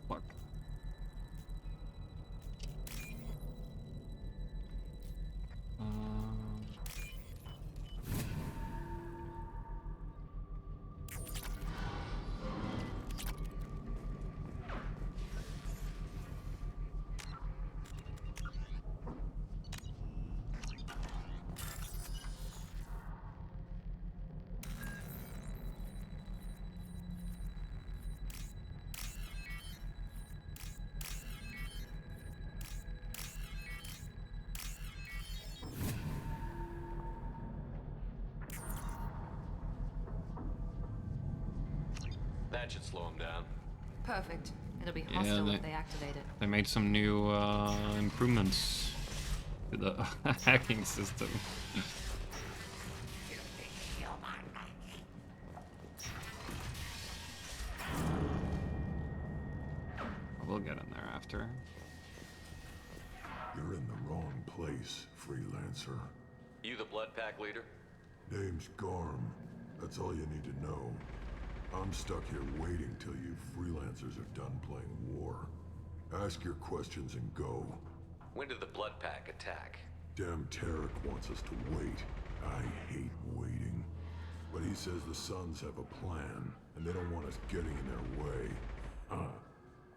Fuck. That should slow him down. Perfect. It'll be Yeah, hostile if they activate it. They made some new improvements to the hacking system. We'll get in there after. You're in the wrong place, freelancer. You the Blood Pack leader? Name's Garm. That's all you need to know. I'm stuck here waiting till you freelancers are done playing war. Ask your questions and go. When did the Blood Pack attack? Damn Tarek wants us to wait. I hate waiting. But he says the Suns have a plan, and they don't want us getting in their way.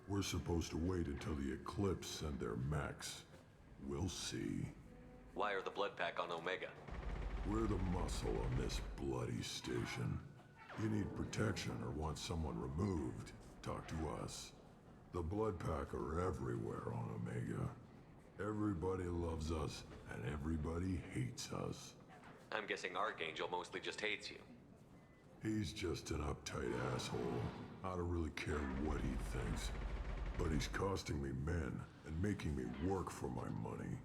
We're supposed to wait until the Eclipse send their mechs. We'll see. Why are the Blood Pack on Omega? We're the muscle on this bloody station. You need protection or want someone removed, talk to us. The Blood Pack are everywhere on Omega. Everybody loves us, and everybody hates us. I'm guessing Archangel mostly just hates you. He's just an uptight asshole. I don't really care what he thinks. But he's costing me men and making me work for my money.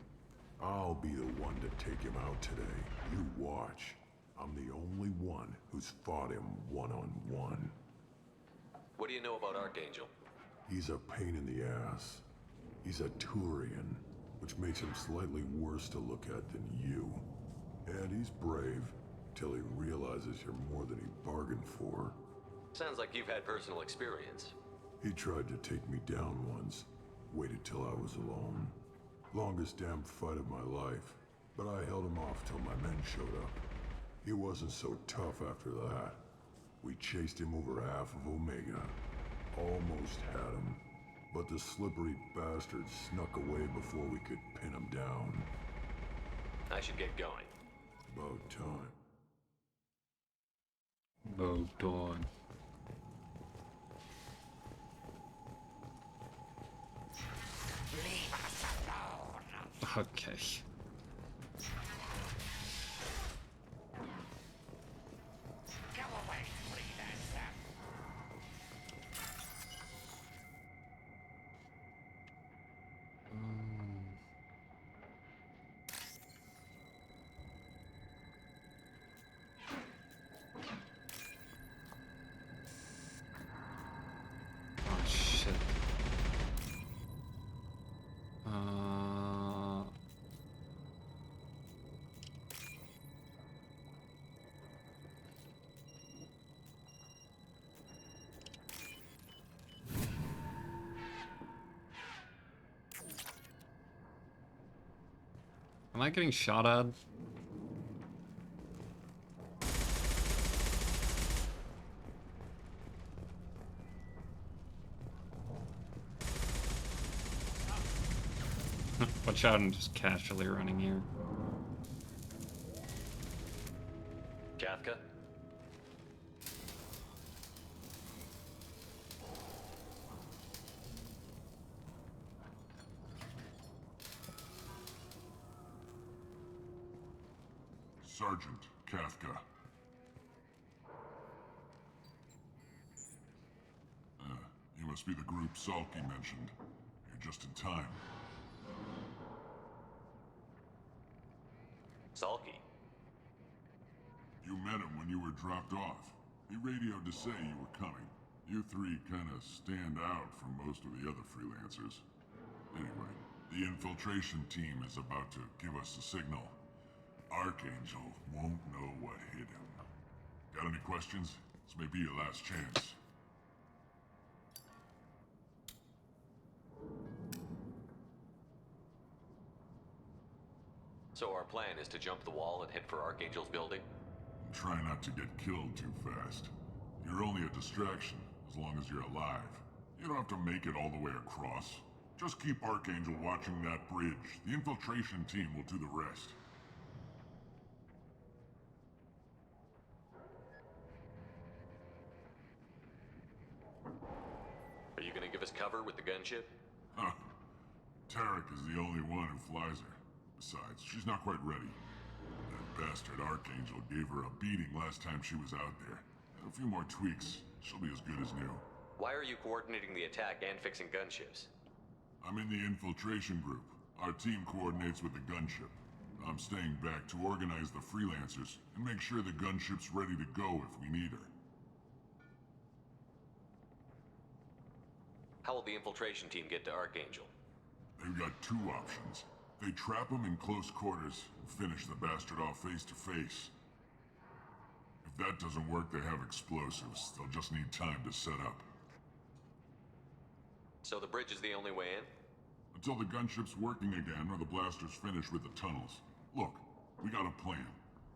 I'll be the one to take him out today. You watch. I'm the only one who's fought him one-on-one. What do you know about Archangel? He's a pain in the ass. He's a Turian, which makes him slightly worse to look at than you. And he's brave, till he realizes you're more than he bargained for. Sounds like you've had personal experience. He tried to take me down once. Waited till I was alone. Longest damn fight of my life. But I held him off till my men showed up. He wasn't so tough after that. We chased him over half of Omega. Almost had him. But the slippery bastard snuck away before we could pin him down. I should get going. About time. About time. Leave us alone. Okay. Go away, freelancer. Am I getting shot at? Watch out, I'm just casually running here. Kafka? Sergeant Kafka. You must be the group Salky mentioned. You're just in time. Salky? You met him when you were dropped off. He radioed to say you were coming. You three kinda stand out from most of the other freelancers. Anyway, the infiltration team is about to give us a signal. Archangel won't know what hit him. Got any questions? This may be your last chance. So our plan is to jump the wall and head for Archangel's building? Try not to get killed too fast. You're only a distraction, as long as you're alive. You don't have to make it all the way across. Just keep Archangel watching that bridge. The infiltration team will do the rest. Are you gonna give us cover with the gunship? Huh. Tarek is the only one who flies her. Besides, she's not quite ready. That bastard Archangel gave her a beating last time she was out there. A few more tweaks, she'll be as good as new. Why are you coordinating the attack and fixing gunships? I'm in the infiltration group. Our team coordinates with the gunship. I'm staying back to organize the freelancers and make sure the gunship's ready to go if we need her. How will the infiltration team get to Archangel? They've got two options. They trap him in close quarters and finish the bastard off face to face. If that doesn't work, they have explosives. They'll just need time to set up. So the bridge is the only way in? Until the gunship's working again or the blasters finish with the tunnels. Look, we got a plan.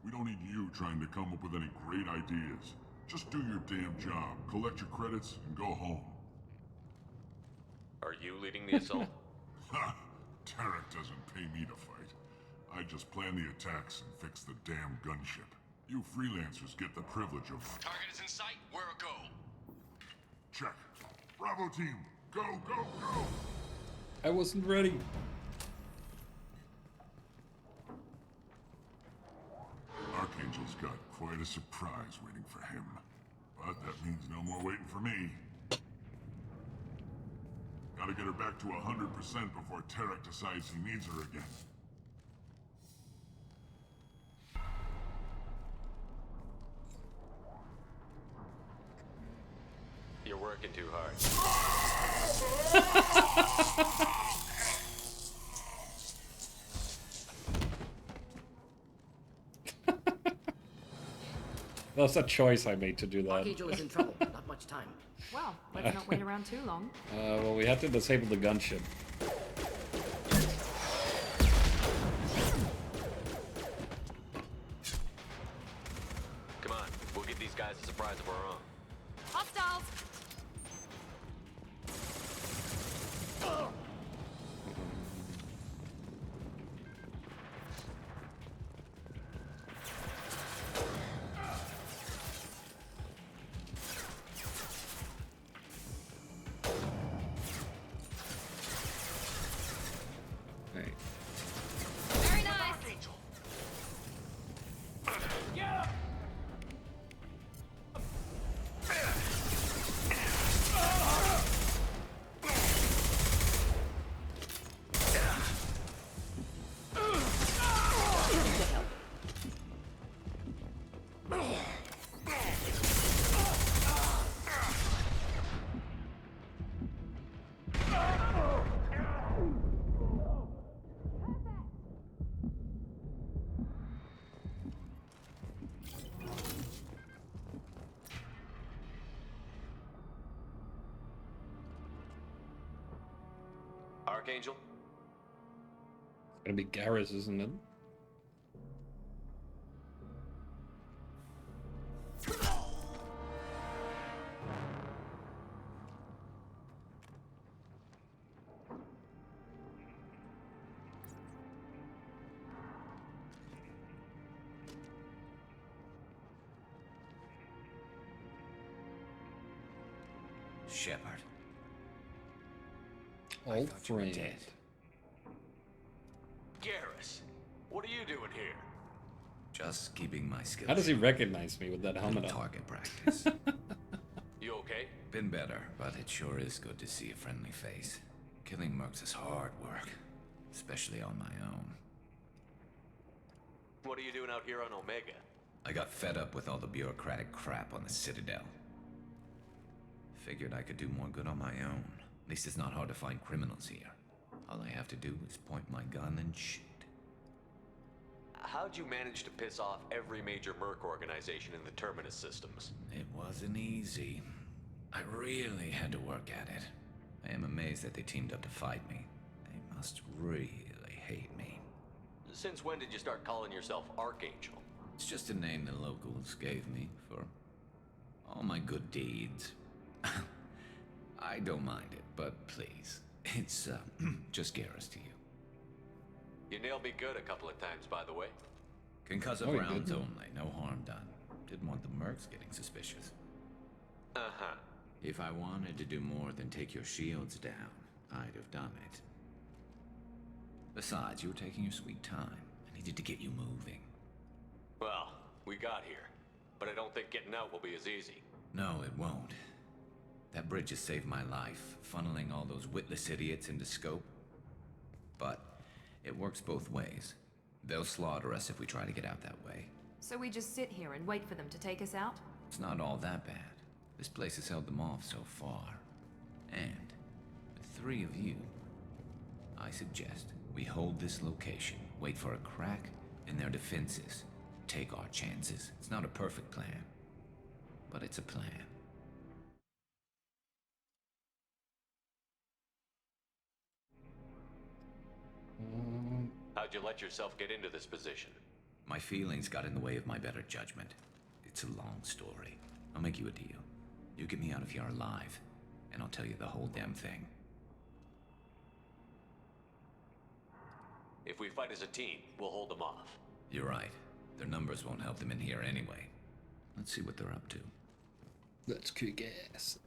We don't need you trying to come up with any great ideas. Just do your damn job, collect your credits, and go home. Are you leading the assault? Ha! Tarek doesn't pay me to fight. I just plan the attacks and fix the damn gunship. You freelancers get the privilege of... Target is in sight. Where a go? Check. Bravo team, go, go, go! I wasn't ready. Archangel's got quite a surprise waiting for him. But that means no more waiting for me. Gotta get her back to 100% before Tarek decides he needs her again. You're working too hard. That's a choice I made to do that. Archangel is in trouble. Not much time. Well, let's not wait around too long. Well, we have to disable the gunship. Come on, we'll give these guys a surprise of our own. Hostiles! Very nice! Yeah! Archangel? It's gonna be Garrus, isn't it? Shepard. Old You were friend. dead. Garrus, what are you doing here? Just keeping my skills. How does he recognize me with that helmet on? Target practice. You okay? Been better, but it sure is good to see a friendly face. Killing mercs is hard work, especially on my own. What are you doing out here on Omega? I got fed up with all the bureaucratic crap on the Citadel. Figured I could do more good on my own. At least it's not hard to find criminals here. All I have to do is point my gun and shoot. How'd you manage to piss off every major merc organization in the Terminus systems? It wasn't easy. I really had to work at it. I am amazed that they teamed up to fight me. They must really hate me. Since when did you start calling yourself Archangel? It's just a name the locals gave me for all my good deeds. I don't mind it, but please, it's just Garrus to you. You nailed me good a couple of times, by the way. Concussive Oh, he rounds did? only, no harm done. Didn't want the mercs getting suspicious. Uh-huh. If I wanted to do more than take your shields down, I'd have done it. Besides, you were taking your sweet time. I needed to get you moving. Well, we got here. But I don't think getting out will be as easy. No, it won't. That bridge has saved my life, funneling all those witless idiots into scope. But it works both ways. They'll slaughter us if we try to get out that way. So we just sit here and wait for them to take us out? It's not all that bad. This place has held them off so far. And with 3 of you, I suggest we hold this location, wait for a crack in their defenses, take our chances. It's not a perfect plan, but it's a plan. How'd you let yourself get into this position? My feelings got in the way of my better judgment. It's a long story. I'll make you a deal. You get me out of here alive, and I'll tell you the whole damn thing. If we fight as a team, we'll hold them off. You're right. Their numbers won't help them in here anyway. Let's see what they're up to. Let's kick ass.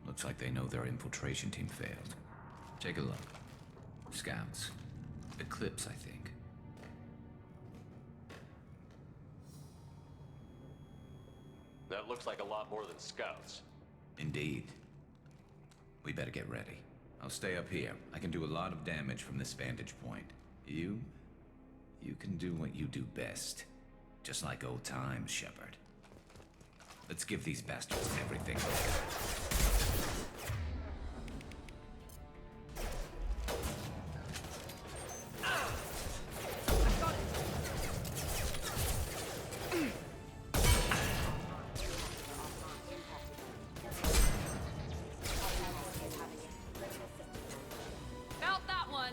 Looks like they know their infiltration team failed. Take a look. Scouts. Eclipse, I think. That looks like a lot more than scouts. Indeed. We better get ready. I'll stay up here. I can do a lot of damage from this vantage point. You can do what you do best. Just like old times, Shepard. Let's give these bastards everything they got. Felt that one!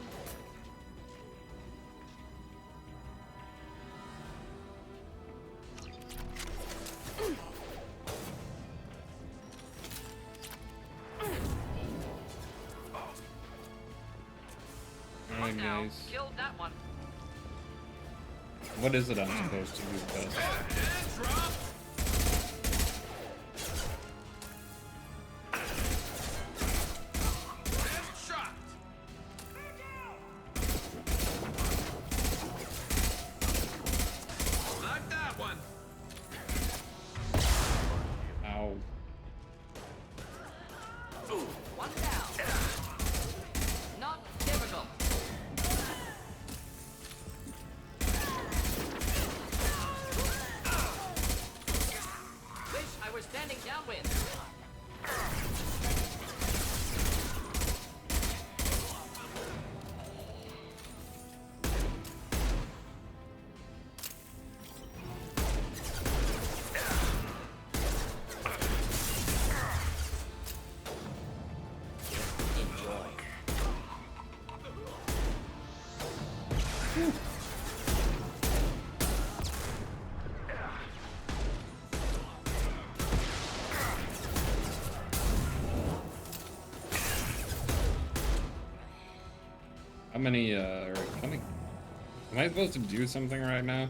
Alright, guys. Killed that one. What is it I'm supposed to do best? Like that one. Ow. One down. Not difficult. Wish I were standing downwind. How many are coming? Am I supposed to do something right now?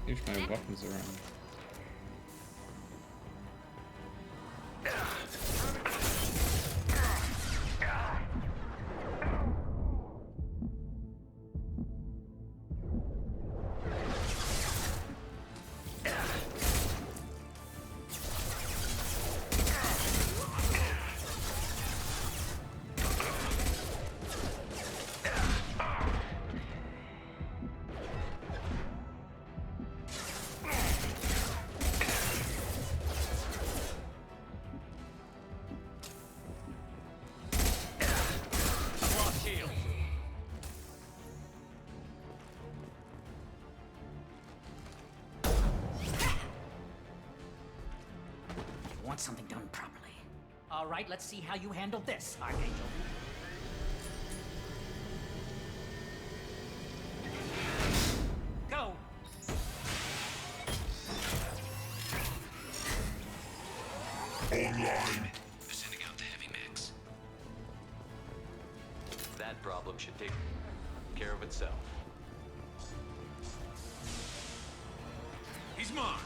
Change my weapons around. Want something done properly. All right, let's see how you handle this, Archangel. Go! Online. Sending out the heavy mix. That problem should take care of itself. He's mine.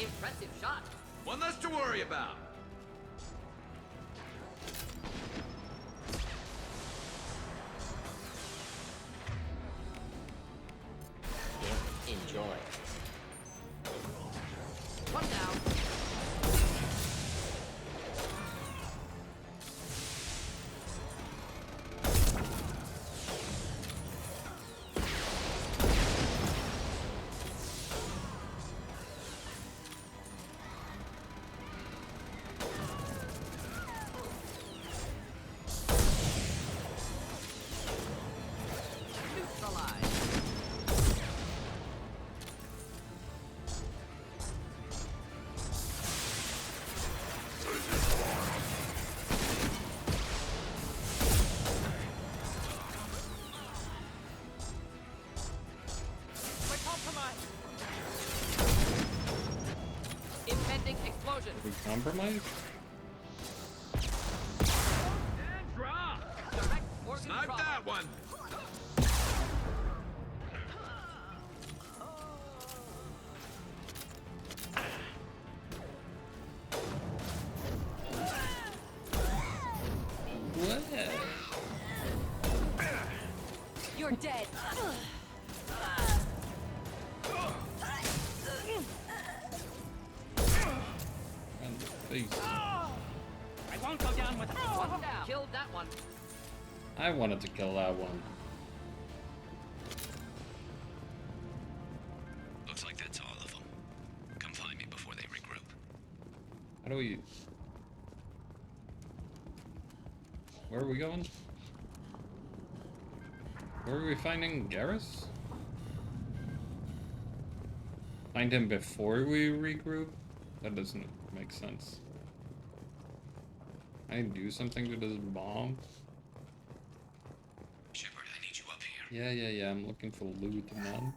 Impressive shot. One less to worry about. Enjoy. One down. Impending explosion. Did we compromise? And drop. Direct organ Snipe trauma. that one. What? You're dead. And the face. I won't go down with One down. Killed that one. I wanted to kill that one. Looks like that's all of them. Come find me before they regroup. How do we... Where are we going? Where are we finding Garrus? Find him before we regroup? That doesn't make sense. Can I do something to this bomb? Shepard, I need you up here. Yeah, I'm looking for loot, man.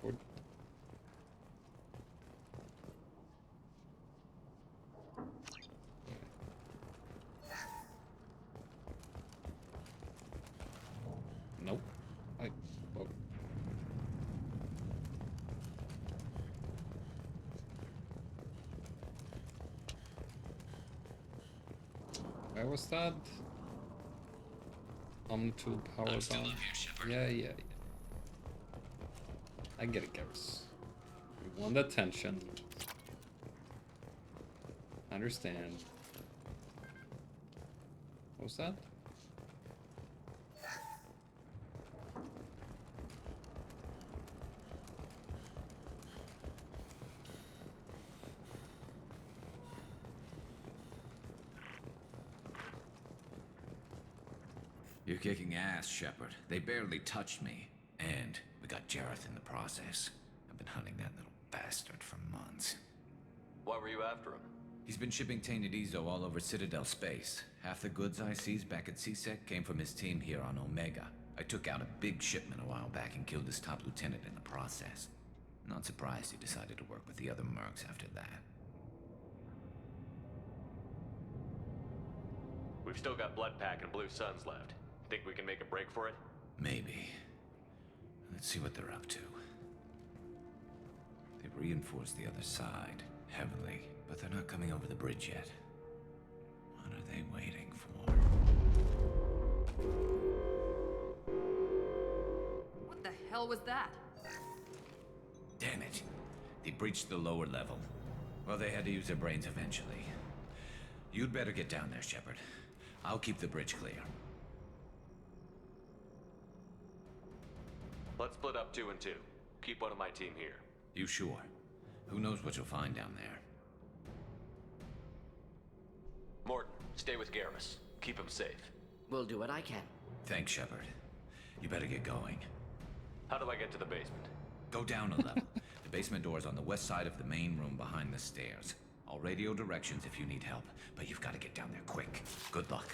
What? Nope. Oh. Where was that? Tool power bomb. Yeah. I get it, Garrus. We want attention. Understand. What was that? You're kicking ass, Shepard. They barely touched me. And we got Jareth in the process. I've been hunting that little bastard for months. Why were you after him? He's been shipping tainted Ezo all over Citadel space. Half the goods I seized back at CSEC came from his team here on Omega. I took out a big shipment a while back and killed his top lieutenant in the process. Not surprised he decided to work with the other mercs after that. We've still got Bloodpack and Blue Suns left. Think we can make a break for it? Maybe. Let's see what they're up to. They've reinforced the other side, heavily, but they're not coming over the bridge yet. What are they waiting for? What the hell was that? Damn it. They breached the lower level. Well, they had to use their brains eventually. You'd better get down there, Shepard. I'll keep the bridge clear. Let's split up 2 and 2. Keep one of my team here. You sure? Who knows what you'll find down there? Morton, stay with Garrus. Keep him safe. We'll do what I can. Thanks, Shepard. You better get going. How do I get to the basement? Go down a level. The basement door is on the west side of the main room behind the stairs. I'll radio directions if you need help, but you've got to get down there quick. Good luck.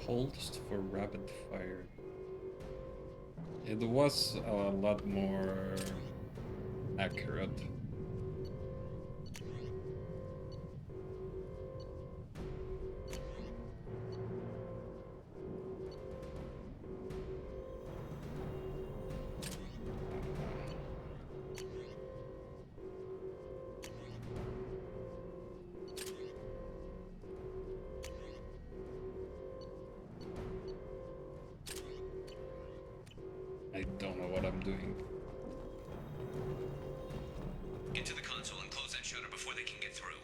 Pulsed for rapid fire. It was a lot more accurate. I don't know what I'm doing. Get to the console and close that shutter before they can get through.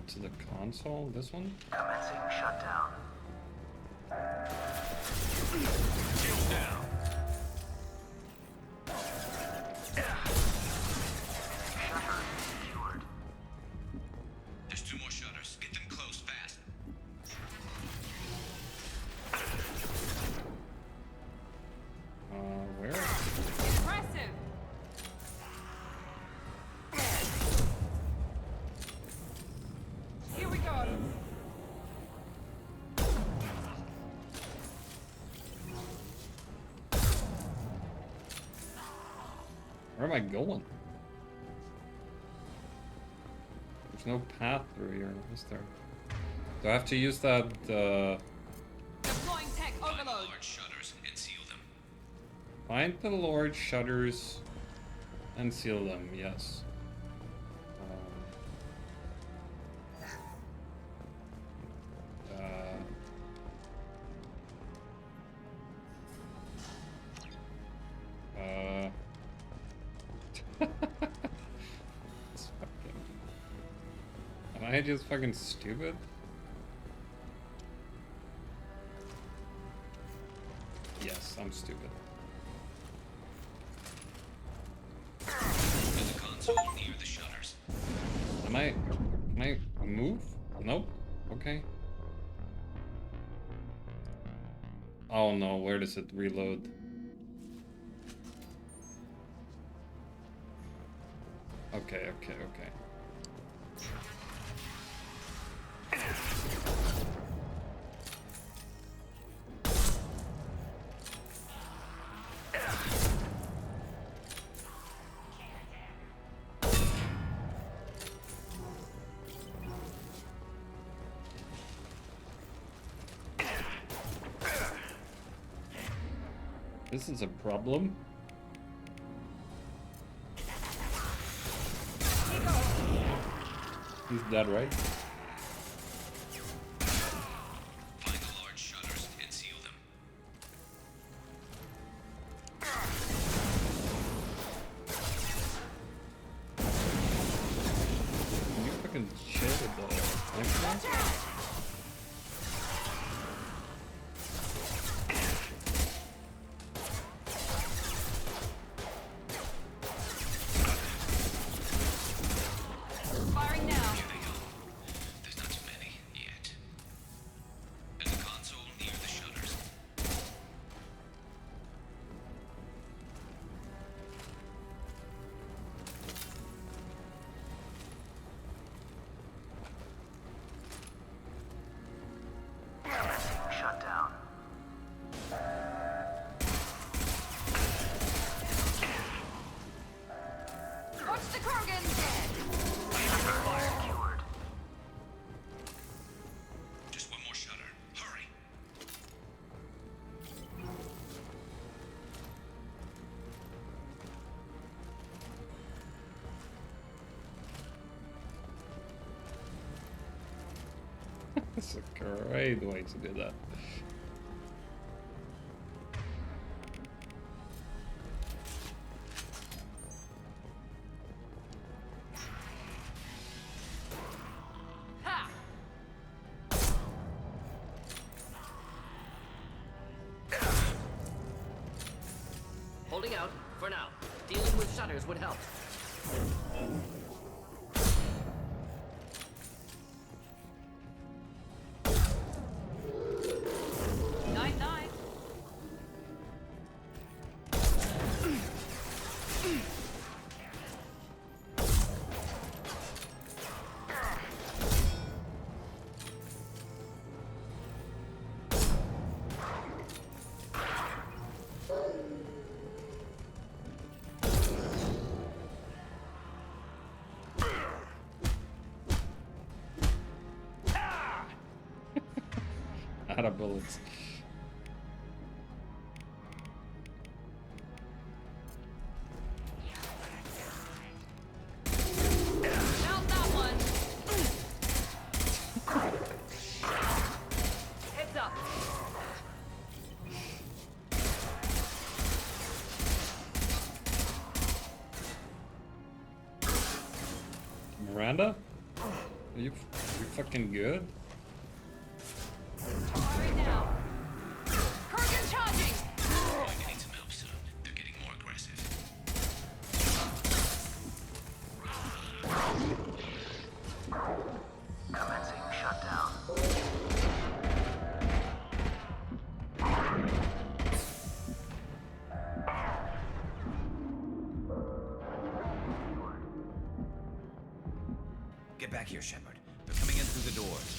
To the console? This one? Commencing shutdown. Shield down. Shutter secured. There's 2 more shutters. Get them closed fast. Where? Impressive! Here we go. Where am I going? There's no path through here, is there? Do I have to use that, Deploying tech Find the overload. large shutters and seal them. find the large shutters and seal them, yes. It's fucking... Am I just fucking stupid? Yes, I'm stupid. To the console near the shutters. Can I move? Nope. Okay. Oh no, where does it reload? Okay. This is a problem. He's dead, right? Find the large shutters and seal them. You fucking shit with the That's a great way to do that. Holding out for now. Dealing with shutters would help. Night night. Out of bullets. Found that one. Heads up. Miranda? Are you fucking good? Right now. Kurgan charging. Going to need some help soon. They're getting more aggressive. Commencing shutdown. Get back here, Shepard. They're coming in through the doors.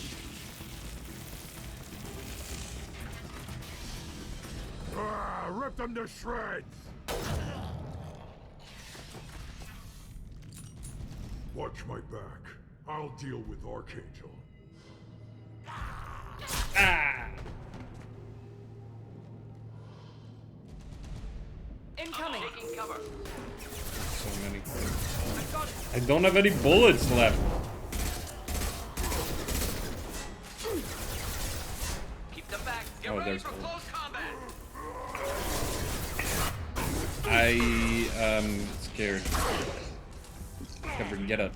Rip them to shreds! Watch my back. I'll deal with Archangel. Incoming. Taking cover. So many things. I don't have any bullets left. Keep them back. Get Oh, ready there's for one. close combat. I am scared. Shepard, get up.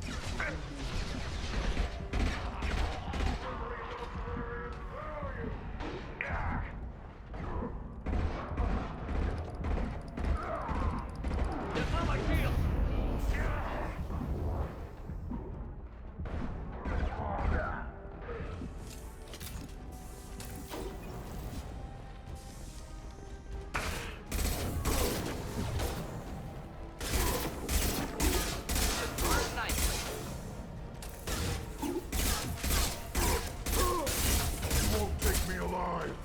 That's how I feel. You won't take me alive.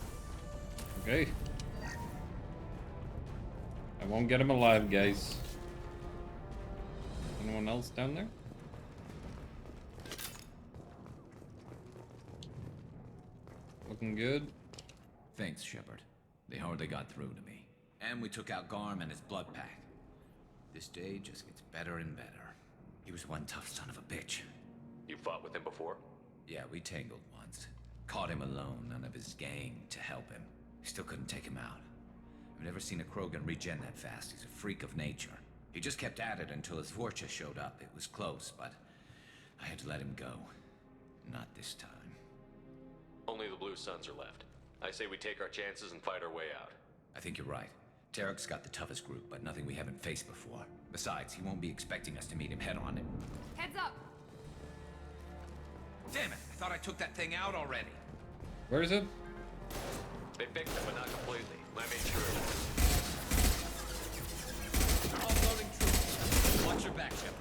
Okay. I won't get him alive, guys. Anyone else down there? Looking good. Thanks, Shepard. They hardly got through to me. And we took out Garm and his blood pack. This day just gets better and better. He was one tough son of a bitch. You fought with him before? Yeah, we tangled once. Caught him alone, none of his gang to help him. Still couldn't take him out. I've never seen a Krogan regen that fast. He's a freak of nature. He just kept at it until his Vorcha showed up. It was close, but I had to let him go. Not this time. Only the Blue Suns are left. I say we take our chances and fight our way out. I think you're right. Tarek's got the toughest group, but nothing we haven't faced before. Besides, he won't be expecting us to meet him head-on. Heads up. Damn it! I thought I took that thing out already. Where is it? They fixed it, but not completely. I made sure of They're offloading troops. Watch your back, Shepard.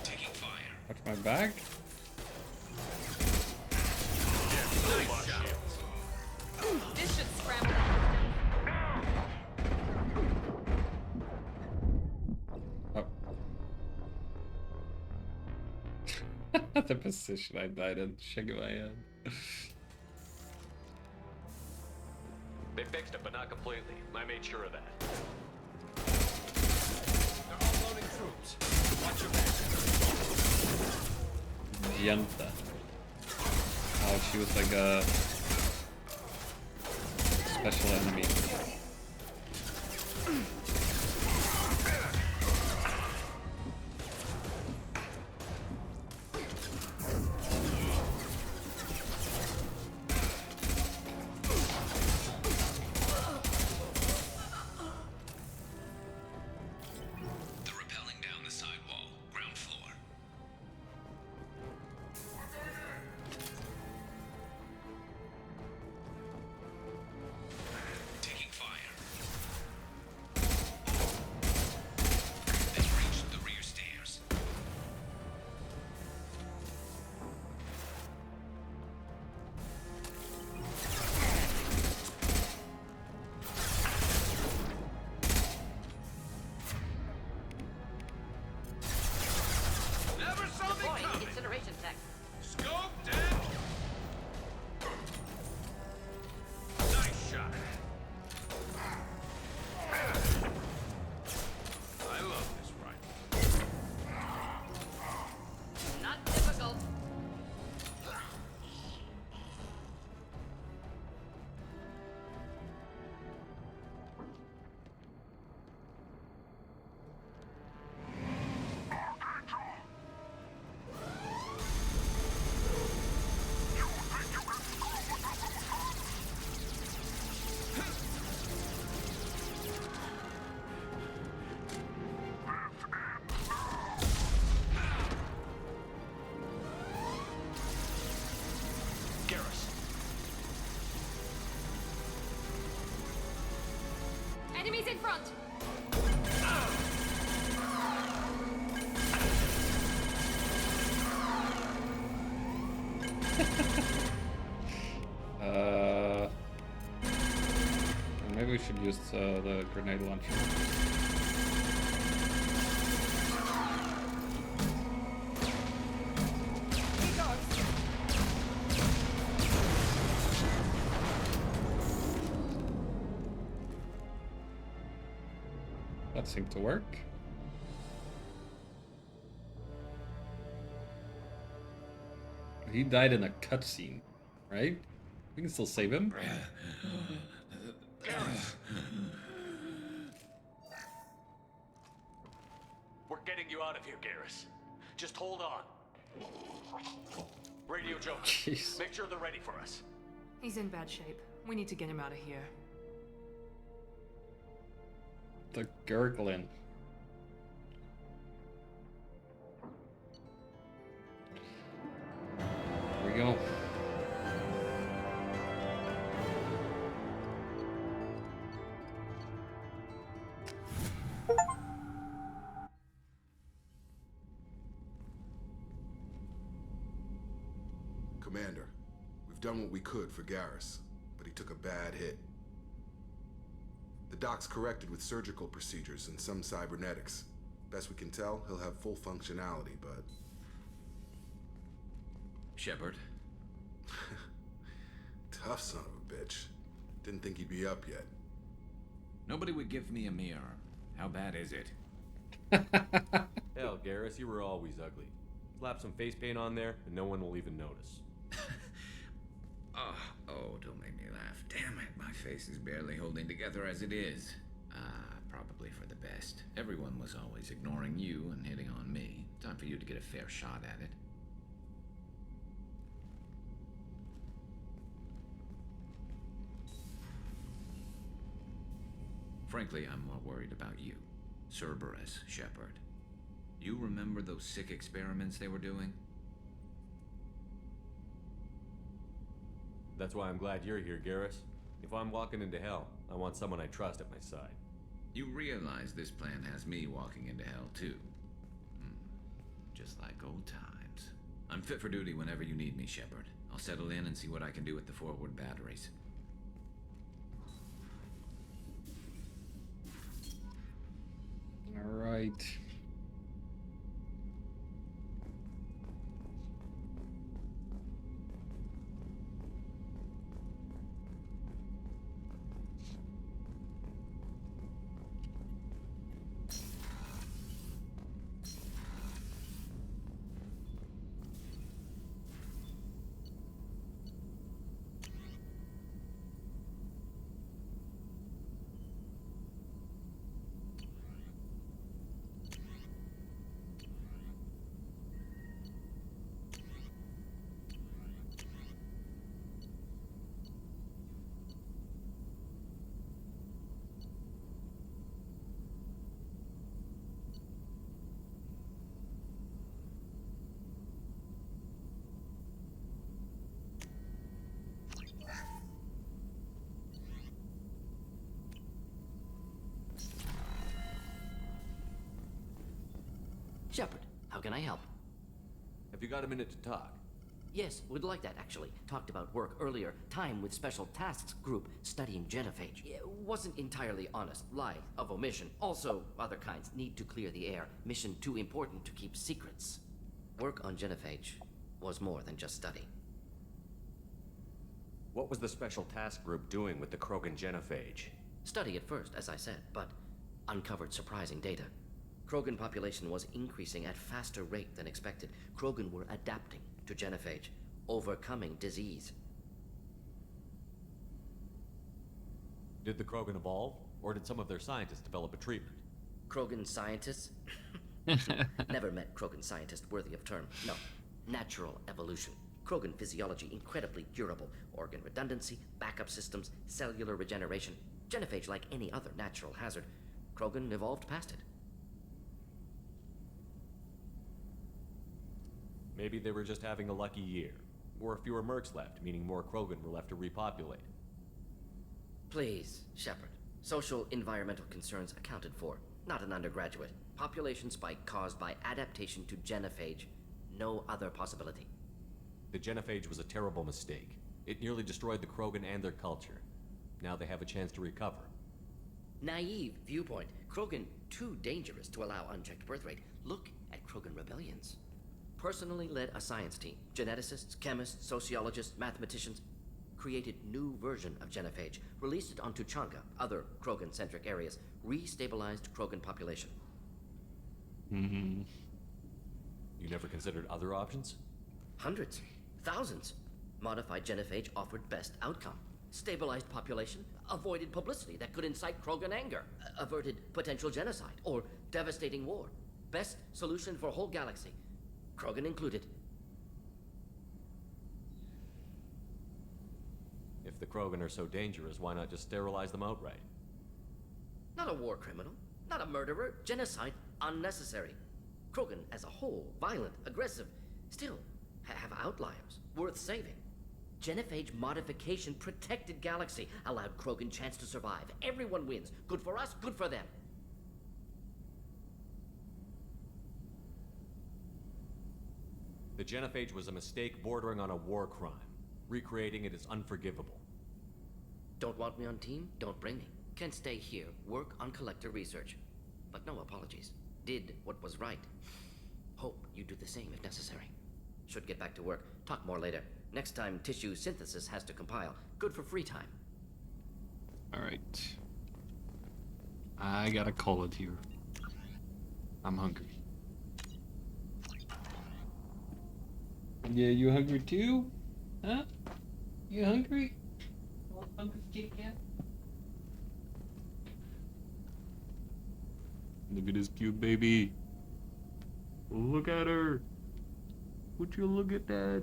Taking fire. Watch my back? This should scramble. Oh. The position I died in, shaking my head. They fixed it, but not completely. I made sure of that. They're offloading troops. Watch your back. Gianta. Oh, she was like a special enemy. Incineration tech. Scoped in. Nice shot. I love this rifle. Not difficult. Enemies in front! Maybe we should use the grenade launcher. That seemed to work. He died in a cutscene, right? We can still save him. We're getting you out of here, Garrus. Just hold on. Radio Joker, Jeez. make sure they're ready for us. He's in bad shape. We need to get him out of here. The gurgling. Here we go. Commander, we've done what we could for Garrus, but he took a bad hit. The doc's corrected with surgical procedures and some cybernetics. Best we can tell, he'll have full functionality, but... Shepard? Tough son of a bitch. Didn't think he'd be up yet. Nobody would give me a mirror. How bad is it? Hell, Garrus, you were always ugly. Slap some face paint on there, and no one will even notice. Oh, don't make me laugh. Damn it, my face is barely holding together as it is. Probably for the best. Everyone was always ignoring you and hitting on me. Time for you to get a fair shot at it. Frankly, I'm more worried about you. Cerberus, Shepard. You remember those sick experiments they were doing? That's why I'm glad you're here, Garrus. If I'm walking into hell, I want someone I trust at my side. You realize this plan has me walking into hell, too. Just like old times. I'm fit for duty whenever you need me, Shepard. I'll settle in and see what I can do with the forward batteries. All right. Shepard, how can I help? Have you got a minute to talk? Yes, would like that actually. Talked about work earlier. Time with Special Tasks Group studying genophage. It wasn't entirely honest. Lie of omission. Also, other kinds need to clear the air. Mission too important to keep secrets. Work on genophage was more than just study. What was the Special Task Group doing with the Krogan genophage? Study at first, as I said, but uncovered surprising data. Krogan population was increasing at faster rate than expected. Krogan were adapting to genophage, overcoming disease. Did the Krogan evolve, or did some of their scientists develop a treatment? Krogan scientists? Never met Krogan scientist worthy of term. No. Natural evolution. Krogan physiology incredibly durable. Organ redundancy, backup systems, cellular regeneration. Genophage like any other natural hazard. Krogan evolved past it. Maybe they were just having a lucky year. Or fewer mercs left, meaning more Krogan were left to repopulate. Please, Shepard. Social environmental concerns accounted for. Not an undergraduate. Population spike caused by adaptation to genophage. No other possibility. The genophage was a terrible mistake. It nearly destroyed the Krogan and their culture. Now they have a chance to recover. Naive viewpoint. Krogan too dangerous to allow unchecked birth rate. Look at Krogan rebellions. Personally led a science team. Geneticists, chemists, sociologists, mathematicians. Created new version of genophage. Released it on Tuchanka, other Krogan-centric areas. Restabilized Krogan population. You never considered other options? Hundreds. Thousands. Modified genophage offered best outcome. Stabilized population, avoided publicity that could incite Krogan anger, averted potential genocide or devastating war. Best solution for whole galaxy. Krogan included. If the Krogan are so dangerous, why not just sterilize them outright? Not a war criminal, not a murderer. Genocide unnecessary. Krogan as a whole, violent, aggressive, still have outliers worth saving. Genophage modification protected galaxy, allowed Krogan chance to survive. Everyone wins. Good for us, good for them. The genophage was a mistake bordering on a war crime. Recreating it is unforgivable. Don't want me on team? Don't bring me. Can stay here, work on collector research. But no apologies. Did what was right. Hope you do the same if necessary. Should get back to work. Talk more later. Next time tissue synthesis has to compile. Good for free time. Alright. I gotta call it here. I'm hungry. Yeah, you hungry too? Huh? You hungry? Hungry kitty cat? Look at this cute baby. Look at her. Would you look at that?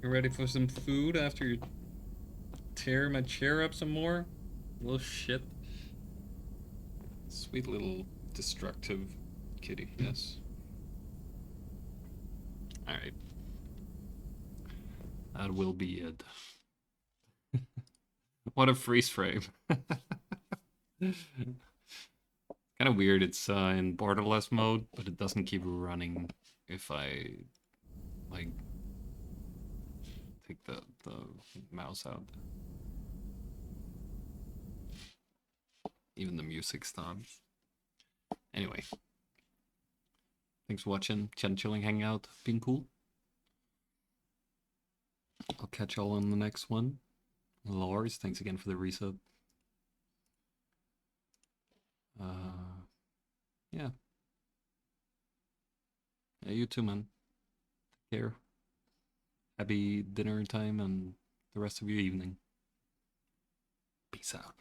You ready for some food after you tear my chair up some more? Little shit. Sweet little destructive kitty, yes. Alright. That will be it. What a freeze frame. Kind of weird, it's in borderless mode, but it doesn't keep running if I, like, take the mouse out. Even the music stops. Anyway. Thanks for watching. Chat and chilling, hanging out, being cool. I'll catch y'all on the next one. Lars, thanks again for the resub. Yeah. Yeah, you too, man. Take care. Happy dinner time and the rest of your evening. Peace out.